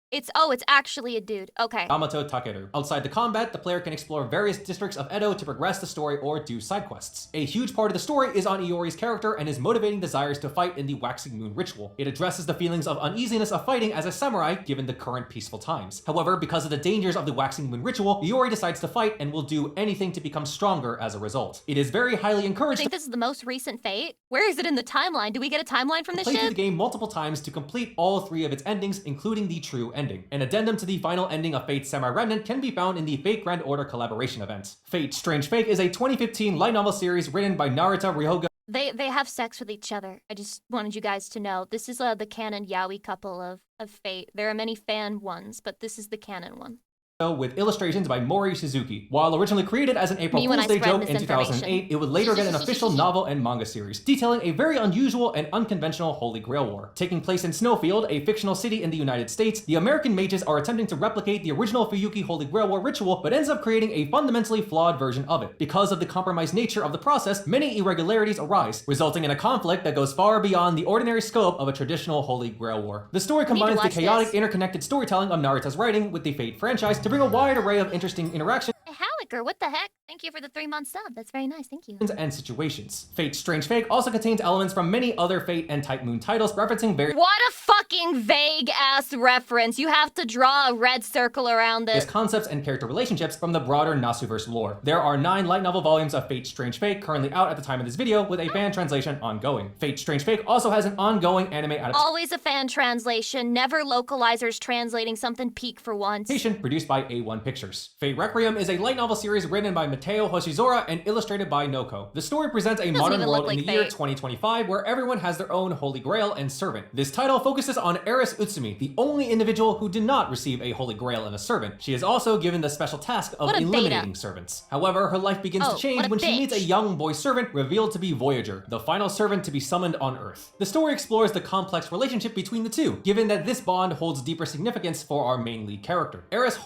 It's actually a dude. Okay. Yamato Takeru. Outside the combat, the player can explore various districts of Edo to progress the story or do side quests. A huge part of the story is on Iori's character and his motivating desires to fight in the Waxing Moon Ritual. It addresses the feelings of uneasiness of fighting as a samurai given the current peaceful times. However, because of the dangers of the Waxing Moon Ritual, Iori decides to fight and will do anything to become stronger as a result. It is very highly encouraged. I think this is the most recent Fate. Where is it in the timeline? Do we get a timeline from this shit? Play through the game multiple times to complete all 3 of its endings, including the true ending. An addendum to the final ending of Fate Semi-Remnant can be found in the Fate Grand Order collaboration event. Fate Strange Fake is a 2015 light novel series written by Narita Ryoga. They have sex with each other. I just wanted you guys to know. This is the canon yaoi couple of Fate. There are many fan ones, but this is the canon one. With illustrations by Mori Suzuki. While originally created as an April Fool's Day joke in 2008, it would later get an official novel and manga series, detailing a very unusual and unconventional Holy Grail War. Taking place in Snowfield, a fictional city in the United States, the American mages are attempting to replicate the original Fuyuki Holy Grail War ritual, but ends up creating a fundamentally flawed version of it. Because of the compromised nature of the process, many irregularities arise, resulting in a conflict that goes far beyond the ordinary scope of a traditional Holy Grail War. The story combines the chaotic, interconnected storytelling of Narita's writing with the Fate franchise to bring a wide array of interesting interactions. How Snicker, what the heck? Thank you for the 3-month sub. That's very nice. Thank you. And situations. Fate's Strange Fake also contains elements from many other Fate and Type Moon titles, referencing various What a fucking vague ass reference. You have to draw a red circle around it. concepts and character relationships from the broader Nasuverse lore. There are 9 light novel volumes of Fate's Strange Fake currently out at the time of this video, with a fan translation ongoing. Fate's Strange Fake also has an ongoing anime adaptation. Always a fan translation, never localizers translating something peak for once. Produced by A1 Pictures. Fate Requiem is a light novel series written by Mateo Hoshizora and illustrated by Noko. The story presents a modern world in the year 2025 where everyone has their own holy grail and servant. This title focuses on Eris Utsumi, the only individual who did not receive a holy grail and a servant. She is also given the special task of eliminating servants. However, her life begins to change when she meets a young boy servant revealed to be Voyager, the final servant to be summoned on Earth. The story explores the complex relationship between the two, given that this bond holds deeper significance for our main lead character. Eris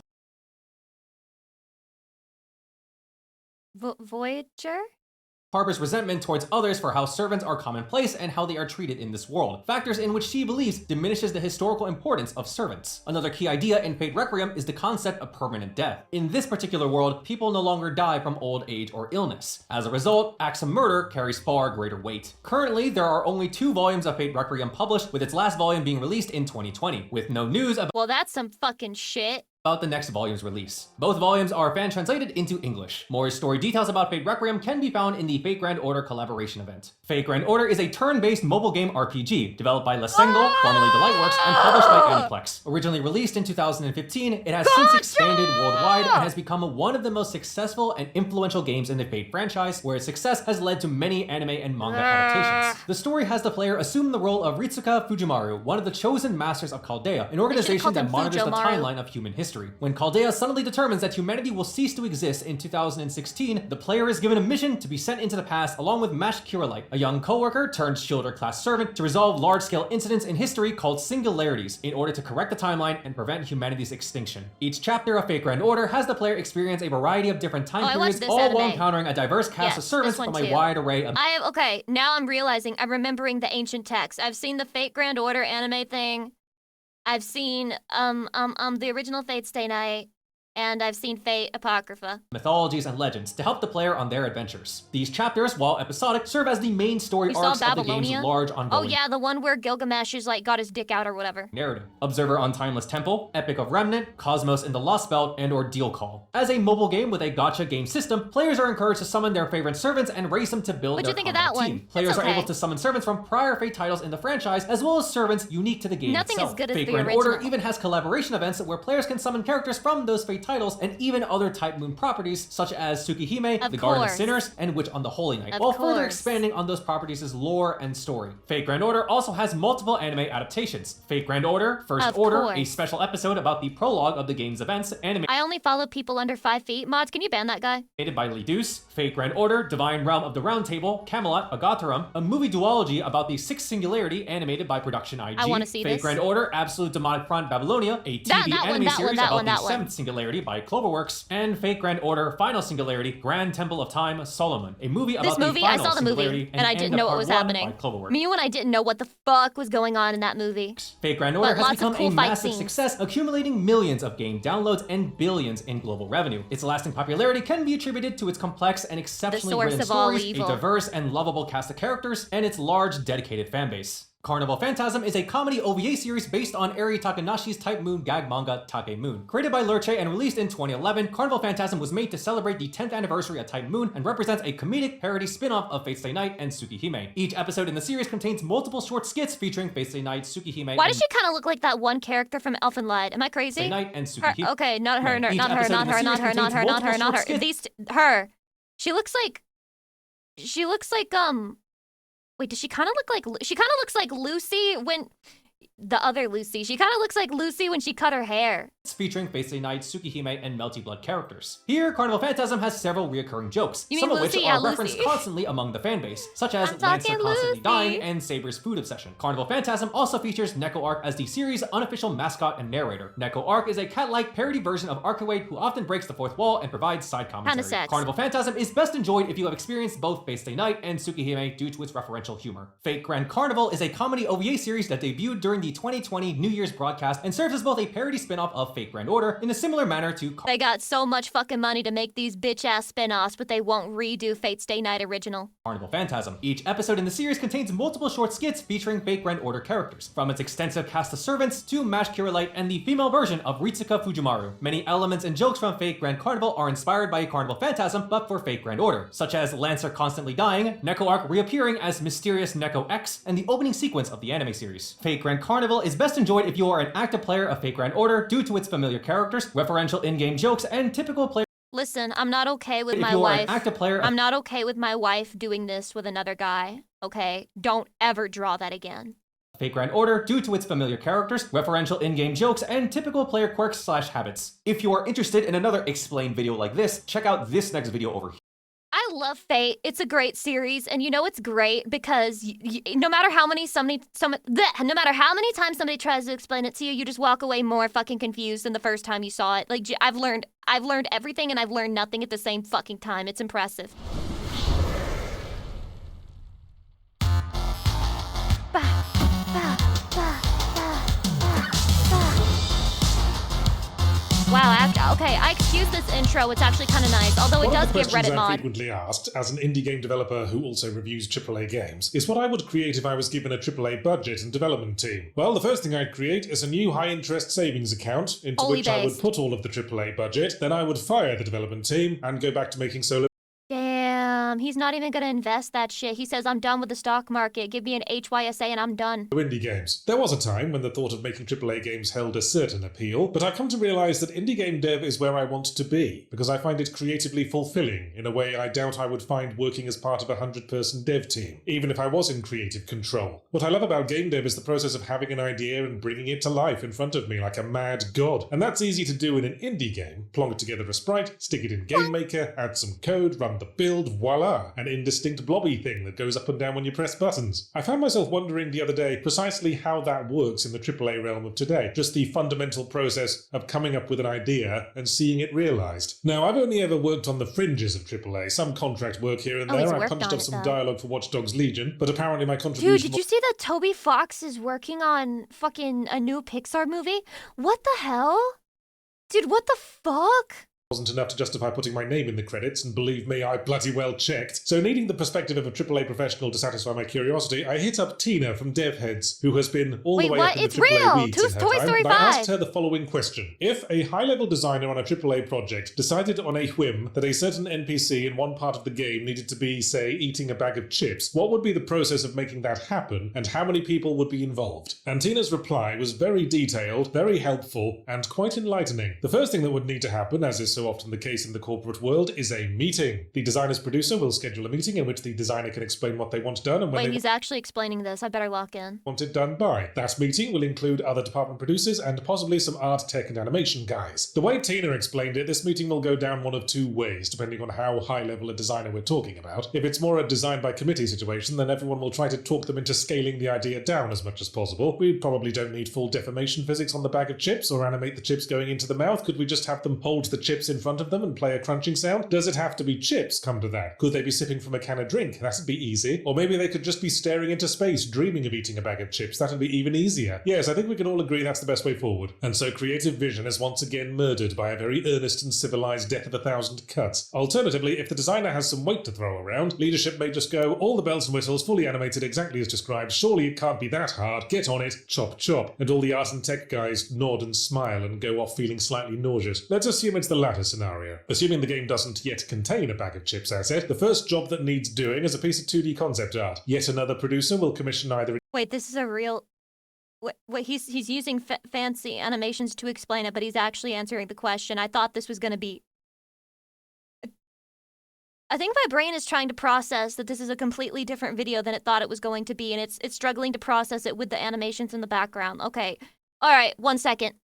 Voyager? harbors resentment towards others for how servants are commonplace and how they are treated in this world, factors in which she believes diminishes the historical importance of servants. Another key idea in Fate Requiem is the concept of permanent death. In this particular world, people no longer die from old age or illness. As a result, acts of murder carries far greater weight. Currently, there are only 2 volumes of Fate Requiem published, with its last volume being released in 2020, with no news about Well, that's some fucking shit. the next volume's release. Both volumes are fan translated into English. More story details about Fate Requiem can be found in the Fate Grand Order collaboration event. Fate Grand Order is a turn-based mobile game RPG developed by Lasengo, formerly Delightworks, and published by Aniplex. Originally released in 2015, it has since expanded worldwide and has become one of the most successful and influential games in the Fate franchise, where its success has led to many anime and manga adaptations. The story has the player assume the role of Ritsuka Fujimaru, one of the chosen masters of Chaldea, an organization that monitors the timeline of human history. When Chaldea suddenly determines that humanity will cease to exist in 2016, the player is given a mission to be sent into the past along with Mash Kiralight, a young co-worker turned Shielder-class servant, to resolve large-scale incidents in history called singularities in order to correct the timeline and prevent humanity's extinction. Each chapter of Fate Grand Order has the player experience a variety of different time periods, all while encountering a diverse cast of servants from a wide array of... Okay, now I'm realizing, I'm remembering the ancient text. I've seen the Fate Grand Order anime thing. I've seen the original Fate Stay Night, and I've seen Fate Apocrypha. Mythologies and legends to help the player on their adventures. These chapters, while episodic, serve as the main story arcs of the game's large ongoing... Oh yeah, the one where Gilgamesh is like got his dick out or whatever. Narrative. Observer on Timeless Temple, Epic of Remnant, Cosmos in the Lost Belt, and Ordeal Call. As a mobile game with a gacha game system, players are encouraged to summon their favorite servants and race them to build their combat team. Players are able to summon servants from prior Fate titles in the franchise, as well as servants unique to the game itself. Nothing as good as Fate the Grand original. Order even has collaboration events where players can summon characters from those Fate titles and even other Type Moon properties such as Tsukihime, the Garden of Sinners, and Witch on the Holy Night, while further expanding on those properties' lore and story. Fate Grand Order also has multiple anime adaptations. Fate Grand Order, First Order, a special episode about the prologue of the game's events, animated I only follow people under 5 feet. Mods, can you ban that guy? by Lee Deuce. Fate Grand Order, Divine Realm of the Round Table, Camelot, Agatharum, a movie duology about the Sixth Singularity animated by Production IG. I want to see Fate this. Grand Order, Absolute Demonic Front Babylonia, a TV anime series about the Seventh Singularity by Cloverworks, and Fate Grand Order, Final Singularity, Grand Temple of Time, Solomon, a movie about the final I saw the movie, singularity and I didn't know what was happening. Me when I didn't know what the fuck was going on in that movie. Fate Grand Order has become cool a massive success, accumulating millions of game downloads and billions in global revenue. Its lasting popularity can be attributed to its complex and exceptionally written stories, a diverse and lovable cast of characters, and its large, dedicated fanbase. Carnival Phantasm is a comedy OVA series based on Eri Takanashi's Type Moon gag manga Take Moon. Created by Lurche and released in 2011, Carnival Phantasm was made to celebrate the 10th anniversary of Type Moon and represents a comedic parody spin-off of Fate Stay Night and Tsukihime. Each episode in the series contains multiple short skits featuring Fate Stay Night, Tsukihime, Why does she kind of look like that one character from Elfen Lied? Am I crazy? Stay Night and Tsukihime. Okay, not her. She looks like Wait, does she kind of look like... She kind of looks like Lucy when... The other Lucy. She kind of looks like Lucy when she cut her hair. Featuring Fate Stay Night, Tsukihime, and Melty Blood characters. Here, Carnival Phantasm has several reoccurring jokes, some of which are referenced constantly among the fanbase, such as Lancer constantly dying and Saber's food obsession. Carnival Phantasm also features Neko Arc as the series' unofficial mascot and narrator. Neko Arc is a cat-like parody version of Archwade who often breaks the fourth wall and provides side commentary. Carnival Phantasm is best enjoyed if you have experienced both Fate Stay Night and Tsukihime due to its referential humor. Fate Grand Carnival is a comedy OVA series that debuted during during the 2020 New Year's broadcast and serves as both a parody spin-off of Fate Grand Order in a similar manner to They got so much fucking money to make these bitch-ass spin-offs, but they won't redo Fate's Day Night original. Carnival Phantasm. Each episode in the series contains multiple short skits featuring Fate Grand Order characters, from its extensive cast of servants to Mash Kirilight and the female version of Ritsuka Fujimaru. Many elements and jokes from Fate Grand Carnival are inspired by a Carnival Phantasm, but for Fate Grand Order, such as Lancer constantly dying, Neko Arc reappearing as mysterious Neko X, and the opening sequence of the anime series. Fate Grand Carnival is best enjoyed if you are an active player of Fate Grand Order due to its familiar characters, referential in-game jokes, and typical player. Listen, I'm not okay with my wife. I'm not okay with my wife doing this with another guy, okay? Don't ever draw that again. Fate Grand Order due to its familiar characters, referential in-game jokes, and typical player quirks/habits. If you are interested in another explained video like this, check out this next video over here. I love Fate. It's a great series, and you know it's great because no matter how many times somebody tries to explain it to you, you just walk away more fucking confused than the first time you saw it. Like I've learned everything and I've learned nothing at the same fucking time. It's impressive. Wow, okay, I excuse this intro, it's actually kind of nice, although it does give Reddit mod. One of the questions I'm frequently asked, as an indie game developer who also reviews AAA games, is what I would create if I was given a AAA budget and development team. Well, the first thing I'd create is a new high-interest savings account, into which I would put all of the AAA budget, then I would fire the development team, and go back to making solo. Damn, he's not even gonna invest that shit. He says, I'm done with the stock market. Give me an HYSA and I'm done. Indie games. There was a time when the thought of making AAA games held a certain appeal, but I've come to realise that indie game dev is where I want to be, because I find it creatively fulfilling in a way I doubt I would find working as part of a 100-person dev team, even if I was in creative control. What I love about game dev is the process of having an idea and bringing it to life in front of me like a mad god. And that's easy to do in an indie game. Plonk together a sprite, stick it in Game Maker, add some code, run the build, voila, an indistinct blobby thing that goes up and down when you press buttons. I found myself wondering the other day precisely how that works in the AAA realm of today, just the fundamental process of coming up with an idea and seeing it realised. Now, I've only ever worked on the fringes of AAA, some contract work here and there. I've punched up some dialogue for Watch Dogs Legion, but apparently my contribution— Dude, did you see that Toby Fox is working on fucking a new Pixar movie? What the hell? Dude, what the fuck? Wasn't enough to justify putting my name in the credits, and believe me, I bloody well checked. So needing the perspective of a AAA professional to satisfy my curiosity, I hit up Tina from DevHeads, who has been all the way up in the AAA weeds in her Toy time, Story and 5. I asked her the following question. If a high-level designer on a AAA project decided on a whim that a certain NPC in one part of the game needed to be, say, eating a bag of chips, what would be the process of making that happen, and how many people would be involved? And Tina's reply was very detailed, very helpful, and quite enlightening. The first thing that would need to happen, as is so often the case in the corporate world, is a meeting. The designer's producer will schedule a meeting in which the designer can explain what they want done and when Wait, he's actually explaining this. I better lock in. Want it done by. That meeting will include other department producers and possibly some art, tech, and animation guys. The way Tina explained it, this meeting will go down one of two ways, depending on how high level a designer we're talking about. If it's more a design by committee situation, then everyone will try to talk them into scaling the idea down as much as possible. We probably don't need full deformation physics on the bag of chips or animate the chips going into the mouth. Could we just have them hold the chips in front of them and play a crunching sound? Does it have to be chips, come to that? Could they be sipping from a can of drink? That'd be easy. Or maybe they could just be staring into space, dreaming of eating a bag of chips. That'd be even easier. Yes, I think we can all agree that's the best way forward. And so creative vision is once again murdered by a very earnest and civilized death of 1,000 cuts. Alternatively, if the designer has some weight to throw around, leadership may just go, all the bells and whistles fully animated exactly as described, surely it can't be that hard, get on it, chop chop. And all the art and tech guys nod and smile and go off feeling slightly nauseous. Let's assume it's the latter scenario. Assuming the game doesn't yet contain a bag of chips asset, the first job that needs doing is a piece of 2D concept art. Yet another producer will commission either— Wait, this is a real— Wait, he's using fancy animations to explain it, but he's actually answering the question. I thought this was gonna be— I think my brain is trying to process that this is a completely different video than it thought it was going to be, and it's struggling to process it with the animations in the background. Okay. Alright, 1 second.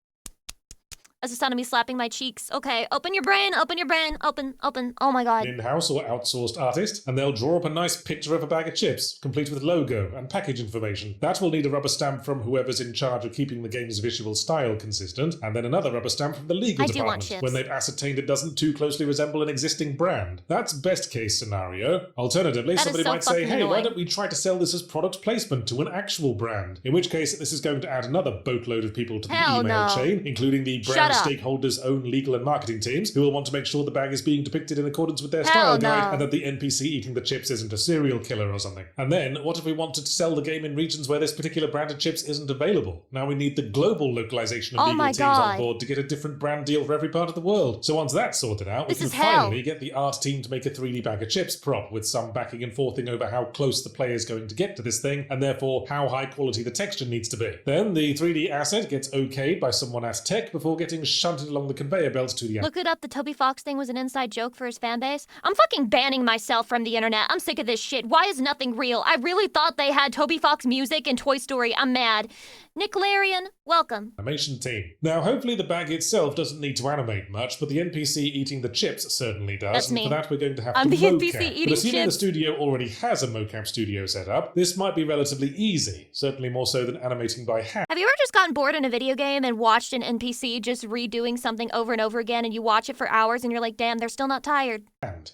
as the sound of me slapping my cheeks. Okay, open your brain, open your brain, open. Oh my god. In-house or outsourced artist, and they'll draw up a nice picture of a bag of chips, complete with logo and package information. That will need a rubber stamp from whoever's in charge of keeping the game's visual style consistent, and then another rubber stamp from the legal department when they've ascertained it doesn't too closely resemble an existing brand. That's best case scenario. Alternatively, somebody might say, hey, why don't we try to sell this as product placement to an actual brand? In which case, this is going to add another boatload of people to the email chain, including the brand stakeholders' own legal and marketing teams, who will want to make sure the bag is being depicted in accordance with their style guide, and that the NPC eating the chips isn't a serial killer or something. And then, what if we wanted to sell the game in regions where this particular brand of chips isn't available? Now we need the global localization of legal teams on board to get a different brand deal for every part of the world. So once that's sorted out, we can finally get the art team to make a 3D bag of chips prop with some backing and forthing over how close the player is going to get to this thing, and therefore how high quality the texture needs to be. Then the 3D asset gets okayed by someone at tech before getting shunted along the conveyor belt to the Look it up, the Toby Fox thing was an inside joke for his fan base. I'm fucking banning myself from the internet. I'm sick of this shit. Why is nothing real? I really thought they had Toby Fox music in Toy Story. I'm mad. Nick Larian, welcome. Animation team. Now, hopefully the bag itself doesn't need to animate much, but the NPC eating the chips certainly does. That's me. And for that, we're going to have I'm to the NPC eating but assuming chips. the studio already has a mocap studio set up, this might be relatively easy. Certainly more so than animating by hand. Have you ever just gotten bored in a video game and watched an NPC just redoing something over and over again, and you watch it for hours and you're like, damn, they're still not tired?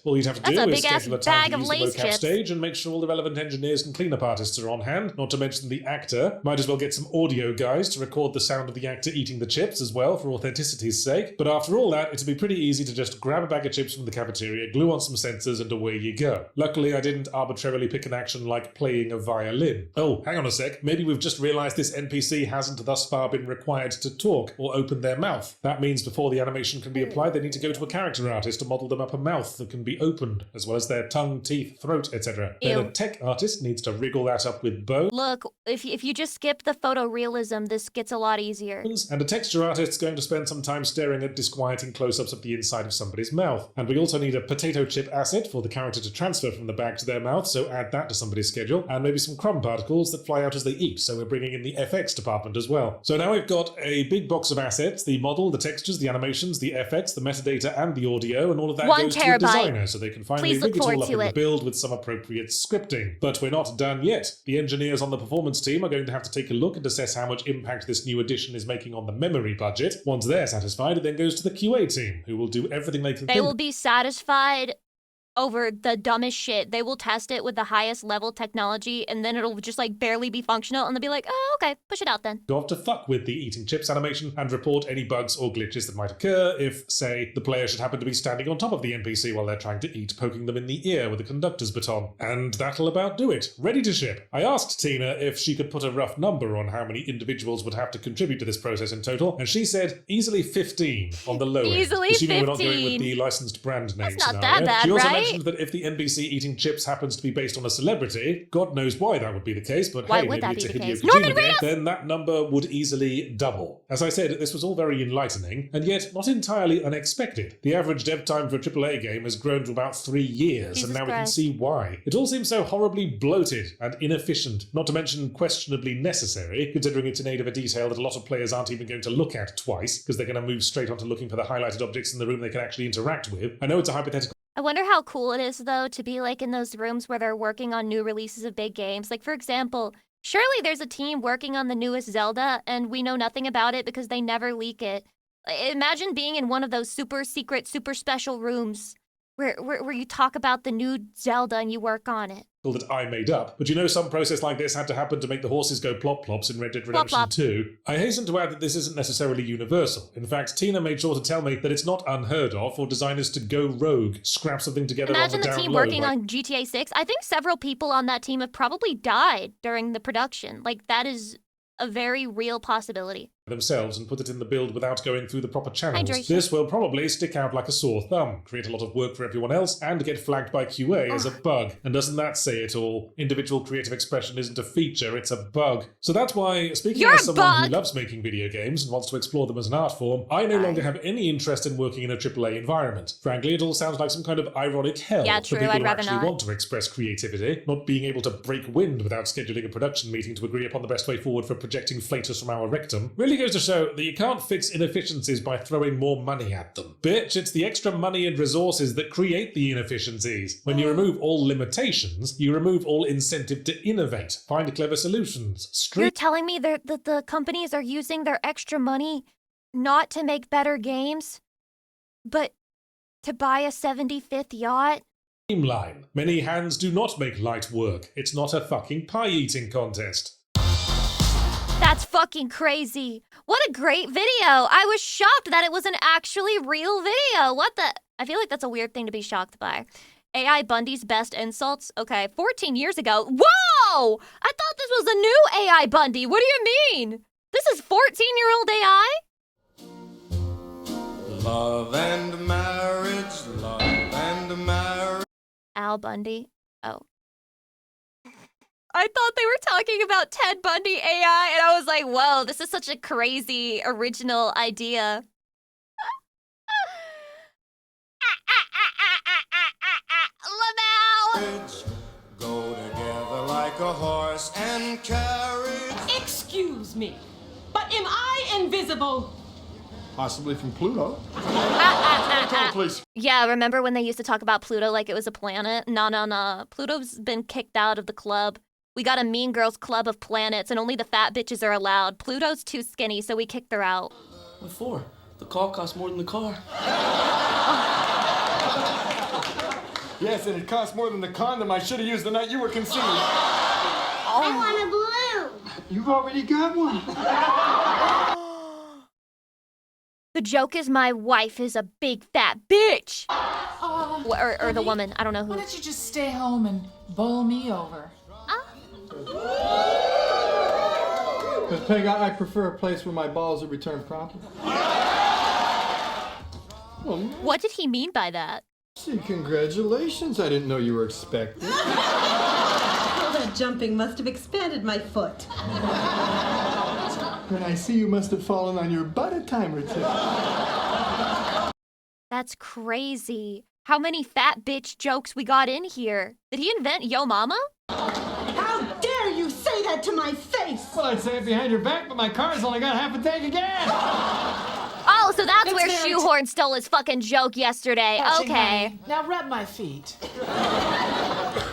All you'd have to do is schedule a time to use the mocap chips. stage and make sure all the relevant engineers and cleanup artists are on hand, not to mention the actor. Might as well get some audio guys to record the sound of the actor eating the chips as well, for authenticity's sake. But after all that, it'd be pretty easy to just grab a bag of chips from the cafeteria, glue on some sensors, and away you go. Luckily, I didn't arbitrarily pick an action like playing a violin. Oh, hang on a sec. Maybe we've just realized this NPC hasn't thus far been required to talk or open their mouth. That means before the animation can be applied, they need to go to a character artist to model them up a mouth that can be opened, as well as their tongue, teeth, throat, etc. Then a tech artist needs to wriggle that up with bow. Look, if you just skip the photorealism, this gets a lot easier. And a texture artist's going to spend some time staring at disquieting close-ups of the inside of somebody's mouth. And we also need a potato chip asset for the character to transfer from the bag to their mouth, so add that to somebody's schedule. And maybe some crumb particles that fly out as they eat, so we're bringing in the FX department as well. So now we've got a big box of assets, the model, the textures, the animations, the FX, the metadata, and the audio, and all of that goes to a designer, so they can finally rig it all up in the build with some appropriate scripting. But we're not done yet. The engineers on the performance team are going to have to take a look and assess how much impact this new addition is making on the memory budget. Once they're satisfied, it then goes to the QA team, who will do everything they can. They will be satisfied over the dumbest shit. They will test it with the highest level technology, and then it'll just like barely be functional, and they'll be like, oh, okay, push it out then. Go off to fuck with the eating chips animation and report any bugs or glitches that might occur if, say, the player should happen to be standing on top of the NPC while they're trying to eat, poking them in the ear with a conductor's baton. And that'll about do it. Ready to ship. I asked Tina if she could put a rough number on how many individuals would have to contribute to this process in total, and she said easily 15 on the low end. Easily assuming 15. we're not going with the licensed brand name That's not scenario. that bad, She also right? mentioned that if the NPC eating chips happens to be based on a celebrity, God knows why that would be the case, but Why hey, would maybe that it's be a the Hideo case? Kojima Norman game, Reedus! then that number would easily double. As I said, this was all very enlightening, and yet not entirely unexpected. The average dev time for a AAA game has grown to about 3 years, Jesus and now we can Christ. see why. It all seems so horribly bloated and inefficient, not to mention questionably necessary, considering it's in aid of a detail that a lot of players aren't even going to look at twice, because they're going to move straight onto looking for the highlighted objects in the room they can actually interact with. I know it's a hypothetical. I wonder how cool it is, though, to be like in those rooms where they're working on new releases of big games. Like, for example, surely there's a team working on the newest Zelda, and we know nothing about it because they never leak it. Imagine being in one of those super secret, super special rooms where you talk about the new Zelda and you work on it. That I made up, but you know some process like this had to happen to make the horses go plop-plops in Red Dead Redemption 2. I hasten to add that this isn't necessarily universal. In fact, Tina made sure to tell me that it's not unheard of for designers to go rogue, scrap something together Imagine on the the down team low, working like on GTA 6. I think several people on that team have probably died during the production. Like, that is a very real possibility. themselves and put it in the build without going through the proper channels. Hydration. This will probably stick out like a sore thumb, create a lot of work for everyone else, and get flagged by QA as a bug. And doesn't that say it all? Individual creative expression isn't a feature, it's a bug. So that's why, speaking as someone who loves making video games and wants to explore them as an art form, I no longer have any interest in working in a AAA environment. Frankly, it all sounds like some kind of ironic hell for people who actually want to express creativity, not being able to break wind without scheduling a production meeting to agree upon the best way forward for projecting flatus from our rectum. Really really goes to show that you can't fix inefficiencies by throwing more money at them. Bitch, it's the extra money and resources that create the inefficiencies. When you remove all limitations, you remove all incentive to innovate, find clever solutions. You're telling me that the companies are using their extra money not to make better games, but to buy a 75th yacht? Streamline. Many hands do not make light work. It's not a fucking pie-eating contest. That's fucking crazy. What a great video. I was shocked that it was an actually real video. What the? I feel like that's a weird thing to be shocked by. AI Bundy's best insults? Okay, 14 years ago. Whoa! I thought this was a new AI Bundy. What do you mean? This is 14-year-old AI? Love and marriage, love and marriage. Al Bundy? Oh. I thought they were talking about Ted Bundy AI, and I was like, whoa, this is such a crazy, original idea. Lamau! Go together like a horse and carriage. Excuse me, but am I invisible? Possibly from Pluto. Please. Yeah, remember when they used to talk about Pluto like it was a planet? No. Pluto's been kicked out of the club. We got a Mean Girls club of planets, and only the fat bitches are allowed. Pluto's too skinny, so we kicked her out. What for? The car costs more than the car. Yes, and it costs more than the condom I should have used the night you were conceived. I want a balloon. You've already got one. The joke is my wife is a big fat bitch. Or the woman, I don't know who. Why don't you just stay home and bowl me over? Because Peg, I prefer a place where my balls are returned promptly. What did he mean by that? See, congratulations. I didn't know you were expecting. Well, that jumping must have expanded my foot. And I see you must have fallen on your butt a time or two. That's crazy. How many fat bitch jokes we got in here? Did he invent Yo Mama? How dare you say that to my face? Well, I'd say it behind your back, but my car's only got half a tank of gas. Oh, so that's where Shoehorn stole his fucking joke yesterday. Okay. Honey. Now rub my feet.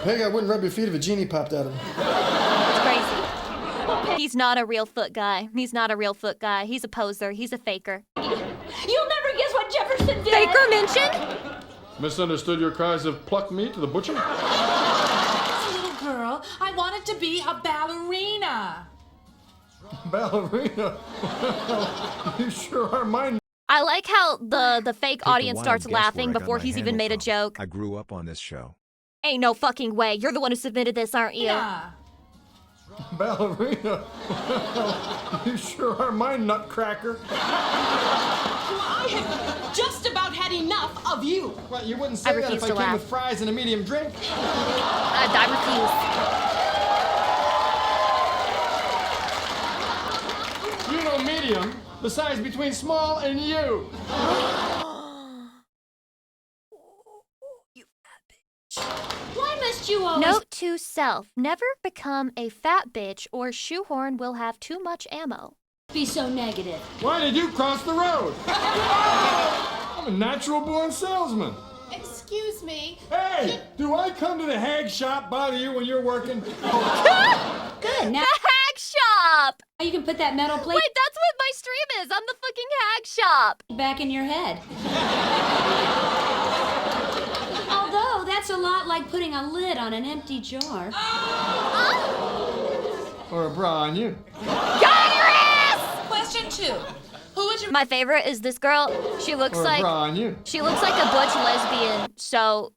Peg, I wouldn't rub your feet if a genie popped out of them. It's crazy. He's not a real foot guy. He's not a real foot guy. He's a poser. He's a faker. You'll never guess what Jefferson did. Faker mentioned? Misunderstood your cries of pluck me to the butcher? As a little girl, I wanted to be a ballerina. Ballerina? You sure are mine. I like how the fake audience starts laughing before he's even made a joke. I grew up on this show. Ain't no fucking way. You're the one who submitted this, aren't you? Yeah. Ballerina? You sure are my nutcracker. Well, I have just about had enough of you. What, you wouldn't say that if I came with fries and a medium drink? I refuse. You know medium, the size between small and you. Why must you always... Note to self, never become a fat bitch or Shoehorn will have too much ammo. Be so negative. Why did you cross the road? I'm a natural-born salesman. Excuse me. Hey, do I come to the hag shop bother you when you're working? Good. Now The hag shop! you can put that metal plate Wait, that's what my stream is. I'm the fucking hag shop. back in your head. Although, that's a lot like putting a lid on an empty jar. Or a bra on you. Question 2. Who would you... My favorite is this girl. She looks Or a like bra on you. she looks like a butch lesbian. So,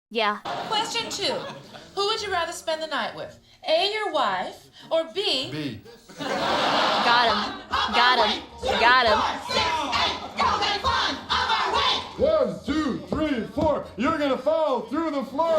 yeah. Question 2. Who would you rather spend the night with? A, your wife, or B... B. Got him. Got him. Got him. 1, 2, 3, 4. You're gonna fall through the floor.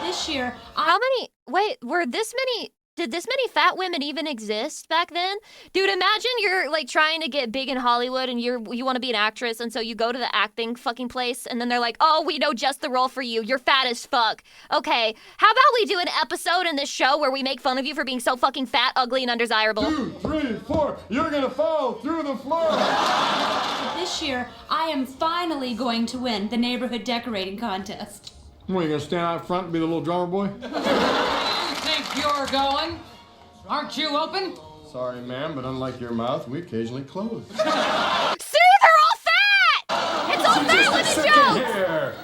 This year, How many? Wait, were this many Did this many fat women even exist back then? Dude, imagine you're like trying to get big in Hollywood and you want to be an actress, and so you go to the acting fucking place and then they're like, oh, we know just the role for you. You're fat as fuck. Okay, how about we do an episode in this show where we make fun of you for being so fucking fat, ugly, and undesirable? 2, 3, 4, you're gonna fall through the floor. This year, I am finally going to win the neighborhood decorating contest. What, are you gonna stand out front and be the little drummer boy? Think you're going? Aren't you open? Sorry, ma'am, but unlike your mouth, we occasionally close. See, they're all fat! It's all fat women jokes! Here.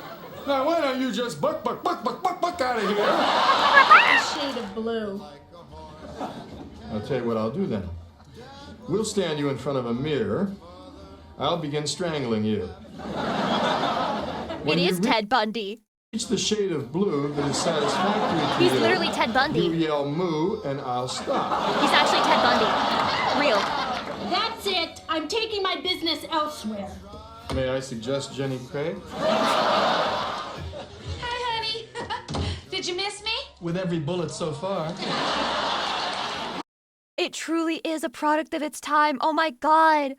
Now, why don't you just buck out of here? Shade of blue. I'll tell you what I'll do then. We'll stand you in front of a mirror. I'll begin strangling you. It is Ted Bundy. Reach the shade of blue that is satisfactory to He's you. literally Ted Bundy. You yell moo and I'll stop. He's actually Ted Bundy. Real. That's it. I'm taking my business elsewhere. May I suggest Jenny Craig? Hi, honey. Did you miss me? With every bullet so far. It truly is a product of its time. Oh my god.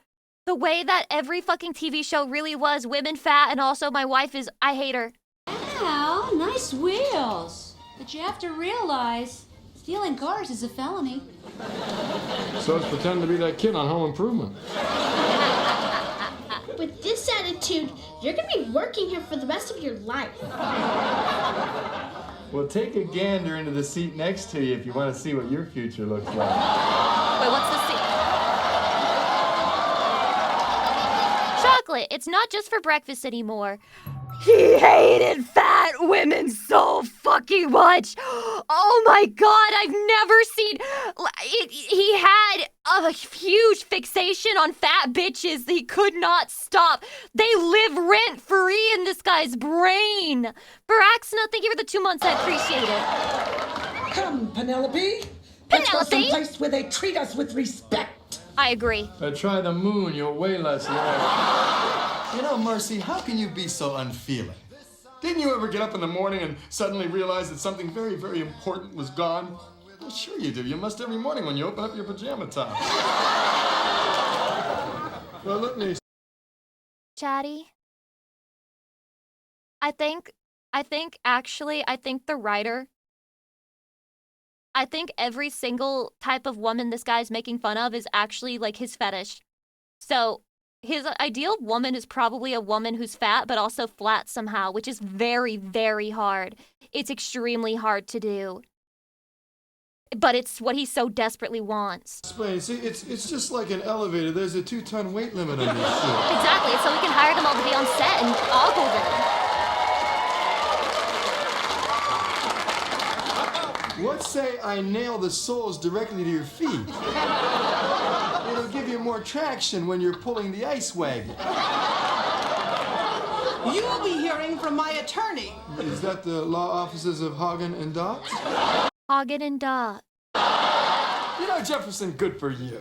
The way that every fucking TV show really was women fat, and also my wife is, I hate her. Wow, nice wheels. But you have to realize, stealing cars is a felony. So let's pretend to be that kid on Home Improvement. With this attitude, you're gonna be working here for the rest of your life. Well, take a gander into the seat next to you if you want to see what your future looks like. Wait, what's the seat? Chocolate, it's not just for breakfast anymore. He hated fat women so fucking much. Oh my god, I've never seen... He had a huge fixation on fat bitches that he could not stop. They live rent-free in this guy's brain. Baraxna, thank you for the 2 months. I appreciate it. Come, Penelope. Let's go Penelope? someplace where they treat us with respect. I agree. Try the moon, you'll way less learn. You know, Mercy, how can you be so unfeeling? Didn't you ever get up in the morning and suddenly realize that something very, very important was gone? Well, sure you do. You must every morning when you open up your pajama top. Well, let me... Chatty. I think the writer... I think every single type of woman this guy's making fun of is actually, like, his fetish. So... his ideal woman is probably a woman who's fat but also flat somehow, which is very, very hard. It's extremely hard to do. But it's what he so desperately wants. Explain. See, it's just like an elevator. There's a 2-ton weight limit on this shit. Exactly, so we can hire them all to be on set and ogle them. What say I nail the soles directly to your feet? It'll give you more traction when you're pulling the ice wagon. You will be hearing from my attorney. Is that the law offices of Hagen and Dot? Hagen and Dot. You know, Jefferson, good for you.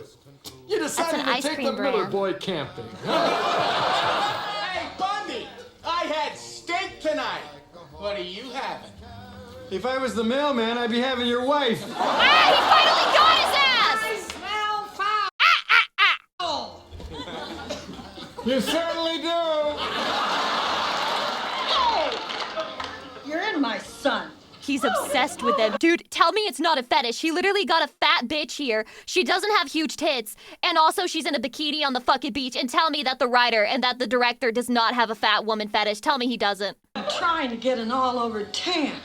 You decided to take the brand. Miller boy camping. Hey, Bundy! I had steak tonight. What are you having? If I was the mailman, I'd be having your wife. Ah, he finally got his ass! You certainly do. You're in my son. He's obsessed with them. Dude, tell me it's not a fetish. He literally got a fat bitch here. She doesn't have huge tits. And also she's in a bikini on the fucking beach. And tell me that the writer and that the director does not have a fat woman fetish. Tell me he doesnn't. I'm trying to get an all-over tan.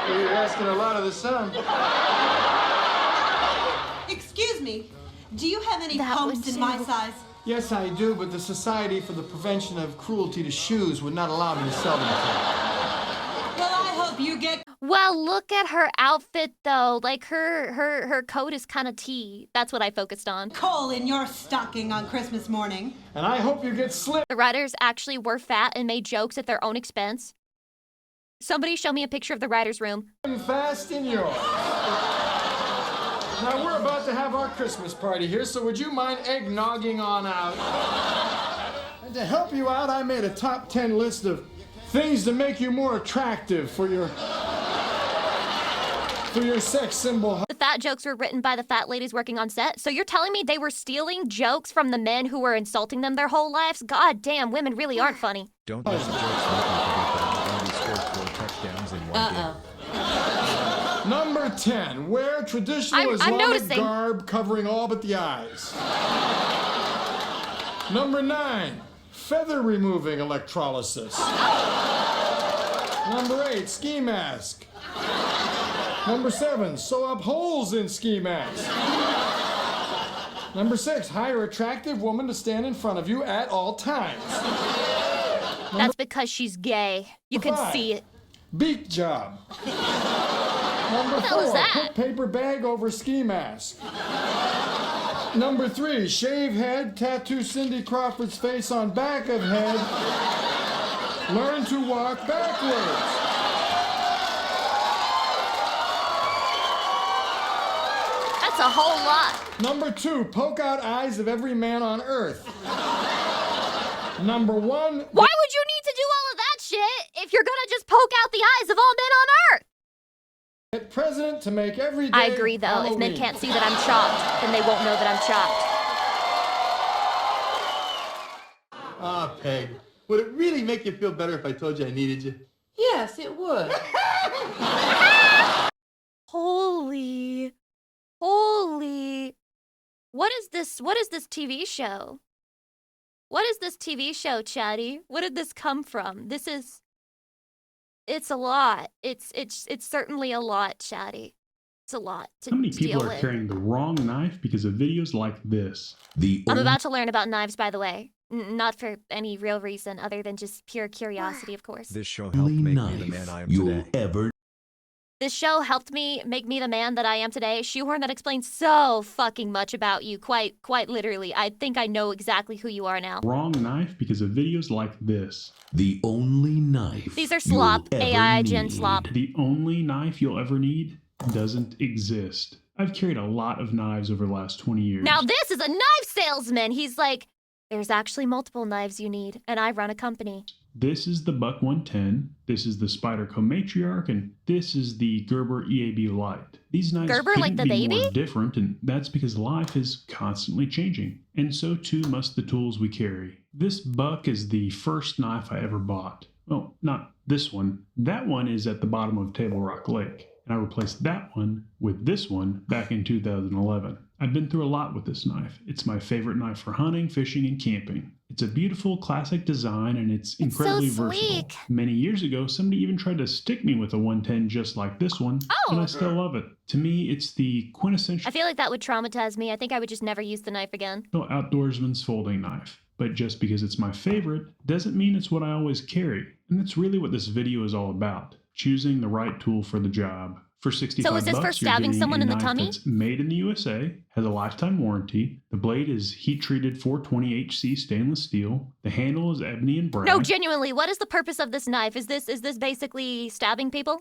You're asking a lot of the sun. Excuse me. Do you have any pumps in my size? Yes, I do, but the Society for the Prevention of Cruelty to Shoes would not allow me to sell them to you. Well, I hope you get... Well, look at her outfit, though. Like, her coat is kind of tea. That's what I focused on. coal in your stocking on Christmas morning. And I hope you get slipped. The writers actually were fat and made jokes at their own expense. Somebody show me a picture of the writer's room. Fast in yours. Now, we're about to have our Christmas party here, so would you mind eggnogging on out? And to help you out, I made a top 10 list of things to make you more attractive for your for your sex symbol. The fat jokes were written by the fat ladies working on set. So you're telling me they were stealing jokes from the men who were insulting them their whole lives? God damn, women really aren't funny. Don't let the jokes make me forget that Bundy scored 4 touchdowns in one game. Number 10, wear traditional Islamic garb covering all but the eyes. Number 9, feather removing electrolysis. Number 8, ski mask. Number 7, sew up holes in ski mask. Number 6, hire attractive woman to stand in front of you at all times. That's because she's gay. You can see it. Beak job. Number 4, put paper bag over ski mask. Number 3, shave head, tattoo Cindy Crawford's face on back of head. Learn to walk backwards. That's a whole lot. Number 2, poke out eyes of every man on earth. Number 1... Why would you need to do all of that shit if you're gonna just poke out the eyes of all men on earth? Get president to make every day I agree, though. Halloween. If men can't see that I'm shocked, then they won't know that I'm shocked. Ah, Peg. Would it really make you feel better if I told you I needed you? Yes, it would. Holy. What is this TV show? What is this TV show, Chatty? What did this come from? It's a lot. It's certainly a lot, Chatty. It's a lot to How many deal people are with. carrying the wrong knife because of videos like this? I'm about to learn about knives, by the way. Not for any real reason other than just pure curiosity, of course. This show helped make me the man I am today. This show helped me make me the man that I am today. Shoehorn, that explains so fucking much about you. Quite literally. I think I know exactly who you are now. Wrong knife because of videos like this. The only knife. These are slop. AI gen slop. The only knife you'll ever need doesn't exist. I've carried a lot of knives over the last 20 years. Now this is a knife salesman. He's like, there's actually multiple knives you need, and I run a company. This is the Buck 110, this is the Spyderco Matriarch, and this is the Gerber EAB Lite. These knives Gerber, like couldn't the be baby? more different, and that's because life is constantly changing, and so too must the tools we carry. This Buck is the first knife I ever bought. Well, not this one. That one is at the bottom of Table Rock Lake, and I replaced that one with this one back in 2011. I've been through a lot with this knife. It's my favorite knife for hunting, fishing, and camping. It's a beautiful classic design and it's incredibly versatile. Many years ago, somebody even tried to stick me with a 110 just like this one, and I still love it. To me, it's the quintessential I feel like that would traumatize me. I think I would just never use the knife again. outdoorsman's folding knife. But just because it's my favorite doesn't mean it's what I always carry. And that's really what this video is all about. Choosing the right tool for the job. For 65 So is this for bucks, you're stabbing getting someone a in the knife tummy? that's made in the USA, has a lifetime warranty. The blade is heat-treated 420 HC stainless steel. The handle is ebony and brass. No, genuinely, what is the purpose of this knife? Is this basically stabbing people?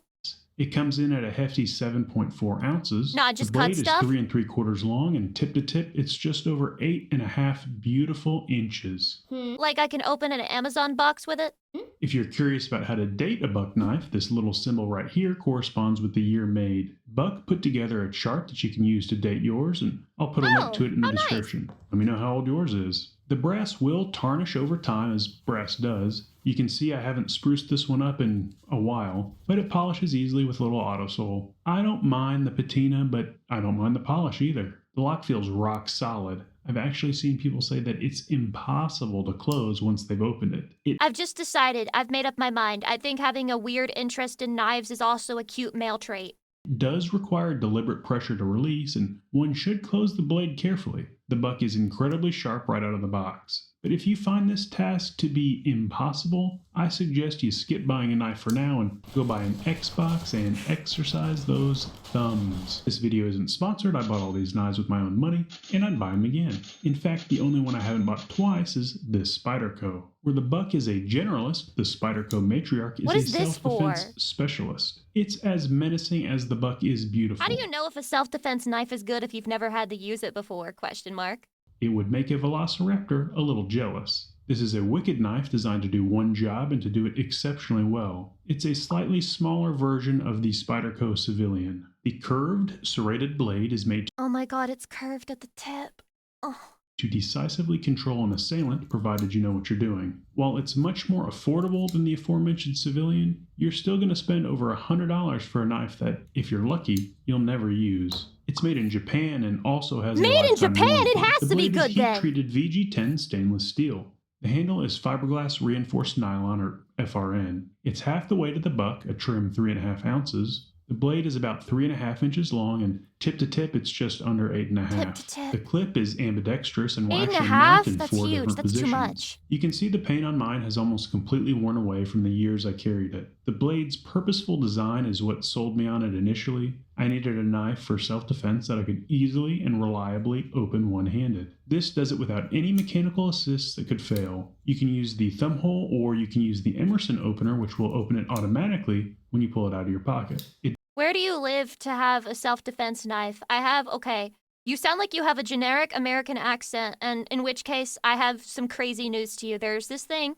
It comes in at a hefty 7.4 ounces. Not just the blade cut stuff? is 3 3/4 long, and tip to tip, it's just over 8.5 beautiful inches. Like I can open an Amazon box with it? If you're curious about how to date a Buck knife, this little symbol right here corresponds with the year made. Buck put together a chart that you can use to date yours, and I'll put a link to it in the description. Let me know how old yours is. The brass will tarnish over time, as brass does. You can see I haven't spruced this one up in a while, but it polishes easily with a little auto sole. I don't mind the patina, but I don't mind the polish either. The lock feels rock solid. I've actually seen people say that it's impossible to close once they've opened it. I've just decided. I've made up my mind. I think having a weird interest in knives is also a cute male trait. Does require deliberate pressure to release, and one should close the blade carefully. The Buck is incredibly sharp right out of the box. But if you find this task to be impossible, I suggest you skip buying a knife for now and go buy an Xbox and exercise those thumbs. This video isn't sponsored. I bought all these knives with my own money, and I'd buy them again. In fact, the only one I haven't bought twice is this Spyderco. Where the Buck is a generalist, the Spyderco Matriarch is a self-defense specialist. It's as menacing as the Buck is beautiful. How do you know if a self-defense knife is good if you've never had to use it before? Question mark. It would make a velociraptor a little jealous. This is a wicked knife designed to do one job and to do it exceptionally well. It's a slightly smaller version of the Spyderco Civilian. The curved, serrated blade is made Oh my god, it's curved at the tip. Oh. to decisively control an assailant, provided you know what you're doing. While it's much more affordable than the aforementioned Civilian, you're still going to spend over $100 for a knife that, if you're lucky, you'll never use. It's made in Japan and also has Made in Japan? It has to be good then. then. Heat-treated VG10 stainless steel. The handle is fiberglass reinforced nylon, or FRN. It's half the weight of the buck, a trim 3.5 ounces. The blade is about 3.5 inches long, and tip to tip, it's just under 8.5. Tip to tip. The clip is ambidextrous and will actually 8.5? mount in That's 4 huge. different That's positions. too much. You can see the paint on mine has almost completely worn away from the years I carried it. The blade's purposeful design is what sold me on it initially. I needed a knife for self-defense that I could easily and reliably open one-handed. This does it without any mechanical assists that could fail. You can use the thumb hole, or you can use the Emerson opener, which will open it automatically when you pull it out of your pocket. Where do you live to have a self-defense knife? Okay, you sound like you have a generic American accent, and in which case, I have some crazy news to you. There's this thing,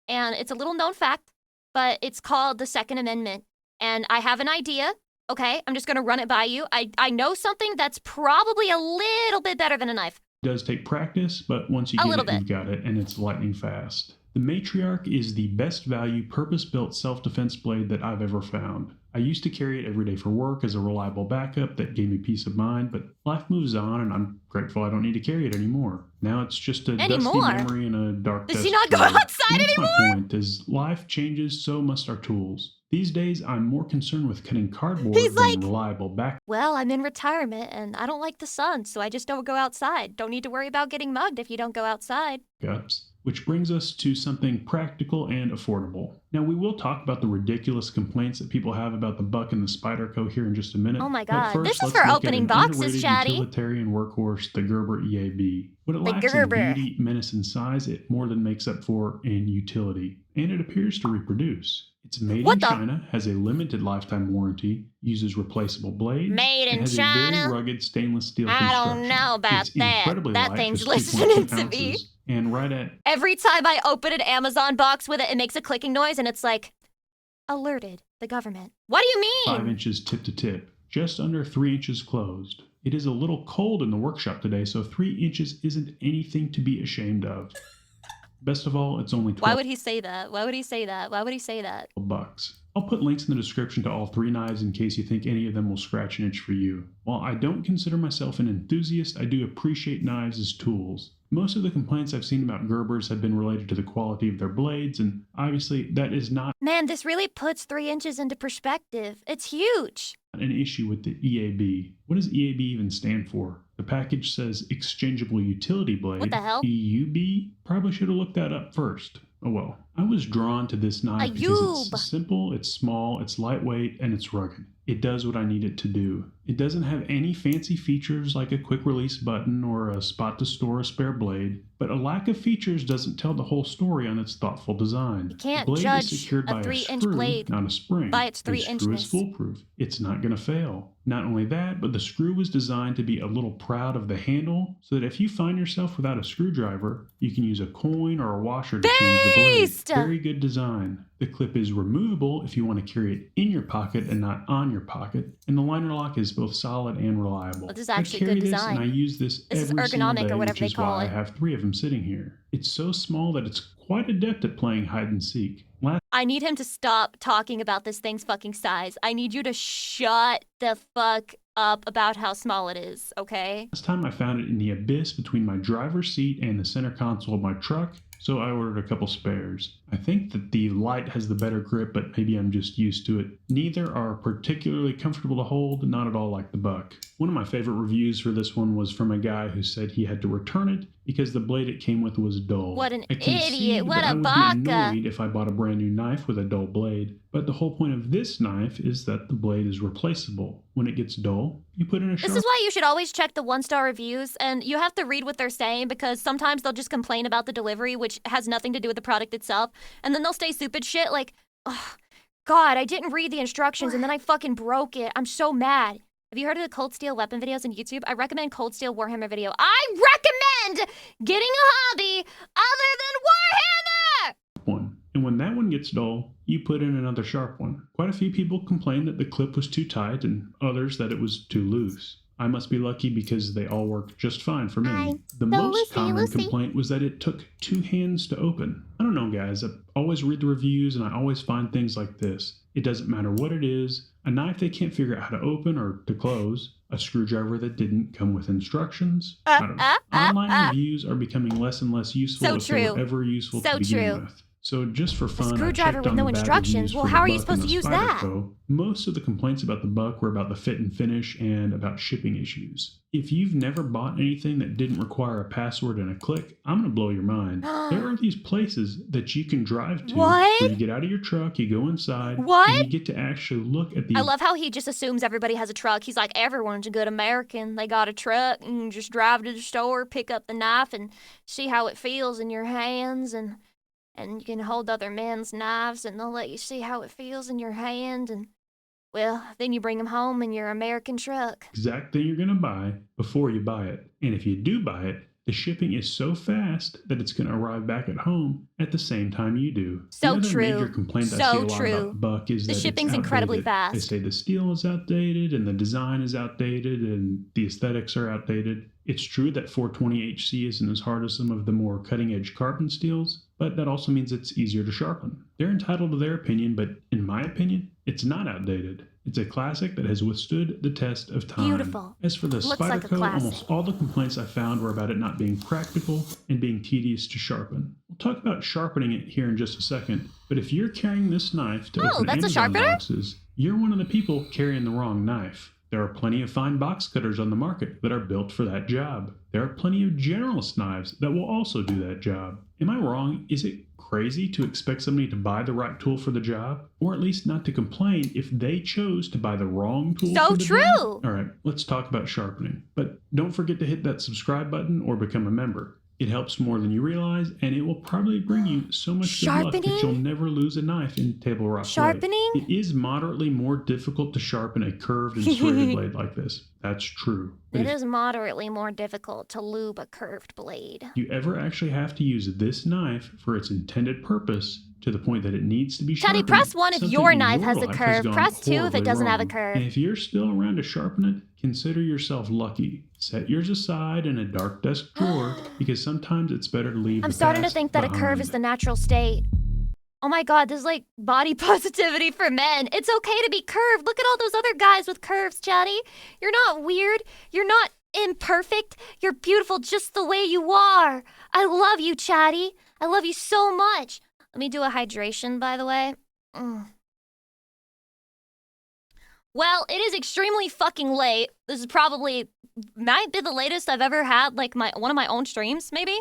and it's a little known fact, but it's called the Second Amendment. And I have an idea, okay? I'm just gonna run it by you. I know something that's probably a little bit better than a knife. It does take practice, but once you get it, you've got it, and it's lightning fast. The Matriarch is the best value, purpose-built self-defense blade that I've ever found. I used to carry it every day for work as a reliable backup that gave me peace of mind, but life moves on and I'm grateful I don't need to carry it anymore. Now it's just a dusty memory in a dark Does desk he not go drawer. outside That's anymore? my point. As life changes, so must our tools. These days, I'm more concerned with cutting cardboard He's than like, reliable backup. Well, I'm in retirement and I don't like the sun, so I just don't go outside. Don't need to worry about getting mugged if you don't go outside. Which brings us to something practical and affordable. Now, we will talk about the ridiculous complaints that people have about the buck and the Spyderco here in just a minute. Oh my But god, first, this is let's for look at opening an boxes, underrated chatty. utilitarian workhorse, the Gerber EAB. What it The lacks Gerber. in beauty, menace, and size, it more than makes up for in utility. And it appears to reproduce. It's made in China, has a limited lifetime warranty, uses replaceable blades, Made in and has a China? very rugged stainless steel I construction. don't know about It's that. incredibly That light, thing's just 2.2 listening to me. ounces, and right at Every time I open an Amazon box with it, it makes a clicking noise and it's like, alerted the government. What do you mean? 5 inches tip to tip, just under 3 inches closed. It is a little cold in the workshop today, so 3 inches isn't anything to be ashamed of. Best of all, it's only 12 Why would he say that? Why would he say that? Why would he say that? bucks. I'll put links in the description to all 3 knives in case you think any of them will scratch an itch for you. While I don't consider myself an enthusiast, I do appreciate knives as tools. Most of the complaints I've seen about Gerbers have been related to the quality of their blades, and obviously that is not Man, this really puts 3 inches into perspective. It's huge. an issue with the EAB. What does EAB even stand for? The package says Exchangeable Utility Blade. What the hell? EUB? Probably should have looked that up first. Oh well. I was drawn to this knife because it's simple, it's small, it's lightweight, and it's rugged. It does what I need it to do. It doesn't have any fancy features like a quick release button or a spot to store a spare blade, but a lack of features doesn't tell the whole story on its thoughtful design. You can't the blade judge is secured a by 3-inch screw, blade not a spring. by its The 3 screw is inchness. foolproof. It's not going to fail. Not only that, but the screw was designed to be a little proud of the handle, so that if you find yourself without a screwdriver, you can use a coin or a washer to change the blade. Very good design. The clip is removable if you want to carry it in your pocket and not on your pocket, and the liner lock is both solid and reliable. Well, this is actually I carry good this design. and I use this This is every single ergonomic day, or whatever which they is call why it. I have 3 of them sitting here. It's so small that it's quite adept at playing hide and seek. I need him to stop talking about this thing's fucking size. I need you to shut the fuck up about how small it is, okay? Last time I found it in the abyss between my driver's seat and the center console of my truck, so I ordered a couple spares. I think that the light has the better grip, but maybe I'm just used to it. Neither are particularly comfortable to hold, not at all like the buck. One of my favorite reviews for this one was from a guy who said he had to return it because the blade it came with was dull. What an I concede idiot, what that I a would baka. be annoyed if I bought a brand new knife with a dull blade, but the whole point of this knife is that the blade is replaceable. When it gets dull, you put in a sharp... This is why you should always check the 1-star reviews, and you have to read what they're saying because sometimes they'll just complain about the delivery, which has nothing to do with the product itself, and then they'll say stupid shit like, oh, God, I didn't read the instructions and then I fucking broke it. I'm so mad. Have you heard of the Cold Steel weapon videos on YouTube? I recommend Cold Steel Warhammer video. I recommend getting a hobby other than one. And when that one gets dull, you put in another sharp one. Quite a few people complained that the clip was too tight and others that it was too loose. I must be lucky because they all worked just fine for me. The most common complaint was that it took 2 hands to open. I don't know, guys. I always read the reviews and I always find things like this. It doesn't matter what it is. A knife they can't figure out how to open or to close. A screwdriver that didn't come with instructions. I don't know. Online reviews are becoming less and less useful if they were ever useful to begin with. So just for fun, a screwdriver with no instructions. Well, how are you supposed to use that? Most of the complaints about the Buck were about the fit and finish and about shipping issues. If you've never bought anything that didn't require a password and a click, I'm going to blow your mind. There are these places that you can drive to. What? Where you get out of your truck, you go inside, what? And you get to actually look at the... I love how he just assumes everybody has a truck. He's like, everyone's a good American. They got a truck and just drive to the store, pick up the knife, and see how it feels in your hands, and you can hold other men's knives, and they'll let you see how it feels in your hand, and, well, then you bring them home in your American truck. Exact thing you're going to buy before you buy it. And if you do buy it, the shipping is so fast that it's going to arrive back at home at the same time you do. So the true. Major complaint I see a lot about the Buck is the that shipping's it's incredibly fast. They say the steel is outdated and the design is outdated and the aesthetics are outdated. It's true that 420HC isn't as hard as some of the more cutting-edge carbon steels, but that also means it's easier to sharpen. They're entitled to their opinion, but in my opinion, it's not outdated. It's a classic that has withstood the test of time. Beautiful. As for the Spyderco, almost all the complaints I found were about it not being practical and being tedious to sharpen. We'll talk about sharpening it here in just a second, but if you're carrying this knife to open Amazon boxes, you're one of the people carrying the wrong knife. There are plenty of fine box cutters on the market that are built for that job. There are plenty of generalist knives that will also do that job. Am I wrong? Is it crazy to expect somebody to buy the right tool for the job? Or at least not to complain if they chose to buy the wrong tool for the job? All right, let's talk about sharpening. But don't forget to hit that subscribe button or become a member. It helps more than you realize, and it will probably bring you so much good luck that you'll never lose a knife in Table Rock Sharpening? Blade. It is moderately more difficult to sharpen a curved and serrated blade like this. That's true. But it is moderately more difficult to lube a curved blade. If you ever actually have to use this knife for its intended purpose, to the point that it needs to be sharpened. Teddy, press 1 if your knife has a curve. Press 2 if it doesn't have a curve. And if you're still around to sharpen it, consider yourself lucky. Set yours aside in a dark desk drawer, because sometimes it's better to leave I'm starting to think that a curve is the natural state. Oh my god, this is like body positivity for men. It's okay to be curved. Look at all those other guys with curves, Chatty. You're not weird. You're not imperfect. You're beautiful just the way you are. I love you, Chatty. I love you so much. Let me do a hydration, by the way. Well, it is extremely fucking late. This is probably, might be the latest I've ever had, like, one of my own streams, maybe?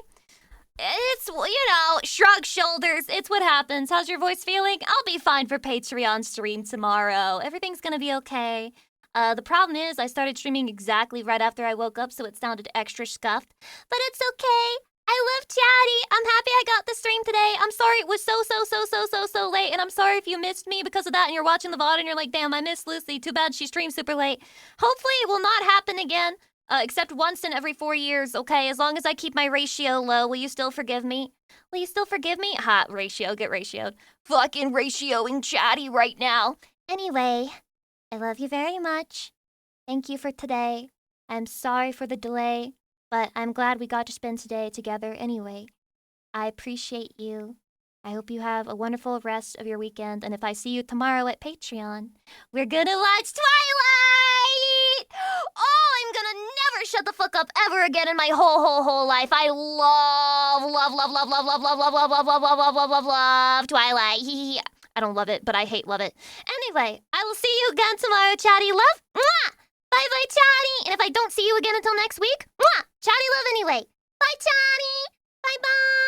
It's, you know, shrug shoulders. It's what happens. How's your voice feeling? I'll be fine for Patreon stream tomorrow. Everything's gonna be okay. The problem is I started streaming exactly right after I woke up, so it sounded extra scuffed. But it's okay. I love Chatty. I'm happy I got the stream today. I'm sorry it was so late, and I'm sorry if you missed me because of that and you're watching the VOD and you're like, damn, I missed Lucy. Too bad she streamed super late. Hopefully it will not happen again, except once in every 4 years, okay? As long as I keep my ratio low, will you still forgive me? Will you still forgive me? Hot ratio, get ratioed. Fucking ratioing Chatty right now. Anyway, I love you very much. Thank you for today. I'm sorry for the delay. But I'm glad we got to spend today together anyway. I appreciate you. I hope you have a wonderful rest of your weekend. And if I see you tomorrow at Patreon, we're gonna watch Twilight! Oh, I'm gonna never shut the fuck up ever again in my whole life. I love Twilight. I don't love it, but I hate love it. Anyway, I will see you again tomorrow, Chatty love. Mwah! Bye-bye, Chatty! And if I don't see you again until next week, mwah! Chatty love anyway. Bye, Chatty! Bye-bye!